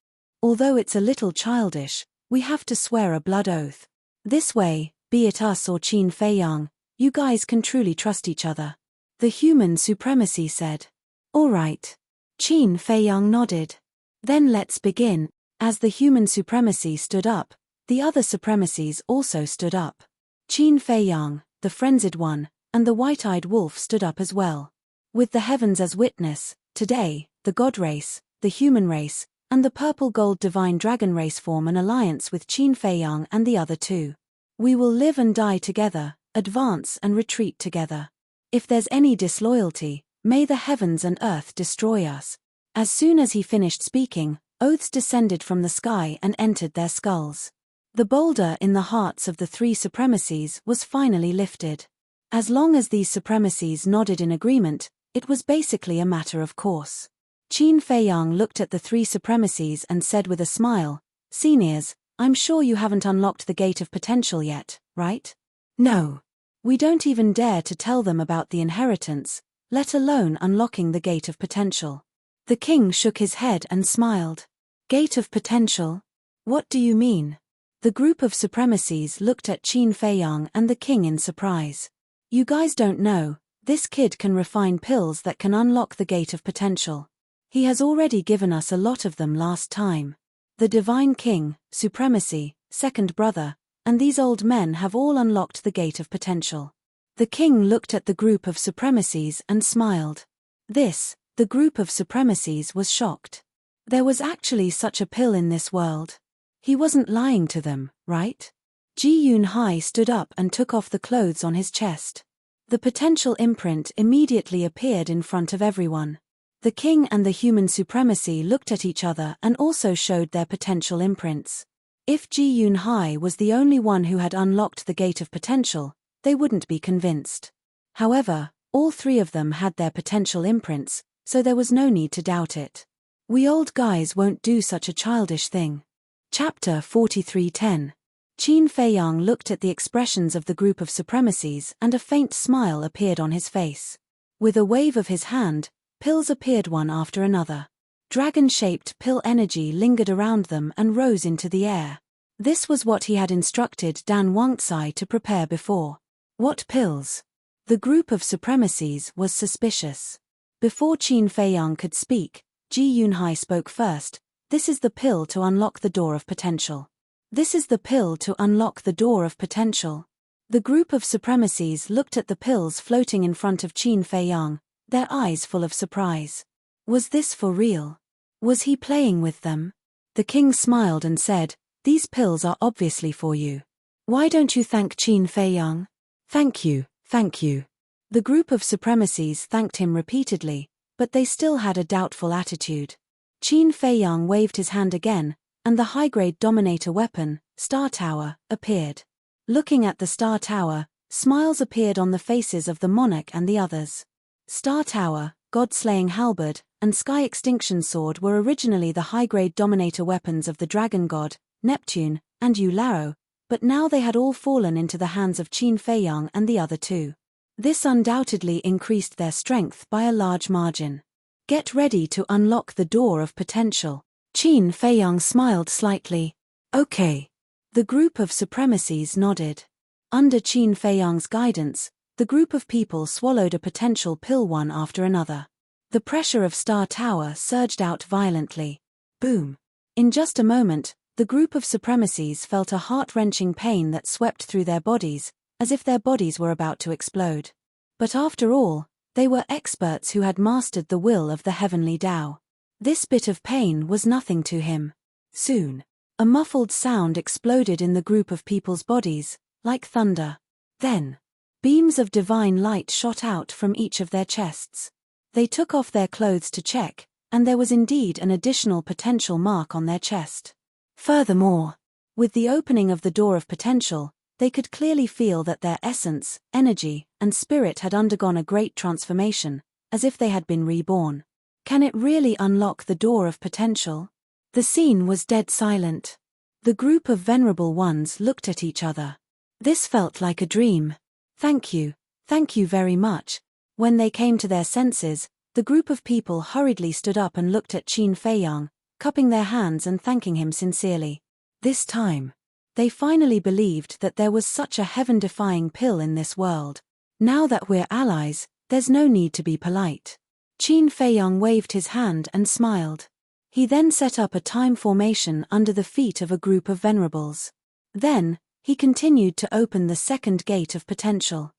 Although it's a little childish, we have to swear a blood oath. This way, be it us or Qin Feiyang, You guys can truly trust each other. The human supremacy said. All right. Qin Feiyang nodded. Then let's begin. As the human supremacy stood up, the other supremacies also stood up. Qin Feiyang, the frenzied one, and the white-eyed wolf stood up as well. With the heavens as witness, today, the god race, the human race, and the purple-gold divine dragon race form an alliance with Qin Feiyang and the other two. We will live and die together, advance and retreat together. If there's any disloyalty, may the heavens and earth destroy us. As soon as he finished speaking, oaths descended from the sky and entered their skulls. The boulder in the hearts of the three supremacies was finally lifted. As long as these supremacies nodded in agreement, it was basically a matter of course. Qin Feiyang looked at the three supremacies and said with a smile, "Seniors, I'm sure you haven't unlocked the gate of potential yet, right? No. We don't even dare to tell them about the inheritance, let alone unlocking the gate of potential." The king shook his head and smiled. Gate of potential? What do you mean? The group of supremacies looked at Qin Feiyang and the king in surprise. You guys don't know, this kid can refine pills that can unlock the gate of potential. He has already given us a lot of them last time. The divine king, supremacy, second brother, and these old men have all unlocked the gate of potential. The king looked at the group of supremacies and smiled. The group of supremacies was shocked. There was actually such a pill in this world. He wasn't lying to them, right? Ji Yunhai stood up and took off the clothes on his chest. The potential imprint immediately appeared in front of everyone. The king and the human supremacy looked at each other and also showed their potential imprints. If Ji Yunhai was the only one who had unlocked the gate of potential, they wouldn't be convinced. However, all three of them had their potential imprints, so there was no need to doubt it. We old guys won't do such a childish thing. Chapter 43:10. Qin Feiyang looked at the expressions of the group of supremacies and a faint smile appeared on his face. With a wave of his hand, pills appeared one after another. Dragon-shaped pill energy lingered around them and rose into the air. This was what he had instructed Dan Wangcai to prepare before. What pills? The group of supremacies was suspicious. Before Qin Feiyang could speak, Ji Yunhai spoke first. This is the pill to unlock the door of potential. This is the pill to unlock the door of potential. The group of supremacies looked at the pills floating in front of Qin Feiyang, their eyes full of surprise. Was this for real? Was he playing with them? The king smiled and said, "These pills are obviously for you. Why don't you thank Qin Feiyang?" Thank you. The group of supremacies thanked him repeatedly, but they still had a doubtful attitude. Qin Feiyang waved his hand again, and the high-grade dominator weapon, Star Tower, appeared. Looking at the Star Tower, smiles appeared on the faces of the monarch and the others. Star Tower, God-slaying halberd, and Sky Extinction Sword were originally the high-grade dominator weapons of the dragon god, Neptune, and Yu Lao, but now they had all fallen into the hands of Qin Feiyang and the other two. This undoubtedly increased their strength by a large margin. Get ready to unlock the door of potential. Qin Feiyang smiled slightly. Okay. The group of supremacies nodded. Under Qin Feiyang's guidance, the group of people swallowed a potential pill one after another. The pressure of Star Tower surged out violently. Boom. In just a moment, the group of supremacies felt a heart-wrenching pain that swept through their bodies, as if their bodies were about to explode. But after all, they were experts who had mastered the will of the heavenly Tao. This bit of pain was nothing to him. Soon, a muffled sound exploded in the group of people's bodies, like thunder. Then, beams of divine light shot out from each of their chests. They took off their clothes to check, and there was indeed an additional potential mark on their chest. Furthermore, with the opening of the door of potential, they could clearly feel that their essence, energy, and spirit had undergone a great transformation, as if they had been reborn. Can it really unlock the door of potential? The scene was dead silent. The group of venerable ones looked at each other. This felt like a dream. Thank you very much. When they came to their senses, the group of people hurriedly stood up and looked at Qin Feiyang, cupping their hands and thanking him sincerely. This time, They finally believed that there was such a heaven-defying pill in this world. Now that we're allies, there's no need to be polite. Qin Feiyang waved his hand and smiled. He then set up a time formation under the feet of a group of venerables. Then, he continued to open the second gate of potential.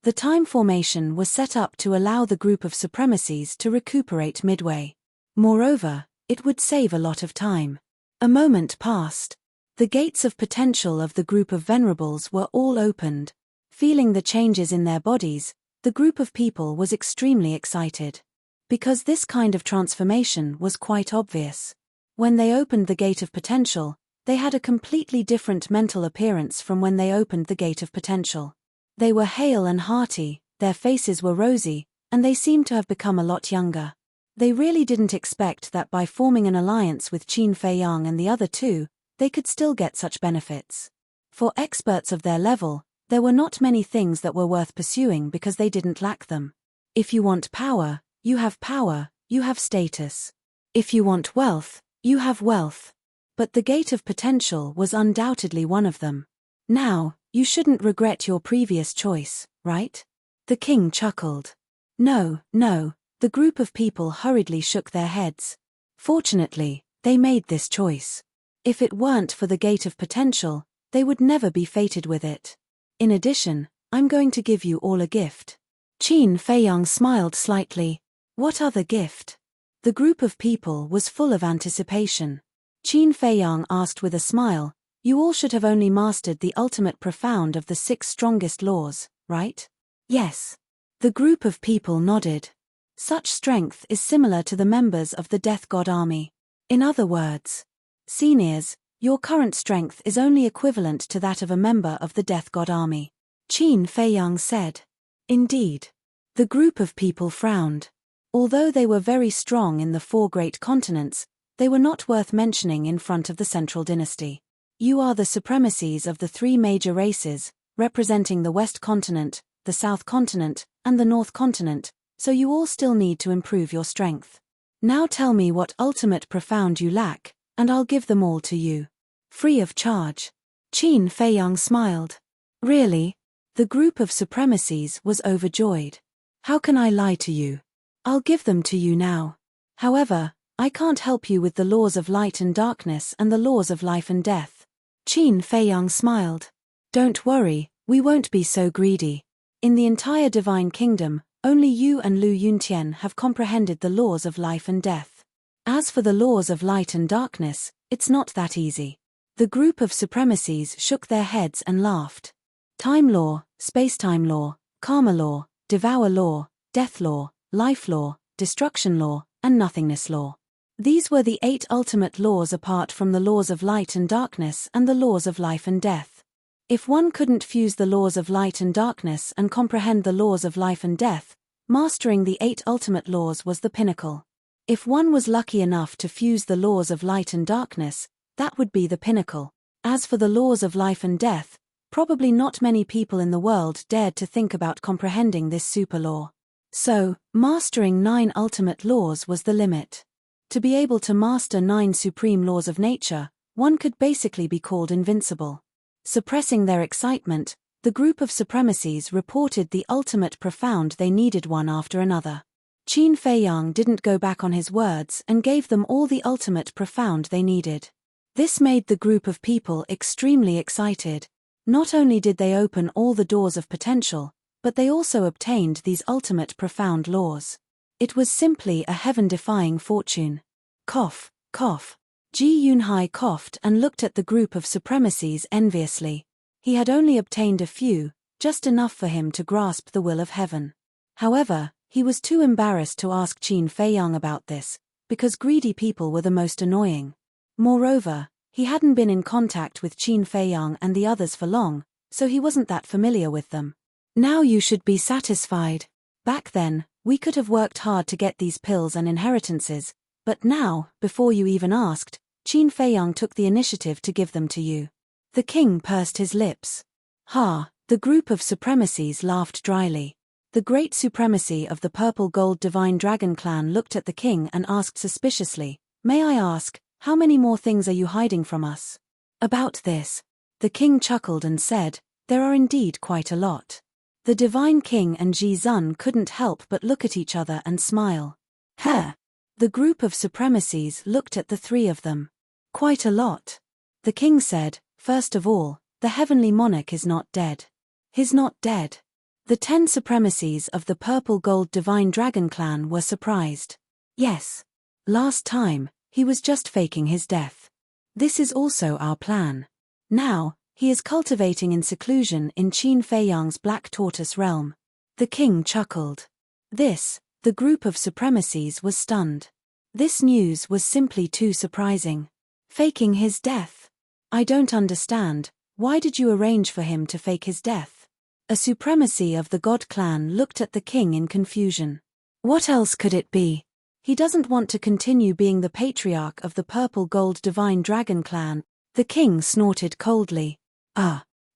The time formation was set up to allow the group of supremacies to recuperate midway. Moreover, it would save a lot of time. A moment passed. The gates of potential of the group of venerables were all opened. Feeling the changes in their bodies, the group of people was extremely excited. Because this kind of transformation was quite obvious. When they opened the gate of potential, they had a completely different mental appearance from when they opened the gate of potential. They were hale and hearty, their faces were rosy, and they seemed to have become a lot younger. They really didn't expect that by forming an alliance with Qin Feiyang and the other two, they could still get such benefits. For experts of their level, there were not many things that were worth pursuing because they didn't lack them. If you want power, you have status. If you want wealth, you have wealth. But the gate of potential was undoubtedly one of them. Now, you shouldn't regret your previous choice, right? The king chuckled. No, the group of people hurriedly shook their heads. Fortunately, they made this choice. If it weren't for the gate of potential, they would never be fated with it. In addition, I'm going to give you all a gift. Qin Feiyang smiled slightly. What other gift? The group of people was full of anticipation. Qin Feiyang asked with a smile, you all should have only mastered the ultimate profound of the 6 strongest laws, right? Yes. The group of people nodded. Such strength is similar to the members of the Death God Army. In other words, seniors, your current strength is only equivalent to that of a member of the Death God Army. Qin Feiyang said. Indeed. The group of people frowned. Although they were very strong in the 4 great continents, they were not worth mentioning in front of the Central Dynasty. You are the supremacies of the 3 major races, representing the West Continent, the South Continent, and the North Continent, so you all still need to improve your strength. Now tell me what ultimate profound you lack, and I'll give them all to you. Free of charge. Qin Feiyang smiled. Really? The group of supremacies was overjoyed. How can I lie to you? I'll give them to you now. However, I can't help you with the laws of light and darkness and the laws of life and death. Qin Feiyang smiled. Don't worry, we won't be so greedy. In the entire Divine Kingdom, only you and Lu Yuntian have comprehended the laws of life and death. As for the laws of light and darkness, it's not that easy. The group of supremacies shook their heads and laughed. Time law, space-time law, karma law, devour law, death law, life law, destruction law, and nothingness law. These were the 8 ultimate laws apart from the laws of light and darkness and the laws of life and death. If one couldn't fuse the laws of light and darkness and comprehend the laws of life and death, mastering the 8 ultimate laws was the pinnacle. If one was lucky enough to fuse the laws of light and darkness, that would be the pinnacle. As for the laws of life and death, probably not many people in the world dared to think about comprehending this super law. So, mastering 9 ultimate laws was the limit. To be able to master 9 supreme laws of nature, one could basically be called invincible. Suppressing their excitement, the group of supremacies reported the ultimate profound they needed one after another. Qin Feiyang didn't go back on his words and gave them all the ultimate profound they needed. This made the group of people extremely excited. Not only did they open all the doors of potential, but they also obtained these ultimate profound laws. It was simply a heaven-defying fortune. Cough, cough. Ji Yunhai coughed and looked at the group of supremacies enviously. He had only obtained a few, just enough for him to grasp the will of heaven. However, he was too embarrassed to ask Qin Feiyang about this, because greedy people were the most annoying. Moreover, he hadn't been in contact with Qin Feiyang and the others for long, so he wasn't that familiar with them. Now you should be satisfied. Back then, we could have worked hard to get these pills and inheritances, but now, before you even asked, Qin Feiyang took the initiative to give them to you. The king pursed his lips. Ha, the group of supremacies laughed dryly. The great supremacy of the purple-gold divine dragon clan looked at the king and asked suspiciously, "May I ask, how many more things are you hiding from us?" About this. The king chuckled and said, "There are indeed quite a lot." The divine king and Ji Zun couldn't help but look at each other and smile. "Huh." The group of supremacies looked at the three of them. "Quite a lot." The king said, "First of all, the heavenly monarch is not dead." "He's not dead." The 10 supremacies of the Purple Gold Divine Dragon clan were surprised. "Yes. Last time, he was just faking his death. This is also our plan. Now, he is cultivating in seclusion in Qin Feiyang's Black Tortoise realm." The king chuckled. The group of supremacies was stunned. This news was simply too surprising. Faking his death? I don't understand, why did you arrange for him to fake his death? A supremacy of the God clan looked at the king in confusion. What else could it be? He doesn't want to continue being the patriarch of the Purple Gold Divine Dragon clan. The king snorted coldly.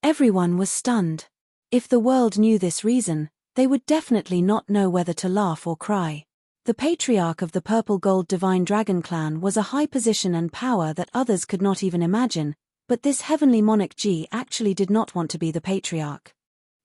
Everyone was stunned. If the world knew this reason, they would definitely not know whether to laugh or cry. The patriarch of the Purple Gold Divine Dragon clan was a high position and power that others could not even imagine, but this heavenly monarch Ji actually did not want to be the patriarch.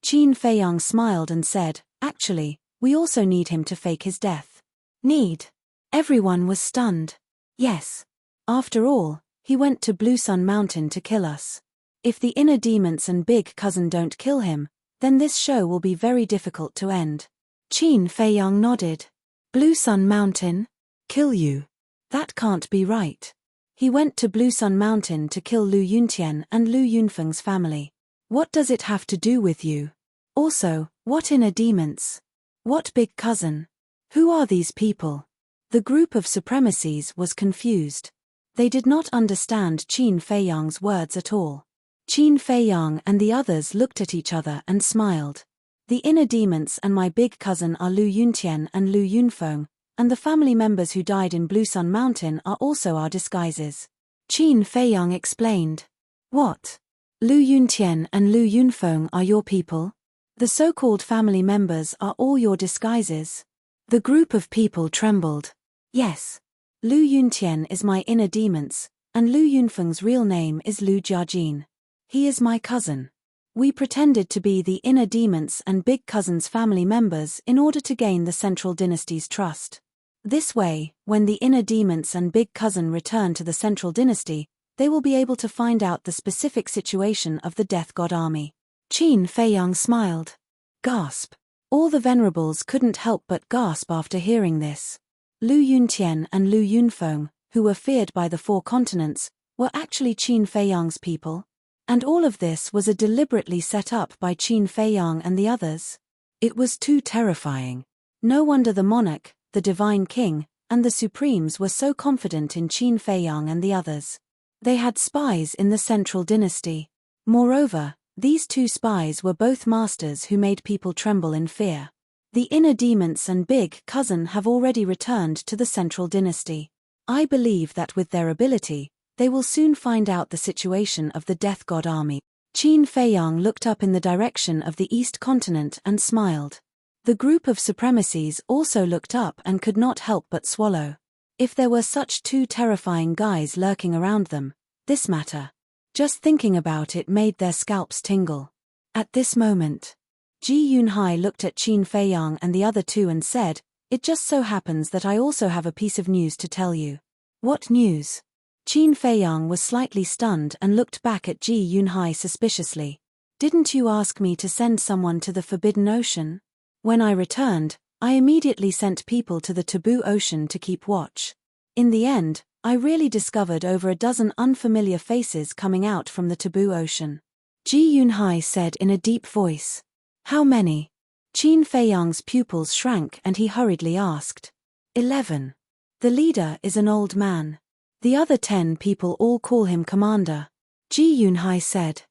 Qin Feiyang smiled and said, "Actually, we also need him to fake his death." Need? Everyone was stunned. Yes. After all, he went to Blue Sun Mountain to kill us. If the inner demons and big cousin don't kill him, then this show will be very difficult to end. Qin Feiyang nodded. Blue Sun Mountain? Kill you? That can't be right. He went to Blue Sun Mountain to kill Lu Yuntian and Lu Yunfeng's family. What does it have to do with you? Also, what inner demons? What big cousin? Who are these people? The group of supremacies was confused. They did not understand Qin Feiyang's words at all. Qin Feiyang and the others looked at each other and smiled. The inner demons and my big cousin are Lu Yuntian and Lu Yunfeng, and the family members who died in Blue Sun Mountain are also our disguises. Qin Feiyang explained. What? Lu Yuntian and Lu Yunfeng are your people? The so-called family members are all your disguises? The group of people trembled. Yes. Lu Yuntian is my inner demons, and Lu Yunfeng's real name is Lu Jiajin. He is my cousin. We pretended to be the inner demons and big cousin's family members in order to gain the central dynasty's trust. This way, when the inner demons and big cousin return to the central dynasty, they will be able to find out the specific situation of the Death God army. Qin Feiyang smiled. Gasp. All the venerables couldn't help but gasp after hearing this. Lu Yuntian and Lu Yunfeng, who were feared by the 4 continents, were actually Qin Feiyang's people. And all of this was deliberately set up by Qin Feiyang and the others. It was too terrifying. No wonder the monarch, the divine king, and the supremes were so confident in Qin Feiyang and the others. They had spies in the central dynasty. Moreover, these 2 spies were both masters who made people tremble in fear. The inner demons and big cousin have already returned to the central dynasty. I believe that with their ability, they will soon find out the situation of the Death God army. Qin Feiyang looked up in the direction of the East continent and smiled. The group of supremacies also looked up and could not help but swallow. If there were such 2 terrifying guys lurking around them, this matter. Just thinking about it made their scalps tingle. At this moment, Ji Yunhai looked at Qin Feiyang and the other 2 and said, "It just so happens that I also have a piece of news to tell you." What news? Qin Feiyang was slightly stunned and looked back at Ji Yunhai suspiciously. "Didn't you ask me to send someone to the Forbidden Ocean? When I returned, I immediately sent people to the Taboo Ocean to keep watch. In the end, I really discovered over a dozen unfamiliar faces coming out from the Taboo Ocean." Ji Yunhai said in a deep voice. "How many?" Qin Feiyang's pupils shrank and he hurriedly asked. 11. The leader is an old man. The other 10 people all call him Commander. Ji Yunhai said.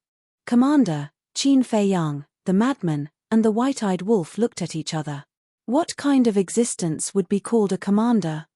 Commander, Qin Feiyang, the madman, and the white-eyed wolf looked at each other. What kind of existence would be called a commander?